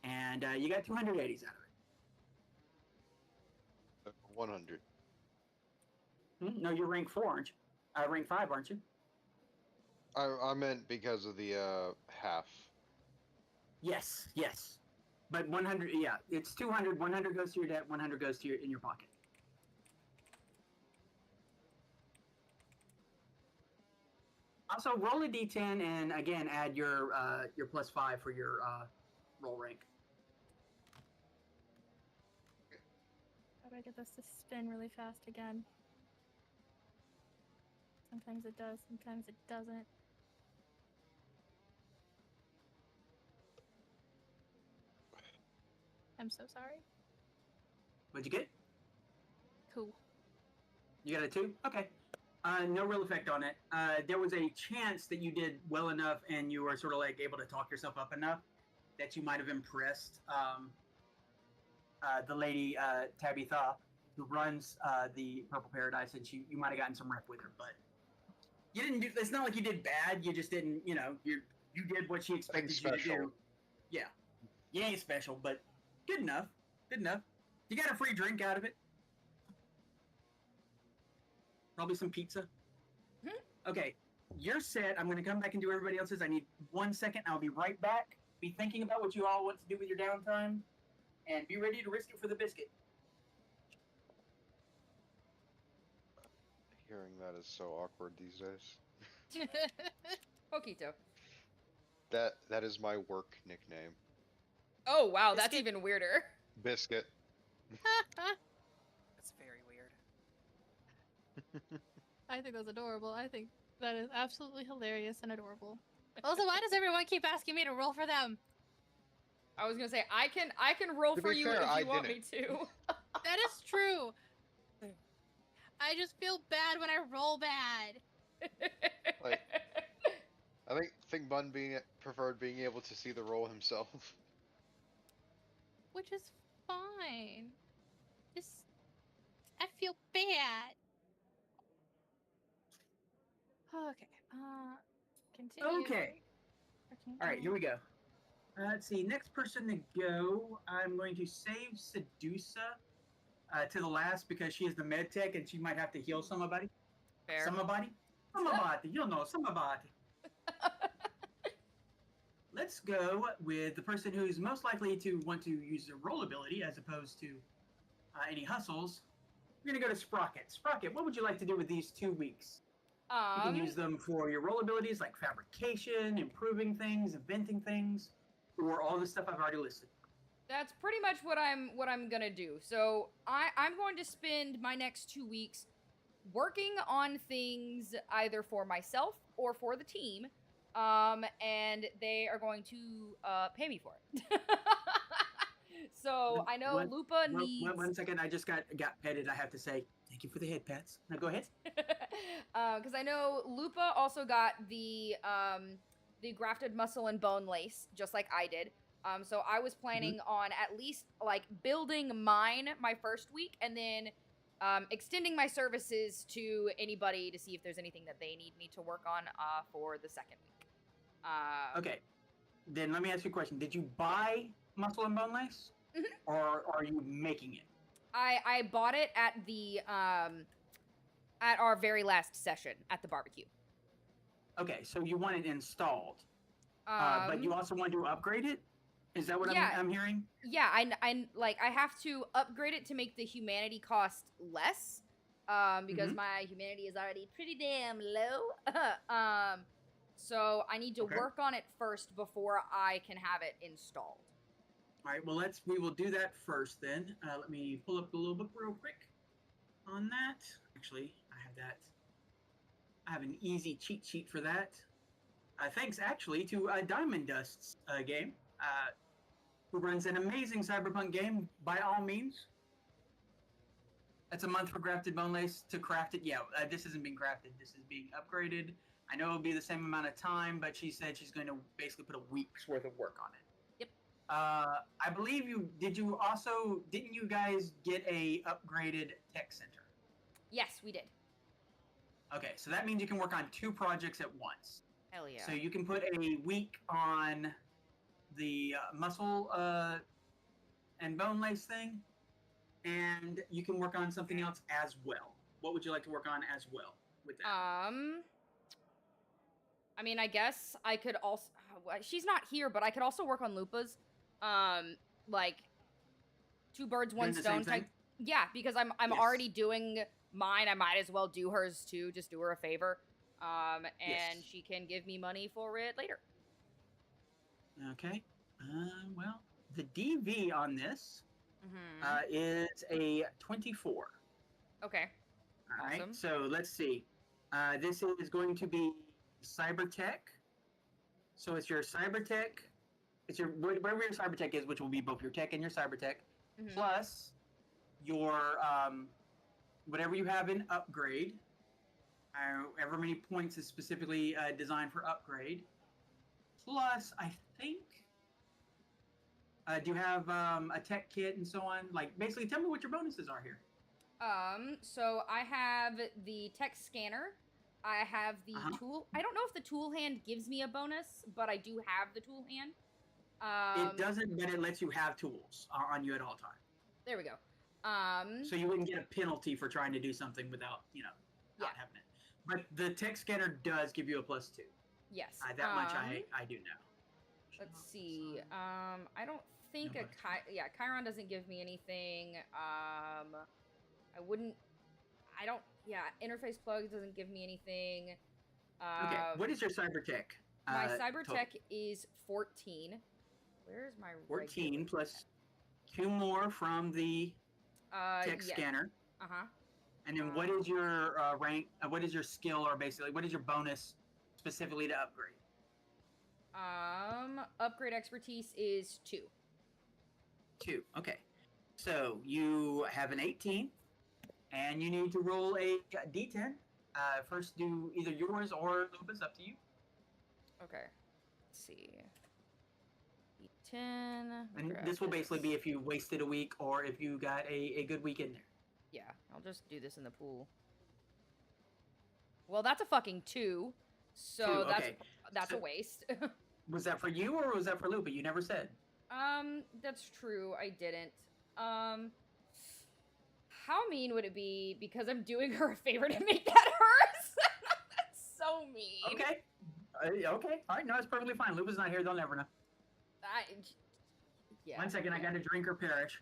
And you got 280s out of it. 100. No, you're rank 4, aren't you? Rank 5, aren't you? I meant because of the half. Yes. But 100, yeah, it's 200. 100 goes to your debt, 100 goes to in your pocket. Also, roll a d10 and again add your +5 for your roll rank. How do I get this to spin really fast again? Sometimes it does, sometimes it doesn't. I'm so sorry. What'd you get? Cool. You got a 2? Okay. No real effect on it. There was a chance that you did well enough and you were sort of like able to talk yourself up enough that you might have impressed the lady Tabitha who runs the Purple Paradise, and you might have gotten some rep with her, but you didn't do. It's not like you did bad. You just didn't. You did what she expected you to do. Yeah, you ain't special, but good enough. Good enough. You got a free drink out of it. Probably some pizza. Okay, you're set. I'm going to come back and do everybody else's. I need 1 second. I'll be right back. Be thinking about what you all want to do with your downtime, and be ready to risk it for the biscuit. Hearing that is so awkward these days. Poquito. That is my work nickname. Oh wow, Biscuit. That's even weirder. Biscuit. That's very weird. I think that's adorable. I think That is absolutely hilarious and adorable. Also, why does everyone keep asking me to roll for them? I was gonna say I can roll for you if you want me to. That is true. I just feel bad when I roll bad. Like, I think Bun preferred being able to see the roll himself. Which is fine. Just I feel bad. Okay. Continue. Okay. All right, here we go. Let's see. Next person to go, I'm going to save Sedusa to the last because she is the med tech and she might have to heal somebody. Fair. Somebody? Somebody. You know, somebody. Let's go with the person who's most likely to want to use their roll ability as opposed to any hustles. We're going to go to Sprocket. Sprocket, what would you like to do with these 2 weeks? You can use them for your roll abilities like fabrication, improving things, inventing things, or all the stuff I've already listed. That's pretty much what I'm gonna do. So I'm going to spend my next 2 weeks working on things either for myself or for the team, and they are going to pay me for it. So I know Lupa needs. One second, I just got petted. I have to say thank you for the head pats. Now go ahead. Because I know Lupa also got the grafted muscle and bone lace, just like I did. So I was planning on at least like building mine my first week, and then extending my services to anybody to see if there's anything that they need me to work on for the second week. Okay, then let me ask you a question. Did you buy muscle and bone lace, or are you making it? I bought it at the at our very last session at the barbecue. Okay, so you want it installed, but you also want to upgrade it? Is that what I'm hearing? Yeah, I have to upgrade it to make the humanity cost less, because my humanity is already pretty damn low. So I need to work on it first before I can have it installed. All right, well we will do that first then. Let me pull up the little book real quick on that. Actually, I have that. I have an easy cheat sheet for that. Thanks actually to Diamond Dust's game, who runs an amazing cyberpunk game by all means. That's a month for grafted bone lace to craft it. Yeah, this isn't being crafted. This is being upgraded. I know it'll be the same amount of time, but she said she's going to basically put a week's worth of work on it. Yep. I believe didn't you guys get a upgraded tech center? Yes, we did. Okay, so that means you can work on 2 projects at once. Hell yeah. So you can put a week on the muscle and bone lace thing, and you can work on something else as well. What would you like to work on as well with that? I mean, I guess I could also. She's not here, but I could also work on Lupa's. Like 2 birds, 1 stone type. Yeah, because I'm already doing mine. I might as well do hers too. Just do her a favor. And she can give me money for it later. Okay. Well, the DV on this is a 24. Okay. All right. So let's see. This is going to be cybertech. So it's your cybertech. It's your whatever your cybertech is, which will be both your tech and your cybertech, plus your whatever you have in upgrade. However many points is specifically designed for upgrade. Plus, I think, do you have a tech kit and so on? Like, basically, tell me what your bonuses are here. So I have the tech scanner. I have the tool. I don't know if the tool hand gives me a bonus, but I do have the tool hand. It doesn't, but it lets you have tools on you at all times. There we go. So you wouldn't get a penalty for trying to do something without, not having it. But the tech scanner does give you a +2. Yes. That much I do know. Let's see. I don't think Chiron doesn't give me anything. Interface plug doesn't give me anything. Okay, what is your cybertech? My cybertech is 14. Where's my 14 plus 2 more from the tech scanner. And then what is your rank? What is your skill, or basically what is your bonus specifically to upgrade? Upgrade expertise is 2. 2. Okay. So you have an 18, and you need to roll a d10. First, do either yours or Lupa's, up to you. Okay. Let's see. D10. And this will basically be if you wasted a week or if you got a good week in there. Yeah, I'll just do this in the pool. Well, that's a fucking 2. So 2, okay. that's a waste. Was that for you or was that for Lupa? You never said. That's true. I didn't. How mean would it be because I'm doing her a favor to make that hers? That's so mean. Okay. Okay. All right. No, it's perfectly fine. Lupa's not here. They'll never know. Yeah. 1 second. I got to drink or perish.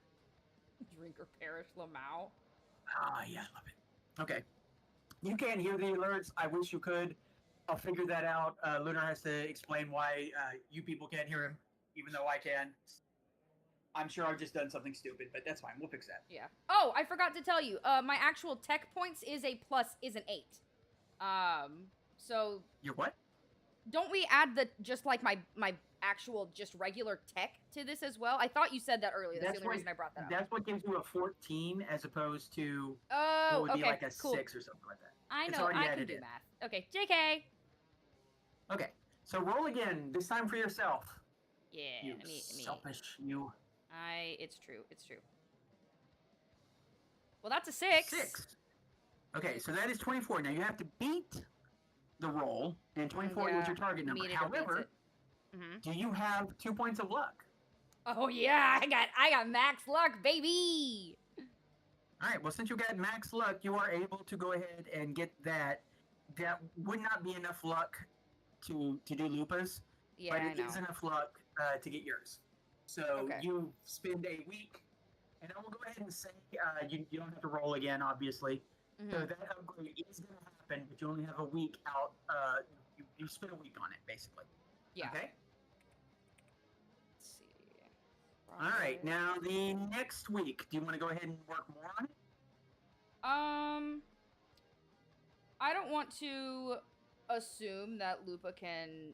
Drink or perish, Lamau. Ah, yeah, I love it. Okay. You can't hear the alerts. I wish you could. I'll figure that out. Lunar has to explain why you people can't hear him, even though I can. I'm sure I've just done something stupid, but that's fine. We'll fix that. Yeah. Oh, I forgot to tell you. My actual tech points is an 8. So. Your what? Don't we add just like my actual just regular tech to this as well? I thought you said that earlier. That's the only reason I brought that up. That's what gives you a 14 as opposed to what would be like a 6 or something like that. I know. I can do math. Okay, JK. Okay, so roll again. This time for yourself. Yeah. You selfish. You. It's true. It's true. Well, that's a 6. 6. Okay, so that is 24. Now you have to beat the roll, and 24 was your target number. However, do you have 2 points of luck? Oh yeah, I got max luck, baby. All right. Well, since you got max luck, you are able to go ahead and get that. That would not be enough luck to do Lupa's, yeah, but it is enough luck to get yours. So you spend a week, and I will go ahead and say you don't have to roll again, obviously. So that upgrade is going to happen, but you only have a week out. You spend a week on it, basically. Yeah. Okay. Let's see. All right. Now the next week, do you want to go ahead and work more on it? I don't want to assume that Lupa can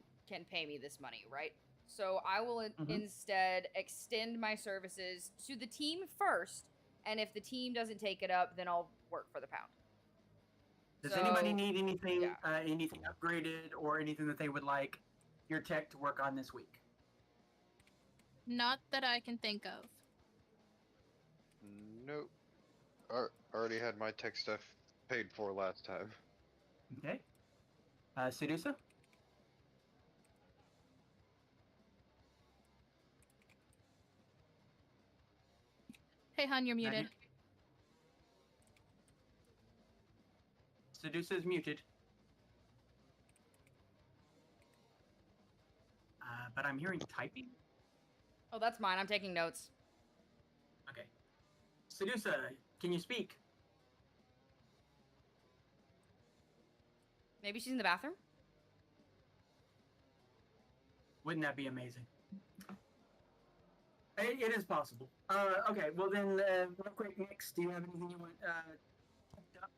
pay me this money, right? So I will instead extend my services to the team first, and if the team doesn't take it up, then I'll work for the pound. Does anybody need anything anything upgraded or anything that they would like your tech to work on this week? Not that I can think of. Nope. Already had my tech stuff paid for last time. Okay. Sedusa? Hey, hon, you're muted. Sedusa is muted. But I'm hearing typing. Oh, that's mine. I'm taking notes. Okay. Sedusa, can you speak? Maybe she's in the bathroom? Wouldn't that be amazing? It is possible. Okay, well then, real quick, next, do you have anything you want typed up?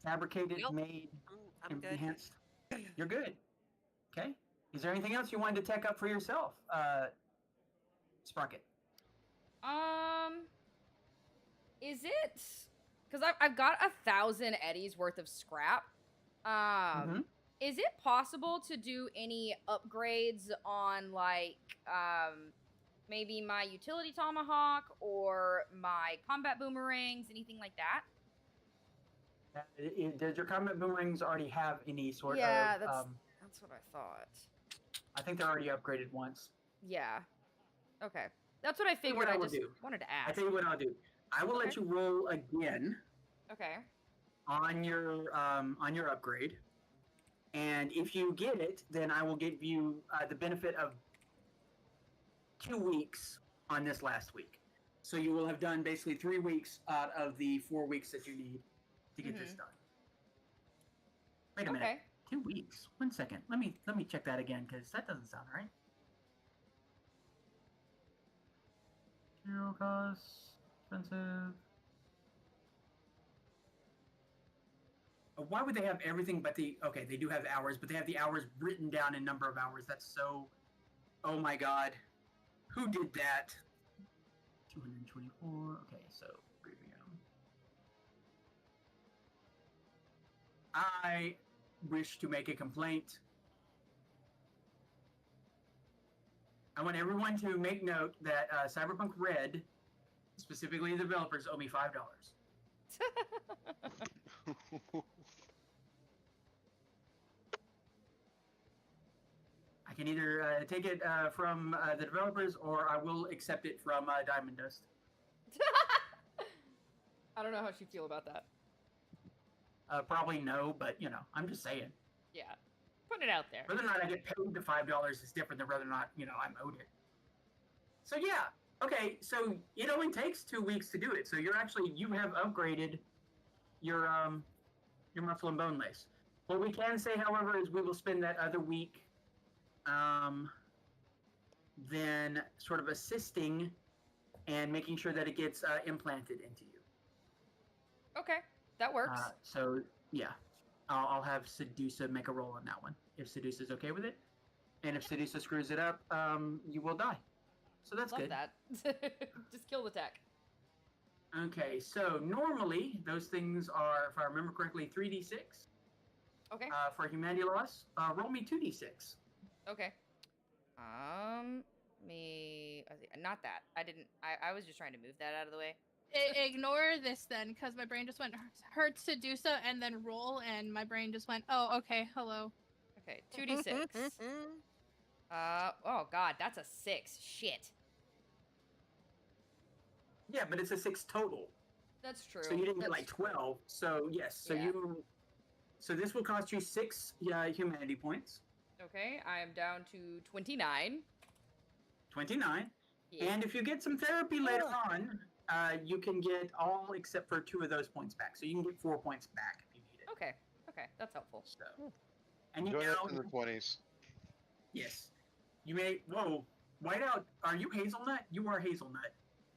Fabricated, made, I'm good. enhanced? You're good. Okay. Is there anything else you wanted to tech up for yourself, Sprocket? Is it? Because I've got 1,000 eddies worth of scrap. Is it possible to do any upgrades on, like, maybe my utility tomahawk or my combat boomerangs, anything like that? Does your combat boomerangs already have any sort of... Yeah, that's what I thought. I think they're already upgraded once. Yeah. Okay. That's what I figured. I just wanted to ask. I tell you what I'll do. I will let you roll again. Okay. On your upgrade. And if you get it, then I will give you the benefit of 2 weeks on this last week. So you will have done basically 3 weeks out of the 4 weeks that you need to get this done. Wait a minute. 2 weeks. 1 second. Let me check that again because that doesn't sound right. Zero cost Expensive. Why would they have everything but the... Okay, they do have hours, but they have the hours written down in number of hours. That's so... Oh my god. Who did that? 224. Okay, so premium. I wish to make a complaint. I want everyone to make note that CyberPunkRED, specifically the developers, owe me $5. I can either take it from the developers, or I will accept it from Diamond Dust. I don't know how she feel about that. Probably no, but you know, I'm just saying. Yeah, put it out there. Whether or not I get paid the $5 is different than whether or not, you know, I'm owed it. So yeah, okay, so it only takes 2 weeks to do it. So you have upgraded your muscle and bone lace. What we can say, however, is we will spend that other week then sort of assisting and making sure that it gets implanted into you. Okay, that works. So yeah, I'll have Sedusa make a roll on that one if Sedusa's okay with it, and if Sedusa screws it up, you will die. So that's Love good. That. Just kill the tech. Okay, so normally those things are, if I remember correctly, 3d6. Okay. For humanity loss, roll me 2d6. Okay. Not that. I was just trying to move that out of the way. Ignore this then, because my brain just went hurt Sedusa and then roll, and my brain just went, oh, okay, hello. Okay, 2d6. Oh god, that's a 6. Shit. Yeah, but it's a 6 total. That's true. So you didn't get like 12. So yes, so yeah. So this will cost you 6 humanity points. Okay, I am down to 29. 29. Yeah. And if you get some therapy later on, you can get all except for 2 of those points back. So you can get 4 points back if you need it. Okay, that's helpful. So, and you Join us know, in the 20s. Yes. You may... Whoa. Whiteout, are you Hazelnut? You are Hazelnut.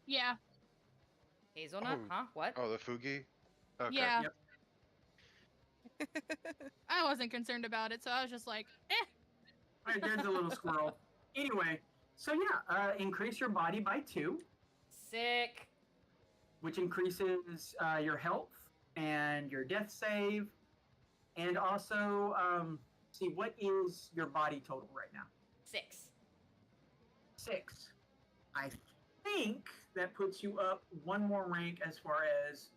Yeah. Hazelnut? Oh. Huh? What? Oh, the Fugi? Okay. Yeah. Yep. I wasn't concerned about it, so I was just like, eh. All right, there's a little squirrel. Anyway, so yeah, increase your body by 2. Sick. Which increases your health and your death save. And also, see, what is your body total right now? 6. 6. I think that puts you up 1 more rank as far as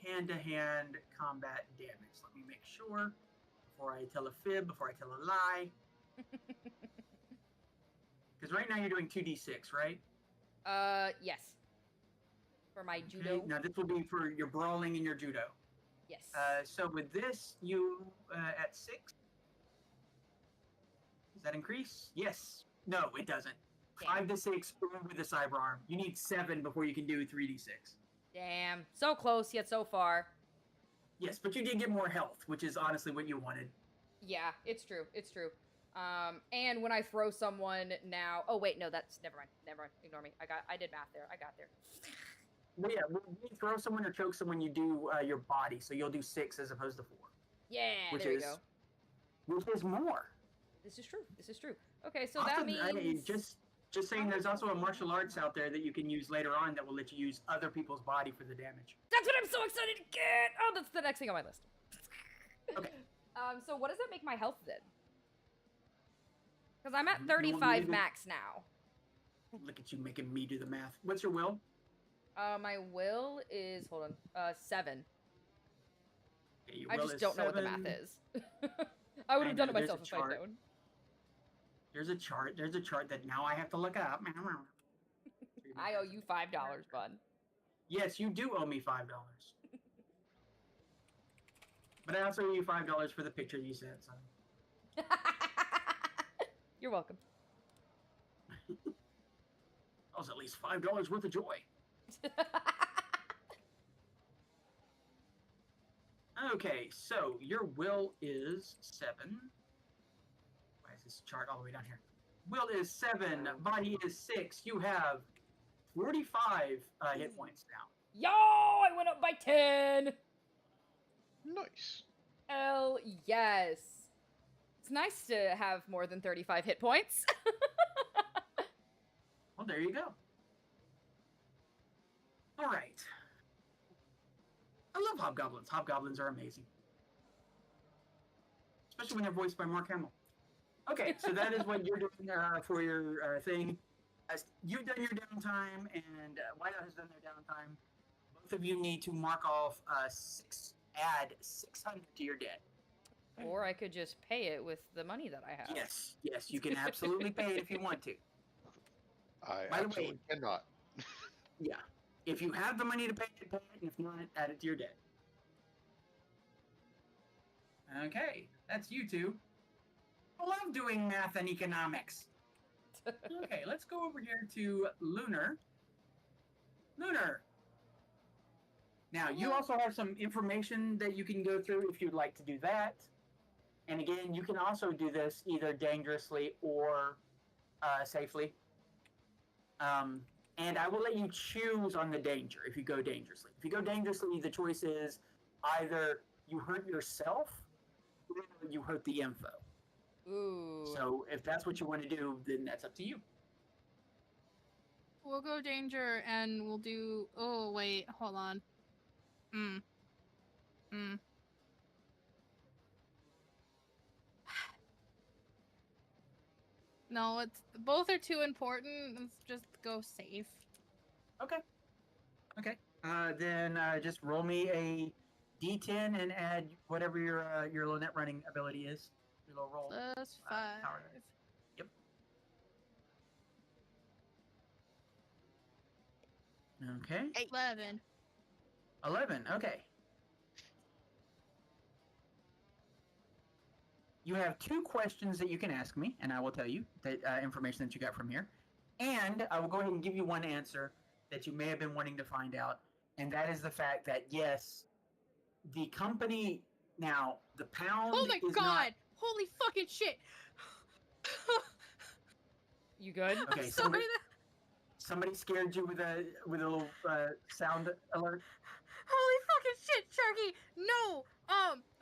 hand-to-hand combat damage. Let me make sure before I tell a fib, before I tell a lie. Because right now you're doing 2d6, right? Yes. For my judo. Now this will be for your brawling and your judo. Yes. So with this, you at 6. Does that increase? Yes. No, it doesn't. Damn. 5 to 6 with the cyber arm. You need 7 before you can do 3d6. Damn. So close, yet so far. Yes, but you did get more health, which is honestly what you wanted. Yeah, it's true. It's true. And when I throw someone now... Oh, wait, no, that's... Never mind. Ignore me. I did math there. I got there. But yeah, when you throw someone or choke someone, you do your body, so you'll do 6 as opposed to 4. Yeah, there you go. Which is more. This is true. Okay, so also, that means... Just saying, there's also a martial arts out there that you can use later on that will let you use other people's body for the damage. That's what I'm so excited to get! Oh, that's the next thing on my list. Okay. So what does that make my health then? Because I'm at 35 max now. Look at you making me do the math. What's your will? My will is... Hold on. 7. Okay, I just don't know what the math is. I would have done it myself if I'd known. There's a chart that now I have to look up. I owe you $5, bud. Yes, you do owe me $5. But I also owe you $5 for the picture you sent, son. You're welcome. That was at least $5 worth of joy. Okay, so your will is 7. Why is this chart all the way down here? Will is 7, body is 6. You have 45 hit points now. Yo, I went up by 10. Nice. Hell yes. It's nice to have more than 35 hit points. Well, there you go. All right. I love hobgoblins. Hobgoblins are amazing. Especially when they're voiced by Mark Hamill. Okay, so that is what you're doing for your thing. You've done your downtime, and Whiteout has done their downtime. Both of you need to mark off add 600 to your debt. Or I could just pay it with the money that I have. Yes, you can absolutely pay it if you want to. I By the absolutely way, cannot. Yeah. If you have the money to pay it, and if not, add it to your debt. Okay, that's you two. I love doing math and economics. Okay, let's go over here to Lunar. Lunar! Now, you also have some information that you can go through if you'd like to do that. And again, you can also do this either dangerously or safely. And I will let you choose on the danger if you go dangerously. If you go dangerously, the choice is either you hurt yourself or you hurt the info. Ooh. So if that's what you want to do, then that's up to you. We'll go danger and we'll do... Oh, wait. Hold on. No, it's both are too important. Let's just go safe. Okay. Okay. Then just roll me a D10 and add whatever your little net running ability is. Your little roll. Plus 5. Yep. Okay. 11. 11. Okay. You have 2 questions that you can ask me, and I will tell you the information that you got from here. And I will go ahead and give you one answer that you may have been wanting to find out, and that is the fact that, yes, the company, now, the pound Oh my is god! not... Holy fucking shit! You good? Okay, somebody scared you with a little sound alert? Holy fucking shit, Sharky! No!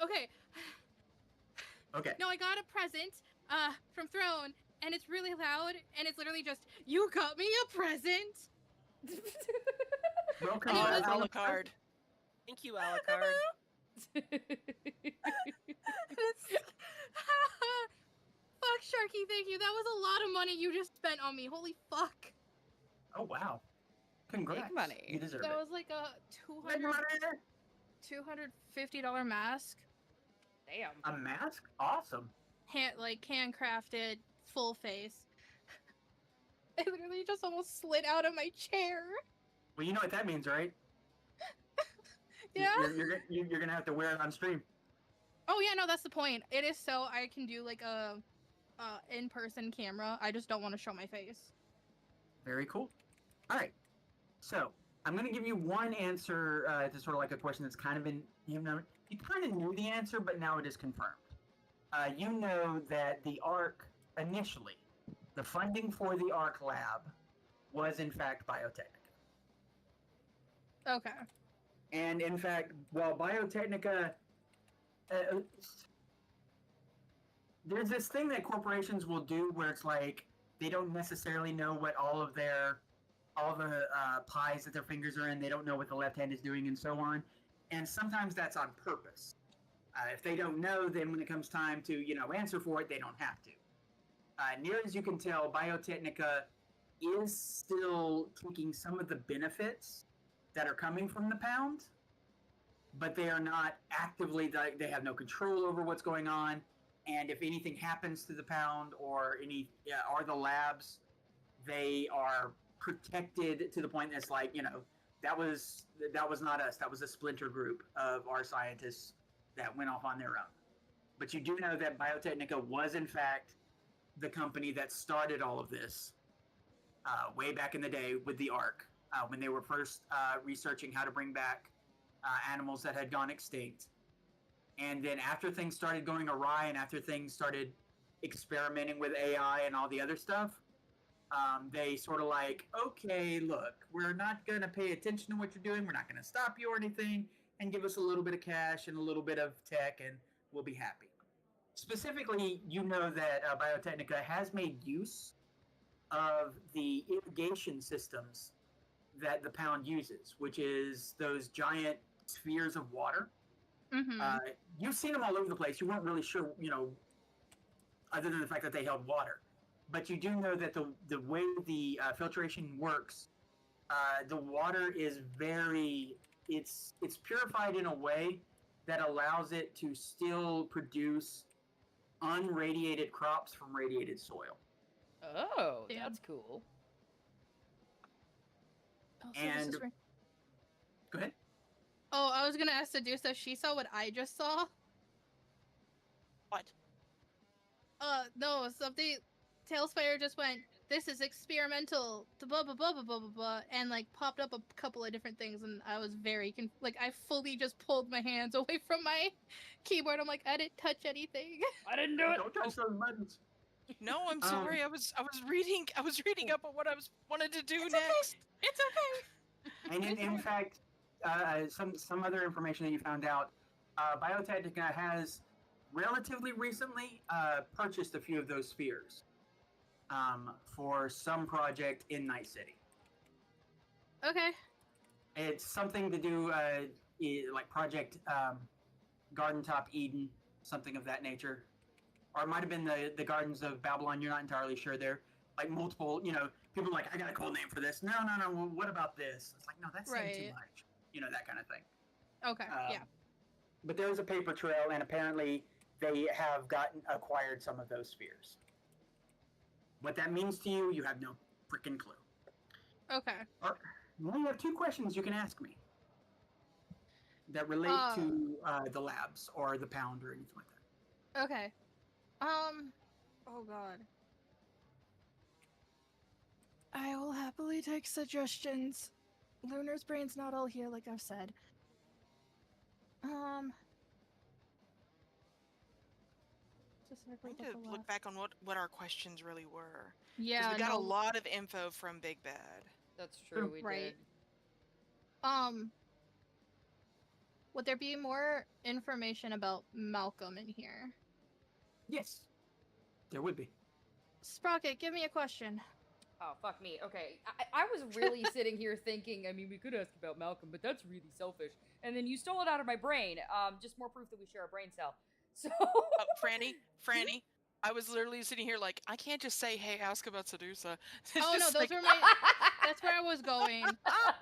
Okay. Okay. No, I got a present, from Throne, and it's really loud, and it's literally just, you got me a present! Welcome Oh, to Alucard. Thank you, Alucard. Fuck, Sharky, thank you. That was a lot of money you just spent on me. Holy fuck. Oh, wow. Congrats. Big money. You deserve That it. was like a $250 mask. Damn. A mask? Awesome. Handcrafted, full face. I literally just almost slid out of my chair. Well, you know what that means, right? Yeah? You're gonna have to wear it on stream. Oh yeah, no, that's the point. It is so I can do like a in-person camera. I just don't want to show my face. Very cool. All right. So I'm gonna give you one answer to sort of like a question that's kind of been you kind of knew the answer, but now it is confirmed. You know that the ARC initially, the funding for the ARC lab was in fact Biotechnica. Okay. And in fact, while Biotechnica, there's this thing that corporations will do where it's like they don't necessarily know what all the pies that their fingers are in. They don't know what the left hand is doing, and so on. And sometimes that's on purpose. If they don't know, then when it comes time to answer for it, they don't have to. Near as you can tell, Biotechnica is still taking some of the benefits that are coming from the pound, but they are not actively, they have no control over what's going on. And if anything happens to the pound or the labs, they are protected to the point that's like, that was not us. That was a splinter group of our scientists that went off on their own. But you do know that Biotechnica was in fact the company that started all of this way back in the day with the ARC, when they were first researching how to bring back animals that had gone extinct. And then after things started going awry and after things started experimenting with AI and all the other stuff, They sort of like, okay, look, we're not going to pay attention to what you're doing. We're not going to stop you or anything, and give us a little bit of cash and a little bit of tech, and we'll be happy. Specifically, you know that Biotechnica has made use of the irrigation systems that the Pound uses, which is those giant spheres of water. You've seen them all over the place. You weren't really sure, other than the fact that they held water. But you do know that the way the filtration works, the water is it's purified in a way that allows it to still produce unradiated crops from radiated soil. Oh, that's cool. And go ahead. Oh, I was gonna ask Sedusa if she saw what I just saw. What? No, something. Tailspire just went, "This is experimental," blah blah blah blah blah blah blah, and like popped up a couple of different things, and I was very I fully just pulled my hands away from my keyboard. I'm like, I didn't touch anything. I didn't do it. Don't touch those buttons. No, I'm sorry. I was reading up on what I wanted to do It's next. Okay. It's okay. And in fact, some other information that you found out, Biotechnica has relatively recently purchased a few of those spheres for some project in Night City. Okay. It's something to do like Project Garden Top Eden, something of that nature. Or it might have been the Gardens of Babylon. You're not entirely sure. They're like multiple, people are like, I got a cool name for this. No. Well, what about this? It's like, no, that's saying too much. That kind of thing. Okay, yeah. But there was a paper trail, and apparently they have acquired some of those spheres. What that means to you, you have no freaking clue. Okay. You only have 2 questions you can ask me that relate to the labs or the Pound or anything like that. Okay. Oh god. I will happily take suggestions. Lunar's brain's not all here, like I've said. I need to look back on what our questions really were. Yeah, we got a lot of info from Big Bad. That's true, we did. Would there be more information about Malcolm in here? Yes, there would be. Sprocket, give me a question. Oh, fuck me. Okay, I was really sitting here thinking, I mean, we could ask about Malcolm, but that's really selfish. And then you stole it out of my brain. Just more proof that we share a brain cell. So... Franny, I was literally sitting here like, I can't just say, hey, ask about Sedusa. Oh, no, those were my... That's where I was going.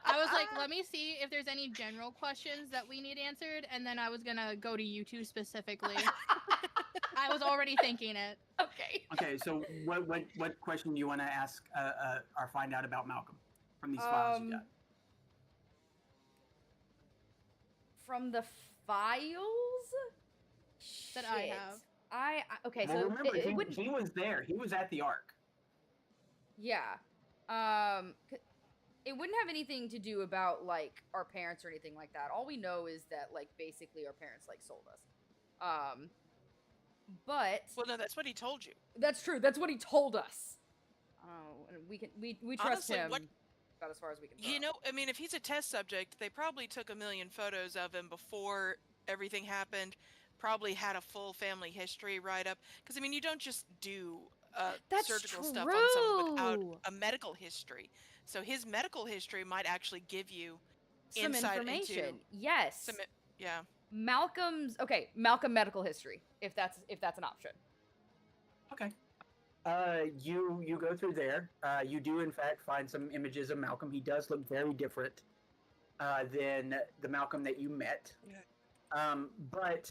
I was like, let me see if there's any general questions that we need answered, and then I was gonna go to you two specifically. I was already thinking it. Okay. Okay, so what question do you want to ask or find out about Malcolm from these files you got? From the files that I have. Okay, well, so remember, he was there. He was at the Ark. Yeah. It wouldn't have anything to do about like our parents or anything like that. All we know is that like basically our parents like sold us. But well, no, that's what he told you. That's true. That's what he told us. Oh, and we trust Honestly, him about as far as we can. You know, I mean, if he's a test subject, they probably took 1 million photos of him before everything happened. Probably had a full family history write-up. Because, I mean, you don't just do surgical stuff on someone without a medical history. So his medical history might actually give you some insight information. Into yes. Yeah. Malcolm medical history, if that's an option. Okay. You go through there. You do in fact find some images of Malcolm. He does look very different than the Malcolm that you met. Yeah. But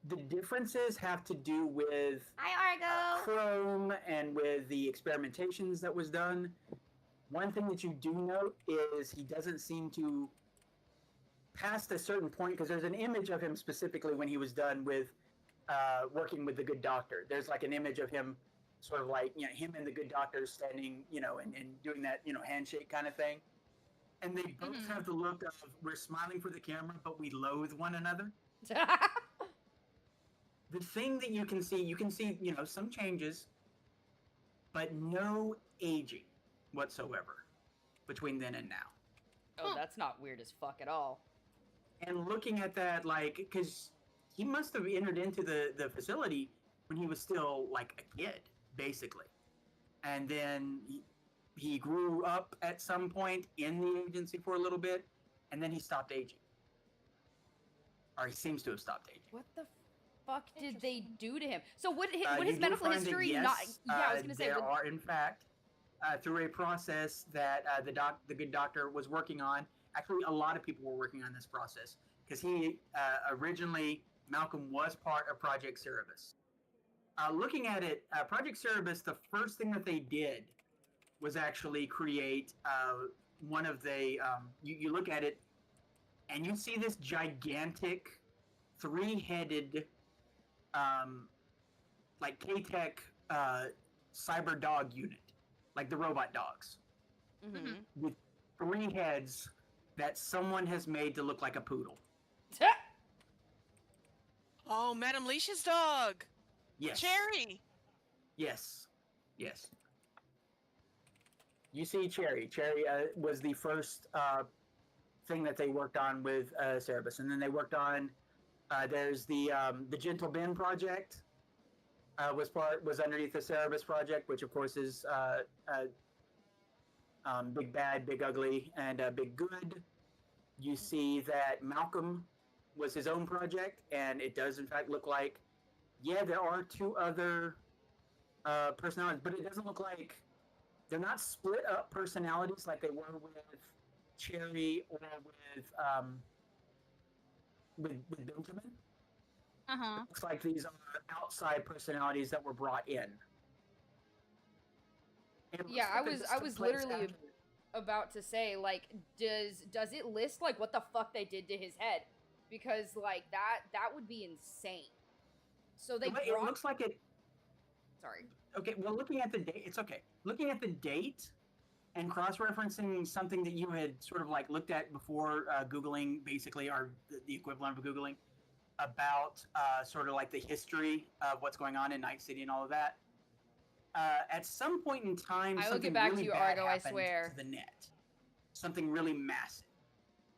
the differences have to do with Hi, Argo. Chrome and with the experimentations that was done. One thing that you do note is he doesn't seem to, past a certain point, because there's an image of him specifically when he was done with working with the good doctor. There's like an image of him sort of like, him and the good doctor standing, and doing that, handshake kind of thing. And they both have the look of, we're smiling for the camera, but we loathe one another. The thing that you can see, some changes. but no aging whatsoever between then and now. Oh, that's not weird as fuck at all. And looking at that, like, because he must have entered into the facility when he was still like a kid, basically, and then he grew up at some point in the agency for a little bit, and then he stopped aging, or he seems to have stopped aging. What the fuck did they do to him? So would his You do medical find that, history yes, not? Yeah, I was gonna say. there are in fact through a process that the good doctor was working on. Actually, a lot of people were working on this process because he originally Malcolm was part of Project Cerebus. Looking at it, Project Cerebus, the first thing that they did was actually create one of the. You look at it, and you see this gigantic, three-headed, like K-Tech cyber dog unit, like the robot dogs, with 3 heads that someone has made to look like a poodle. Oh, Madame Leash's dog. Yes. Cherry. Yes. Yes. You see Cherry. Cherry was the first thing that they worked on with Cerebus. And then they worked on, there's the Gentle Ben project was underneath the Cerebus project, which of course is Big Bad, Big Ugly, and Big Good. You see that Malcolm was his own project, and it does in fact look like, yeah, there are 2 other personalities, but it doesn't look like they're not split up personalities like they were with Cherry or with Benjamin. It looks like these are outside personalities that were brought in. Yeah, I was literally about to say, like, does it list like what the fuck they did to his head? Because like that would be insane. So they It looks like it. Sorry. Okay, well, looking at the date, it's okay. Looking at the date and cross-referencing something that you had sort of like looked at before Googling, basically, or the equivalent of Googling, about sort of like the history of what's going on in Night City and all of that. At some point in time, I will get something back really to you, bad Argo, I happened swear. to the net. Something really massive.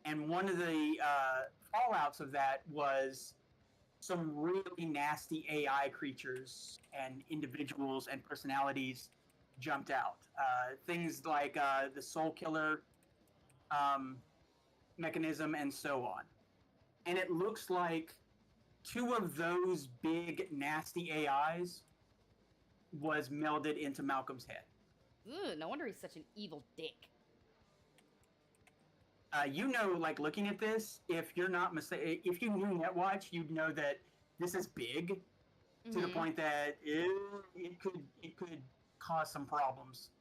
And one of the fallouts of that was some really nasty AI creatures and individuals and personalities jumped out. Things like the Soul Killer mechanism and so on. And it looks like 2 of those big nasty AIs was melded into Malcolm's head. Ugh, no wonder he's such an evil dick. You know, like looking at this, if you're not if you knew NetWatch, you'd know that this is big to the point that it could cause some problems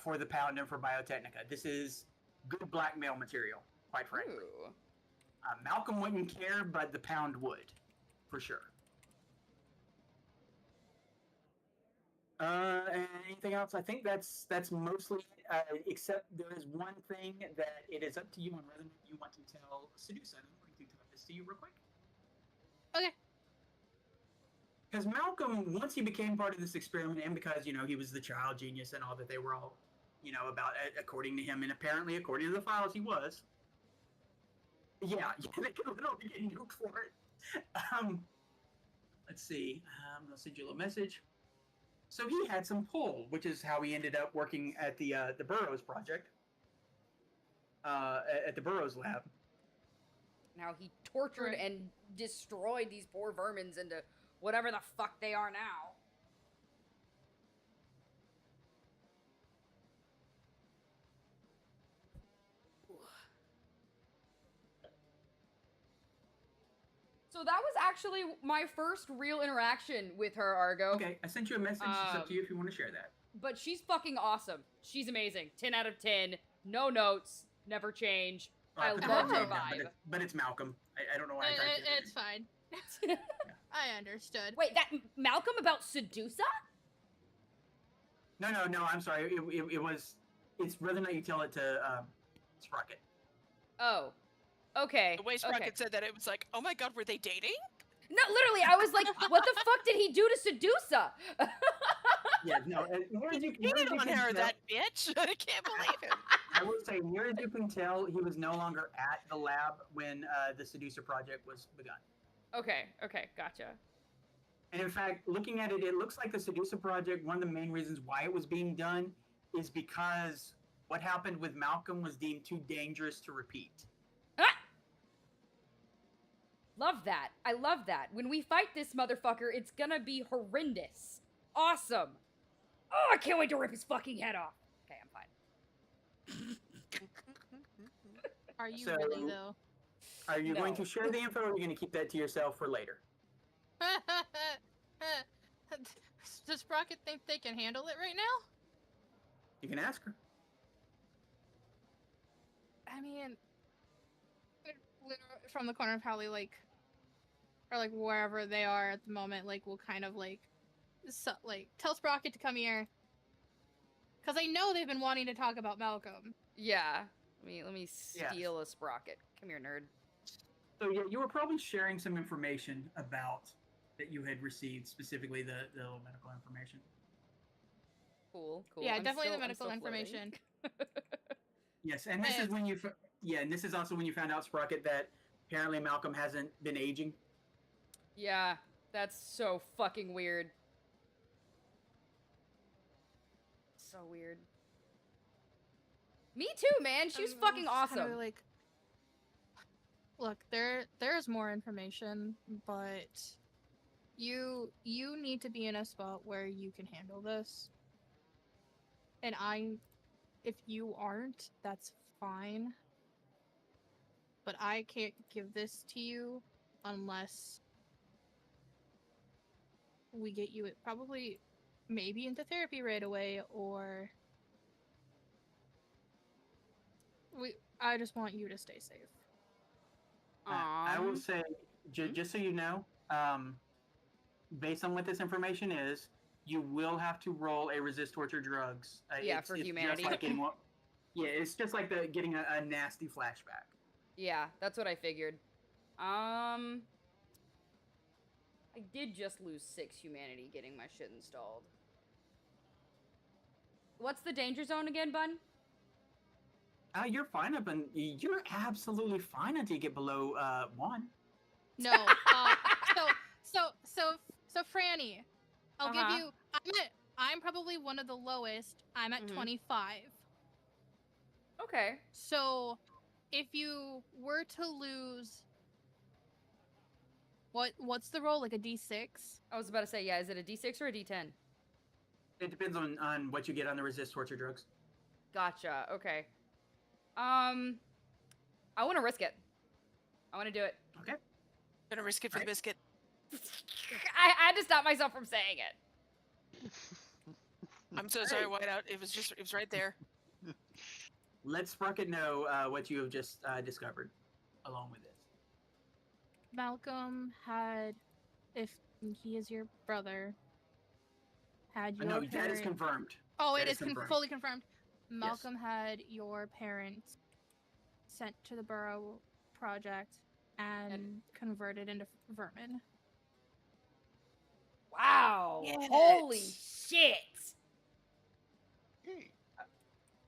for the Pound and for Biotechnica. This is good blackmail material, quite frankly. Malcolm wouldn't care, but the Pound would, for sure. Anything else? I think that's mostly it, except there is one thing that it is up to you on whether you want to tell Sedusa. I'm going to tell this to you real quick. Okay. Because Malcolm, once he became part of this experiment, and because, you know, he was the child genius and all that they were all, you know, about, according to him, and apparently according to the files, he was. Yeah, they could literally get nuked for it. Let's see. I'm going to send you a little message. So he had some pull, which is how he ended up working at the Burroughs project, at the Burroughs lab. Now he tortured and destroyed these poor vermins into whatever the fuck they are now. So that was actually my first real interaction with her, Argo. Okay, I sent you a message. It's up to you if you want to share that. But she's fucking awesome. She's amazing. 10 out of 10. No notes. Never change. I love her vibe. But it's Malcolm. I don't know why I typed it. It's fine. I understood. Wait, that Malcolm about Sedusa? No, I'm sorry. It's whether or not you tell it to Sprocket. Oh. Okay. The way Sprocket said that, it was like, oh my god, were they dating? No, literally, I was like, what the fuck did he do to Sedusa? Yeah, no. Near as you, near as you on can her, tell, that bitch. I can't believe him. I will say, near as you can tell, he was no longer at the lab when the Seducer project was begun. Okay, gotcha. And in fact, looking at it, it looks like the Seducer project, one of the main reasons why it was being done is because what happened with Malcolm was deemed too dangerous to repeat. Love that. I love that. When we fight this motherfucker, it's gonna be horrendous. Awesome. Oh, I can't wait to rip his fucking head off. Okay, I'm fine. Are you really, though? Are you going No. to share the info, or are you going to keep that to yourself for later? Does Sprocket think they can handle it right now? You can ask her. I mean, from the corner of Howley, like, or like wherever they are at the moment, like, we'll kind of like tell Sprocket to come here, because I know they've been wanting to talk about Malcolm. Yeah. Let me steal a Sprocket. Come here, nerd. So yeah, you were probably sharing some information about that you had received, specifically the medical information. Cool. Yeah, definitely the medical information. Yes, and this is when you and this is also when you found out, Sprocket, that apparently Malcolm hasn't been aging. Yeah, that's so fucking weird. So weird. Me too, man. She was fucking awesome. Kind of like, look, there's more information, but you need to be in a spot where you can handle this. And if you aren't, that's fine. But I can't give this to you unless we get you probably maybe into therapy right away, or I just want you to stay safe. I will say, just so you know, based on what this information is, you will have to roll a resist torture drugs. For humanity. Just like it's just like getting a nasty flashback. Yeah, that's what I figured. I did just lose 6 humanity getting my shit installed. What's the danger zone again, Bun? You're fine you're absolutely fine until you get below 1. No. So Franny, I'll give you. I'm probably one of the lowest. I'm at 25. Okay. So, if you were to lose, what's the roll? Like a D6? I was about to say, yeah. Is it a D6 or a D10? It depends on what you get on the resist torture drugs. Gotcha. Okay. I want to risk it. I want to do it. Okay. Gonna risk it for the biscuit. I had to stop myself from saying it. I'm so sorry, Whiteout. It was right there. Let Sprocket know what you have just discovered along with this. Malcolm had, if he is your brother, had your No, that is confirmed. Oh, it is fully confirmed. Malcolm had your parents sent to the Burrow Project and converted into vermin. Wow! Holy shit!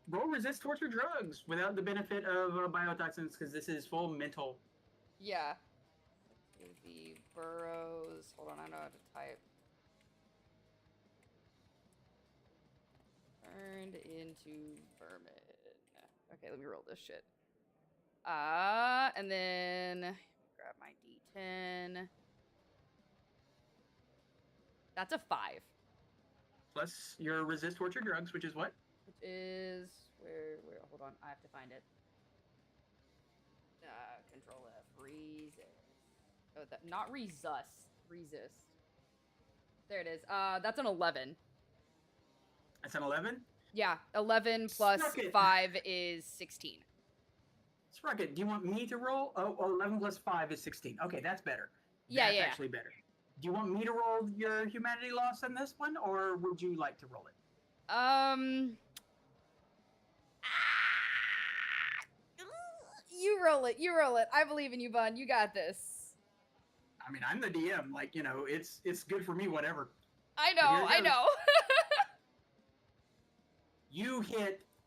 Roll resist torture drugs without the benefit of biotoxins, because this is full mental. Yeah. The Burrows. Hold on, I know how to type. Turned into vermin. Okay, let me roll this shit. And then grab my D10. That's a 5. Plus your resist torture drugs, which is what? Which is where hold on, I have to find it. Control F. Resist. Oh, not resist. Resist. There it is. That's an 11. That's an 11? Yeah, 11 plus 5 is 16. Sprocket, do you want me to roll? Oh, 11 plus 5 is 16. Okay, that's better. Yeah, that's actually better. Do you want me to roll your humanity loss on this one, or would you like to roll it? You roll it. You roll it. I believe in you, Bun. You got this. I mean, I'm the DM. Like, it's good for me, whatever. I know. You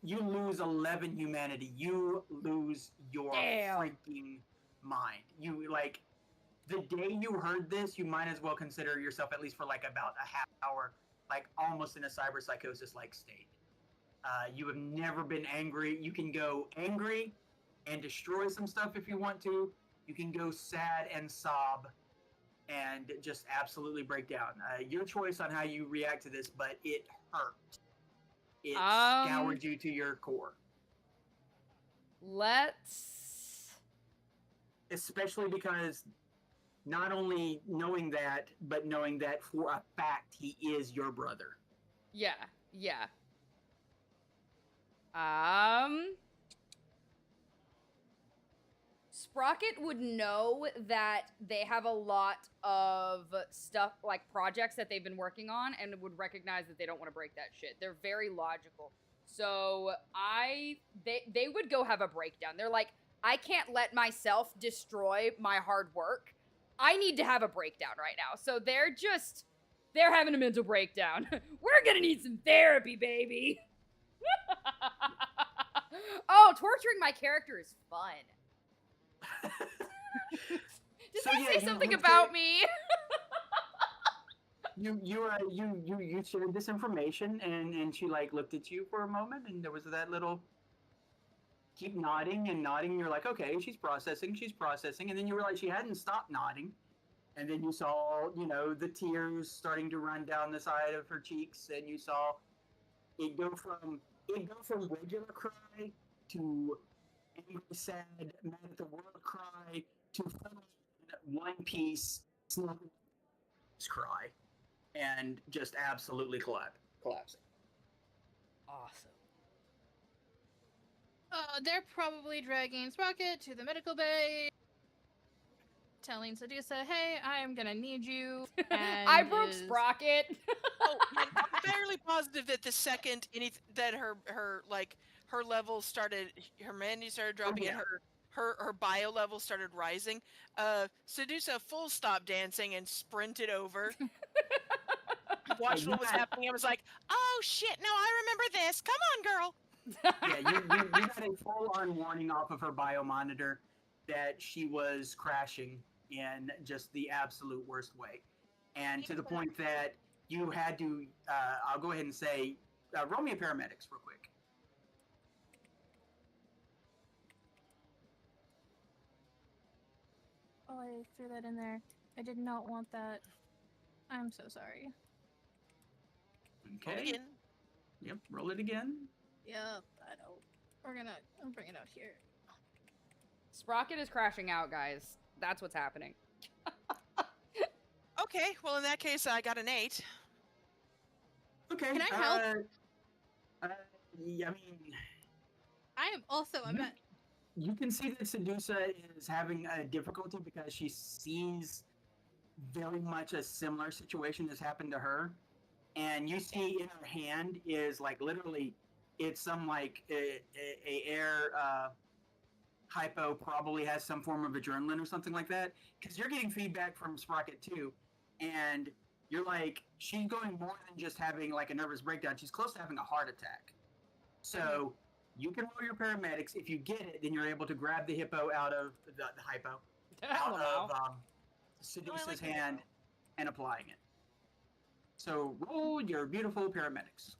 lose 11 humanity. You lose your freaking mind. You like the day you heard this, you might as well consider yourself at least for like about a half hour, like almost in a cyber psychosis like state. You have never been angry. You can go angry and destroy some stuff if you want to. You can go sad and sob and just absolutely break down. Your choice on how you react to this, but it hurt. It scoured you to your core. Especially because not only knowing that, but knowing that for a fact he is your brother. Yeah. Sprocket would know that they have a lot of stuff, like projects that they've been working on, and would recognize that they don't want to break that shit. They're very logical. So they would go have a breakdown. They're like, I can't let myself destroy my hard work. I need to have a breakdown right now. So they're having a mental breakdown. We're gonna need some therapy, baby. Oh, torturing my character is fun. Did that say something about me? You shared this information, and she like looked at you for a moment, and there was that little keep nodding and nodding. You're like, okay, she's processing, and then you realize she hadn't stopped nodding, and then you saw, the tears starting to run down the side of her cheeks, and you saw it go from regular cry to angry, sad, mad at the world cry to one piece cry, and just absolutely collapsing. Awesome. They're probably dragging Sprocket to the medical bay, telling Sedusa, hey, I am gonna need you. And I broke Sprocket. I'm fairly positive that the second that her levels started, her humanity started dropping, and her bio level started rising, Sedusa full stop dancing and sprinted over. Watched what was happening. I was like, oh shit, no, I remember this. Come on, girl. Yeah, you got a full-on warning off of her bio monitor that she was crashing in just the absolute worst way. And to the point that you had to, I'll go ahead and say, roll me a paramedics real quick. Oh, I threw that in there. I did not want that. I'm so sorry. Okay. Roll again. Yep, roll it again. Yep, I know. I'll bring it out here. Sprocket is crashing out, guys. That's what's happening. Okay, well in that case, I got an 8. Okay. Can I help? Yeah, I mean, I am also a vet. You can see that Sedusa is having a difficulty because she sees very much a similar situation has happened to her. And you see in her hand is like literally, it's some like a air hypo, probably has some form of adrenaline or something like that. Because you're getting feedback from Sprocket too. And you're like, she's going more than just having like a nervous breakdown. She's close to having a heart attack. So you can roll your paramedics. If you get it, then you're able to grab the hippo out of the hypo, out of Sedusa's hand and applying it. So roll your beautiful paramedics.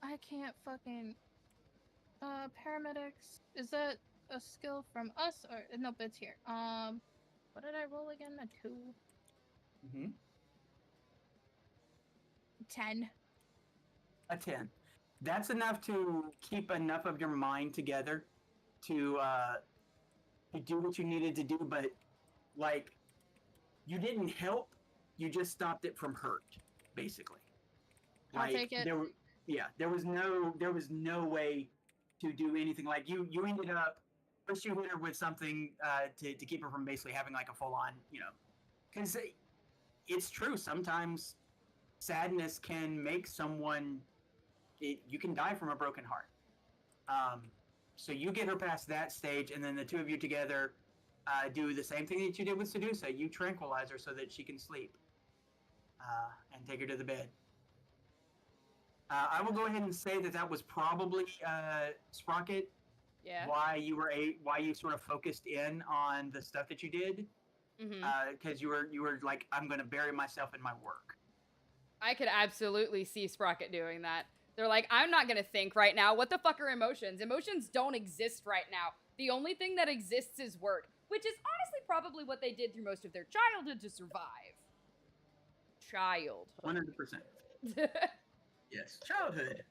I can't fucking... paramedics. Is that a skill from us or... Nope, it's here. What did I roll again? A 2? Mm-hmm. 10. A 10. That's enough to keep enough of your mind together to do what you needed to do, but like you didn't help, you just stopped it from hurt, basically. I'll take it. There was no way to do anything. Like you ended up first you hit her with something to keep her from basically having like a full on, because it's true, sometimes sadness can make someone, you can die from a broken heart. So you get her past that stage, and then the two of you together do the same thing that you did with Sedusa. You tranquilize her so that she can sleep. and take her to the bed. I will go ahead and say that was probably Sprocket. Yeah. Why you sort of focused in on the stuff that you did, because you were like, I'm going to bury myself in my work. I could absolutely see Sprocket doing that. They're like, I'm not gonna think right now. What the fuck are emotions? Emotions don't exist right now. The only thing that exists is work, which is honestly probably what they did through most of their childhood to survive. Childhood. 100%. Yes, childhood.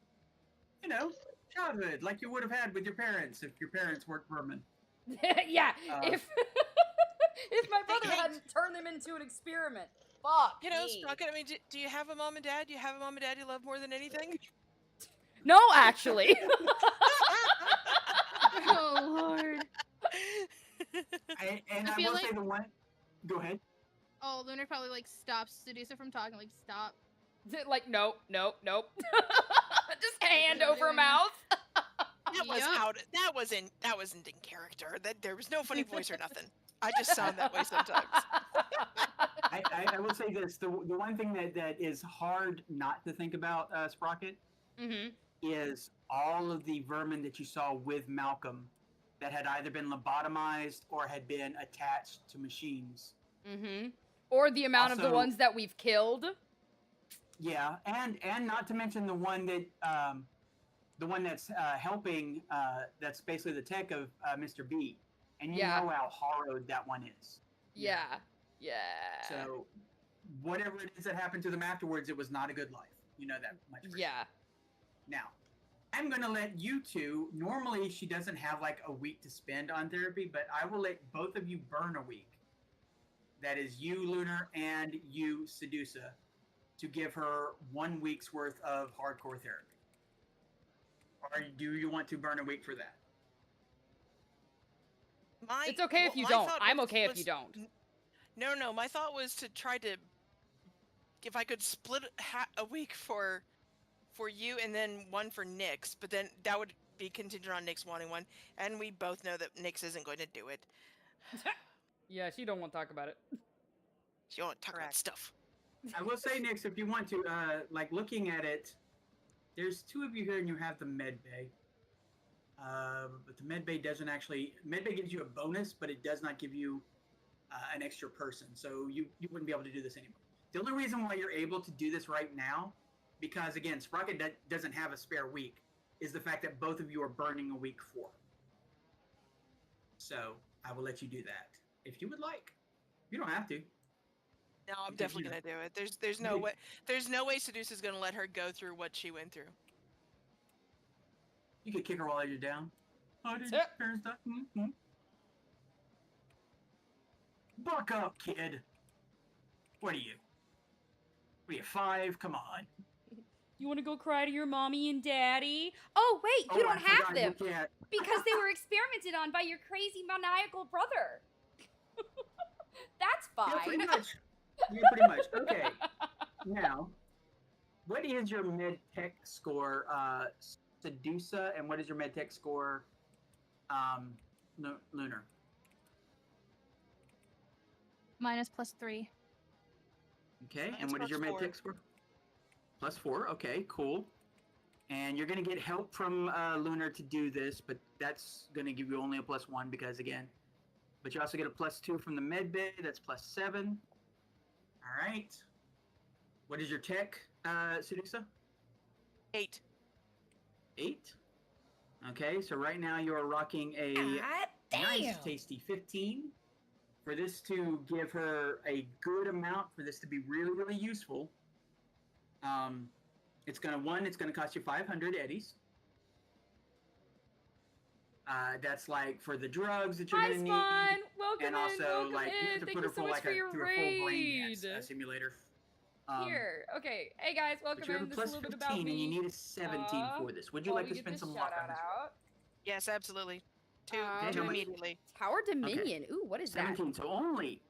You know, childhood, like you would have had with your parents if your parents weren't vermin. Yeah, if my brother hadn't turned them into an experiment. Fuck You know, me. Sprocket, I mean, do you have a mom and dad? Do you have a mom and dad you love more than anything? No, actually. Oh, Lord. I feel will like- say the one... Go ahead. Oh, Lunar probably, like, stops Seducer from talking. Like, stop. Like, nope. Just hand over mouth. That was that wasn't in character. There was no funny voice or nothing. I just sound that way sometimes. I will say this: the one thing that is hard not to think about, Sprocket, is all of the vermin that you saw with Malcolm that had either been lobotomized or had been attached to machines. Or the amount of the Also- ones that we've killed. Yeah, and not to mention the one that's helping. That's basically the tech of Mr. B, and you know how horrowed that one is. Yeah. So, whatever it is that happened to them afterwards, it was not a good life. You know that much. for sure. Now, I'm gonna let you two. Normally, she doesn't have like a week to spend on therapy, but I will let both of you burn a week. That is you, Lunar, and you, Sedusa, to give her 1 week's worth of hardcore therapy. Or do you want to burn a week for that? It's okay if you don't. I'm okay if you don't. No. My thought was to try to, if I could split a week for you and then one for Nyx, but then that would be contingent on Nyx wanting one, and we both know that Nyx isn't going to do it. Yeah, she don't want to talk about it. She don't want to talk about stuff. I will say, Nyx, if you want to, like looking at it, there's two of you here and you have the med bay. But the med bay doesn't actually, med bay gives you a bonus, but it does not give you an extra person. So you wouldn't be able to do this anymore. The only reason why you're able to do this right now, because again, Sprocket doesn't have a spare week, is the fact that both of you are burning a week for. So I will let you do that if you would like. You don't have to. No, I'm definitely gonna do it. There's no way. There's no way Seduce's gonna let her go through what she went through. You could kick her while you're down. Oh, did your parents die? Buck up, kid. What are you? What are you, 5? Come on. You want to go cry to your mommy and daddy? Oh, wait, you don't have them. Because they were experimented on by your crazy maniacal brother. That's fine. Yeah, pretty much. Pretty much. Okay. Now, what is your med tech score, Sedusa, and what is your med tech score, Lunar? Minus +3. Okay, and what is your med tech score? +4. Okay, cool. And you're gonna get help from Lunar to do this, but that's gonna give you only a +1 because again. But you also get a +2 from the med bay. That's +7. All right. What is your tech, Sedusa? 8. 8. Okay, so right now you are rocking a nice, tasty 15. For this to give her a good amount, for this to be really, really useful, it's gonna cost you 500 eddies. That's like for the drugs that you're gonna need, welcome and also welcome like you have to Thank put you her so through much like for your through a full brain raid. gas simulator. Here, okay. Hey guys, welcome But you have in. a This is a plus little bit 15 about me. and you need a 17 for this. Would you while like we to get spend this some luck on this? shout-out. Yes, absolutely. Two how much? immediately. Tower Dominion. Ooh, what is 17, that? so only.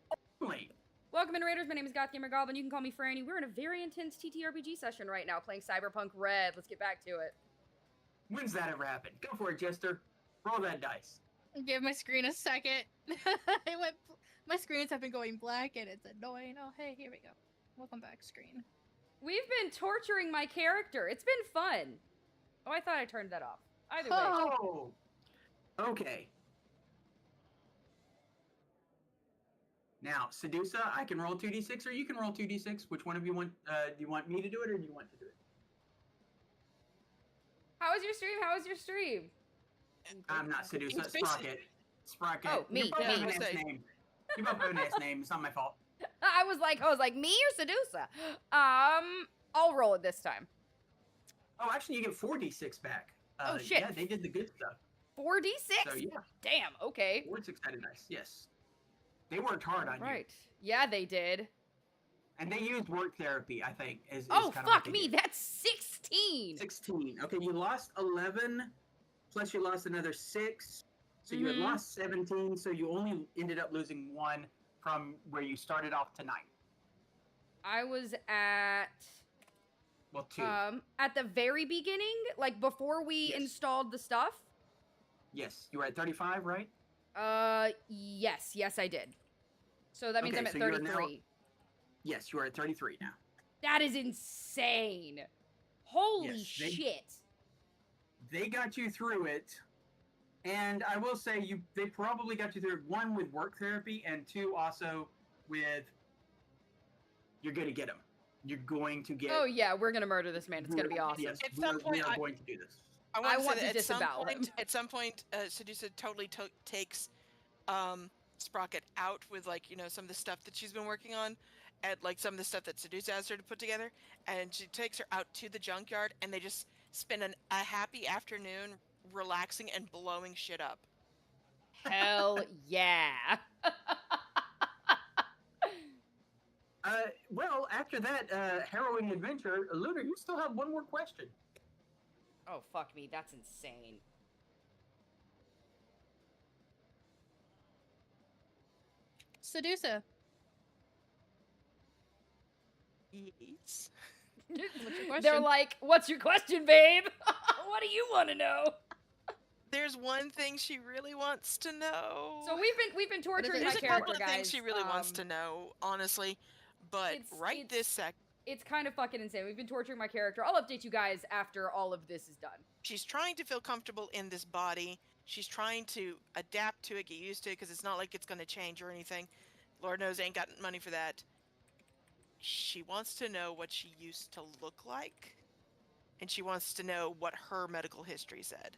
Welcome in, Raiders. My name is Goth Goblin. You can call me Franny. We're in a very intense TTRPG session right now, playing CyberPunkRED. Let's get back to it. When's that ever happened? Go for it, Jester. Roll that dice. Give my screen a second. My screens have been going black and it's annoying. Oh, hey, here we go. welcome back, screen. We've been torturing my character. It's been fun. Oh, I thought I turned that off. Either way. Oh! Okay. Now, Sedusa, I can roll 2d6 or you can roll 2d6. Which one of you want, do you want me to do it or do you want to do it? How was your stream? How was your stream? I'm not Sedusa, Sprocket. Sprocket. Oh, me. You both have an ass name. You both have an ass name. It's not my fault. I was like, me or Sedusa? I'll roll it this time. Oh, actually, you get 4d6 back. Oh, shit. Yeah, they did the good stuff. 4d6? So, yeah. Damn, okay. 4d6 dice, yes. They worked hard on you. Right. Yeah, they did. And they used work therapy, I think. Oh, fuck me. That's 16. 16. Okay, you lost 11, plus you lost another 6. So you had lost 17, so you only ended up losing 1 from where you started off tonight. I was at... Well, 2. At the very beginning, like before we installed the stuff. Yes, you were at 35, right? Yes, I did. So that means I'm at 33. Yes, you are at 33 now. That is insane. Holy shit. They got you through it. And I will say they probably got you through it, 1 with work therapy and 2 also with you're going to get him. You're going to get... Oh yeah, we're going to murder this man. It's going to be awesome. Yes, at some point, we are going to do this. I want to disavow him. At some point, Sedusa totally takes Sprocket out with, like, you know, some of the stuff that she's been working on, and like some of the stuff that Sedusa asked her to put together, and she takes her out to the junkyard, and they just spend a happy afternoon relaxing and blowing shit up. Hell yeah. Well, after that harrowing adventure, Lunar, you still have 1 more question. Oh, fuck me. That's insane. Sedusa. Yes. What's your question? They're like, what's your question, babe? What do you want to know? There's one thing she really wants to know. So we've been torturing my character, guys. There's a couple of things she really wants to know, honestly. But this sec... It's kind of fucking insane. We've been torturing my character. I'll update you guys after all of this is done. She's trying to feel comfortable in this body. She's trying to adapt to it, get used to it, because it's not like it's going to change or anything. Lord knows I ain't got money for that. She wants to know what she used to look like. And she wants to know what her medical history said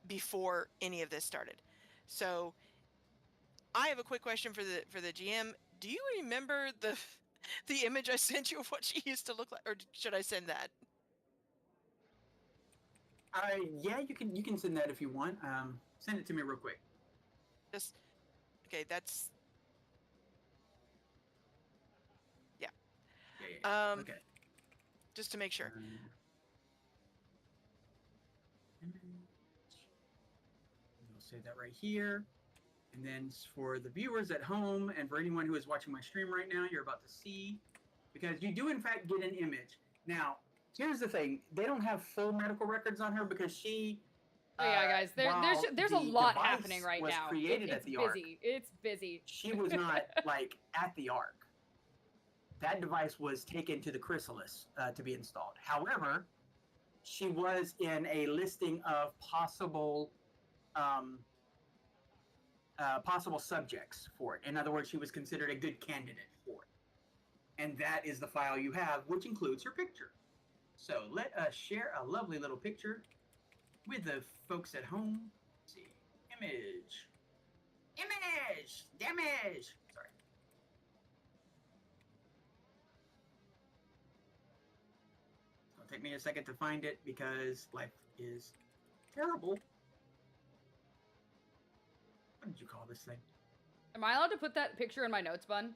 before any of this started. So I have a quick question for the GM. Do you remember the image I sent you of what she used to look like, or should I send that? Yeah, you can send that if you want. Send it to me real quick. Just okay. That's yeah. Okay. Just to make sure. We'll save that right here. And then for the viewers at home and for anyone who is watching my stream right now, you're about to see, because you do in fact get an image. Now, here's the thing. They don't have full medical records on her because she... Oh yeah, guys, there's a lot happening right now. It's busy. Ark, it's busy. She was not, like, at the Ark. That device was taken to the Chrysalis to be installed. However, she was in a listing of possible subjects for it. In other words, she was considered a good candidate for it. And that is the file you have, which includes her picture. So let us share a lovely little picture with the folks at home. Let's see. Image. Damage! Sorry. It's going to take me a second to find it because life is terrible. What did you call this thing? Am I allowed to put that picture in my notes, Bun?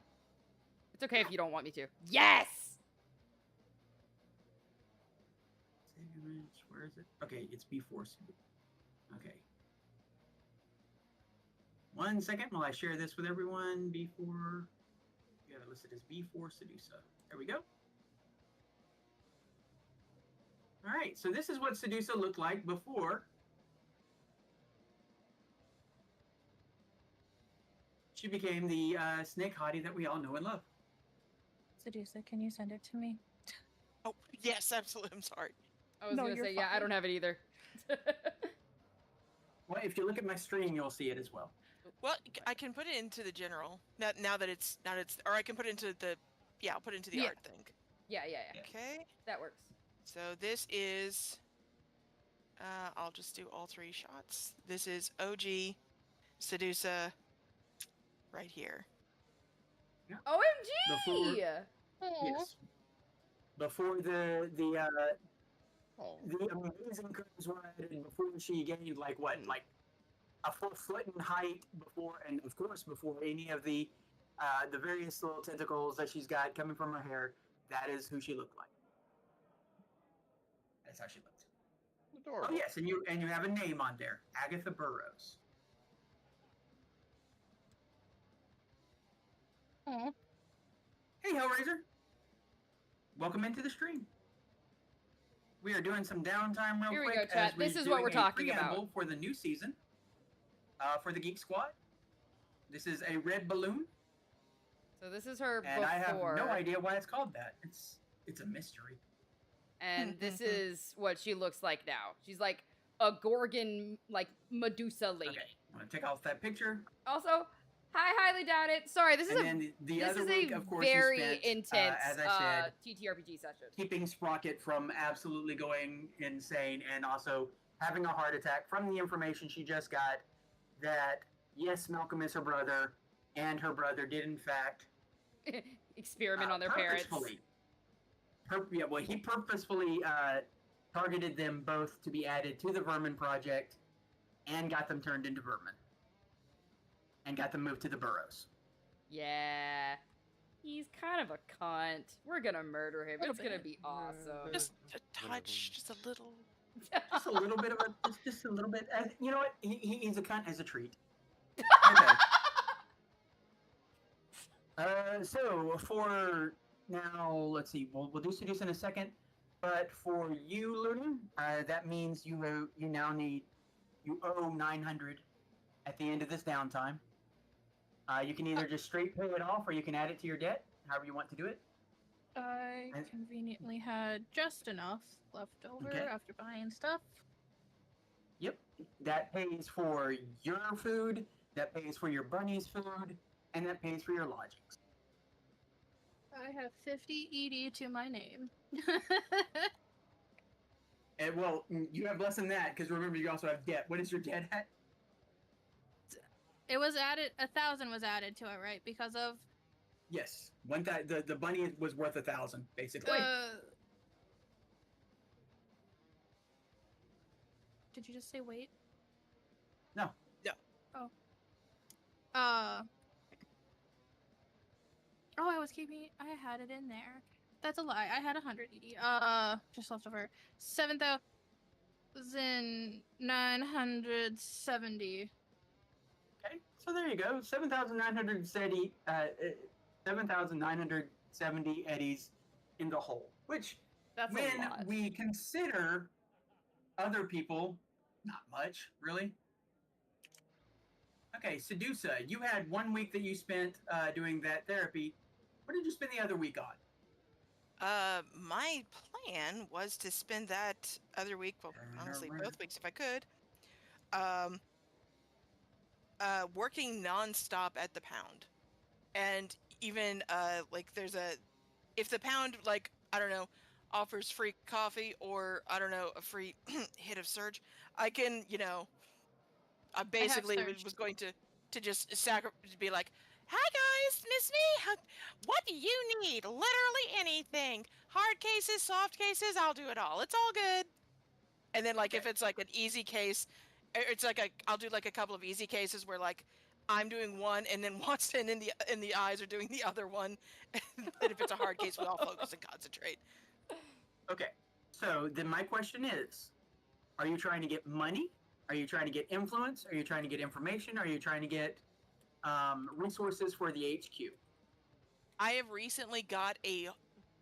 It's okay if you don't want me to. Yes! Save image. Where is it? Okay, it's B4. Okay. 1 second while I share this with everyone. B4. You have it listed as B4 Sedusa. There we go. All right, so this is what Sedusa looked like before she became the snake hottie that we all know and love. Sedusa, can you send it to me? Oh, yes, absolutely. I'm sorry. I was gonna say, yeah, I don't have it either. Well, if you look at my stream, you'll see it as well. Well, I can put it into the general now that it's or I can put it into the I'll put it into the art thing. Yeah. Okay, that works. So this is I'll just do all 3 shots. This is OG Sedusa right here. Yeah. OMG! Yes. Before the amazing curves were added, before she gained like a full foot in height, before any of the various little tentacles that she's got coming from her hair, that is who she looked like. That's how she looked. Adorable. Oh yes, and you have a name on there, Agatha Burroughs. Aww. Hey Hellraiser, welcome into the stream. We are doing some downtime real Here we quick. go, chat. This is what we're talking about for the new season. For the Geek Squad, this is a red balloon. So this is her and before. I have no idea why it's called that. It's a mystery. And this is what she looks like now. She's like a Gorgon, like Medusa lady. Okay, I'm gonna take off that picture. Also, highly doubt it. Sorry, this is a very intense as I said, TTRPG session. Keeping Sprocket from absolutely going insane, and also having a heart attack from the information she just got that yes, Malcolm is her brother, and her brother did in fact experiment on their parents. He purposefully targeted them both to be added to the Vermin Project, and got them turned into vermin, and got them moved to the burrows. Yeah, he's kind of a cunt. We're gonna murder him. It's gonna be awesome. Just a touch, just a little. Just a little bit of just a little bit. You know what? He's a cunt as a treat. Okay. So for now, let's see. We'll do Seduce in a second. But for you, Luna, that means you owe 900 at the end of this downtime. You can either just straight pay it off, or you can add it to your debt, however you want to do it. I conveniently had just enough left over after buying stuff. Yep. That pays for your food, that pays for your bunny's food, and that pays for your lodgings. I have 50 ED to my name. And, well, you have less than that, because remember, you also have debt. What is your debt at? It was added, 1,000 was added to it, right? Because of... Yes. The bunny was worth 1,000, basically. Did you just say wait? No. Oh. Oh, I had it in there. That's a lie. I had 100 ED. Just left over 7,970. Okay, so there you go. 7,970 eddies in the hole. Which, that's when a lot. we consider other people, not much, really. Okay, Sedusa, you had 1 week that you spent doing that therapy. What did you spend the other week on? My plan was to spend that other week, well, honestly, both weeks if I could, working nonstop at the Pound. And even, if the Pound, I don't know, offers free coffee or, I don't know, a free hit of Surge, I can, I basically was going to just be like, hi guys, miss me? What do you need? Literally anything. Hard cases, soft cases, I'll do it all. It's all good. And then if it's an easy case, it's I'll do a couple of easy cases where I'm doing one and then Watson and the eyes are doing the other one. And then if it's a hard case, we all focus and concentrate. Okay, so then my question is, are you trying to get money? Are you trying to get influence? Are you trying to get information? Are you trying to get resources for the HQ? I have recently got a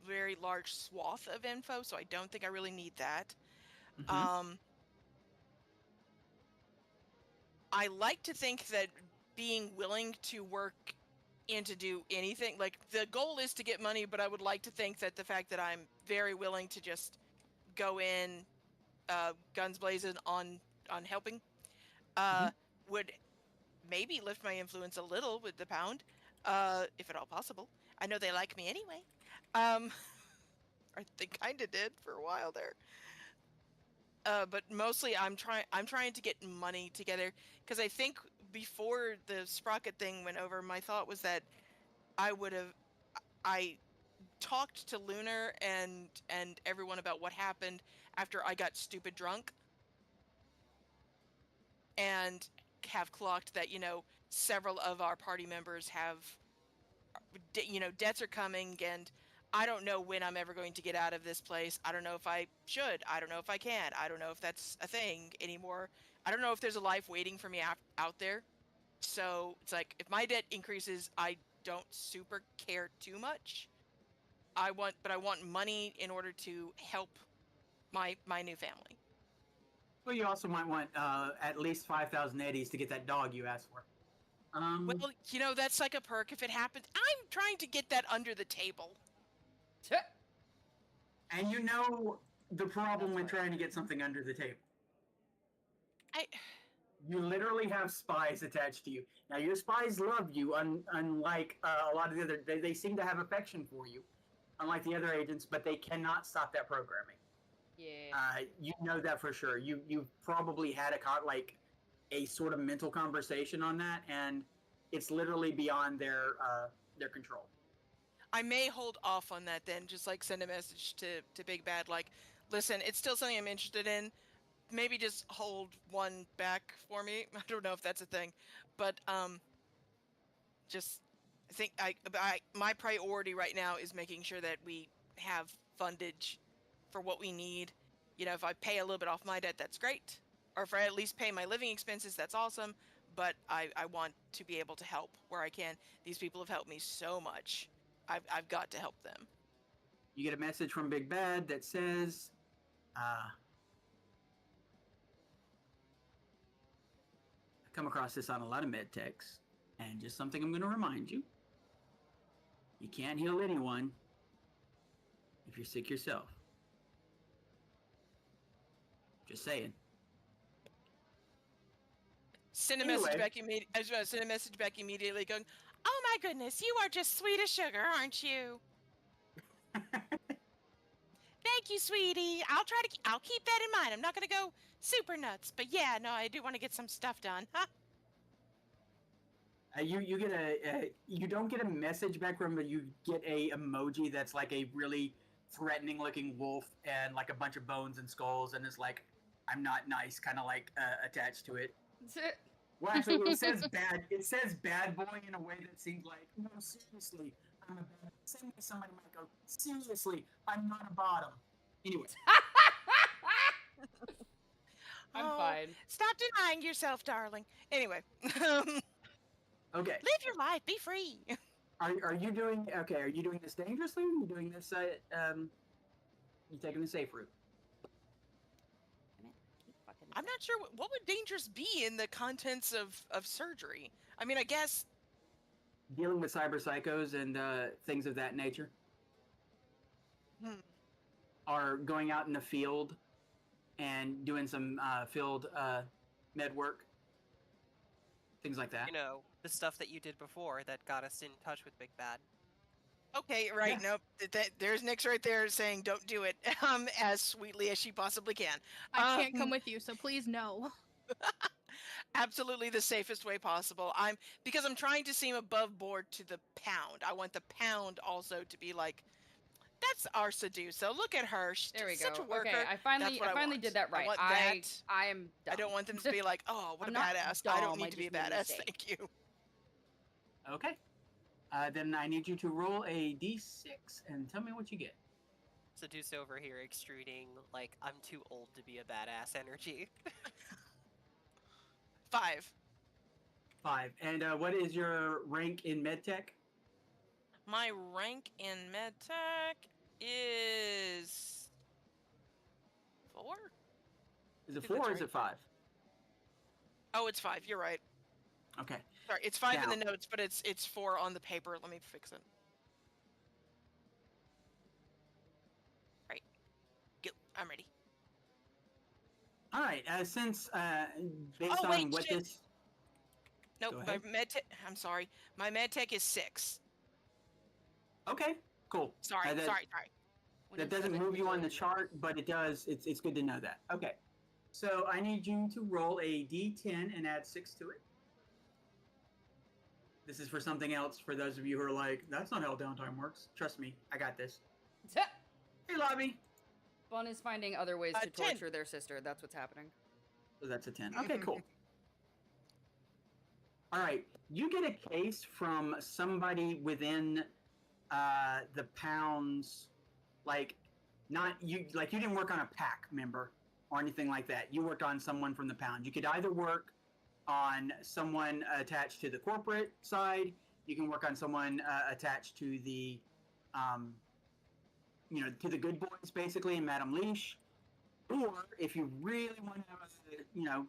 very large swath of info, so I don't think I really need that. I like to think that being willing to work in to do anything. Like, the goal is to get money, but I would like to think that the fact that I'm very willing to just go in, guns blazing on helping, would maybe lift my influence a little with the pound, if at all possible. I know they like me anyway. Or they kind of did for a while there. But mostly I'm trying to get money together, because I think before the Sprocket thing went over, my thought was that I talked to Lunar and everyone about what happened after I got stupid drunk, and have clocked that, several of our party members have, debts are coming, and I don't know when I'm ever going to get out of this place. I don't know if I should. I don't know if I can. I don't know if that's a thing anymore. I don't know if there's a life waiting for me out there. So it's like, if my debt increases, I don't super care too much. But I want money in order to help my new family. Well, you also might want at least 5,000 eddies to get that dog you asked for. Well, that's like a perk if it happens. I'm trying to get that under the table. And you know the problem with trying to get something under the table. You literally have spies attached to you. Now, your spies love you, unlike a lot of the other... They seem to have affection for you, unlike the other agents, but they cannot stop that programming. Yeah. You know that for sure. You've probably had a sort of mental conversation on that, and it's literally beyond their control. I may hold off on that then, just like send a message to Big Bad, like, listen, it's still something I'm interested in. Maybe just hold one back for me. I don't know if that's a thing, but just I think my priority right now is making sure that we have fundage for what we need. If I pay a little bit off my debt, that's great. Or if I at least pay my living expenses, that's awesome. But I want to be able to help where I can. These people have helped me so much. I've got to help them. You get a message from Big Bad that says, I come across this on a lot of med techs, and just something I'm going to remind you. You can't heal anyone if you're sick yourself. Just saying. Send a message back immediately. I just want to send a message back immediately going, oh my goodness, you are just sweet as sugar, aren't you? Thank you, sweetie. I'll keep that in mind. I'm not going to go super nuts, but yeah, no, I do want to get some stuff done. Huh? You get you don't get a message back from, but you get a emoji that's like a really threatening looking wolf and like a bunch of bones and skulls, and it's like, I'm not nice, kind of like attached to it. Well, actually, it says bad. It says bad boy in a way that seems like, no, seriously, I'm a bad. Same way somebody might go, seriously, I'm not a bottom. Anyway. I'm fine. Stop denying yourself, darling. Anyway. Okay. Live your life. Be free. Are you doing okay? Are you doing this dangerously? Or are you doing this? You taking the safe route? I'm not sure what would dangerous be in the contents of surgery. I mean, I guess dealing with cyber psychos and things of that nature. Are going out in the field and doing some field med work. Things like that. The stuff that you did before that got us in touch with Big Bad. Okay, right. Yeah. Nope. There's Nyx right there saying don't do it as sweetly as she possibly can. I can't come with you, so please no. Absolutely the safest way possible. Because I'm trying to seem above board to the pound. I want the pound also to be like, that's our Sedusa. Look at her. She's such a worker. Okay, I finally did that right. I want that. I am dumb. I don't want them to be like, oh, what a badass. I don't need to be a badass. Thank you. Okay. Then I need you to roll a d6 and tell me what you get. Sedusa over here extruding, like, I'm too old to be a badass energy. 5. 5. And what is your rank in medtech? My rank in medtech is 4. Is it 4 or is it 5? Oh, it's 5. You're right. Okay. Sorry, it's 5 in Now- the notes, but it's 4 on the paper. Let me fix it. Right. Go. I'm ready. All right. Since based Oh, wait, on what shit. this. Nope. Go My ahead. med tech. I'm sorry. My med tech is 6. Okay. Cool. Sorry. That- Sorry. That doesn't move you on the chart, but it does. It's good to know that. Okay. So I need you to roll a d10 and add 6 to it. This is for something else for those of you who are like, that's not how downtime works. Trust me, I got this. Hey, Lobby. Fun is finding other ways to 10. torture their sister. That's what's happening. So that's a 10. Okay, cool. All right. You get a case from somebody within the pounds, like not you. Like you didn't work on a pack member or anything like that. You worked on someone from the pound. You could either work on someone attached to the corporate side. You can work on someone attached to the, to the good boys, basically, and Madame Leash. Or if you really want to,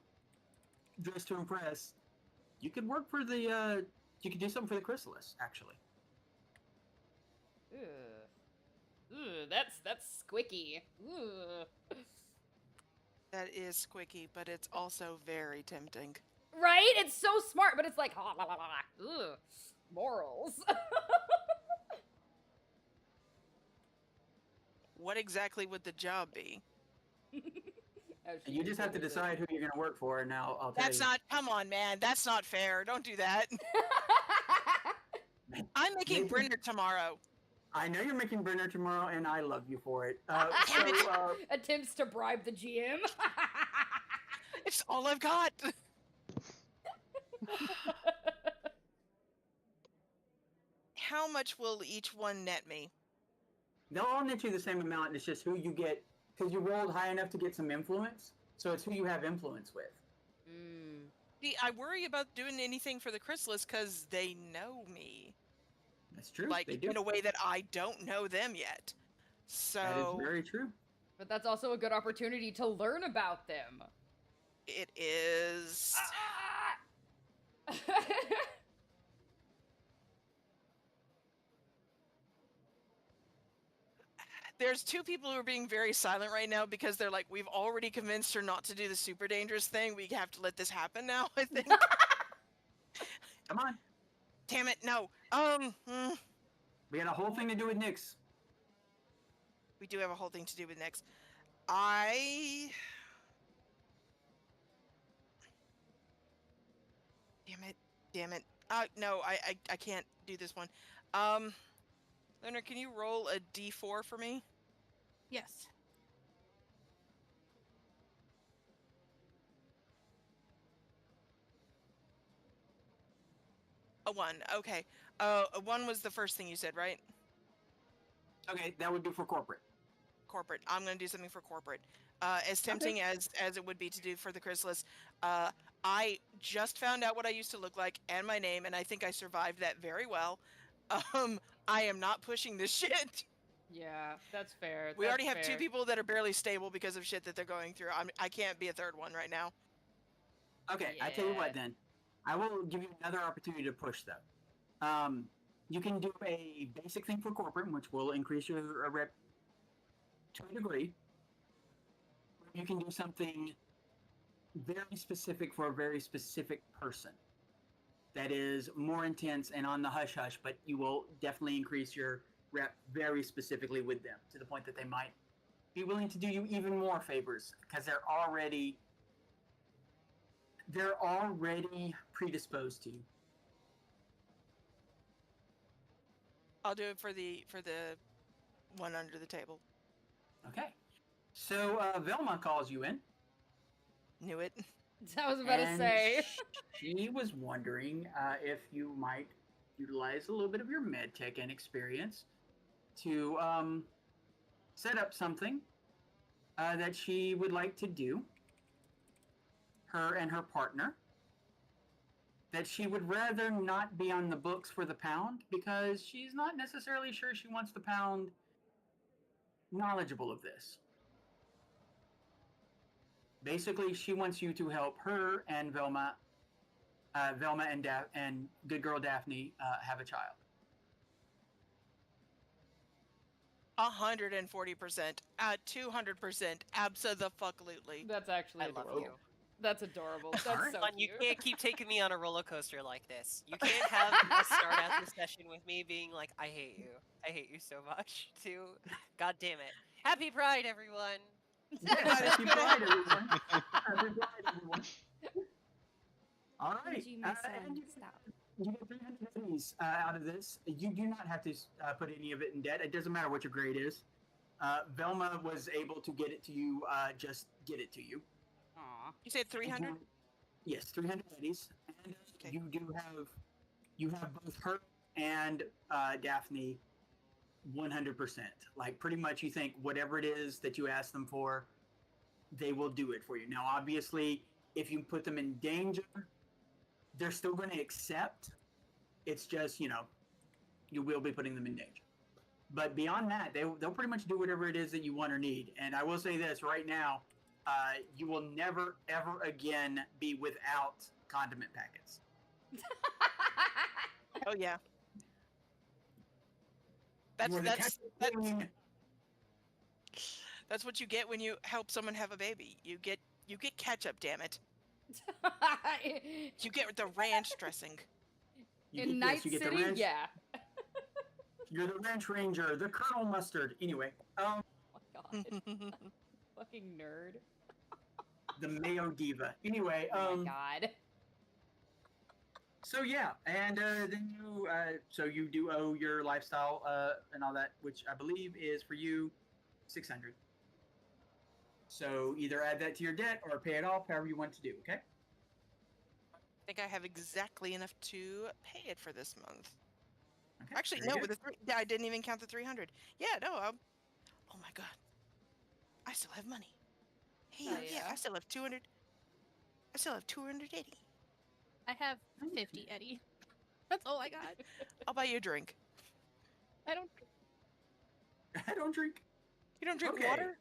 dress to impress, you could work for the, you could do something for the Chrysalis, actually. That's squicky. That is squicky, but it's also very tempting. Right? It's so smart, but it's like, morals. What exactly would the job be? You just have to decide who you're going to work for, and now I'll tell That's you. not. Come on, man. That's not fair. Don't do that. I'm making Brenner tomorrow. I know you're making Brenner tomorrow, and I love you for it. Attempts to bribe the GM. It's all I've got. How much will each one net me? They'll all net you the same amount. It's just who you get, because you rolled high enough to get some influence. So it's who you have influence with. See, I worry about doing anything for the Chrysalis because they know me. That's true. Like, they do. in a way that I don't know them yet. So That is very true. But that's also a good opportunity to learn about them. It is. There's 2 people who are being very silent right now because they're like, we've already convinced her not to do the super dangerous thing. We have to let this happen now, I think. Come on. Damn it, no. We got a whole thing to do with Nyx. We do have a whole thing to do with Nyx. Damn it. No, I can't do this one. Leonard, can you roll a d4 for me? Yes. A 1, okay. A 1 was the first thing you said, right? Okay, that would be for corporate. Corporate. I'm going to do something for corporate. As tempting as it would be to do for the Chrysalis, I just found out what I used to look like and my name, and I think I survived that very well. I am not pushing this shit. Yeah, that's fair. We already have 2 people that are barely stable because of shit that they're going through. I can't be a 3rd one right now. Okay, I tell you what then. I will give you another opportunity to push though. You can do a basic thing for corporate, which will increase your rep to a degree. You can do something very specific for a very specific person that is more intense and on the hush-hush, but you will definitely increase your rep very specifically with them to the point that they might be willing to do you even more favors because they're already predisposed to you. I'll do it for the one under the table. Okay. So Velma calls you in. Knew it. I was about to say. She was wondering if you might utilize a little bit of your med tech and experience to set up something that she would like to do, her and her partner, that she would rather not be on the books for the pound because she's not necessarily sure she wants the pound knowledgeable of this. Basically, she wants you to help her and Velma Velma and good girl Daphne have a child. 140%, 200%, absolutely. That's actually I love adorable. you. That's adorable. That's so Fun, cute. you can't keep taking me on a roller coaster like this. You can't have a start out the session with me being like, I hate you. I hate you so much, too. God damn it. Happy Pride, everyone! Yes, happy Pride, everyone. Happy Pride, everyone. All right. And Stop. you get 300 pennies out of this. You do not have to put any of it in debt. It doesn't matter what your grade is. Velma was able to get it to you, just get it to you. Aw. You said 300? Yes, 300 pennies. And you have both her and Daphne 100%. Like, pretty much you think whatever it is that you ask them for, they will do it for you. Now, obviously, if you put them in danger, they're still going to accept. It's just, you will be putting them in danger. But beyond that, they'll pretty much do whatever it is that you want or need. And I will say this right now, you will never, ever again be without condiment packets. Oh, yeah. That's what you get when you help someone have a baby. You get ketchup, damn it. You get the ranch dressing. In Night City, yeah. You're the ranch ranger, the Colonel Mustard. Anyway, oh my god. Fucking nerd. The Mayo Diva. Anyway, oh my god. So yeah, and then you do owe your lifestyle and all that, which I believe is for you 600. So either add that to your debt or pay it off, however you want to do. Okay. I think I have exactly enough to pay it for this month. Okay, actually, no, with I didn't even count the 300. Yeah, no. Oh my god, I still have money. Hey, yeah, I still have 200. I still have 280. I have 50, Eddie. That's all I got. I'll buy you a drink. I don't. I don't drink. You don't drink water?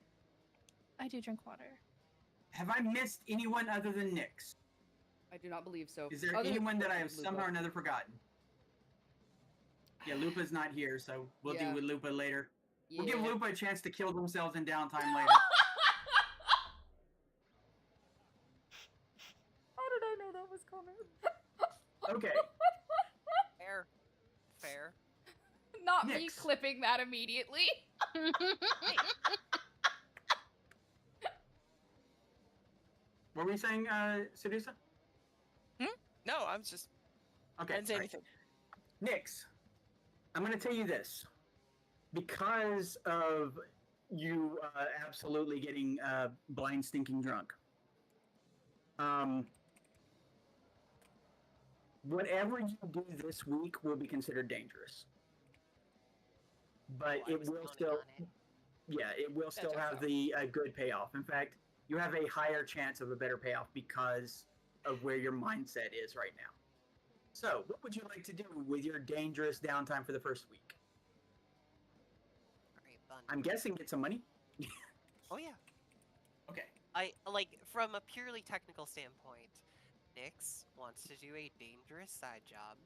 I do drink water. Have I missed anyone other than Nyx? I do not believe so. Is there anyone that I have somehow or another forgotten? Yeah, Lupa's not here, so we'll deal with Lupa later. Yeah. We'll give Lupa a chance to kill themselves in downtime later. How did I know that was coming? Okay. Fair. Not me clipping that immediately. What were you saying, Sedusa? No, I'm just... Okay, I didn't say anything. Nyx, I'm going to tell you this. Because of you absolutely getting blind stinking drunk, whatever you do this week will be considered dangerous. But it will still... Yeah, it will still have the good payoff. In fact, you have a higher chance of a better payoff because of where your mindset is right now. So, what would you like to do with your dangerous downtime for the first week? I'm guessing get some money? Oh, yeah. Okay. From a purely technical standpoint, Nyx wants to do a dangerous side job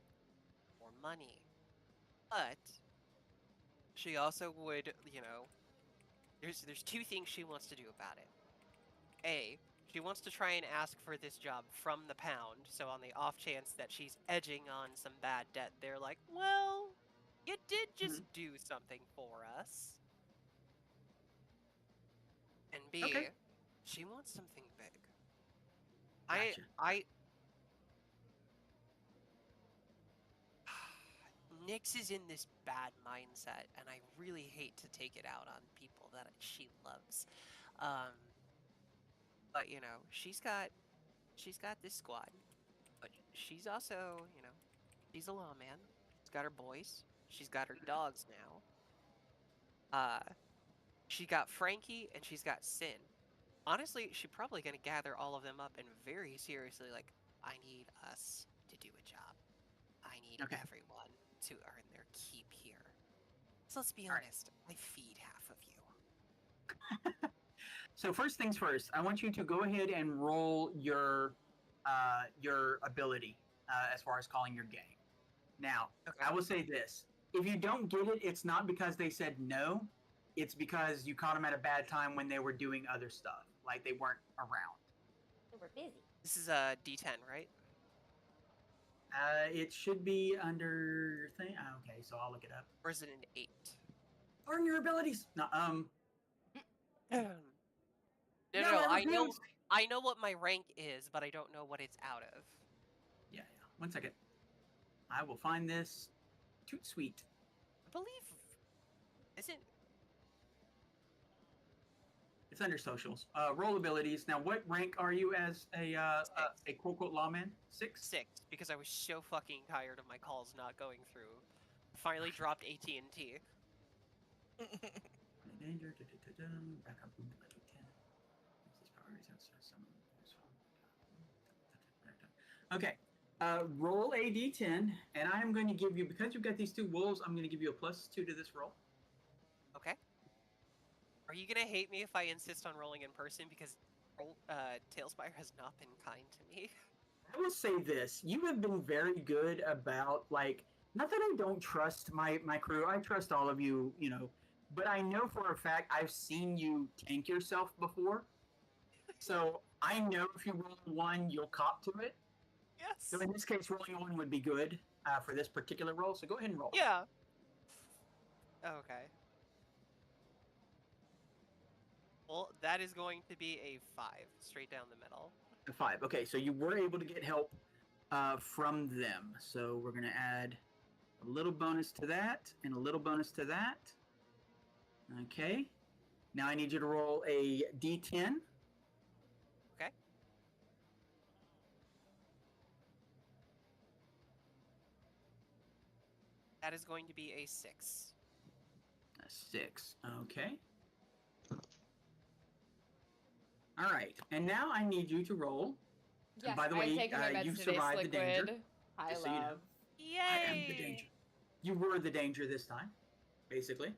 for money. But she also would, there's two things she wants to do about it. A, she wants to try and ask for this job from the pound, so on the off chance that she's edging on some bad debt, they're like, well, you did just do something for us. And B, she wants something big. Gotcha. Nyx is in this bad mindset, and I really hate to take it out on people that she loves. But she's got this squad, but she's also, she's a lawman. She's got her boys. She's got her dogs now. She got Frankie and she's got Sin. Honestly, she's probably gonna gather all of them up and very seriously, I need us to do a job. I need everyone to earn their keep here. So let's be honest, I feed half of you. So first things first, I want you to go ahead and roll your ability. as far as calling your game. Now, I will say this: if you don't get it, it's not because they said no. It's because you caught them at a bad time when they were doing other stuff, like they weren't around. They were busy. This is a D10, right? It should be under thing. Okay, so I'll look it up. Or is it an 8? Earn your abilities. No, No, I know what my rank is, but I don't know what it's out of. Yeah. 1 second. I will find this. Toot sweet. I believe. Isn't. It's under socials. Roll abilities. Now, what rank are you as a quote unquote lawman? 6? 6, because I was so fucking tired of my calls not going through. Finally dropped AT&T. Danger. Okay. Roll a d10, and I'm going to give you, because you've got these 2 wolves, I'm going to give you a +2 to this roll. Okay. Are you gonna hate me if I insist on rolling in person, because Tailspire has not been kind to me? I will say this: you have been very good about, like, not that I don't trust my crew. I trust all of you, but I know for a fact I've seen you tank yourself before. So I know if you roll 1, you'll cop to it. Yes. So in this case, rolling 1 would be good for this particular roll. So go ahead and roll. Yeah. Okay. Well, that is going to be a 5, straight down the middle. A 5. Okay, so you were able to get help from them. So we're going to add a little bonus to that and a little bonus to that. Okay. Now I need you to roll a d10. Okay. That is going to be a 6. A 6. Okay. All right, and now I need you to roll. Yes, and by the way, you survived the danger. I just love. So you know. Yay! I am the danger. You were the danger this time, basically.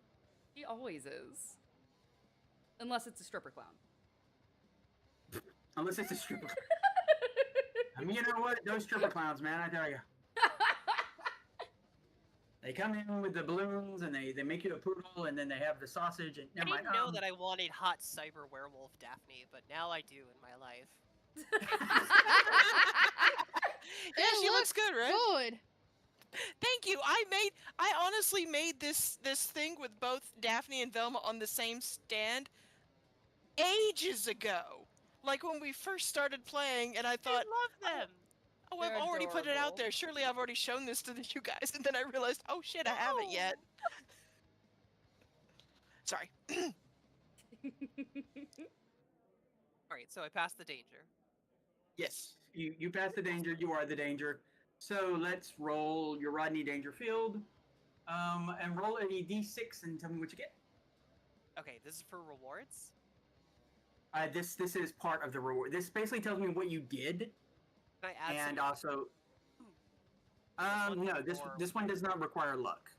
He always is. Unless it's a stripper clown. Unless it's a stripper. I mean, you know what? Those stripper clowns, man, I tell you. They come in with the balloons and they make you a poodle and then they have the sausage and I didn't know that I wanted hot cyber werewolf Daphne, but now I do in my life. Yeah, she looks good, right? Good. Thank you. I honestly made this thing with both Daphne and Velma on the same stand ages ago. Like when we first started playing, and I thought, I love them. Oh, I've already put it out there. Surely I've already shown this to you guys, and then I realized, oh shit, I haven't yet. Sorry. Alright, so I passed the danger. Yes, you passed the danger. You are the danger. So let's roll your Rodney Dangerfield, and roll a d6 and tell me what you get. Okay, this is for rewards? This is part of the reward. This basically tells me what you did. Can I add and some also, no, this one does not require luck.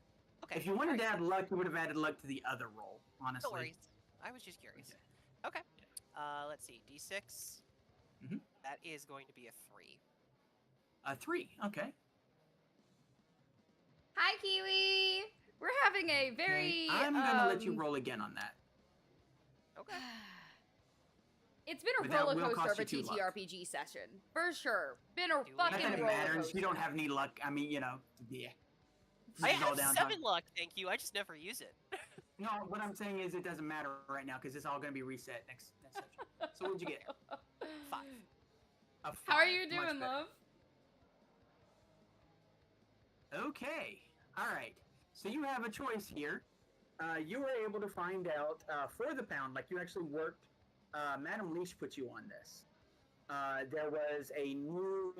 Okay. If you wanted to add luck, you would have added luck to the other roll, honestly. No worries. I was just curious. Okay. Let's see. D6. Mm-hmm. That is going to be a 3. A 3, okay. Hi, Kiwi! We're having a very... I'm gonna let you roll again on that. Okay. It's been a But that roller will coaster of cost a you 2 luck. TTRPG session. For sure. Been a Not fucking that it roller matters. coaster. You don't have any luck. I mean, yeah. I This is all have down 7 to- luck, thank you. I just never use it. No, what I'm saying is it doesn't matter right now because it's all going to be reset next session. So what'd you get? 5. A 5. How are you Much doing, better. love? Okay. All right. So you have a choice here. You were able to find out for the pound, like you actually worked. Madam Leash put you on this. There was a new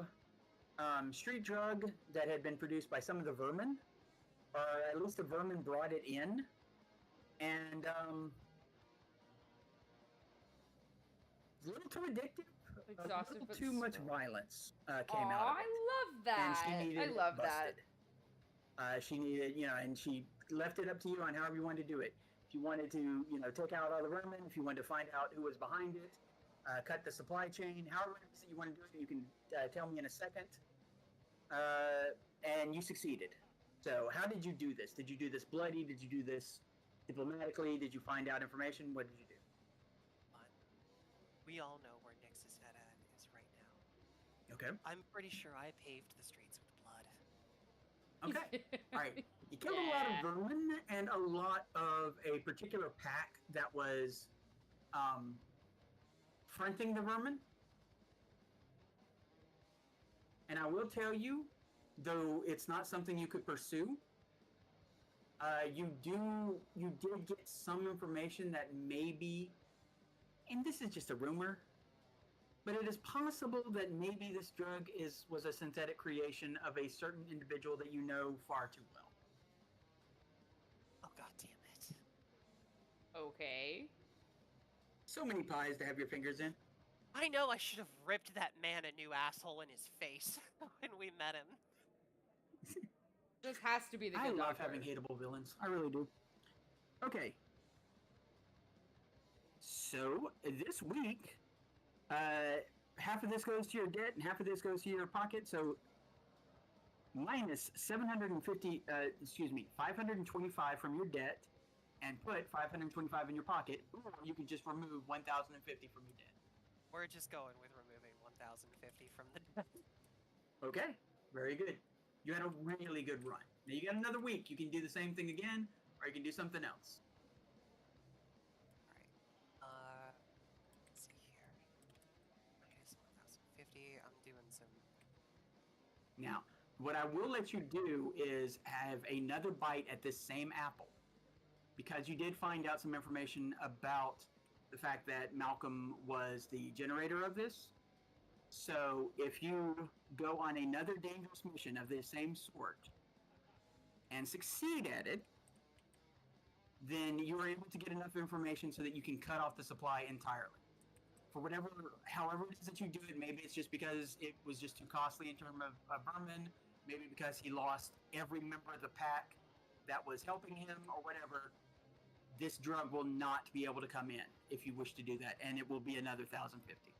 street drug that had been produced by some of the vermin, or at least the vermin brought it in, and a little too addictive. Exhaustive, A little but too much still. violence came out of I it. love that. And she needed I love it busted. She needed, and she left it up to you on however you wanted to do it. If you wanted to, take out all the vermin, if you wanted to find out who was behind it, cut the supply chain, however it is that you want to do it, you can tell me in a second. and you succeeded. So how did you do this? Did you do this bloody? Did you do this diplomatically? Did you find out information? What did you do? We all know where Nyx's head at is right now. Okay. I'm pretty sure I paved the streets with blood. Okay. All right. You killed a lot of vermin and a lot of a particular pack that was fronting the vermin. And I will tell you, though it's not something you could pursue, you did get some information that maybe, and this is just a rumor, but it is possible that maybe this drug was a synthetic creation of a certain individual that you know far too well. Oh, god damn it. Okay. So many pies to have your fingers in. I know I should have ripped that man a new asshole in his face when we met him. This has to be the good I love doctor. having hateable villains. I really do. Okay. So, this week, half of this goes to your debt and half of this goes to your pocket, so minus 525 from your debt and put 525 in your pocket, or you can just remove 1,050 from your debt. We're just going with removing 1,050 from the debt. Okay, very good. You had a really good run. Now you got another week. You can do the same thing again, or you can do something else. Alright. Let's see here. Minus 1,050. I'm doing some... Now, what I will let you do is have another bite at this same apple. Because you did find out some information about the fact that Malcolm was the generator of this. So if you go on another dangerous mission of the same sort and succeed at it, then you are able to get enough information so that you can cut off the supply entirely. For however it is that you do it, maybe it's just because it was just too costly in terms of vermin, maybe because he lost every member of the pack that was helping him or whatever. This drug will not be able to come in if you wish to do that, and it will be another 1,050.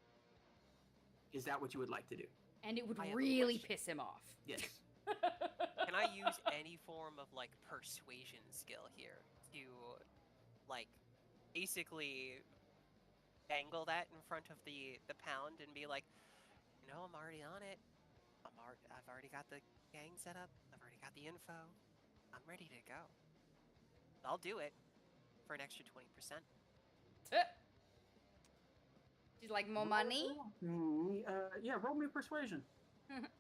Is that what you would like to do? And it would really piss him off. Yes. Can I use any form of, like, persuasion skill here to, like, basically dangle that in front of the pound and be like, you know, I'm already on it. I've already got the gang set up. I've already got the info. I'm ready to go. I'll do it for an extra 20%. She's like, more money? Yeah, roll me persuasion.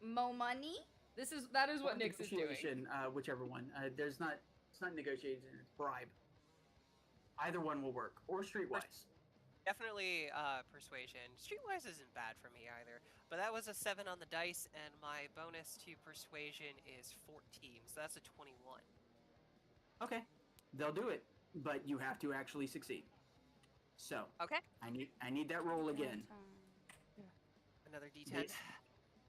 More money? That is what Nyx is doing. Whichever one. It's not negotiation, it's bribe. Either one will work. Or streetwise. Definitely persuasion. Streetwise isn't bad for me either. But that was a 7 on the dice, and my bonus to persuasion is 14. So that's a 21. Okay. They'll do it. But you have to actually succeed. So. Okay. I need that roll again. Another D10?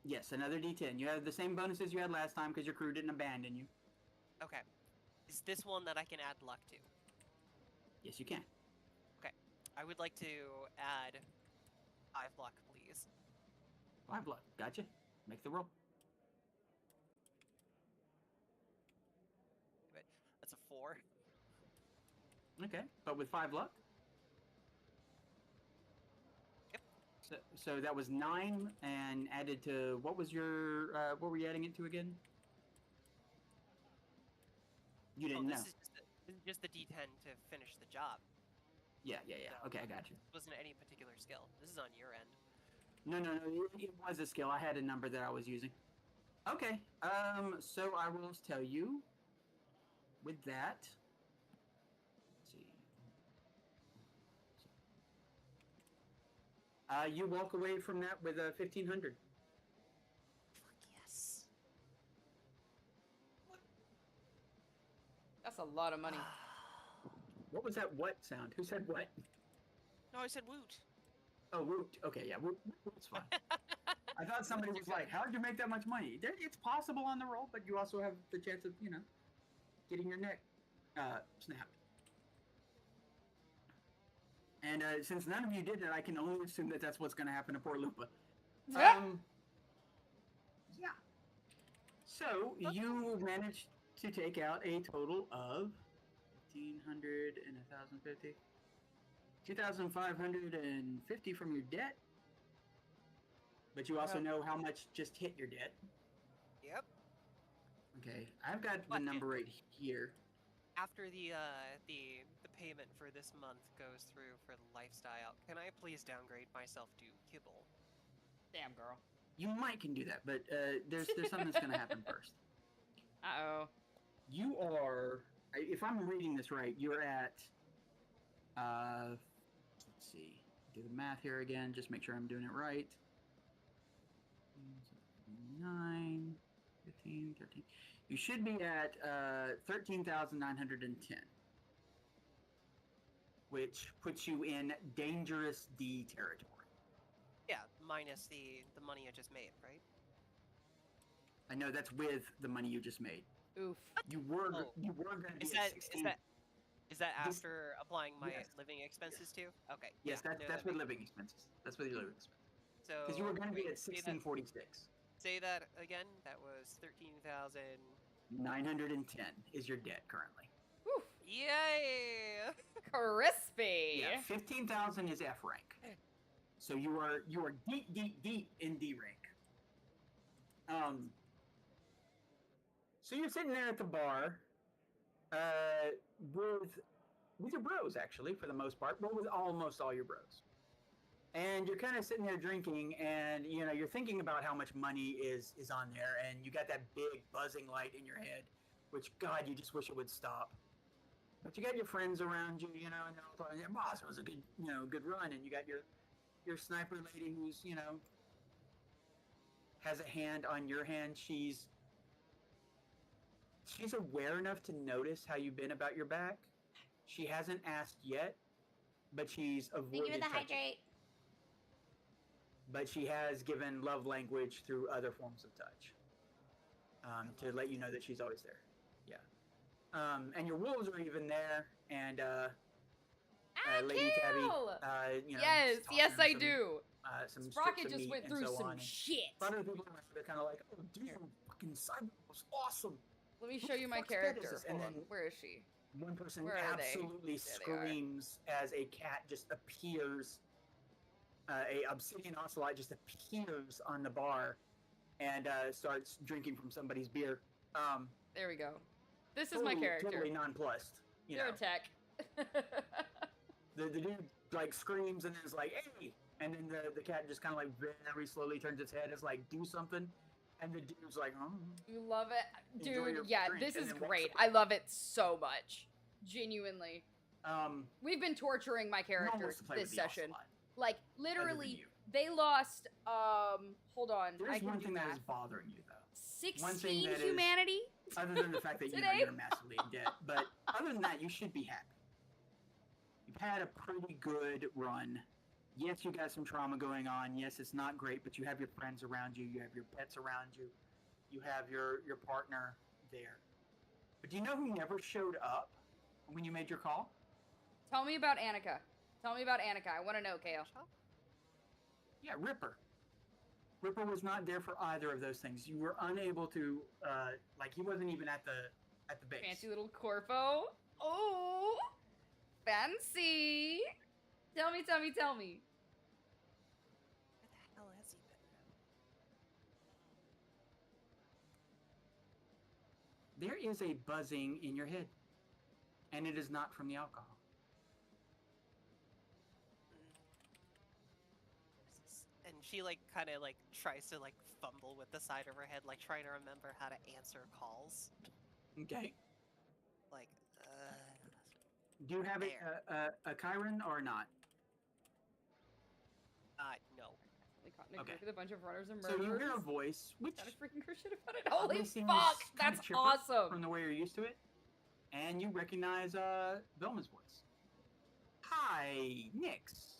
Yes, another D10. You have the same bonuses you had last time because your crew didn't abandon you. Okay. Is this one that I can add luck to? Yes, you can. Okay. I would like to add 5 luck, please. 5 luck. Gotcha. Make the roll. That's a 4. Okay, but with 5 luck? Yep. So that was 9 and added to, what was your, what were you adding it to again? You didn't know. This is just the D10 to finish the job. Yeah. Okay, I got you. This wasn't any particular skill. This is on your end. No, it was a skill. I had a number that I was using. Okay, so I will tell you, with that, let's see. You walk away from that with 1,500. Yes. That's a lot of money. What was that what sound? Who said what? No, I said woot. Oh, woot. Okay, yeah, woot's fine. I thought somebody was like, how did you make that much money? It's possible on the roll, but you also have the chance of, getting your neck snapped. And since none of you did it, I can only assume that that's what's going to happen to poor Lupa. Yeah. So you managed to take out a total of 1,500 and 1,050. 2,550 from your debt. But you also know how much just hit your debt. Yep. Okay, I've got the number right here. After the payment for this month goes through for the lifestyle, can I please downgrade myself to kibble? Damn, girl. You might can do that, but there's something that's gonna happen first. Uh-oh. You are, if I'm reading this right, you're at, let's see, do the math here again, just make sure I'm doing it right. 9, 15, 13. You should be at 13,910, which puts you in dangerous D territory. Yeah, minus the money I just made, right? I know that's with the money you just made. Oof. You were going to be at 16. Is that after applying my living expenses too? Okay. Yes, that's with living expenses. That's with your living expenses. So because you were going to be at 1646. Say that again. That was 13,000. 910 is your debt currently. Whew. Yay! Crispy. Yeah, 15,000 is F rank. So you are deep in D rank. So you're sitting there at the bar, with your bros actually for the most part, but with almost all your bros. And you're kind of sitting there drinking, and you're thinking about how much money is on there, and you got that big buzzing light in your head, which God, you just wish it would stop. But you got your friends around you, and they're all talking, yeah, boss, it was a good, good run, and you got your sniper lady who's, has a hand on your hand. She's aware enough to notice how you've been about your back. She hasn't asked yet, but she's avoided Thank you for the touching. hydrate. But she has given love language through other forms of touch, to let you know that she's always there. Yeah. And your wolves are even there, and Lady Tabby, yes, I do. Some Sprocket strips of just meat went and through so some on. shit. A lot of people are kind of like, oh, dude, fucking Cyber was awesome. Let me show you my fuck's that character. is this? Hold And on. then Where is she? One person Where are they? absolutely screams as a cat just appears. A obsidian ocelot just appears on the bar and starts drinking from somebody's beer. There we go. This is my character. Totally nonplussed. Zero tech. The dude like screams and is like, hey! And then the cat just kind of like very slowly turns its head, is like, do something. And the dude's like, oh. You love it? Enjoy Dude, your yeah, drink, this and is then walks great. away. I love it so much. Genuinely. We've been torturing my characters wants to play this with the session. ocelot, Like, literally, they lost, hold on. There's one thing that is bothering you, though. 16 humanity? Other than the fact that you're massively in debt. But other than that, you should be happy. You've had a pretty good run. Yes, you got some trauma going on. Yes, it's not great, but you have your friends around you. You have your pets around you. You have your partner there. But do you know who never showed up when you made your call? Tell me about Annika. Tell me about Annika. I want to know, Kale. Yeah, Ripper. Ripper was not there for either of those things. You were unable to, he wasn't even at the base. Fancy little Corpo. Oh, fancy. Tell me. Where the hell has he been? There is a buzzing in your head, and it is not from the alcohol. And she kind of tries to fumble with the side of her head, trying to remember how to answer calls. Okay. Do you have a Chiron or not? No. Okay. With a bunch of runners and So murderers. you hear a voice, which Gotta freaking hear shit about it. Holy seems fuck, kinda that's chipper awesome. From the way you're used to it, and you recognize Velma's voice. Hi, Nyx.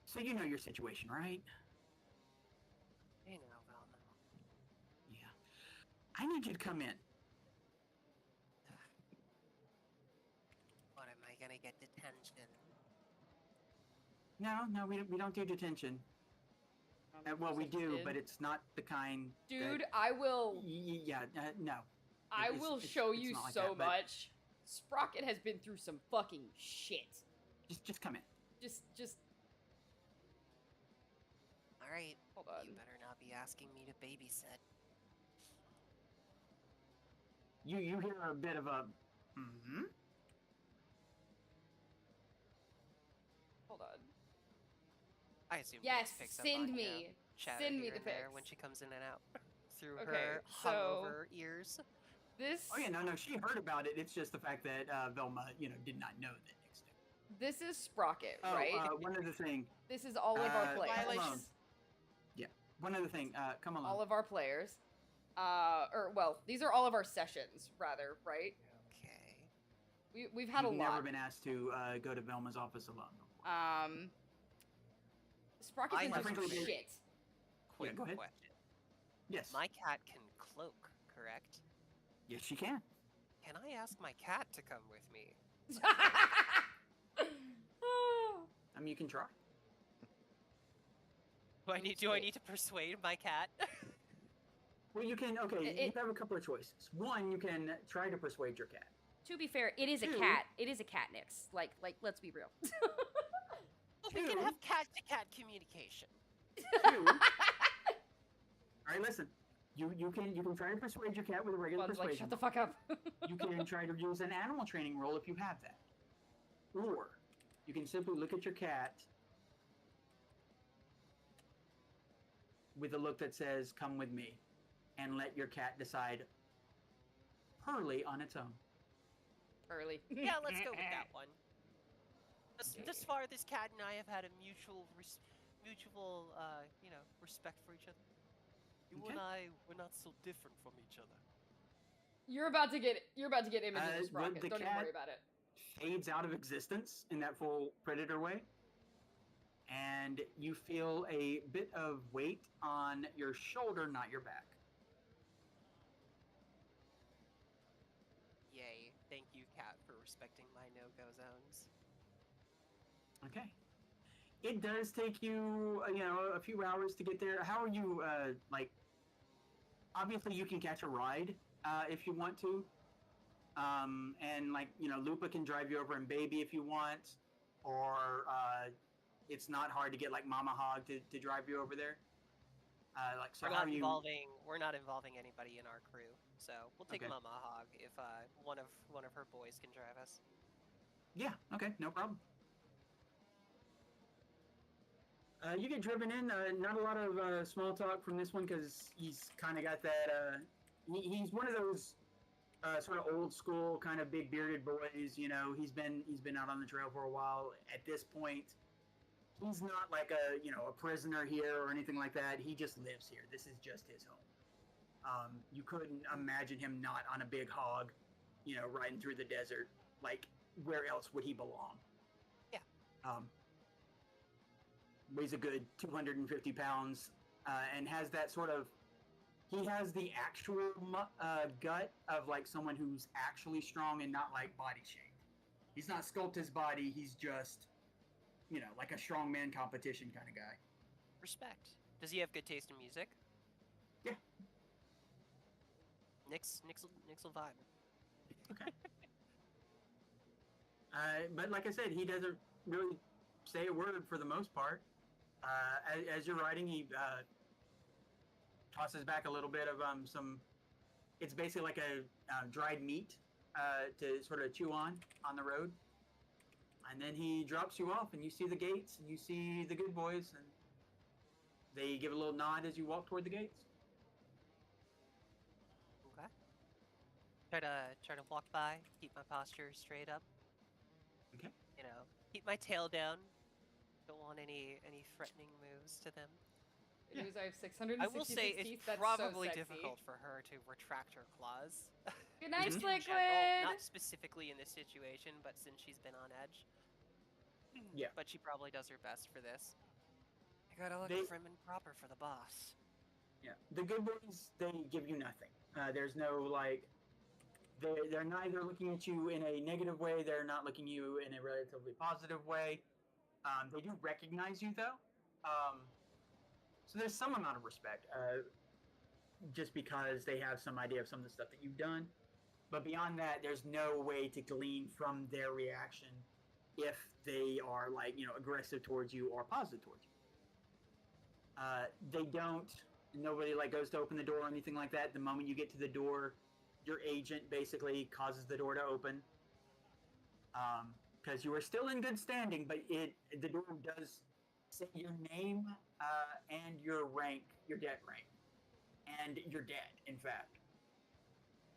So you know your situation, right? I know, Velma. Yeah. I need you to come in. What, am I gonna get detention? No, we don't do detention. Well, we do, but it's not the kind. Dude, I will. Yeah, no. I will show you not like so that, but much. Sprocket has been through some fucking shit. Just come in. Just. All right. Hold on. You better not be asking me to babysit. You hear a bit of a. Mm-hmm. Hold on. I assume. Yes, picks up send on, me. Chatter Send me here the and there pics when she comes in and out through Okay, her so- hungover ears. This. Oh yeah, no, she heard about it. It's just the fact that Velma, did not know that Nick's there. This is Sprocket, Oh, right? one other thing. This is all of our players. Come alone. Yeah. One other thing. Come along. All of our players. These are all of our sessions, rather, right? Okay. We've had You've a lot. never been asked to go to Velma's office alone. Sprocket's been through some shit. Quick go ahead. question. Yes. My cat can cloak, correct? Yes, she can. Can I ask my cat to come with me? I mean, you can try. Do I need to persuade my cat? Well, you can. Okay, you have a couple of choices. One, you can try to persuade your cat. To be fair, it is a cat. It is a cat, Nix. Like, let's be real. Well, we can have cat-to-cat communication. Two. All right, listen. You can try to persuade your cat with a regular One's persuasion. like, shut the fuck up. You can try to use an animal training roll if you have that. Or you can simply look at your cat with a look that says, "Come with me," and let your cat decide early on its own. Early. Yeah, let's go with that one. Thus far, this cat and I have had a mutual respect for each other. You and I, we're not so different from each other. You're about to get images of Sprocket. The Don't even cat worry about it. fades out of existence in that full predator way, and you feel a bit of weight on your shoulder, not your back. Yay. Thank you, cat, for respecting my no-go zones. Okay. It does take you, a few hours to get there. How are you, obviously you can catch a ride, if you want to. And Lupa can drive you over in Baby if you want, or, it's not hard to get Mama Hog to drive you over there. We're not involving anybody in our crew, so we'll take Okay. Mama Hog if one of her boys can drive us. Yeah, okay, no problem. You get driven in, not a lot of small talk from this one because he's kind of got that, he's one of those sort of old school kind of big bearded boys, he's been out on the trail for a while. At this point, he's not like a prisoner here or anything like that. He just lives here. This is just his home. You couldn't imagine him not on a big hog, riding through the desert. Like, where else would he belong? Yeah. Weighs a good 250 pounds, and has that sort of, he has the actual gut of someone who's actually strong and not body shaped. He's not sculpt his body, he's just, like a strongman competition kind of guy. Respect. Does he have good taste in music? Yeah. Nix will vibe. Okay. But like I said, he doesn't really say a word for the most part. As you're riding, he tosses back a little bit of it's basically like a dried meat to sort of chew on the road. And then he drops you off, and you see the gates, and you see the good boys, and they give a little nod as you walk toward the gates. Okay. Try to walk by, keep my posture straight up. Okay. Keep my tail down. Don't want any threatening moves to them. It is, I have 666 I will say it's teeth. That's probably so sexy. difficult for her to retract her claws. Good night, Just in Liquid! general, not specifically in this situation, but since she's been on edge. Yeah. But she probably does her best for this. I gotta look prim and proper for the boss. Yeah. The good boys, they give you nothing. There's no, they're neither looking at you in a negative way, they're not looking at you in a relatively positive way. They do recognize you, though. So there's some amount of respect, just because they have some idea of some of the stuff that you've done. But beyond that, there's no way to glean from their reaction if they are like, you know, aggressive towards you or positive towards you. They don't. Nobody like goes to open the door or anything like that. The moment you get to the door, your agent basically causes the door to open. Because you are still in good standing, but the door does say your name and your rank, your debt rank, and you're dead, in fact.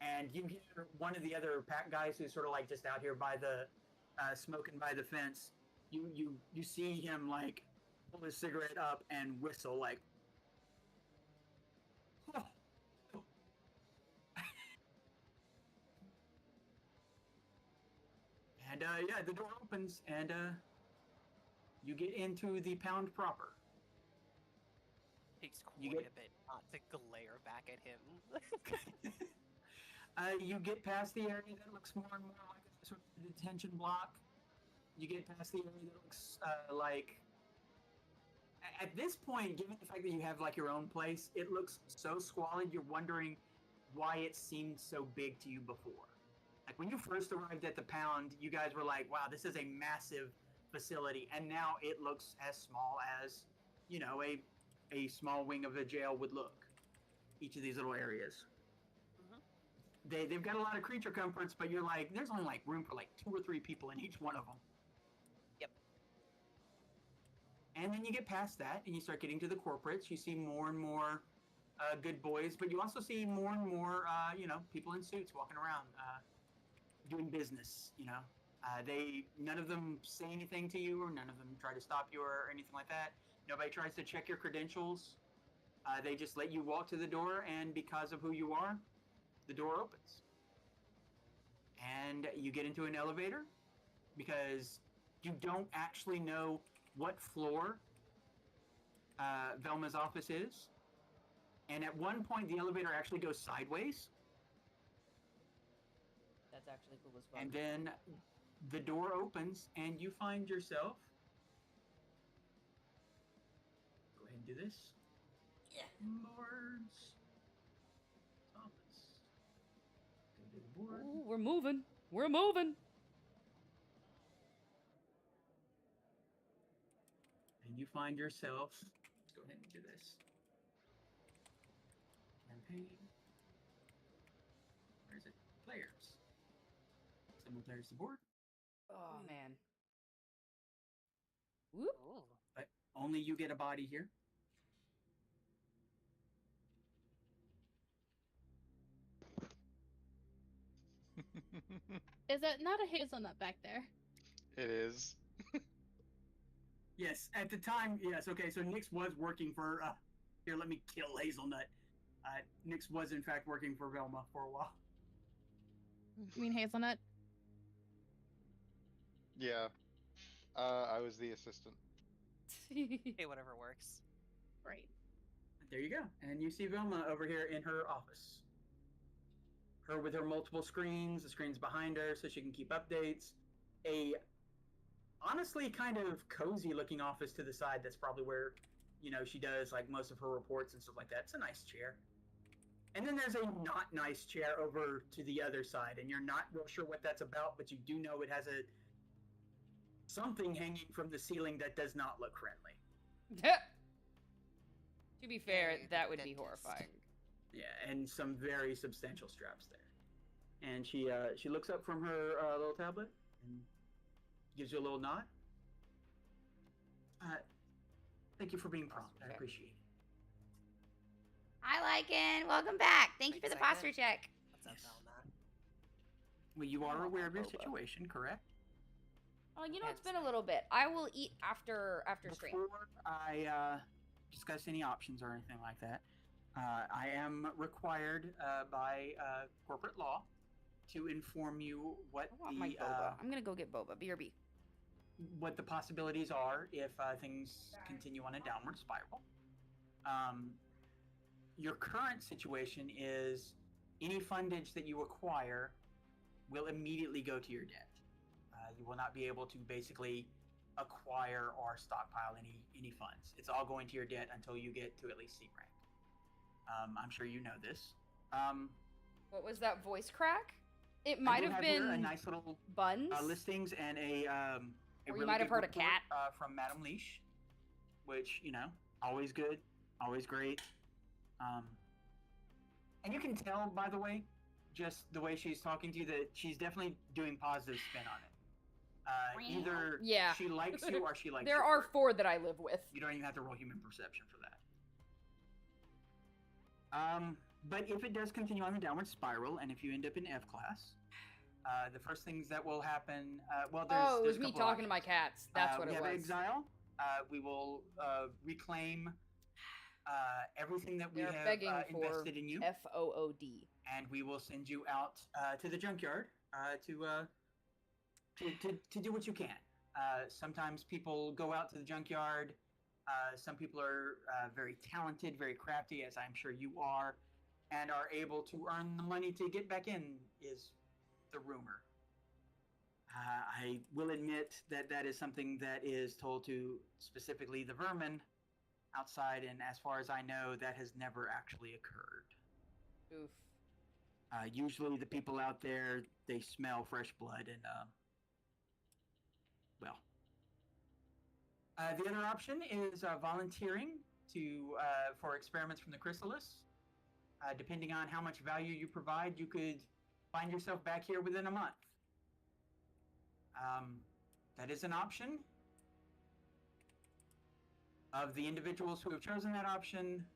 And you hear one of the other pack guys who's sort of like just out here by the smoking by the fence. You see him like pull his cigarette up and whistle like. And yeah, the door opens and you get into the pound proper. Takes quite a bit not to glare back at him. You get past the area that looks more and more like a sort of detention block. You get past the area that looks like... At this point, given the fact that you have like your own place, it looks so squalid, you're wondering why it seemed so big to you before. Like when you first arrived at the pound, you guys were like, wow, this is a massive facility. And now it looks as small as, you know, a small wing of a jail would look. Each of these little areas. They've got a lot of creature comforts, but you're like, there's only like room for like 2 or 3 people in each one of them. Yep. And then you get past that, and you start getting to the corporates. You see more and more good boys, but you also see more and more, you know, people in suits walking around, doing business. You know, none of them say anything to you, or none of them try to stop you or anything like that. Nobody tries to check your credentials. They just let you walk to the door, and because of who you are, the door opens. And you get into an elevator because you don't actually know what floor Velma's office is. And at one point, the elevator actually goes sideways. That's actually cool as fuck. And then the door opens, and you find yourself... Go ahead and do this. Yeah. Lord's office. Go to the board. Ooh, we're moving. We're moving. And you find yourself... Let's go ahead and do this. Campaign. Where is it? Players. Someone players the board. Oh, man. Whoop. But only you get a body here. Is that not a hazelnut back there? It is. Yes, at the time, yes. Okay, so Nyx was working for... here, let me kill Hazelnut. Nyx was, in fact, working for Velma for a while. You mean hazelnut? Yeah. I was the assistant. Hey, whatever works. Right. There you go. And you see Velma over here in her office. Her with her multiple screens, the screens behind her so she can keep updates. A honestly kind of cozy looking office to the side that's probably where, you know, she does like most of her reports and stuff like that. It's a nice chair. And then there's a not nice chair over to the other side, and you're not real sure what that's about, but you do know it has something hanging from the ceiling that does not look friendly. To be fair, that would be horrifying. Yeah, and some very substantial straps there. And she looks up from her little tablet and gives you a little nod. Thank you for being prompt. I appreciate it. Hi, Lycan. Welcome back. Thank you for the posture check. What's up, Velma? Well, you are aware of your situation, correct? Oh, you know, it's been a little bit. I will eat after stream. Before I discuss any options or anything like that, I am required by corporate law to inform you what my boba. I'm gonna go get boba. BRB. What the possibilities are if things continue on a downward spiral. Your current situation is any fundage that you acquire will immediately go to your debt. You will not be able to basically acquire or stockpile any funds. It's all going to your debt until you get to at least C rank. I'm sure you know this. What was that voice crack? It might have been a nice little buns listings and a or really you might have good heard a report, cat from Madame Leash, which always good, always great. And you can tell, by the way, just the way she's talking to you, that she's definitely doing positive spin on it. Either she likes you or she likes There you. are 4 that I live with. You don't even have to roll human perception for that. But if it does continue on the downward spiral, and if you end up in F class, the first things that will happen, it was me talking to my cats. That's what it was. We have exile. We will reclaim everything that we have invested in you. FOOD. And we will send you out to the junkyard to do what you can. Sometimes people go out to the junkyard. Some people are very talented, very crafty, as I'm sure you are, and are able to earn the money to get back in, is the rumor. I will admit that that is something that is told to specifically the vermin outside, and as far as I know, that has never actually occurred. Oof. Usually the people out there, they smell fresh blood, and the other option is volunteering for experiments from the chrysalis. Depending on how much value you provide, you could find yourself back here within a month. That is an option. Of the individuals who have chosen that option,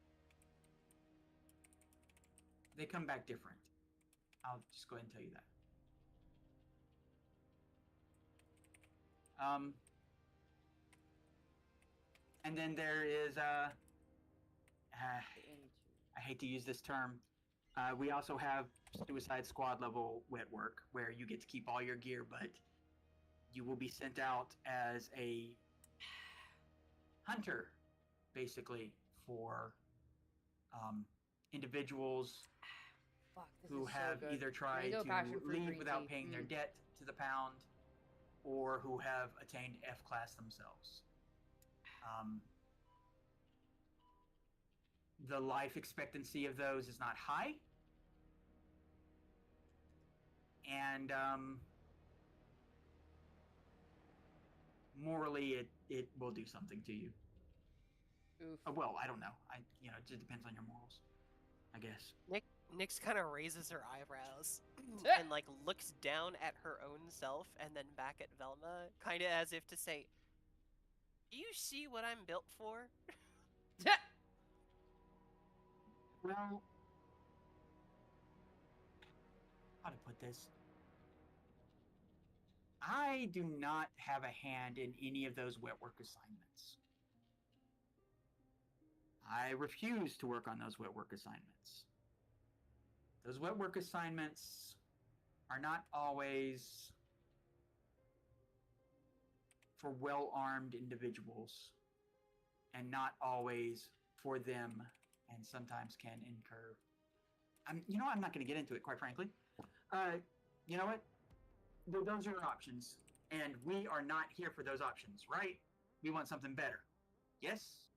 they come back different. I'll just go ahead and tell you that. And then there is, I hate to use this term, we also have Suicide Squad level wet work, where you get to keep all your gear, but you will be sent out as a hunter, basically, for individuals who have either tried to leave without paying their debt to the pound, or who have attained F class themselves. The life expectancy of those is not high, and morally it will do something to you. Oof. Well, I don't know. It just depends on your morals, I guess. Nyx kind of raises her eyebrows and like looks down at her own self and then back at Velma, kind of as if to say, "Do you see what I'm built for?" Well, how to put this? I do not have a hand in any of those wet work assignments. I refuse to work on those wet work assignments. Those wet work assignments are not always for well-armed individuals, and not always for them, and sometimes can incur. I'm not going to get into it, quite frankly. You know what? Those are your options, and we are not here for those options, right? We want something better. Yes?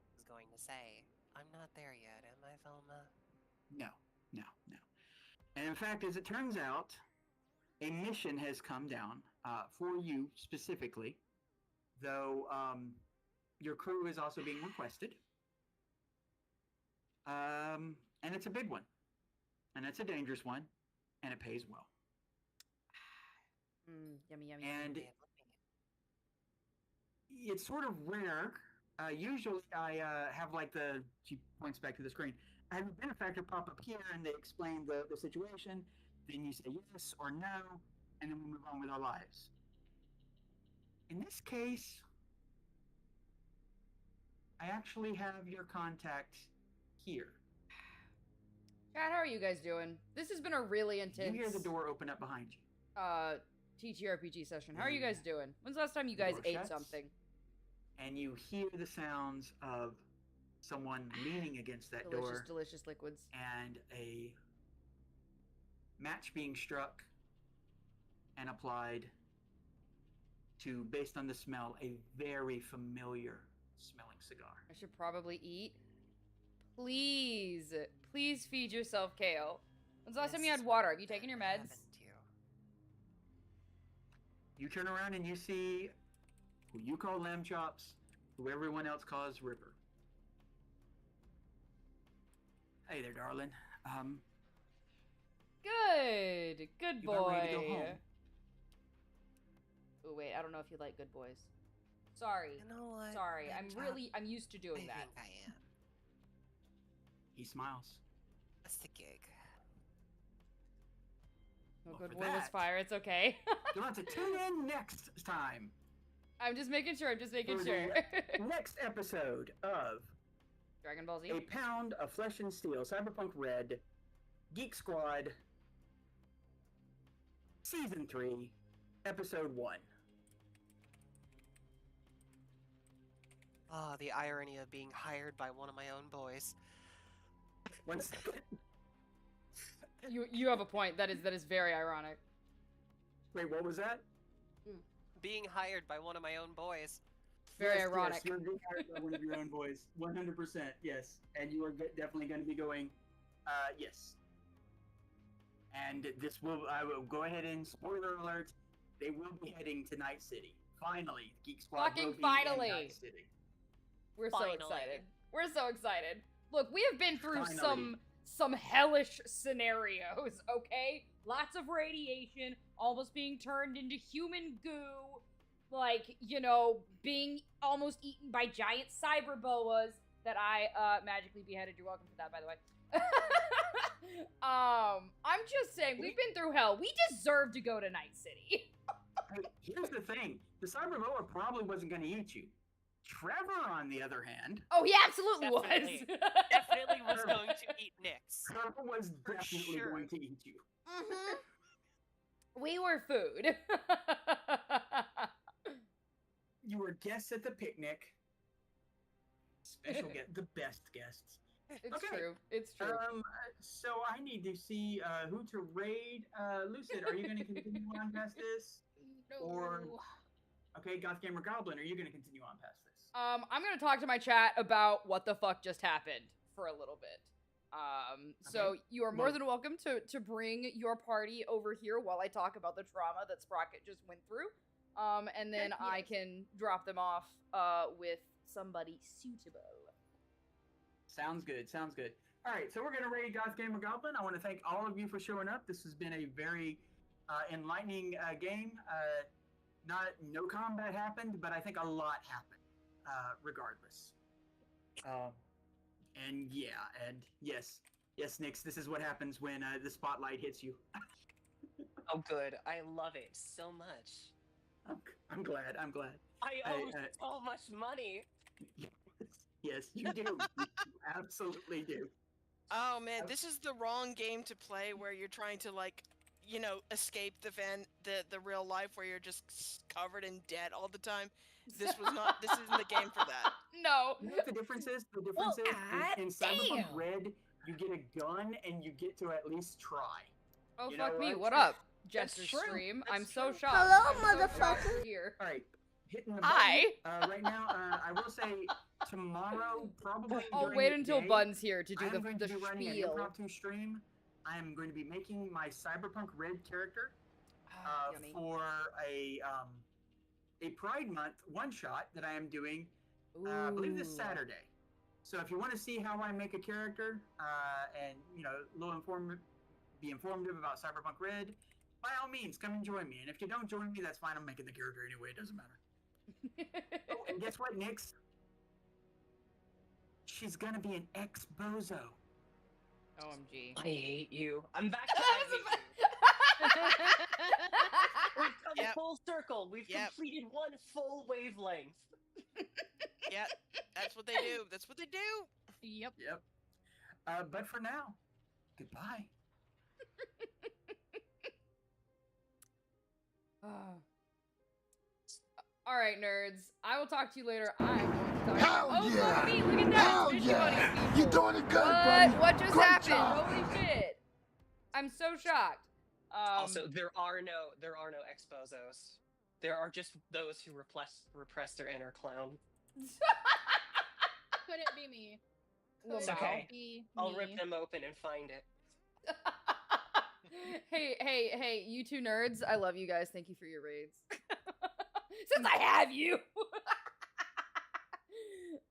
I was going to say, I'm not there yet, am I, Velma? No. And in fact, as it turns out, a mission has come down for you specifically, though your crew is also being requested. And it's a big one. And it's a dangerous one. And it pays well. Yummy. And it's sort of rare. Usually I have she points back to the screen. I have a benefactor pop up here and they explain the situation. Then you say yes or no. And then we move on with our lives. In this case, I actually have your contact here. Chat, how are you guys doing? This has been a really intense... You hear the door open up behind you. TTRPG session. How are you guys doing? When's the last time you guys ate something? And you hear the sounds of someone leaning against that door. Delicious liquids. And a match being struck and applied to, based on the smell, a very familiar smelling cigar. I should probably eat. Please, please feed yourself kale. When's the last time you had water? Have you taken your meds? You turn around and you see who you call Lamb Chops, who everyone else calls Ripper. Hey there, darling. Good You about boy. ready to go home? Oh wait, I don't know if you like good boys. Sorry. You know what? Sorry. I'm used to doing that. I am. He smiles. That's the gig. No Well, good for boy was that- fire. It's okay. You'll have to tune in next time. I'm just making sure. for the next episode of Dragon Ball Z. A Pound of Flesh and Steel, CyberPunkRED, Geek Squad, Season 3, Episode 1. Oh, the irony of being hired by one of my own boys. Once You have a point. That is very ironic. Wait, what was that? Being hired by one of my own boys. Very Yes, ironic. Yes, you're being hired by one of your own boys. 100%, yes. And you are definitely going to be going, yes. And this will, I will go ahead and spoiler alert, they will be heading to Night City. Finally, Geek Squad Fucking will be finally. in Night City. We're Finally. so excited. We're so excited. Look, we have been through Finally. some hellish scenarios, okay? Lots of radiation, almost being turned into human goo, like, you know, being almost eaten by giant cyber boas that I magically beheaded. You're welcome for that, by the way. I'm just saying, we've been through hell. We deserve to go to Night City. Hey, here's the thing. The cyber boa probably wasn't going to eat you. Trevor, on the other hand... Oh, he absolutely Definitely. was. Definitely was going to eat Nyx. Trevor was definitely sure. going to eat you. We were food. You were guests at the picnic. Special guest, the best guests. It's Okay. true. It's true. So I need to see who to raid. Lucid, are you going to continue on past this? No. Or okay, Goth Gamer Goblin, are you going to continue on past this? I'm gonna talk to my chat about what the fuck just happened for a little bit. So Okay. you are more Well- than welcome to bring your party over here while I talk about the trauma that Sprocket just went through. And then Heck I yes. can drop them off with somebody suitable. Sounds good. Sounds good. All right, so we're going to raid Goth Gamer Goblin. I want to thank all of you for showing up. This has been a very enlightening game. No combat happened, but I think a lot happened, regardless. And yeah, and yes, Nyx, this is what happens when the spotlight hits you. Oh, good. I love it so much. I'm glad. I owe so much money. Yes, you do. You absolutely do. Oh man, this is the wrong game to play where you're trying to escape the real life where you're just covered in debt all the time. This isn't the game for that. No. You know what the difference is? The difference in CyberPunkRED, you get a gun and you get to at least try. Oh, You fuck know me. what? What up, That's Jester true. Stream? That's I'm so true. shocked. Hello, I'm so shocked motherfucker. you're here. All right, hitting the Hi. button. Right now, I will say tomorrow, probably. I'll during wait the until day, Bun's here to do I am going the to be running an spiel. impromptu stream. I am going to be making my CyberPunkRED character Yummy. for a Pride Month one shot that I am doing. I believe this Ooh. Saturday. So if you want to see how I make a character and be informative about CyberPunkRED, by all means, come and join me. And if you don't join me, that's fine. I'm making the character anyway. It doesn't matter. Oh, and guess what, Nyx? She's gonna be an ex-bozo. OMG. I hate you. I'm back to I hate you. We've come full circle. We've completed one full wavelength. Yep, that's what they do. That's what they do. Yep. But for now, goodbye. All right, nerds. I will talk to you later. I'm going to talk Hell to you. yeah! Look at me. Look at that. Hell It's yeah! Fishy Bunny You're people. doing it good, buddy. What just Great happened? job. Holy shit. I'm so shocked. Also, there are no expozos. there are just those who repress their inner clown. Couldn't be me. It's okay. I'll rip them open and find it. Hey, you two nerds. I love you guys. Thank you for your raids. Since I have you.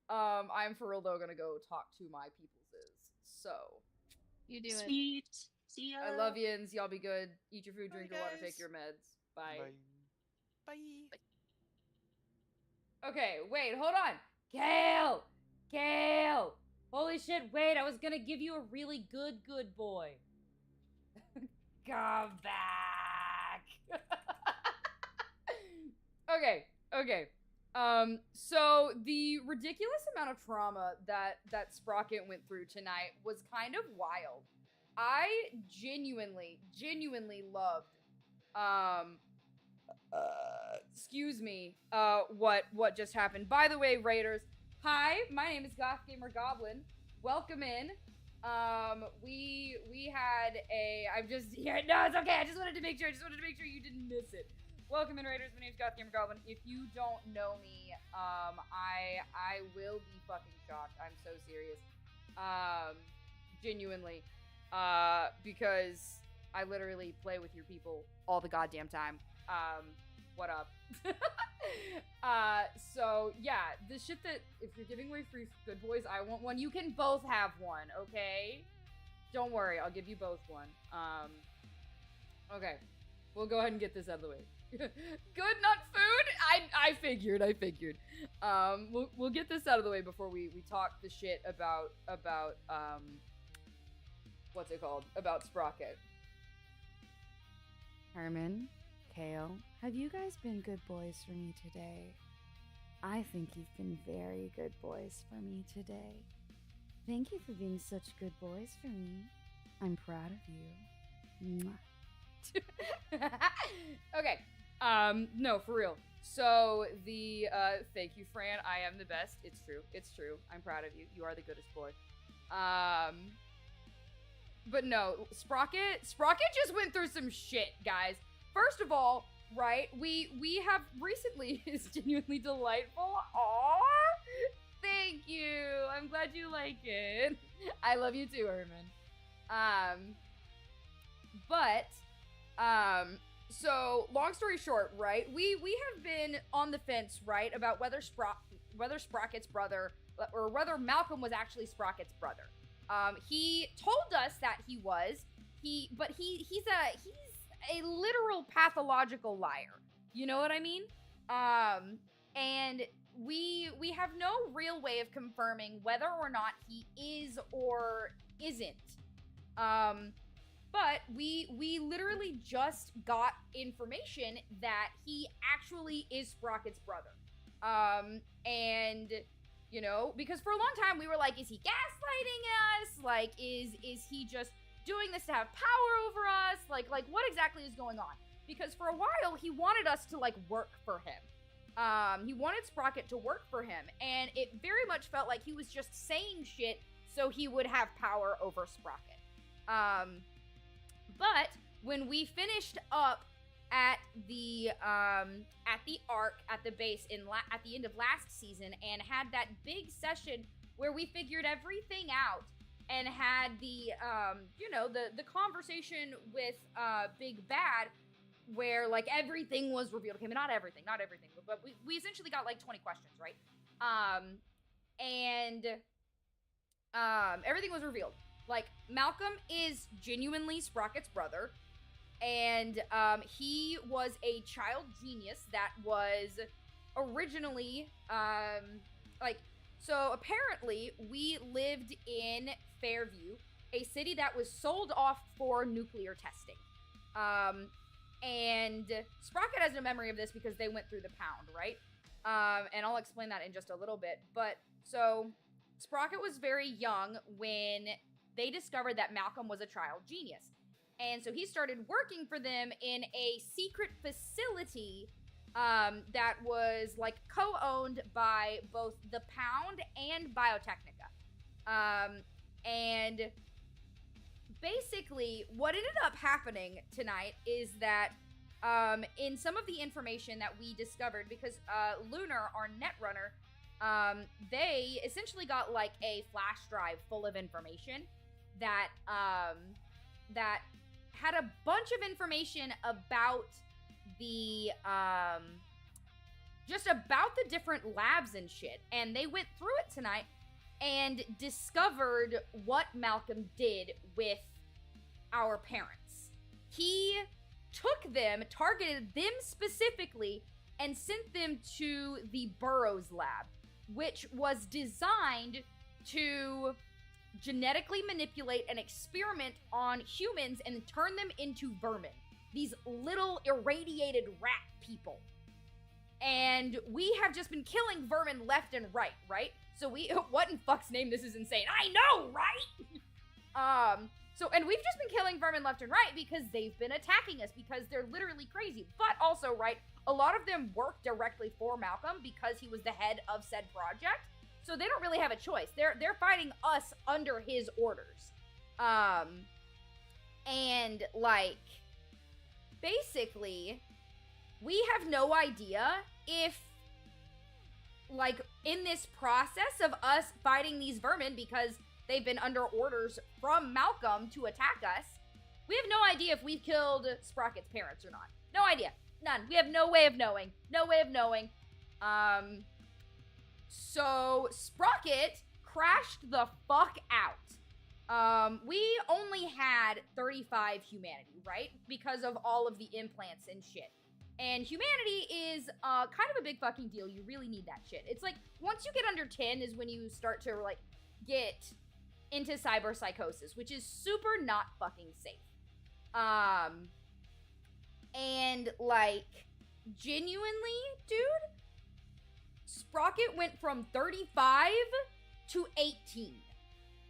I'm for real though gonna go talk to my peopleses. So you do it. Sweet. See ya. I love yins. Y'all be good. Eat your food, drink your water, guys. take your meds. Bye. Bye. Okay, wait, hold on. Kale! Holy shit, wait, I was gonna give you a really good boy. Come back. Okay. So the ridiculous amount of trauma that Sprocket went through tonight was kind of wild. I genuinely loved, what just happened. By the way, Raiders, hi, my name is Goth Goblin. Welcome in. We had no, it's okay. I just wanted to make sure you didn't miss it. Welcome in, Raiders. My name is Goth Goblin. If you don't know me, I will be fucking shocked. I'm so serious. Genuinely. Because I literally play with your people all the goddamn time. What up? So yeah, the shit that if you're giving away free good boys, I want one. You can both have one, okay? Don't worry, I'll give you both one. Okay, we'll go ahead and get this out of the way. Good nut food? I figured. We'll get this out of the way before we talk the shit about what's it called? About Sprocket. Herman, Kale, have you guys been good boys for me today? I think you've been very good boys for me today. Thank you for being such good boys for me. I'm proud of you. Mwah. Okay. No, for real. So thank you, Fran. I am the best. It's true. I'm proud of you. You are the goodest boy. But no, Sprocket just went through some shit, guys. First of all, right, we have recently is genuinely delightful. Aww, thank you. I'm glad you like it. I love you too, Herman. So long story short, right, we have been on the fence, right, about whether Sprocket's brother or whether Malcolm was actually Sprocket's brother. He told us that he was. He's a literal pathological liar. You know what I mean? And we have no real way of confirming whether or not he is or isn't. But we literally just got information that he actually is Sprocket's brother. And you know, because for a long time we were like, is he gaslighting us? Like, is he just doing this to have power over us? Like what exactly is going on? Because for a while he wanted us to like work for him. He wanted Sprocket to work for him, and it very much felt like he was just saying shit so he would have power over Sprocket. But when we finished up at the arc at the base at the end of last season and had that big session where we figured everything out and had the the conversation with Big Bad where like everything was revealed. Okay, not everything, but we essentially got like 20 questions, right? And everything was revealed. Like, Malcolm is genuinely Sprocket's brother, and he was a child genius that was originally, so apparently we lived in Fairview, a city that was sold off for nuclear testing. And Sprocket has no memory of this because they went through the pound, right? And I'll explain that in just a little bit. But, so, Sprocket was very young when they discovered that Malcolm was a child genius. And so he started working for them in a secret facility that was like co-owned by both the Pound and Biotechnica. And basically what ended up happening tonight is that in some of the information that we discovered, because Lunar, our netrunner, they essentially got like a flash drive full of information that that had a bunch of information about the just about the different labs and shit, and they went through it tonight and discovered what Malcolm did with our parents. He took them, targeted them specifically, and sent them to the Burroughs lab, which was designed to genetically manipulate and experiment on humans and turn them into vermin. These little irradiated rat people. And we have just been killing vermin left and right? So what in fuck's name, this is insane. I know, right? And we've just been killing vermin left and right because they've been attacking us because they're literally crazy. But also, right, a lot of them work directly for Malcolm because he was the head of said project. So they don't really have a choice. They're fighting us under his orders. And like, basically, we have no idea if, like, in this process of us fighting these vermin because they've been under orders from Malcolm to attack us, we have no idea if we've killed Sprocket's parents or not. No idea. None. We have no way of knowing. So Sprocket crashed the fuck out. We only had 35 humanity, right? Because of all of the implants and shit. And humanity is kind of a big fucking deal. You really need that shit. It's like, once you get under 10 is when you start to, like, get into cyber psychosis, which is super not fucking safe. And, like, genuinely, dude, Sprocket went from 35 to 18.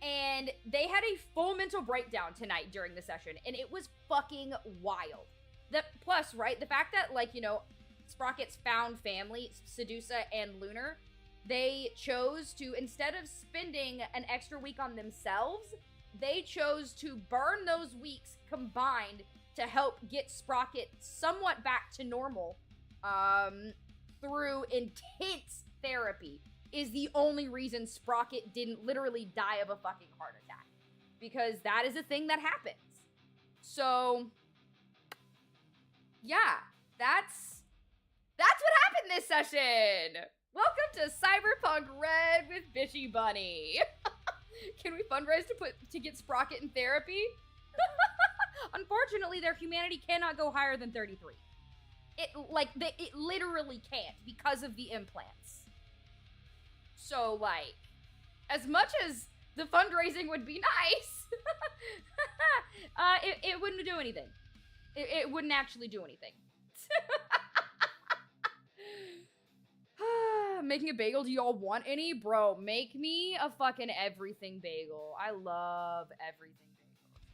And they had a full mental breakdown tonight during the session, and it was fucking wild. Plus, right, the fact that, like, you know, Sprocket's found family, Sedusa and Lunar, they chose to, instead of spending an extra week on themselves, they chose to burn those weeks combined to help get Sprocket somewhat back to normal through intense therapy, is the only reason Sprocket didn't literally die of a fucking heart attack. Because that is a thing that happens. So, yeah, that's what happened this session. Welcome to CyberPunkRED with Bishy Bunny. Can we fundraise to get Sprocket in therapy? Unfortunately, their humanity cannot go higher than 33. It literally can't because of the implants. So, like, as much as the fundraising would be nice, it wouldn't do anything. It wouldn't actually do anything. Making a bagel, do y'all want any? Bro, make me a fucking everything bagel. I love everything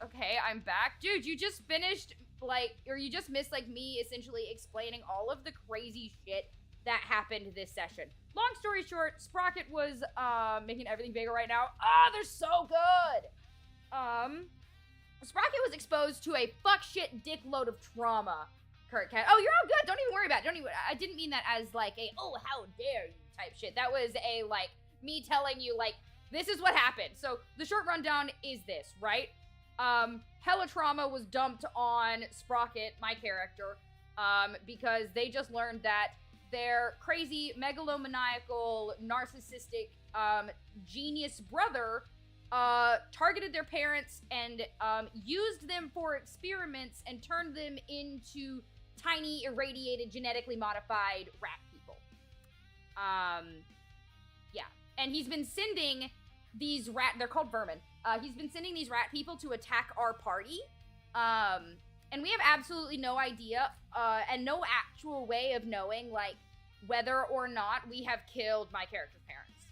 bagels. Okay, I'm back. Dude, you just finished, like, or you just missed, like, me essentially explaining all of the crazy shit that happened this session. Long story short, Sprocket was, making everything bagel right now. Ah, they're so good! Sprocket was exposed to a fuck shit dick load of trauma. Kurt Cat. Oh, you're all good. Don't even worry about it. I didn't mean that as like a, oh, how dare you type shit. That was a, like, me telling you, like, this is what happened. So the short rundown is this, right? Hella trauma was dumped on Sprocket, my character, because they just learned that their crazy, megalomaniacal, narcissistic, genius brother targeted their parents and used them for experiments and turned them into tiny, irradiated, genetically modified rat people. Yeah. And he's been sending these they're called vermin. He's been sending these rat people to attack our party. And we have absolutely no idea, and no actual way of knowing, like, whether or not we have killed my character's parents.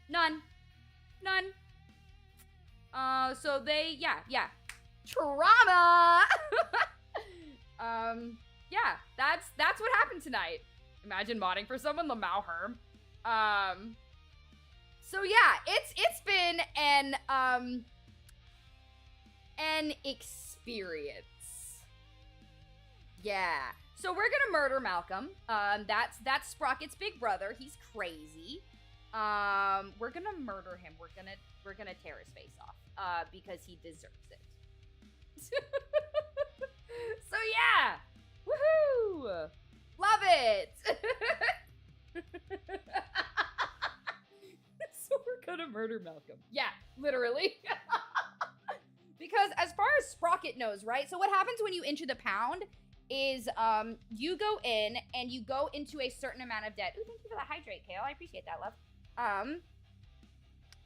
None. So they, yeah. Trauma! Yeah, that's what happened tonight. Imagine modding for someone, Lamau Herm. So yeah, it's been an experience. Yeah. So we're gonna murder Malcolm. That's Sprocket's big brother. He's crazy. We're gonna murder him. We're gonna tear his face off. Because he deserves it. So yeah. Woohoo! Love it. So we're gonna murder Malcolm. Yeah, literally. Because as far as Sprocket knows, right? So what happens when you enter the pound is you go in and you go into a certain amount of debt. Ooh, thank you for the hydrate, Kale. I appreciate that, love.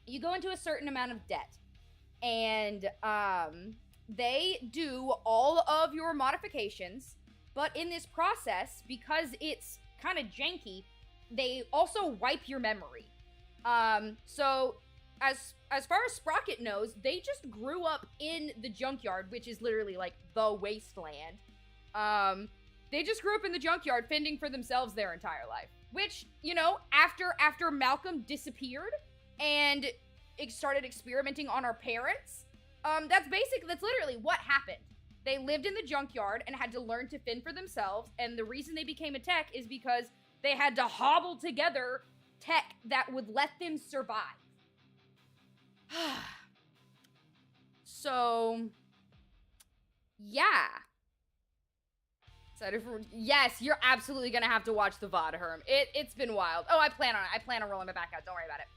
You go into a certain amount of debt, and they do all of your modifications, but in this process, because it's kind of janky, they also wipe your memory. So as far as Sprocket knows, they just grew up in the junkyard, which is literally like the wasteland. They just grew up in the junkyard fending for themselves their entire life, which, you know, after Malcolm disappeared and it started experimenting on our parents, that's literally what happened. They lived in the junkyard and had to learn to fend for themselves, and the reason they became a tech is because they had to hobble together tech that would let them survive. So, yeah. Yes, you're absolutely gonna have to watch the VOD, Herm. It's been wild. Oh, I plan on it. I plan on rolling my back out. Don't worry about it.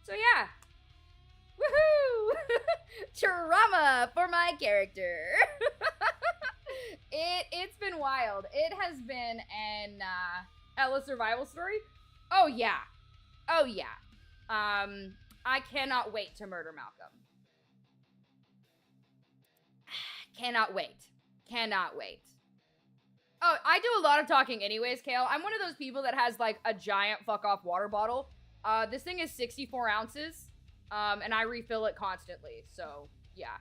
So yeah. Woohoo! Trauma for my character. It's been wild. It has been an hella survival story. Oh yeah. Oh yeah. I cannot wait to murder Malcolm. Cannot wait. Cannot wait. Oh, I do a lot of talking anyways, Kale. I'm one of those people that has like a giant fuck off water bottle. This thing is 64 ounces. And I refill it constantly. So yeah.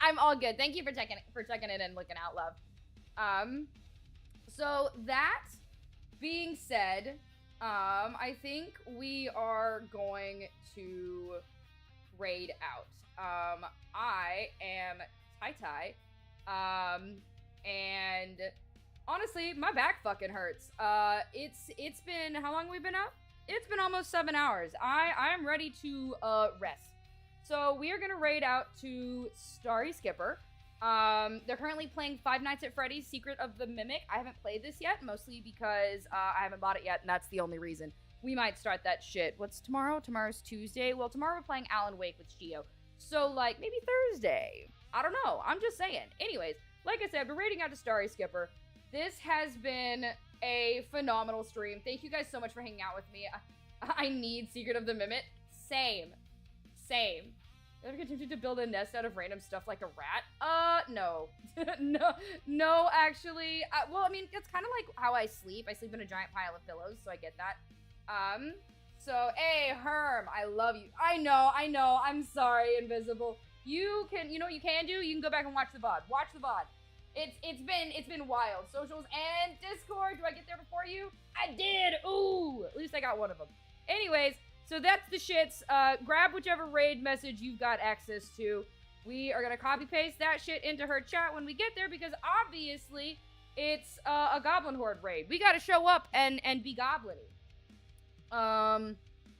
I'm all good. Thank you for checking it and looking out, love. So that being said, I think we are going to raid out. I am Tai. And honestly, my back fucking hurts. It's been, how long have we been up? It's been almost 7 hours. I am ready to rest. So we are gonna raid out to Starry Skipper. They're currently playing Five Nights at Freddy's Secret of the Mimic. I haven't played this yet, mostly because I haven't bought it yet, and that's the only reason. We might start that shit. What's tomorrow? Tomorrow's Tuesday. Well, tomorrow we're playing Alan Wake with Gio. So, like, maybe Thursday. I don't know. I'm just saying. Anyways, like I said, we're raiding out to Starry Skipper. This has been a phenomenal stream. Thank you guys so much for hanging out with me. I need Secret of the Mimic. Same. Ever get tempted to build a nest out of random stuff like a rat? No. no, actually. Well, I mean, it's kind of like how I sleep. I sleep in a giant pile of pillows, so I get that. So, hey, Herm, I love you. I know, I'm sorry, Invisible. You know what you can do? You can go back and watch the VOD. Watch the VOD. It's been wild. Socials and Discord. Do I get there before you? I did. Ooh, at least I got one of them. Anyways, so that's the shits. Grab whichever raid message you've got access to. We are gonna copy paste that shit into her chat when we get there because obviously it's a Goblin Horde raid. We gotta show up and be goblin-y.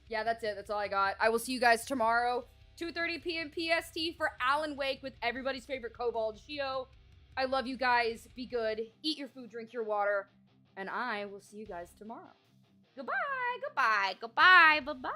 Yeah, that's it. That's all I got. I will see you guys tomorrow, 2:30 p.m. PST for Alan Wake with everybody's favorite kobold, Shio. I love you guys. Be good. Eat your food, drink your water. And I will see you guys tomorrow. Goodbye. Bye-bye.